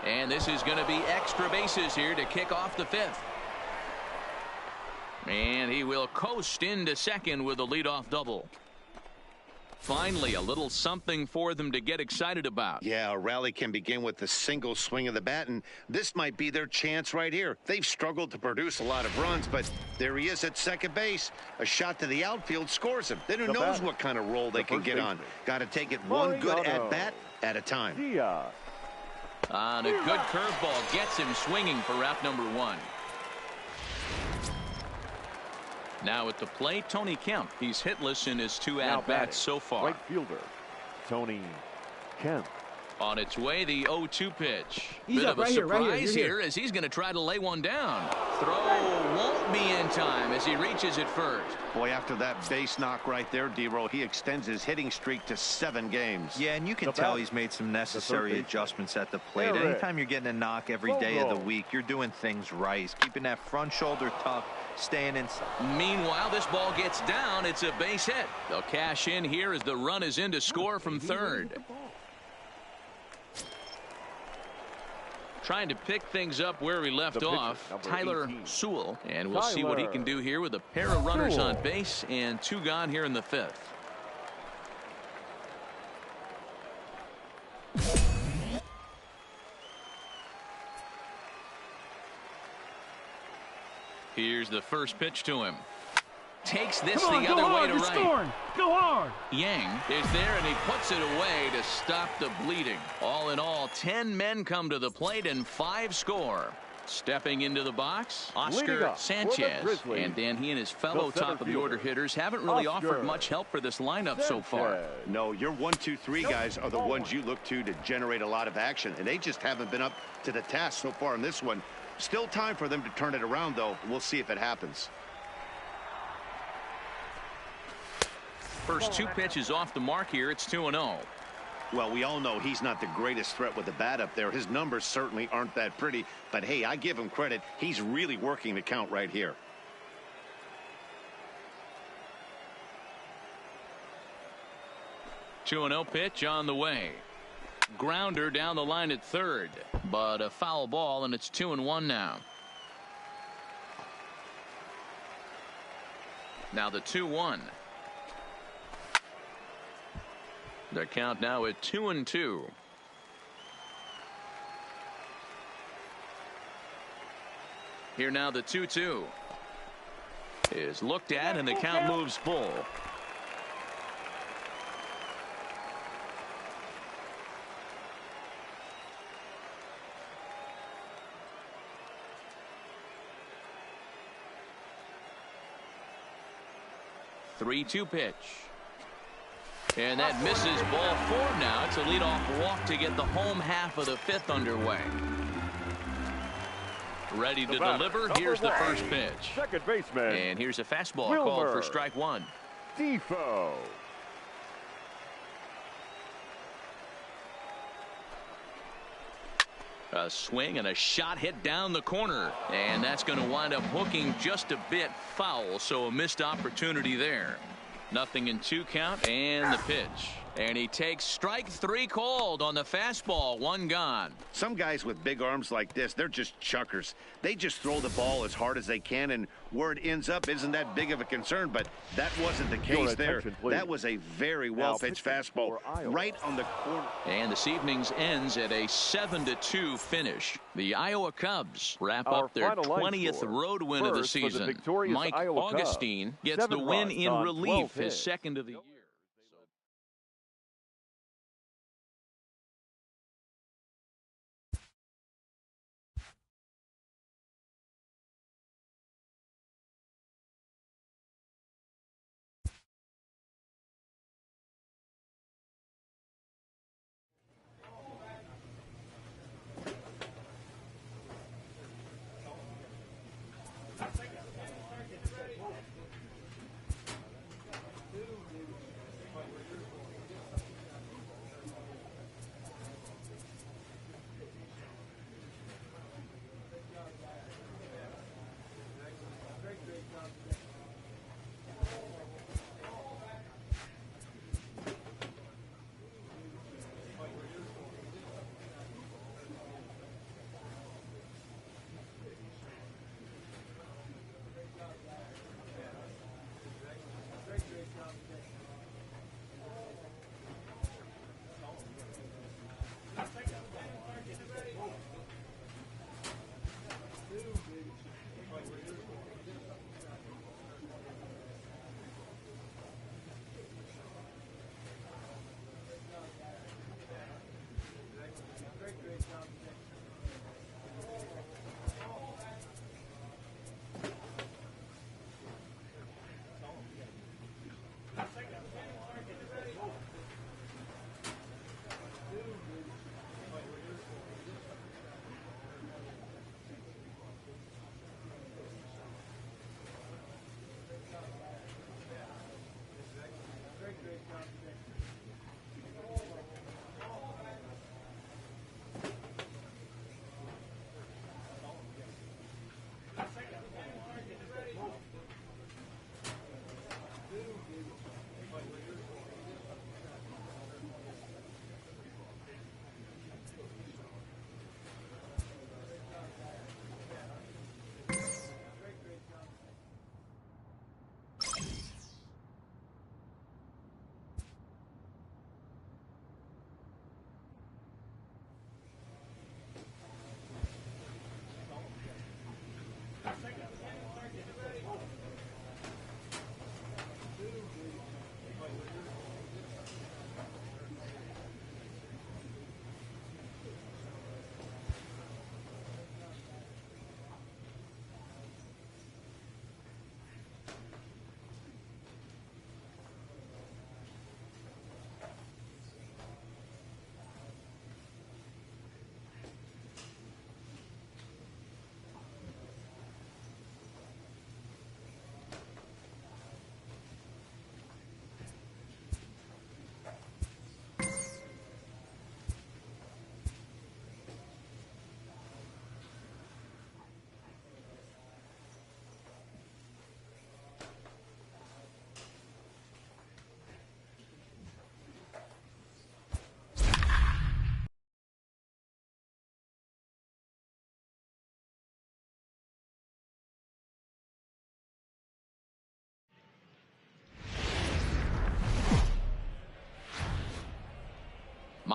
And this is going to be extra bases here to kick off the 5th. And he will coast into second with a leadoff double. Finally, a little something for them to get excited about. Yeah, a rally can begin with a single swing of the bat, and this might be their chance right here. They've struggled to produce a lot of runs, but there he is at second base. A shot to the outfield scores him. Then who knows what kind of role they can get on. Got to take it one good at-bat at a time. And a good curveball gets him swinging for out number 1. Now at the plate, Tony Kemp. He's hitless in his 2 at-bats so far. Right fielder, Tony Kemp. On its way, the 0-2 pitch. He's Bit up of a right surprise here, here as he's going to try to lay one down. Throw won't be in time as he reaches it first. Boy, after that base knock right there, D-Row, he extends his hitting streak to 7 games. Yeah, and you can tell he's made some necessary adjustments at the plate. Anytime you're getting a knock every day of the week, you're doing things right. He's keeping that front shoulder tough, staying inside. Meanwhile, this ball gets down. It's a base hit. They'll cash in here as the run is in to score from third. Trying to pick things up where we left off, Tyler Sewell. And we'll see what he can do here with a pair of runners on base and 2 gone here in the 5th. Here's the first pitch to him. Takes this the other way to right. Scoring. Go hard. Yang is there, and he puts it away to stop the bleeding. All in all, 10 men come to the plate and 5 score. Stepping into the box, Oscar Sanchez. And then he and his fellow top-of-the-order hitters haven't really offered much help for this lineup so far. No, your 1, 2, 3 guys are the ones you look to generate a lot of action, and they just haven't been up to the task so far in this one. Still time for them to turn it around, though. We'll see if it happens. First 2 pitches off the mark here. It's 2-0. Well, we all know he's not the greatest threat with the bat up there. His numbers certainly aren't that pretty. But, hey, I give him credit. He's really working the count right here. Two 2-0 pitch on the way. Grounder down the line at third. But a foul ball, and it's 2-1 now. Now the 2-1. The count now at 2-2. Here now the 2-2 is looked at, and the count moves full. Three-two pitch. And that misses ball 4 now. It's a leadoff walk to get the home half of the 5th underway. Ready to deliver. Here's the first pitch. Second baseman. And here's a fastball called for strike 1. Defoe. A swing and a shot hit down the corner. And that's going to wind up hooking just a bit foul. So a missed opportunity there. Nothing in 2 count, and the pitch. And he takes strike 3 called on the fastball. 1 gone. Some guys with big arms like this, they're just chuckers. They just throw the ball as hard as they can, and where it ends up isn't that big of a concern, but that wasn't the case there. That was a very well-pitched fastball right on the corner. And this evening's ends at a 7-2 finish. The Iowa Cubs wrap up their 20th road win of the season. Mike Augustine gets the win in relief, his 2nd of the year.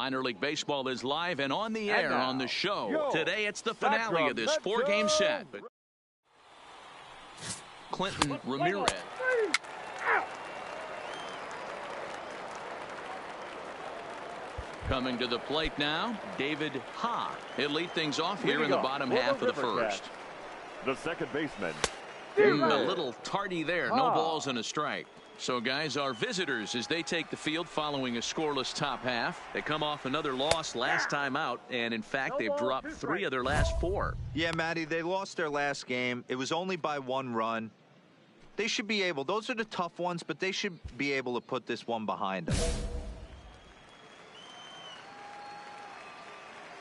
Minor League Baseball is live and on the air on the show. Today it's the finale of this 4-game set. Clinton Ramirez. Coming to the plate now, David Ha. He'll lead things off here in the bottom half of the first. The second baseman. A little tardy there. No balls and a strike. So, guys, our visitors, as they take the field following a scoreless top half, they come off another loss last time out, and in fact, they've dropped 3 of their last 4. Yeah, Matty, they lost their last game. It was only by 1 run. They should be able, those are the tough ones, but they should be able to put this one behind them.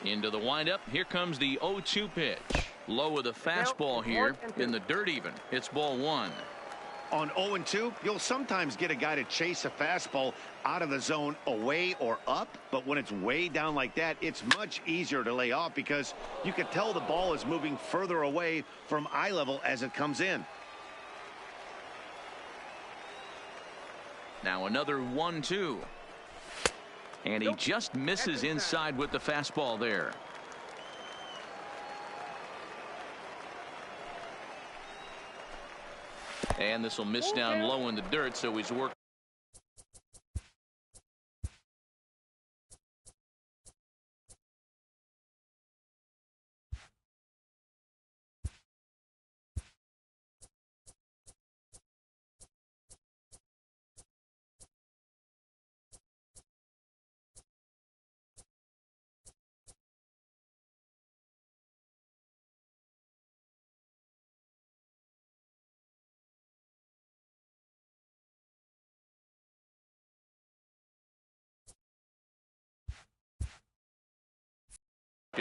Into the windup. Here comes the 0-2 pitch. Low with a fastball here in the dirt even. It's ball 1. On 0-2, you'll sometimes get a guy to chase a fastball out of the zone away or up, but when it's way down like that, it's much easier to lay off because you can tell the ball is moving further away from eye level as it comes in. Now another 1-2. And he just misses inside with the fastball there. And this will miss down low in the dirt, so he's working.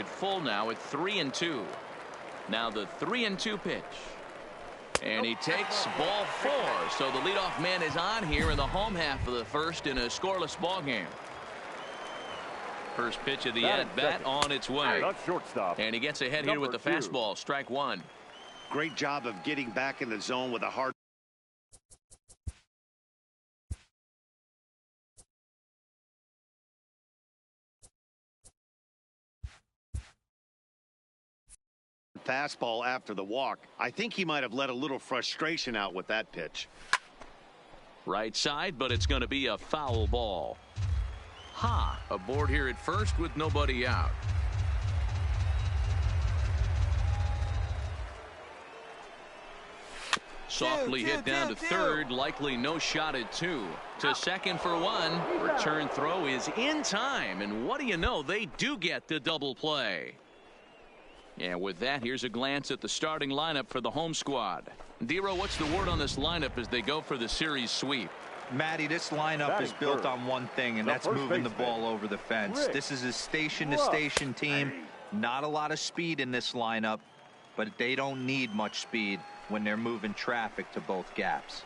Full now at 3-2. Now the 3-2 pitch. And he takes ball 4. So the leadoff man is on here in the home half of the first in a scoreless ball game. First pitch of the at-bat on its way. And he gets ahead here with the fastball. Strike 1. Great job of getting back in the zone with a hard fastball after the walk. I think he might have let a little frustration out with that pitch. Right side, but it's going to be a foul ball. Ha, aboard here at first with nobody out. Softly hit down to third, likely no shot at 2. To second for 1. Return throw is in time, and what do you know, they do get the double play. And with that, here's a glance at the starting lineup for the home squad. Dero, what's the word on this lineup as they go for the series sweep? Matty, this lineup is built on one thing, and that's moving the ball over the fence. This is a station-to-station team. Not a lot of speed in this lineup, but they don't need much speed when they're moving traffic to both gaps.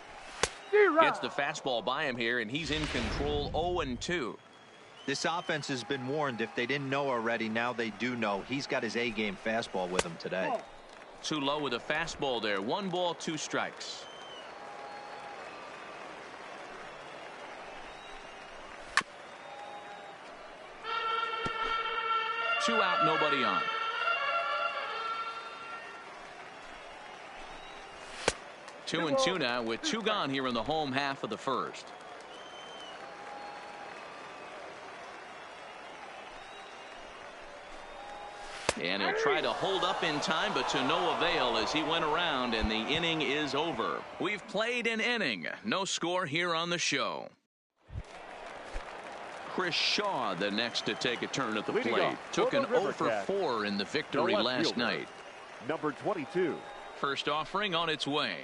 Gets the fastball by him here, and he's in control 0-2. This offense has been warned. If they didn't know already, now they do know. He's got his A-game fastball with him today. Too low with a fastball there. 1 ball, 2 strikes. Two out, nobody on. Two and 2 now with 2 gone here in the home half of the first. And he'll try to hold up in time, but to no avail as he went around, and the inning is over. We've played an inning. No score here on the show. Chris Shaw, the next to take a turn at the plate. Took an 0 for 4 in the victory last night. Number 22. First offering on its way.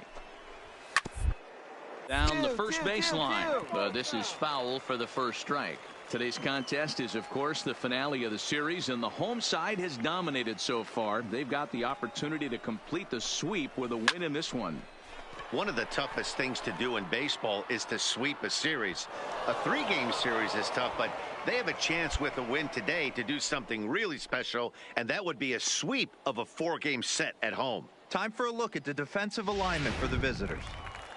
Down the first baseline. But this is foul for the first strike. Today's contest is, of course, the finale of the series, and the home side has dominated so far. They've got the opportunity to complete the sweep with a win in this one. One of the toughest things to do in baseball is to sweep a series. A 3-game series is tough, but they have a chance with a win today to do something really special, and that would be a sweep of a 4-game set at home. Time for a look at the defensive alignment for the visitors.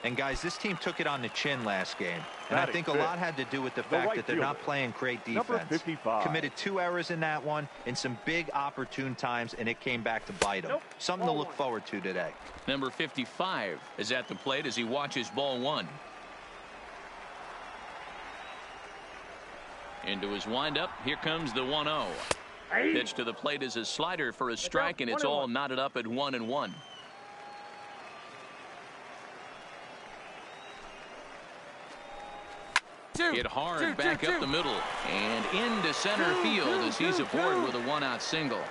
And guys, this team took it on the chin last game. And I think a lot had to do with the fact that they're not playing great defense. Committed 2 errors in that one in some big opportune times, and it came back to bite them. Something to look forward to today. Number 55 is at the plate as he watches ball 1. Into his windup. Here comes the 1-0. Pitch to the plate is a slider for a strike, and it's all knotted up at 1-1. Hit hard back up the middle and into center field as he's aboard with a 1-out single.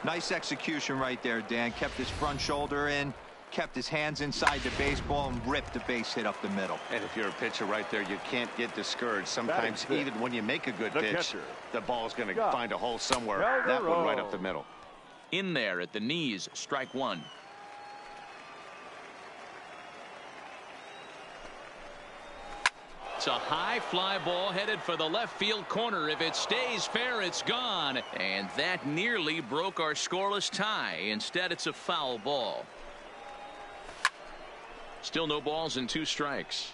Nice execution right there, Dan. Kept his front shoulder in, kept his hands inside the baseball, and ripped the base hit up the middle. And if you're a pitcher right there, you can't get discouraged. Sometimes even when you make a good pitch, the ball's going to find a hole somewhere. That one right up the middle. In there at the knees, strike 1. It's a high fly ball headed for the left field corner. If it stays fair, it's gone. And that nearly broke our scoreless tie. Instead, it's a foul ball. Still no balls and 2 strikes.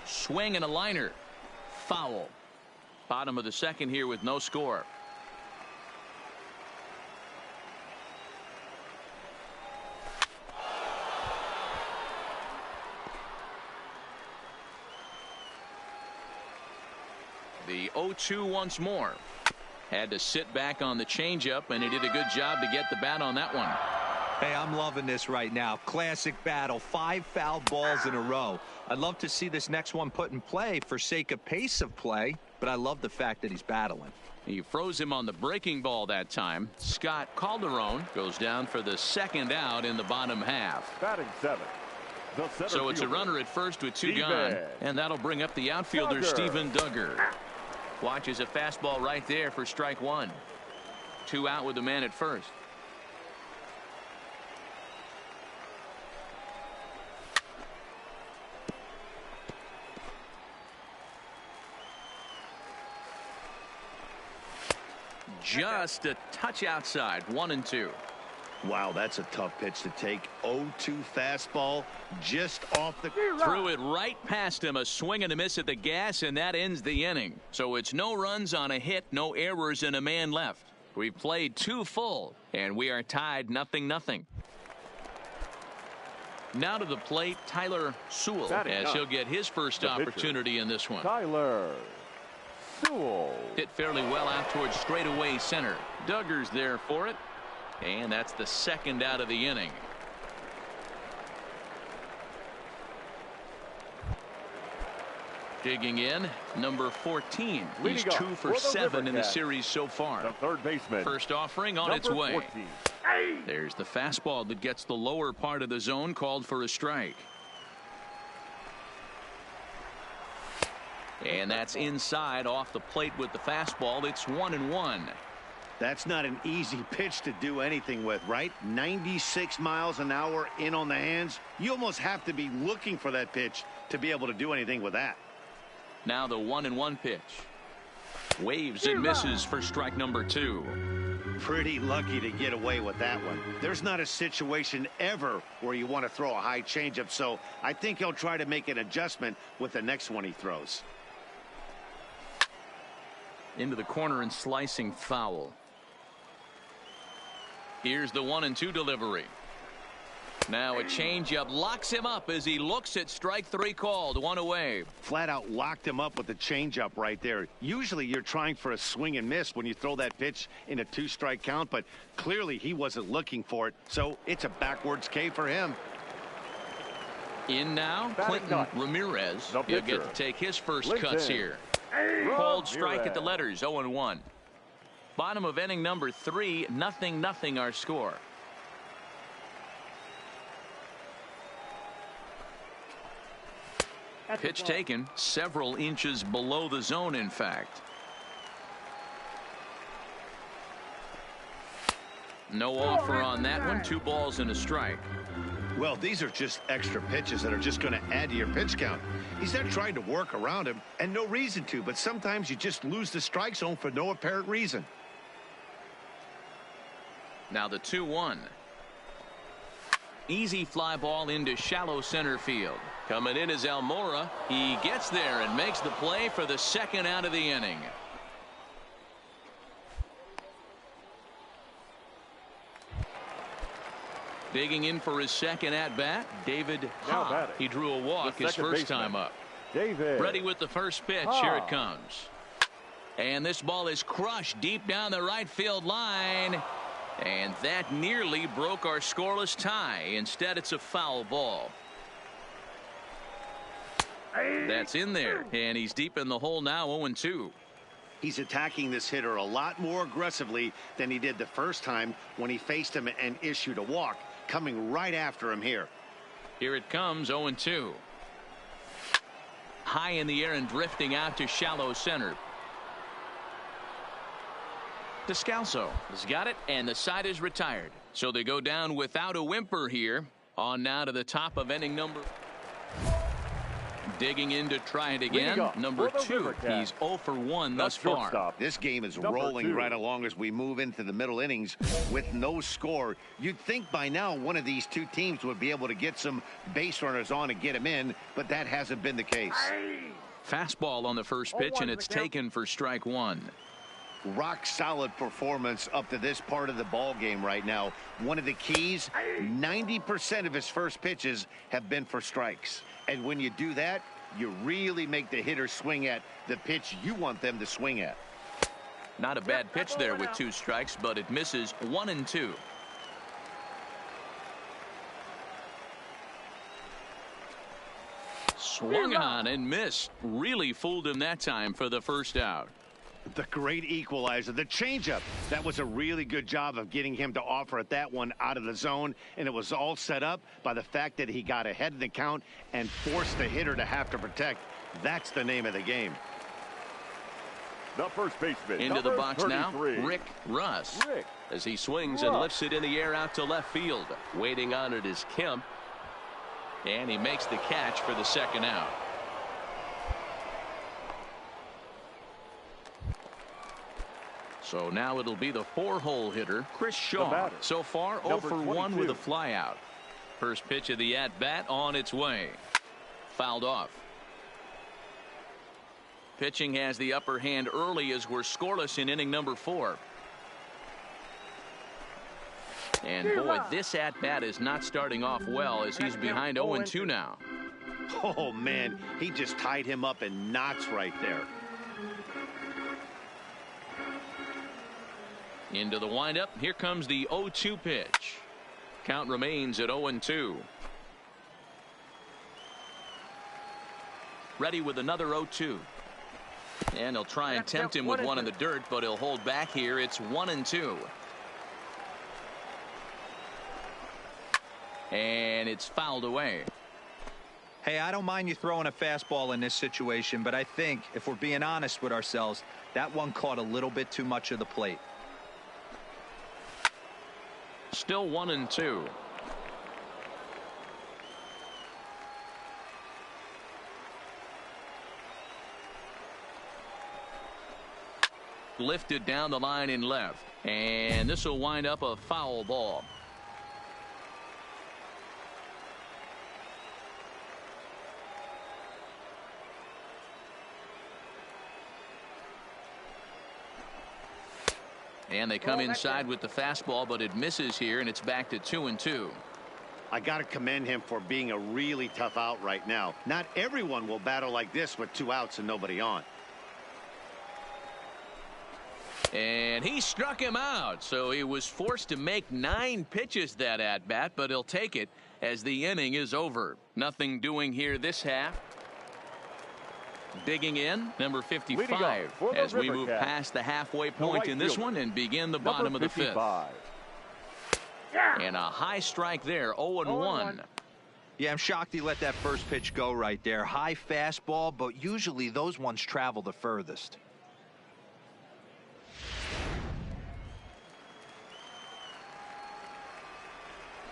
Swing and a liner. Foul. Bottom of the second here with no score. The 0-2 once more. Had to sit back on the changeup, and he did a good job to get the bat on that one. Hey, I'm loving this right now. Classic battle. 5 foul balls in a row. I'd love to see this next one put in play for sake of pace of play, but I love the fact that he's battling. He froze him on the breaking ball that time. Scott Calderon goes down for the 2nd out in the bottom half. Batting 7. So it's a runner at first with 2 gone, and that'll bring up the outfielder, Steven Duggar. Watches a fastball right there for strike 1. 2 out with the man at first. Just a touch outside. 1-2. Wow, that's a tough pitch to take. 0-2 fastball just off the... Threw it right past him. A swing and a miss at the gas, and that ends the inning. So it's no runs on a hit, no errors, and a man left. We've played 2 full, and we are tied 0-0. Now to the plate, Tyler Sewell, as he'll get his first opportunity in this one. Tyler Sewell. Hit fairly well out towards straightaway center. Duggar's there for it. And that's the 2nd out of the inning. Digging in, number 14. He's 2 for 7 in the series so far. The third baseman. First offering on its way. 14. There's the fastball that gets the lower part of the zone, called for a strike. And that's inside off the plate with the fastball. It's 1-1. That's not an easy pitch to do anything with, right? 96 miles an hour in on the hands. You almost have to be looking for that pitch to be able to do anything with that. Now the 1-1 pitch. Waves and misses for strike number 2. Pretty lucky to get away with that one. There's not a situation ever where you want to throw a high changeup, so I think he'll try to make an adjustment with the next one he throws. Into the corner and slicing foul. Here's the 1-2 delivery. Now a changeup locks him up as he looks at strike 3 called. 1 away. Flat out locked him up with the changeup right there. Usually you're trying for a swing and miss when you throw that pitch in a 2-strike count, but clearly he wasn't looking for it, so it's a backwards K for him. In now, Clinton Ramirez. He'll get to take his first cuts here. Called strike at the letters. 0-1. Bottom of inning number 3. 0-0 our score. Pitch taken several inches below the zone, in fact. No offer on that one. 2 balls and a strike. Well, these are just extra pitches that are just going to add to your pitch count. He's not trying to work around him, and no reason to, but sometimes you just lose the strike zone for no apparent reason. Now the 2-1. Easy fly ball into shallow center field. Coming in is Almora. He gets there and makes the play for the second out of the inning. Digging in for his second at bat, David Ha. He drew a walk his first time up. David. Ready with the first pitch. Here it comes. And this ball is crushed deep down the right field line. And that nearly broke our scoreless tie. Instead, it's a foul ball. That's in there. And he's deep in the hole now, 0-2. He's attacking this hitter a lot more aggressively than he did the first time when he faced him and issued a walk. Coming right after him here. Here it comes, 0-2. High in the air and drifting out to shallow center. Descalso has got it, and the side is retired. So they go down without a whimper here. On now to the top of inning number. Digging in to try it again. Number 2. He's 0 for 1 thus far. This game is rolling right along as we move into the middle innings with no score. You'd think by now one of these two teams would be able to get some base runners on and get them in, but that hasn't been the case. Fastball on the first pitch, and it's taken for strike 1. Rock solid performance up to this part of the ball game right now. One of the keys, 90% of his first pitches have been for strikes. And when you do that, you really make the hitter swing at the pitch you want them to swing at. Not a bad pitch there with 2 strikes, but it misses 1-2. Swung on and missed. Really fooled him that time for the first out. The great equalizer, the changeup. That was a really good job of getting him to offer at that one out of the zone, and it was all set up by the fact that he got ahead of the count and forced the hitter to have to protect. That's the name of the game. The first baseman. Into the box now, Rick Russ. As he swings and lifts it in the air out to left field. Waiting on it is Kemp. And he makes the catch for the second out. So now it'll be the 4-hole hitter, Chris Shaw. So far, 0 for 1 with a flyout. First pitch of the at-bat on its way. Fouled off. Pitching has the upper hand early as we're scoreless in inning number 4. And boy, this at-bat is not starting off well as he's behind 0-2 now. Oh, man, he just tied him up in knots right there. Into the windup. Here comes the 0-2 pitch. Count remains at 0-2. Ready with another 0-2. And he'll try and tempt him with one in the dirt, but he'll hold back here. It's 1-2. And it's fouled away. Hey, I don't mind you throwing a fastball in this situation, but I think if we're being honest with ourselves, that one caught a little bit too much of the plate. Still 1-2. Lifted down the line in left. And this will wind up a foul ball. And they come inside with the fastball, but it misses here, and it's back to 2-2. I got to commend him for being a really tough out right now. Not everyone will battle like this with 2 outs and nobody on. And he struck him out, so he was forced to make 9 pitches that at bat, but he'll take it as the inning is over. Nothing doing here this half. Digging in, number 55, as we move past the halfway point in this one and begin the bottom of the 5th. And a high strike there, 0-1. Yeah, I'm shocked he let that first pitch go right there. High fastball, but usually those ones travel the furthest.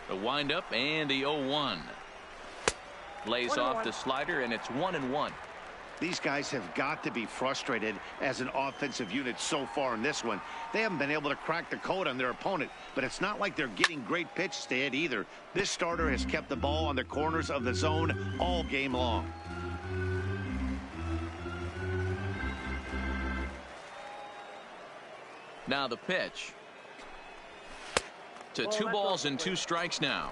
The windup and the 0-1. Lays off the slider, and it's 1-1. These guys have got to be frustrated as an offensive unit so far in this one. They haven't been able to crack the code on their opponent, but it's not like they're getting great pitches to hit either. This starter has kept the ball on the corners of the zone all game long. Now the pitch. To 2 balls and 2 strikes now.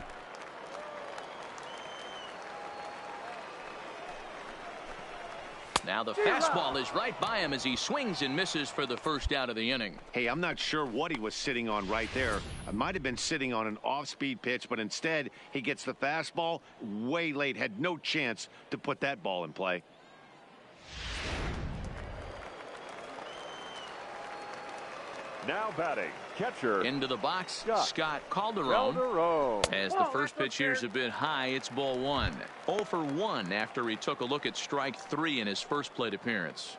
Now the fastball is right by him as he swings and misses for the first out of the inning. Hey, I'm not sure what he was sitting on right there. It might have been sitting on an off-speed pitch, but instead he gets the fastball way late. Had no chance to put that ball in play. Now batting, catcher. Into the box, Scott Calderon. As the first pitch here is a bit high, it's ball 1. 0 for 1 after he took a look at strike 3 in his first plate appearance.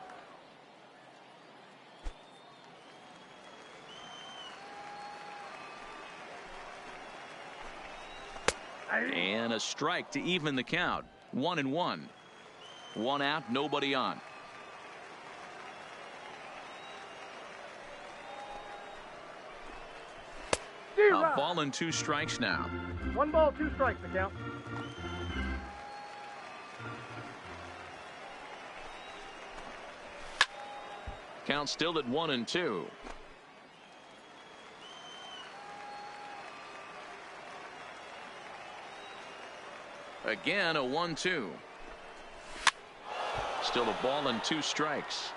And a strike to even the count. 1-1. 1 out, nobody on. A ball and 2 strikes now. 1 ball, 2 strikes, the count. Count still at 1-2. Again, a 1-2. Still a ball and 2 strikes.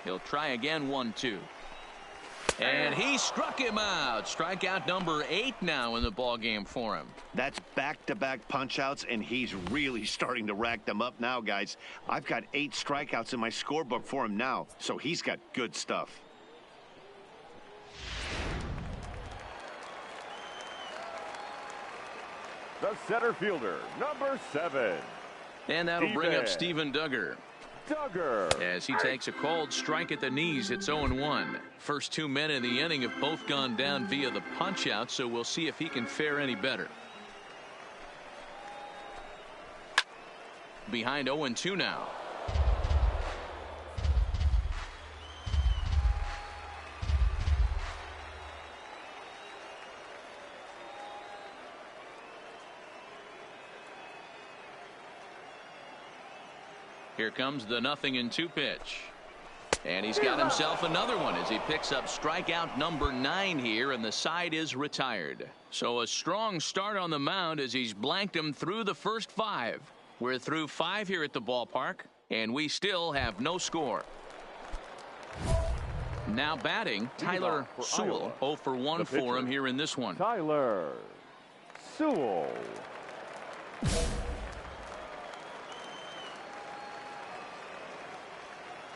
He'll try again. 1-2. And he struck him out. Strikeout number 8 now in the ball game for him. That's back-to-back punch-outs, and he's really starting to rack them up now, guys. I've got 8 strikeouts in my scorebook for him now, so he's got good stuff. The center fielder, number 7. And that'll bring up Steven Duggar. As he takes a called strike at the knees, it's 0-1. First 2 men in the inning have both gone down via the punch out, so we'll see if he can fare any better. Behind 0-2 now. Here comes the 0-2 pitch. And he's got himself another one as he picks up strikeout number 9 here, and the side is retired. So a strong start on the mound as he's blanked him through the first 5. We're through 5 here at the ballpark, and we still have no score. Now batting, Tyler Sewell. 0 for 1 for him here in this one. Tyler Sewell.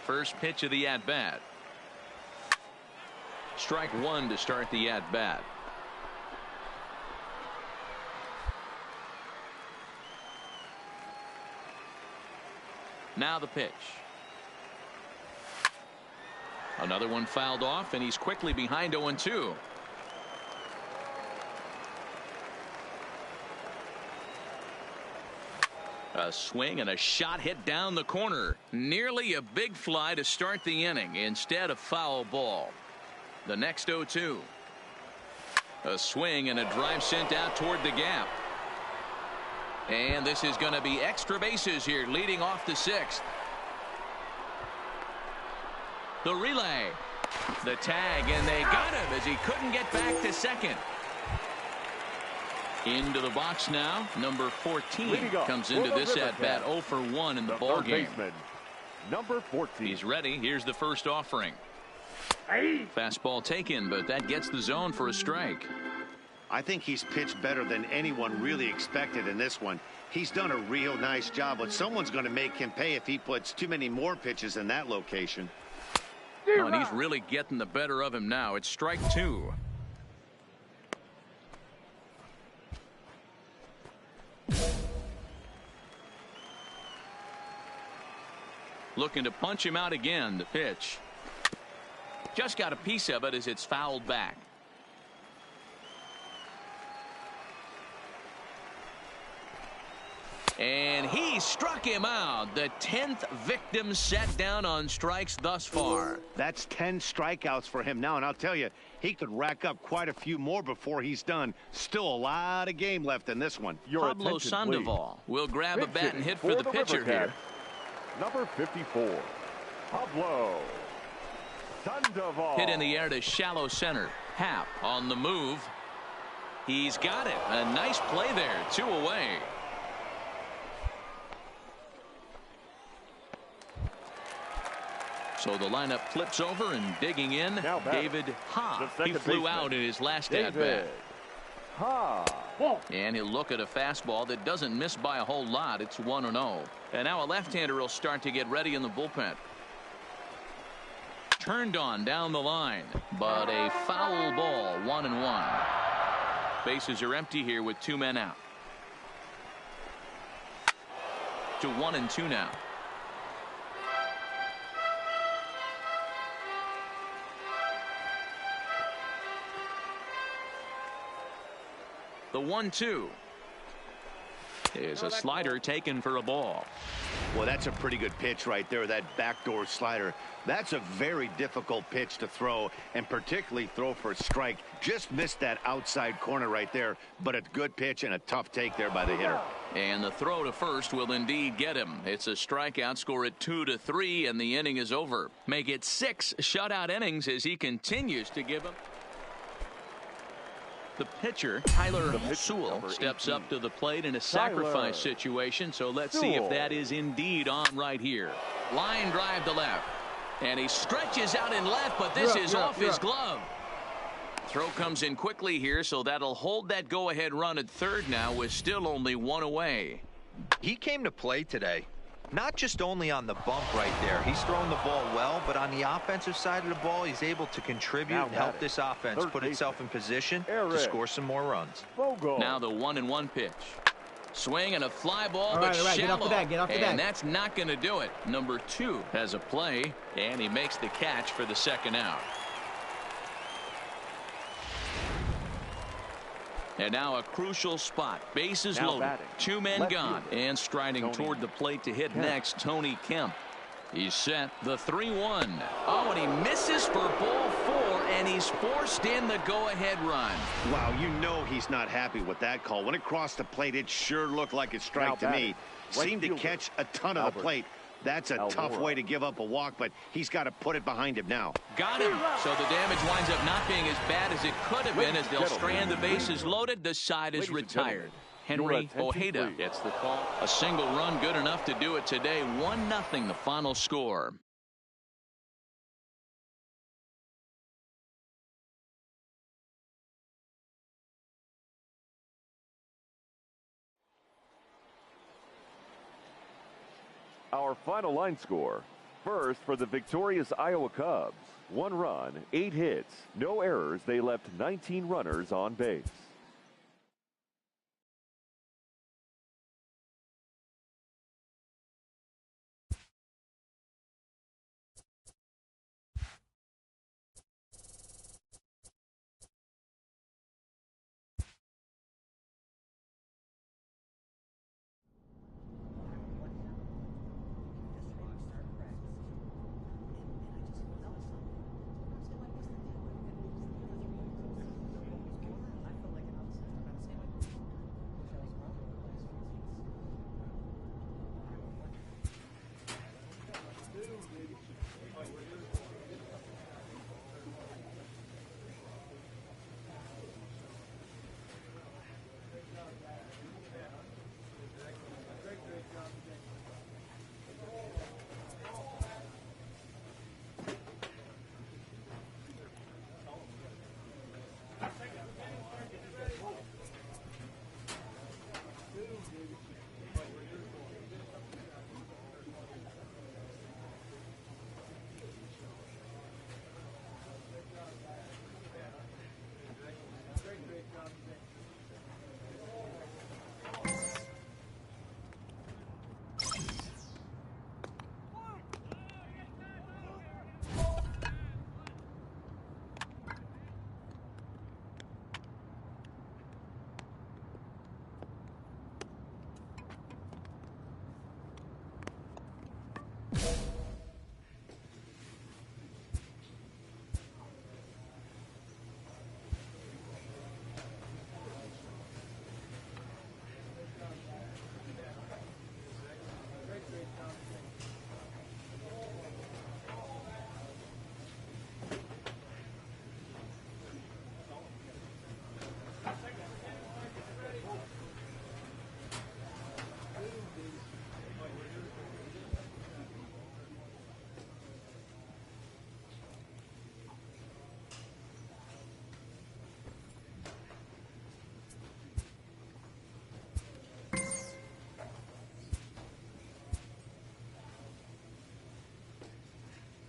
First pitch of the at-bat. Strike 1 to start the at-bat. Now the pitch. Another one fouled off, and he's quickly behind 0-2. A swing and a shot hit down the corner. Nearly a big fly to start the inning. Instead, a foul ball. The next 0-2. A swing and a drive sent out toward the gap. And this is going to be extra bases here, leading off the 6th. The relay. The tag, and they got him as he couldn't get back to second. Into the box now. Number 14 comes into this at-bat. 0 for 1 in the ball game. Number 14. He's ready. Here's the first offering. Fastball taken, but that gets the zone for a strike. I think he's pitched better than anyone really expected in this one. He's done a real nice job, but someone's going to make him pay if he puts too many more pitches in that location. Oh, and he's really getting the better of him now. It's strike 2. Looking to punch him out again. The pitch. Just got a piece of it as it's fouled back. And he struck him out. The 10th victim set down on strikes thus far. That's 10 strikeouts for him now, and I'll tell you, he could rack up quite a few more before he's done. Still a lot of game left in this one. Pablo Sandoval will grab a bat and hit for the pitcher here. Number 54, Pablo Sandoval. Hit in the air to shallow center. Happ on the move. He's got it. A nice play there. 2 away. So the lineup flips over, and digging in, David Ha. He flew out in his last at-bat. And he'll look at a fastball that doesn't miss by a whole lot. It's 1-0. And now a left-hander will start to get ready in the bullpen. Turned on down the line, but a foul ball. 1-1. Bases are empty here with 2 men out. To 1-2 now. The 1-2 is a slider taken for a ball. Well, that's a pretty good pitch right there, that backdoor slider. That's a very difficult pitch to throw, and particularly throw for a strike. Just missed that outside corner right there, but a good pitch and a tough take there by the hitter. And the throw to first will indeed get him. It's a strikeout. Score at 2-3, and the inning is over. Make it 6 shutout innings as he continues to give him. The pitcher, Tyler Sewell, steps up to the plate in a sacrifice situation, so let's see if that is indeed on right here. Line drive to left, and he stretches out in left, but this is off his glove. Throw comes in quickly here, so that'll hold that go-ahead run at third now with still only 1 away. He came to play today. Not just only on the bump right there. He's thrown the ball well, but on the offensive side of the ball, he's able to contribute and help this offense put itself in position to score some more runs. Now the 1-1 pitch. Swing and a fly ball, but shallow. Get off the bag, get off the bag. And that's not going to do it. Number 2 has a play, and he makes the catch for the second out. And now a crucial spot. Bases loaded. 2 men gone. And striding toward the plate to hit next, Tony Kemp. He's set. The 3-1. Oh, and he misses for ball 4, and he's forced in the go-ahead run. Wow, you know he's not happy with that call. When it crossed the plate, it sure looked like a strike to me. Seemed to catch a ton of the plate. That's a tough way to give up a walk, but he's got to put it behind him now. Got him. So the damage winds up not being as bad as it could have been as they'll strand the bases loaded. The side is retired. Henry Ojeda gets the call. A single run good enough to do it today. 1-0 the final score. Our final line score. First, for the victorious Iowa Cubs, 1 run, 8 hits, no errors. They left 19 runners on base.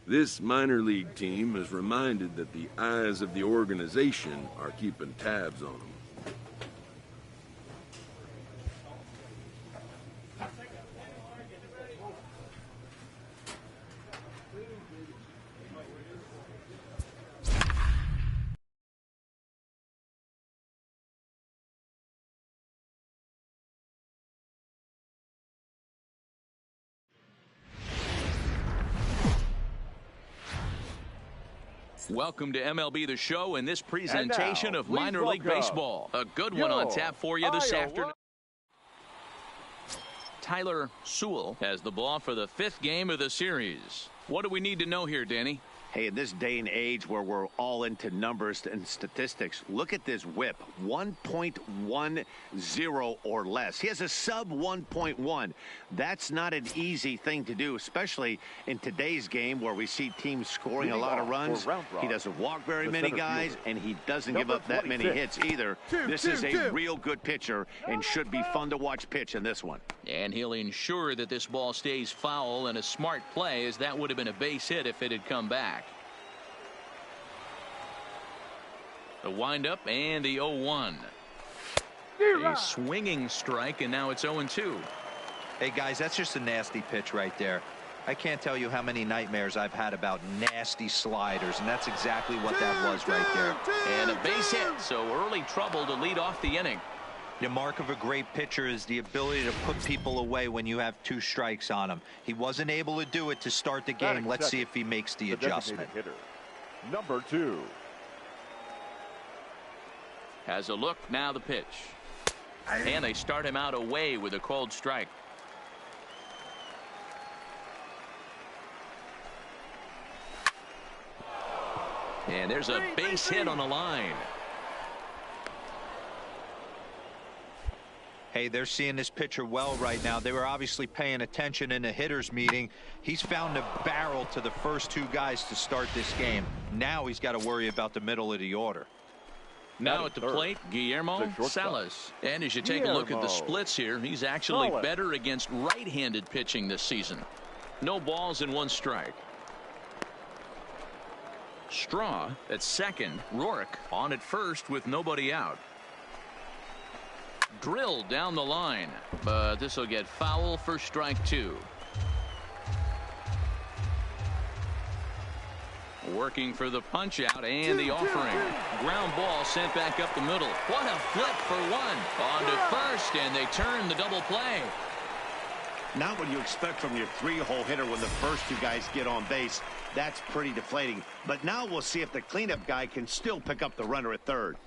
This minor league team is reminded that the eyes of the organization are keeping tabs on them. Welcome to MLB The Show and this presentation now, of minor league welcome baseball. A good one on tap for you this afternoon. Tyler Sewell has the ball for the 5th game of the series. What do we need to know here, Danny? Hey, in this day and age where we're all into numbers and statistics, look at this whip, 1.10 or less. He has a sub 1.1. That's not an easy thing to do, especially in today's game where we see teams scoring a lot of runs. He doesn't walk very many guys, and he doesn't give up that many hits either. This is a real good pitcher and should be fun to watch pitch in this one. And he'll ensure that this ball stays foul, and a smart play, as that would have been a base hit if it had come back. The windup and the 0-1. A swinging strike, and now it's 0-2. Hey, guys, that's just a nasty pitch right there. I can't tell you how many nightmares I've had about nasty sliders, and that's exactly what that was right there. And a base hit, so early trouble to lead off the inning. The mark of a great pitcher is the ability to put people away when you have 2 strikes on him. He wasn't able to do it to start the game. Let's see if he makes the adjustment. Hitter, number 2. Has a look, now the pitch. And they start him out away with a cold strike. And there's a base hit on the line. Hey, they're seeing this pitcher well right now. They were obviously paying attention in the hitters meeting. He's found a barrel to the first 2 guys to start this game. Now he's got to worry about the middle of the order. Now at the plate, Guillermo Salas. And as you take a look at the splits here, he's actually better against right-handed pitching this season. No balls and 1 strike. Straw at second. Rourke on at first with nobody out. Drilled down the line, but this will get foul for strike 2. Working for the punch out and the offering. Ground ball sent back up the middle. What a flip for 1. On to first, and they turn the double play. Not what you expect from your 3-hole hitter when the first 2 guys get on base. That's pretty deflating. But now we'll see if the cleanup guy can still pick up the runner at third.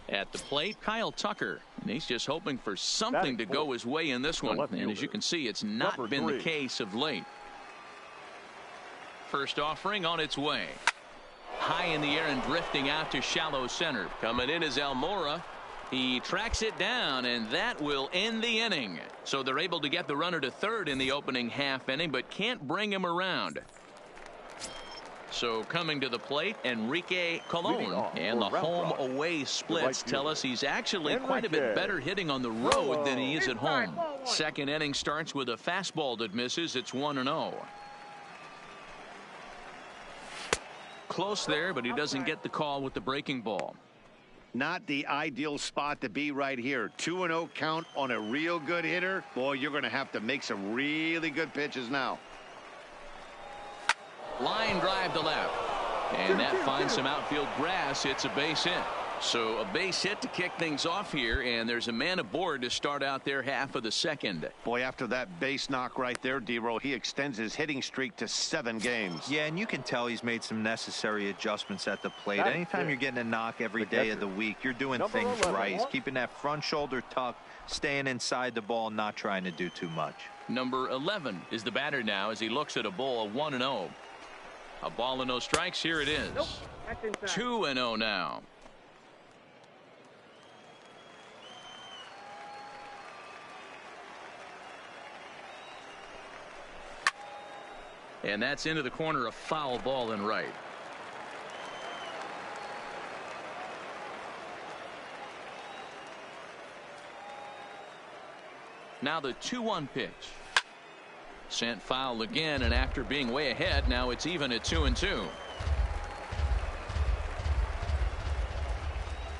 At the plate, Kyle Tucker. And he's just hoping for something to go his way in this one. And as you can see, it's not been the case of late. First offering on its way. High in the air and drifting out to shallow center. Coming in is Almora. He tracks it down, and that will end the inning. So they're able to get the runner to third in the opening half inning, but can't bring him around. So coming to the plate, Enrique Colon, and the home-away splits tell us he's actually quite a bit better hitting on the road than he is at home. Second inning starts with a fastball that misses. It's 1-0. Close there, but he doesn't get the call with the breaking ball. Not the ideal spot to be right here. 2-0 count on a real good hitter. Boy, you're going to have to make some really good pitches now. Line drive to left, and that finds some outfield grass. It's a base hit. So a base hit to kick things off here, and there's a man aboard to start out their half of the second. Boy, after that base knock right there, D-Roll, he extends his hitting streak to 7 games. Yeah, and you can tell he's made some necessary adjustments at the plate. Anytime you're getting a knock every day of the week, you're doing things right. He's keeping that front shoulder tucked, staying inside the ball, not trying to do too much. Number 11 is the batter now as he looks at a ball, 1-0. A ball and no strikes. Here it is. 2-0 now. And that's into the corner, a foul ball and right. Now the 2-1 pitch. Sent foul again, and after being way ahead, now it's even at 2-2.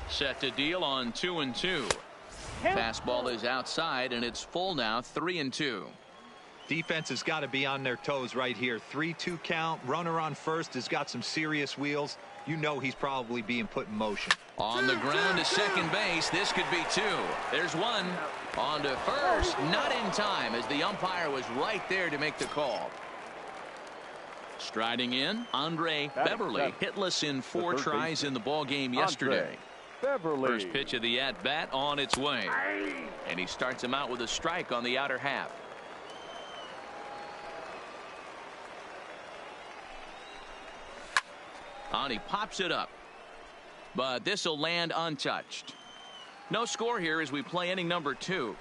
Set to deal on 2-2. Fastball is outside, and it's full now, 3-2. Defense has got to be on their toes right here. 3-2 count. Runner on first has got some serious wheels. You know he's probably being put in motion. On the ground to second base. This could be 2. There's 1. On to first. Not in time, as the umpire was right there to make the call. Striding in, Andre Beverly, hitless in 4 tries in the ball game yesterday. First pitch of the at-bat on its way. And he starts him out with a strike on the outer half. And he pops it up. But this will land untouched. No score here as we play inning number 2.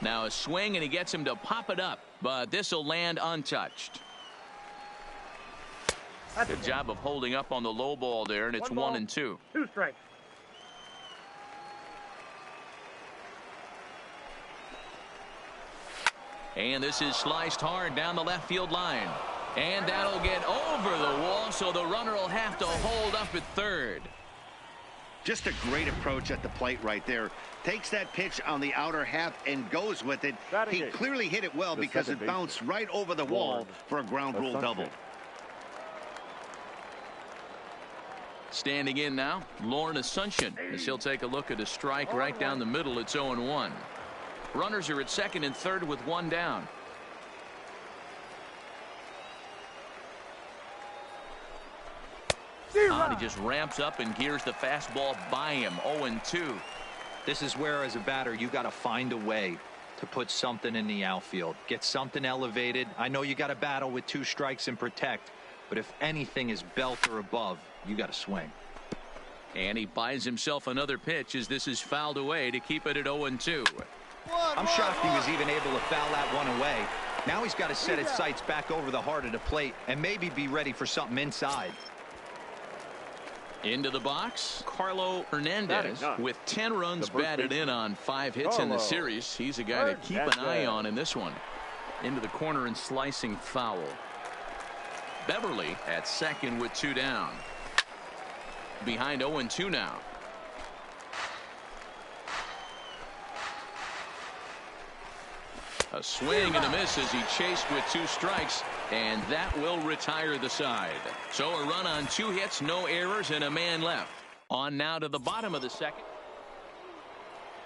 Now a swing, and he gets him to pop it up. But this will land untouched. Good job of holding up on the low ball there, and it's 1-2. 2 strikes. And this is sliced hard down the left field line. And that'll get over the wall, so the runner will have to hold up at third. Just a great approach at the plate right there. Takes that pitch on the outer half and goes with it. He clearly hit it well because it bounced right over the wall for a ground rule double. Standing in now, Lauren Asuncion, as he'll take a look at a strike right down the middle. It's 0-1. Runners are at second and third with 1 down. He just ramps up and gears the fastball by him. 0-2. This is where, as a batter, you got to find a way to put something in the outfield. Get something elevated. I know you got to battle with 2 strikes and protect, but if anything is belt or above, you got to swing. And he buys himself another pitch as this is fouled away to keep it at 0-2. I'm shocked he was even able to foul that one away. Now he's got to set his sights back over the heart of the plate and maybe be ready for something inside. Into the box, Carlo Hernandez with 10 runs batted in on 5 hits in the series. He's a guy to keep an eye on in this one. Into the corner and slicing foul. Beverly at second with 2 down. Behind 0-2 now. A swing and a miss as he chased with 2 strikes, and that will retire the side. So a run on 2 hits, no errors, and a man left. On now to the bottom of the second.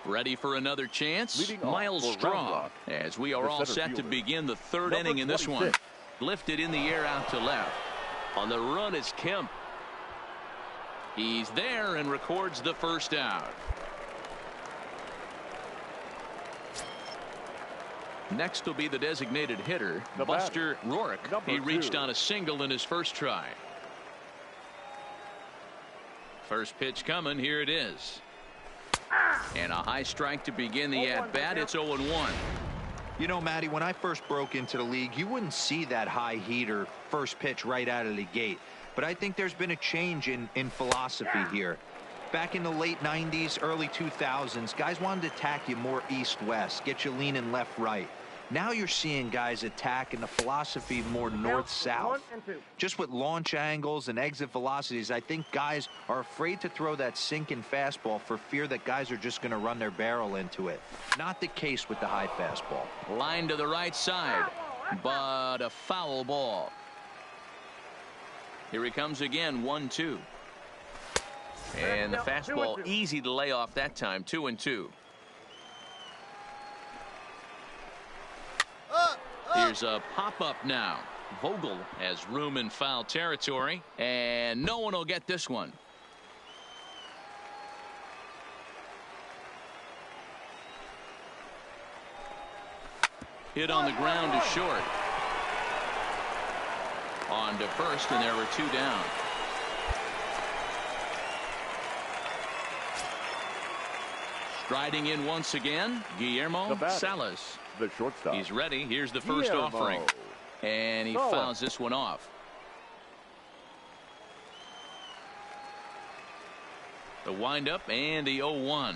Ready for another chance? Miles Straw, as we are all set to begin the 3rd inning in this one. Lifted in the air out to left. On the run is Kemp. He's there and records the first out. Next will be the designated hitter, Buster Rourke. He reached on a single in his first try. First pitch coming. Here it is. And a high strike to begin the at-bat. It's 0-1. You know, Matty, when I first broke into the league, you wouldn't see that high heater first pitch right out of the gate. But I think there's been a change in philosophy here. Back in the late 90s, early 2000s, guys wanted to attack you more east-west, get you leaning left-right. Now you're seeing guys attack in the philosophy more north-south. Just with launch angles and exit velocities, I think guys are afraid to throw that sinking fastball for fear that guys are just going to run their barrel into it. Not the case with the high fastball. Line to the right side, but a foul ball. Here he comes again, 1-2. And the fastball easy to lay off that time, 2-2. Here's a pop-up now. Vogel has room in foul territory, and no one will get this one. Hit on the ground to short. On to first, and there were 2 down. Striding in once again, Guillermo Salas. The shortstop. He's ready. Here's the first offering. And he fouls this one off. The windup and the 0-1.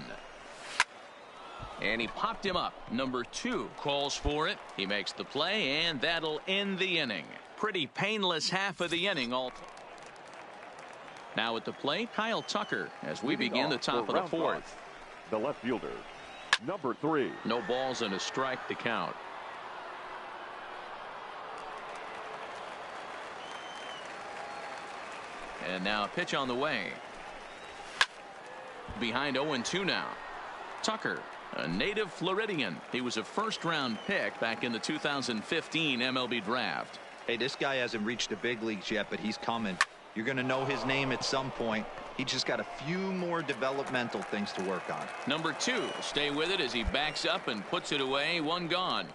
And he popped him up. Number 2 calls for it. He makes the play, and that'll end the inning. Pretty painless half of the inning. Now at the plate, Kyle Tucker as we begin the top of the 4th. The left fielder, number 3. No balls and a strike to count. And now a pitch on the way. Behind 0-2 now. Tucker, a native Floridian. He was a first-round pick back in the 2015 MLB draft. Hey, this guy hasn't reached the big leagues yet, but he's coming. You're going to know his name at some point. He just got a few more developmental things to work on. Number 2, stay with it as he backs up and puts it away. 1 gone.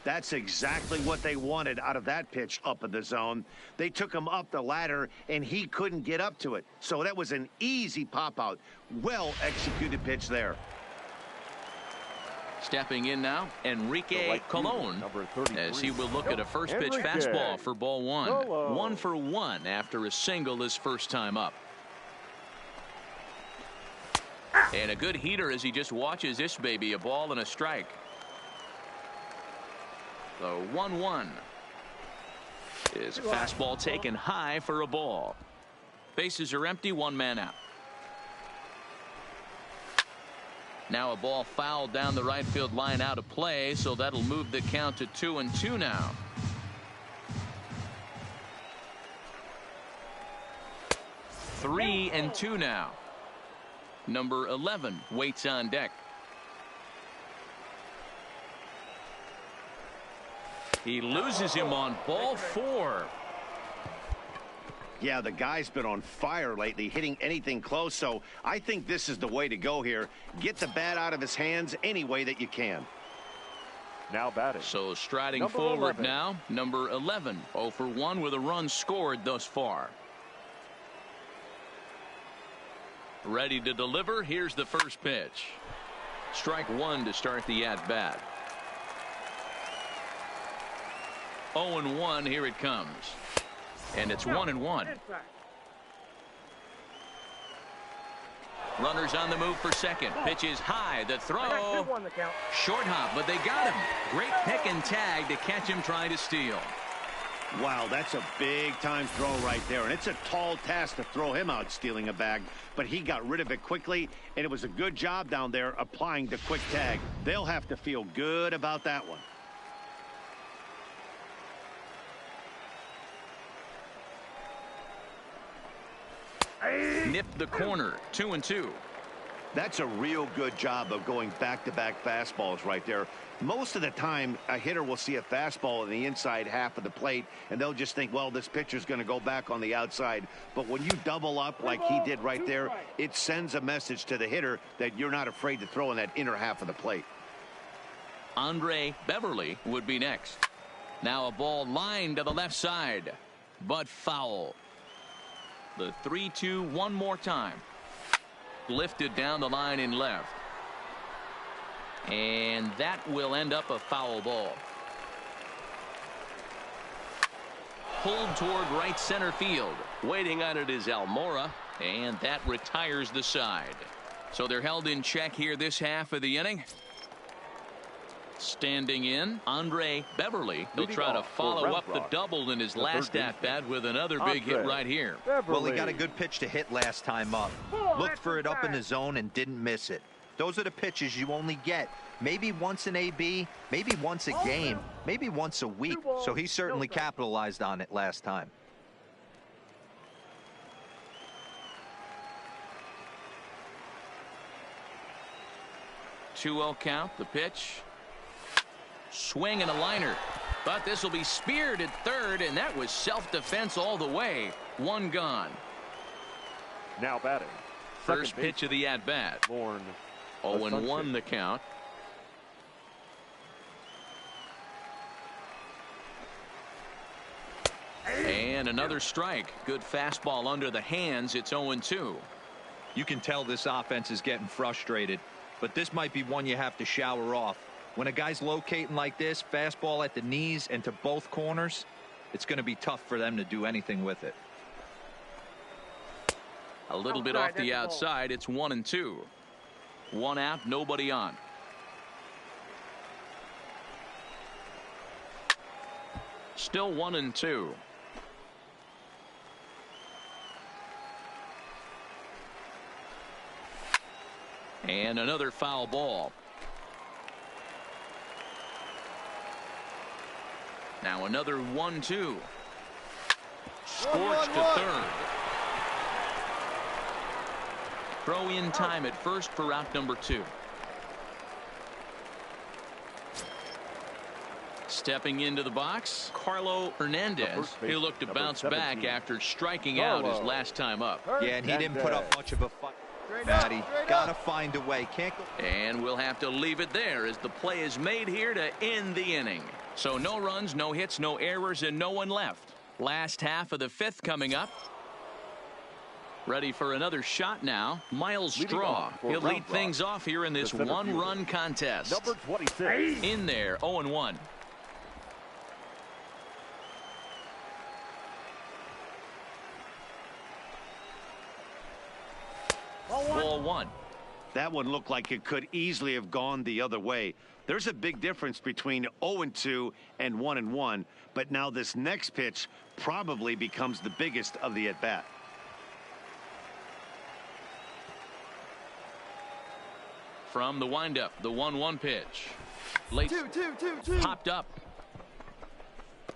That's exactly what they wanted out of that pitch up in the zone. They took him up the ladder, and he couldn't get up to it. So that was an easy pop-out. Well-executed pitch there. Stepping in now, Enrique Colon, as he will look at a first-pitch fastball for ball 1. 1 for 1 after a single his first time up. And a good heater as he just watches this baby, a ball and a strike. The 1-1 is a fastball taken high for a ball. Bases are empty, 1 man out. Now a ball fouled down the right field line out of play, so that'll move the count to 2-2 now. Three and 2 now. Number 11 waits on deck. He loses him on ball 4. Yeah, the guy's been on fire lately, hitting anything close, so I think this is the way to go here. Get the bat out of his hands any way that you can. Now batting. So striding forward now, number 11, 0 for 1 with a run scored thus far. Ready to deliver. Here's the first pitch. Strike 1 to start the at-bat. 0-1, here it comes. And it's 1-1. Runners on the move for second. Pitch is high. The throw. Short hop, but they got him. Great pick and tag to catch him trying to steal. Wow, that's a big-time throw right there. And it's a tall task to throw him out stealing a bag. But he got rid of it quickly, and it was a good job down there applying the quick tag. They'll have to feel good about that one. Nipped the corner. 2-2. That's a real good job of going back-to-back fastballs right there. Most of the time, a hitter will see a fastball in the inside half of the plate, and they'll just think, well, this pitcher's going to go back on the outside. But when you double up like he did right there, it sends a message to the hitter that you're not afraid to throw in that inner half of the plate. Andre Beverly would be next. Now a ball lined to the left side, but foul. The 3-2 one more time. Lifted down the line in left. And that will end up a foul ball. Pulled toward right center field. Waiting on it is Almora, and that retires the side. So they're held in check here this half of the inning. Standing in, Andre Beverly. He'll try to follow up the double in his last at-bat with another big hit right here. Well, he got a good pitch to hit last time up. Looked for it up in the zone and didn't miss it. Those are the pitches you only get maybe once in AB, maybe once a game, maybe once a week. So he certainly capitalized on it last time. Two-0 count, the pitch. Swing and a liner. But this will be speared at third, and that was self-defense all the way. 1 gone. Now batting. First pitch of the at-bat. 0-1 the count. And another strike. Good fastball under the hands. It's 0-2. You can tell this offense is getting frustrated, but this might be one you have to shower off. When a guy's locating like this, fastball at the knees and to both corners, it's going to be tough for them to do anything with it. A little bit off the outside. It's 1-2. One out, nobody on. Still 1-2. And another foul ball. Now another 1-2. Scorched to third. Throw in time at first for out number 2. Stepping into the box, Carlo Hernandez. He'll look to bounce back after striking out his last time up. Yeah, and he didn't put up much of a fight. Matty, gotta find a way. Can't go. And we'll have to leave it there as the play is made here to end the inning. So no runs, no hits, no errors, and no one left. Last half of the 5th coming up. Ready for another shot now. Miles Straw. He'll lead things off here in this one-run contest. Number 26. In there, 0-1. Ball 1. That one looked like it could easily have gone the other way. There's a big difference between 0-2 and 1-1, but now this next pitch probably becomes the biggest of the at-bat. From the windup, the 1-1 pitch. Late popped up.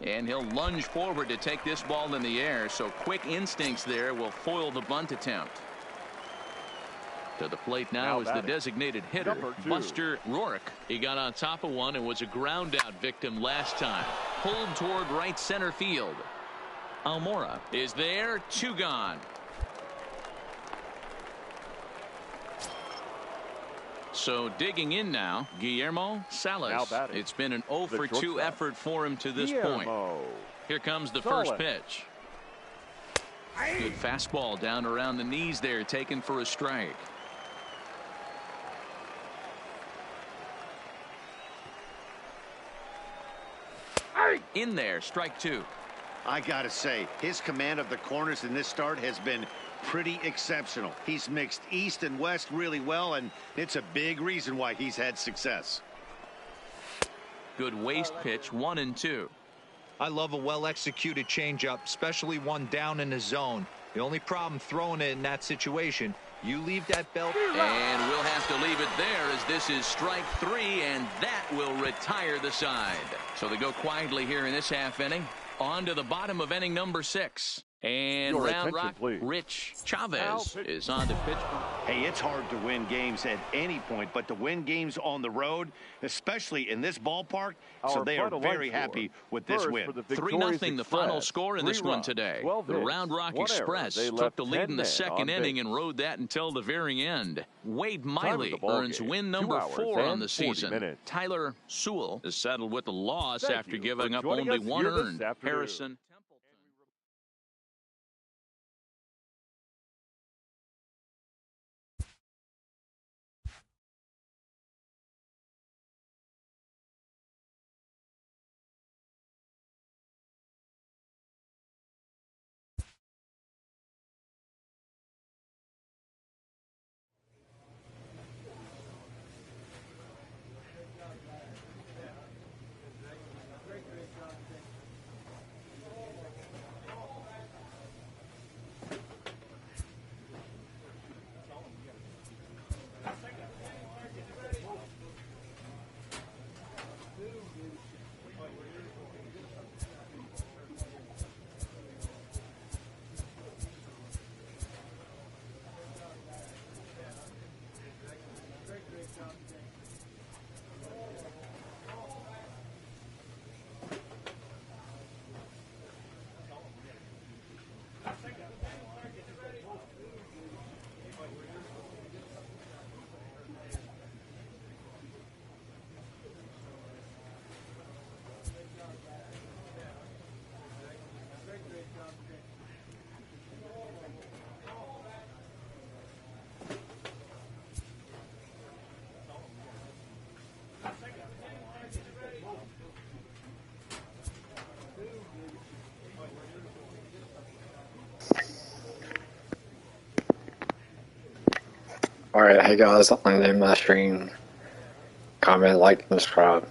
And he'll lunge forward to take this ball in the air, so quick instincts there will foil the bunt attempt. To the plate now is the designated hitter, Buster Rourke. He got on top of one and was a ground-out victim last time. Pulled toward right center field. Almora is there, 2 gone. So digging in now, Guillermo Salas. It's been an 0-for-2 effort for him to this point. Here comes the first pitch. Good fastball down around the knees there, taken for a strike. In there, strike 2. I gotta say, his command of the corners in this start has been pretty exceptional. He's mixed east and west really well, and it's a big reason why he's had success. Good waist pitch, 1-2. I love a well-executed changeup, especially one down in the zone. The only problem throwing it in that situation, you leave that belt. And we'll have to leave it there as this is strike 3, and that will retire the side. So they go quietly here in this half inning. On to the bottom of inning number 6. And Round Rock Rich Chavez is on the pitch. Hey, it's hard to win games at any point, but to win games on the road, especially in this ballpark, so they are very happy with this win. 3-0 the final score in this one today. The Round Rock Express took the lead in the 2nd inning and rode that until the very end. Wade Miley earns win number 4 on the season. Tyler Sewell is settled with the loss after giving up only 1 earned. Harrison Alright, hey guys, I'm gonna name my stream. Comment, like, and subscribe.